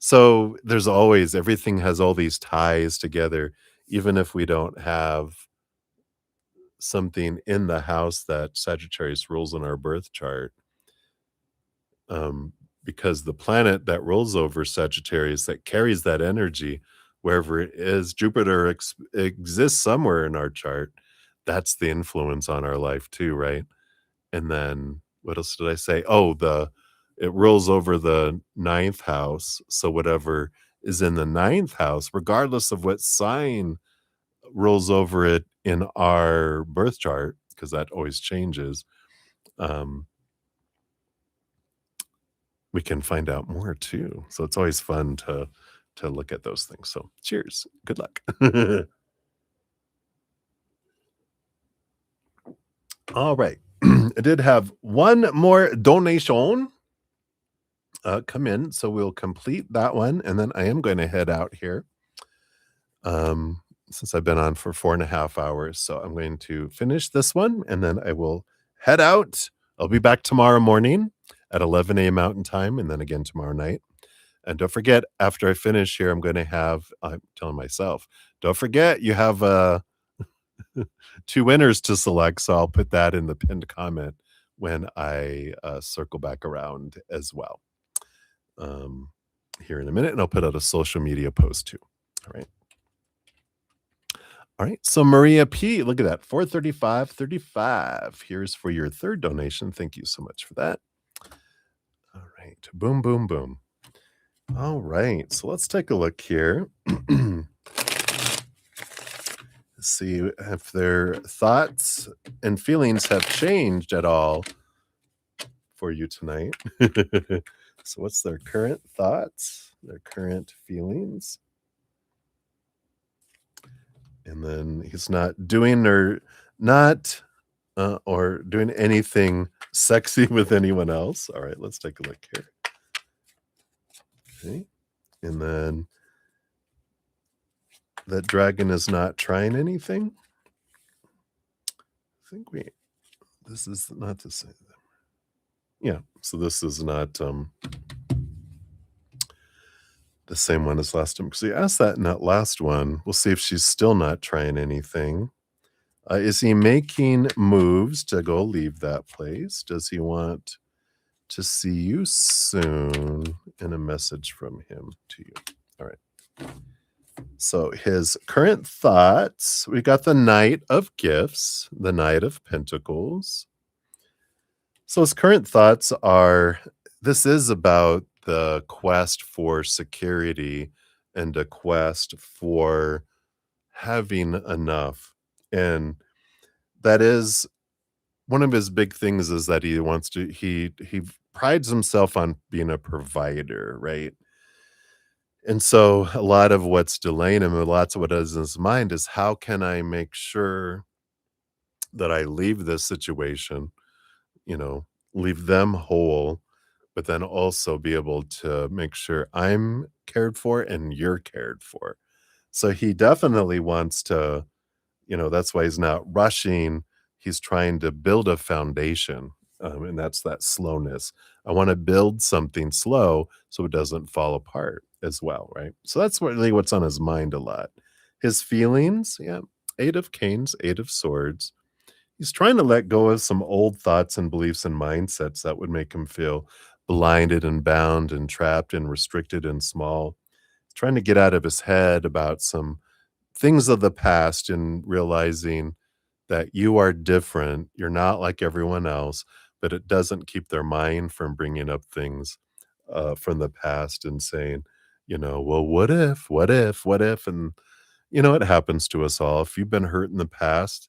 So there's always everything has all these ties together, even if we don't have something in the house that Sagittarius rules in our birth chart. Um, because the planet that rules over Sagittarius that carries that energy, wherever it is, Jupiter exists somewhere in our chart. That's the influence on our life too, right? And then what else did I say? Oh, it rules over the ninth house. So whatever is in the ninth house, regardless of what sign rolls over it in our birth chart, because that always changes. Um, we can find out more too. So it's always fun to look at those things. So cheers. Good luck. All right. I did have one more donation come in, so we'll complete that one, and then I am going to head out here. Since I've been on for 4.5 hours, so I'm going to finish this one, and then I will head out. I'll be back tomorrow morning at 11 a.m. Mountain Time, and then again tomorrow night. And don't forget, after I finish here, I'm going to have, I'm telling myself, don't forget, you have 2 winners to select. So I'll put that in the pinned comment when I circle back around as well here in a minute. And I'll put out a social media post too. All right. All right. So Maria P, look at that. 435.35. Here's for your third donation. Thank you so much for that. All right. Boom, boom, boom. All right, so let's take a look here. See if their thoughts and feelings have changed at all for you tonight. So what's their current thoughts, their current feelings? And then he's not doing or not or doing anything sexy with anyone else. All right, let's take a look here. Okay. And then that dragon is not trying anything. I think this is not the same. Yeah, so this is not the same one as last time because we asked that in that last one. We'll see if she's still not trying anything. Is he making moves to go leave that place? Does he want to see you soon? And a message from him to you. All right. So his current thoughts, we got the Knight of Gifts, the Knight of Pentacles. So his current thoughts are this is about the quest for security and a quest for having enough. And that is one of his big things is that he wants to he prides himself on being a provider, right? And so a lot of what's delaying him and lots of what is in his mind is how can I make sure that I leave this situation, you know, leave them whole, but then also be able to make sure I'm cared for and you're cared for. So he definitely wants to, that's why he's not rushing. He's trying to build a foundation. And that's that slowness. I want to build something slow so it doesn't fall apart as well, right? So that's really what's on his mind a lot. His feelings, yeah, Eight of Canes, Eight of Swords. He's trying to let go of some old thoughts and beliefs and mindsets that would make him feel blinded and bound and trapped and restricted and small. He's trying to get out of his head about some things of the past and realizing that you are different. You're not like everyone else, but it doesn't keep their mind from bringing up things from the past and saying, well, what if, what if, what if? And, it happens to us all. If you've been hurt in the past,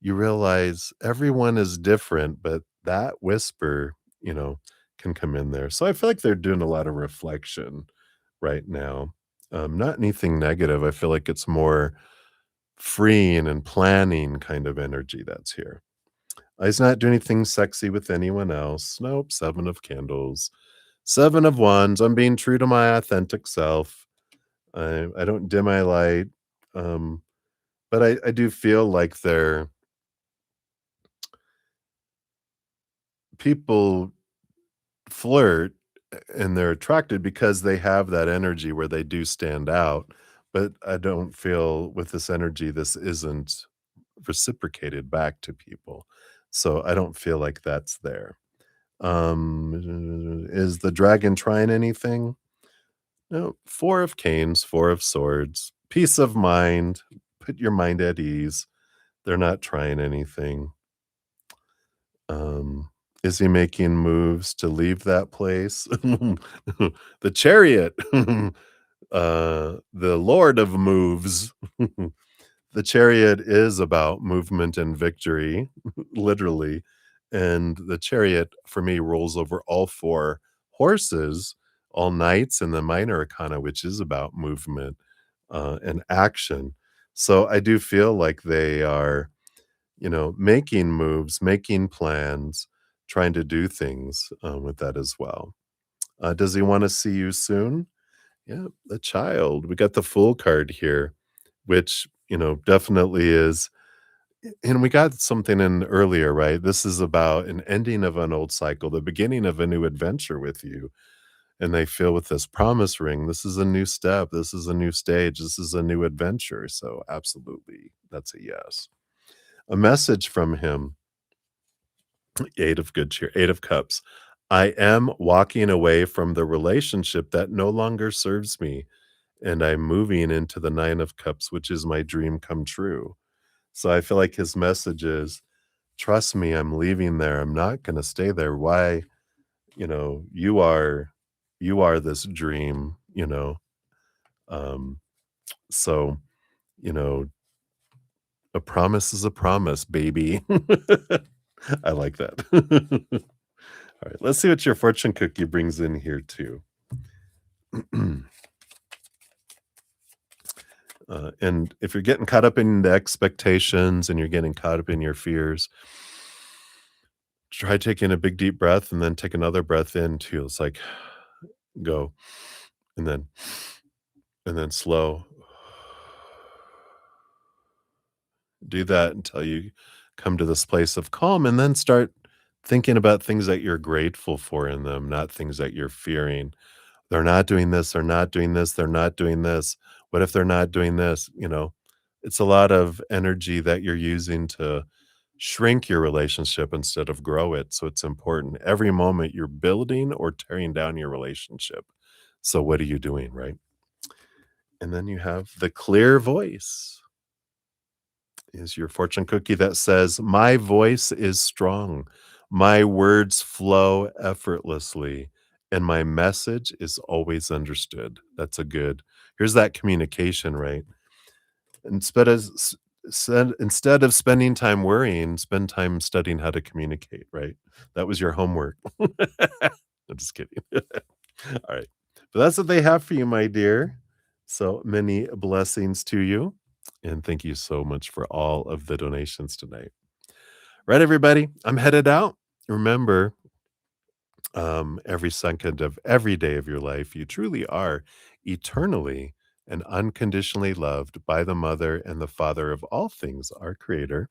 you realize everyone is different, but that whisper, can come in there. So I feel like they're doing a lot of reflection right now. Not anything negative. I feel like it's more freeing and planning kind of energy that's here. He's not doing anything sexy with anyone else. Nope. Seven of Candles, Seven of Wands. I'm being true to my authentic self. I don't dim my light. Um, but I do feel like people flirt and they're attracted because they have that energy where they do stand out. But I don't feel with this energy, this isn't reciprocated back to people. So I don't feel like that's there. Is the dragon trying anything? No. Four of Canes, Four of Swords, peace of mind, put your mind at ease. They're not trying anything. Um, is he making moves to leave that place? The Chariot, the Lord of Moves. The Chariot is about movement and victory, literally, and the Chariot, for me, rolls over all 4 horses, all knights, and the Minor Arcana, which is about movement, and action. So I do feel like they are, making moves, making plans, trying to do things, with that as well. Does he wanna see you soon? Yeah, the Child. We got the Fool card here, which, definitely is and we got something in earlier, right? This is about an ending of an old cycle, the beginning of a new adventure with you, and they feel with this promise ring, this is a new step, this is a new stage, this is a new adventure, so absolutely, that's a yes. A message from him, Eight of Good Cheer, Eight of Cups. I am walking away from the relationship that no longer serves me, and I'm moving into the Nine of Cups, which is my dream come true. So I feel like his message is, "Trust me, I'm leaving there. I'm not gonna stay there. Why? You are this dream, you know? Um, so, you know, a promise is a promise, baby." I like that. Alright, let's see what your fortune cookie brings in here too. And if you're getting caught up in the expectations and you're getting caught up in your fears, try taking a big deep breath and then take another breath in too. It's like go and then slow. Do that until you come to this place of calm and then start thinking about things that you're grateful for in them, not things that you're fearing. They're not doing this, they're not doing this, they're not doing this. What if they're not doing this? It's a lot of energy that you're using to shrink your relationship instead of grow it. So it's important. Every moment you're building or tearing down your relationship. So what are you doing, right? And then you have the clear voice is your fortune cookie that says, "My voice is strong. My words flow effortlessly, and my message is always understood." That's a good here's that communication, right? Instead of instead of spending time worrying, spend time studying how to communicate, right? That was your homework. I'm just kidding. All right. But that's what they have for you, my dear. So many blessings to you. And thank you so much for all of the donations tonight. Right, everybody, I'm headed out. Remember, every second of every day of your life, you truly are eternally and unconditionally loved by the mother and the father of all things, our creator.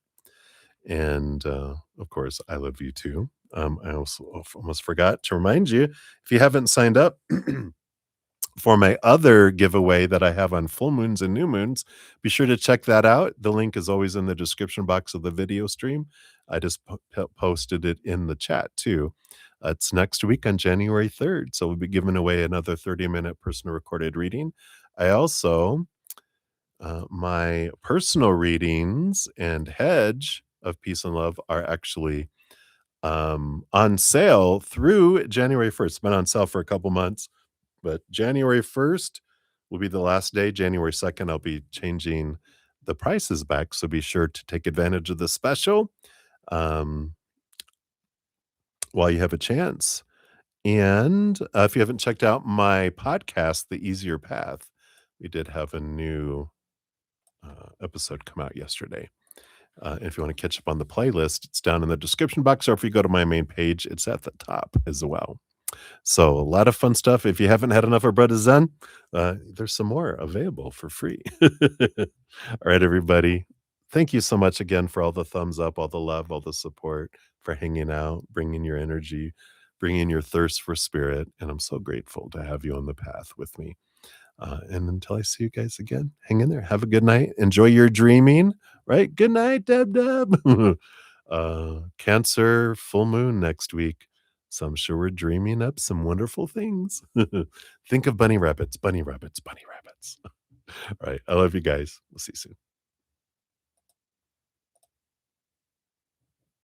And of course, I love you too. I also almost forgot to remind you if you haven't signed up for my other giveaway that I have on full moons and new moons, be sure to check that out. The link is always in the description box of the video stream. I just posted it in the chat too. It's next week on January 3rd. So we'll be giving away another 30-minute personal recorded reading. I also, my personal readings and Hedge of Peace and Love are actually on sale through January 1st. It's been on sale for a couple months, but January 1st will be the last day. January 2nd, I'll be changing the prices back. So be sure to take advantage of the special um, while you have a chance. And if you haven't checked out my podcast, The Easier Path, we did have a new episode come out yesterday. If you want to catch up on the playlist, it's down in the description box, or if you go to my main page, it's at the top as well. So a lot of fun stuff. If you haven't had enough of Bread is Zen, there's some more available for free. All right, everybody. Thank you so much again for all the thumbs up, all the love, all the support, for hanging out, bringing your energy, bringing your thirst for spirit. And I'm so grateful to have you on the path with me. And until I see you guys again, hang in there. Have a good night. Enjoy your dreaming, right? Good night, Deb Deb. Cancer full moon next week. So I'm sure we're dreaming up some wonderful things. Think of bunny rabbits, bunny rabbits, bunny rabbits. All right. I love you guys. We'll see you soon.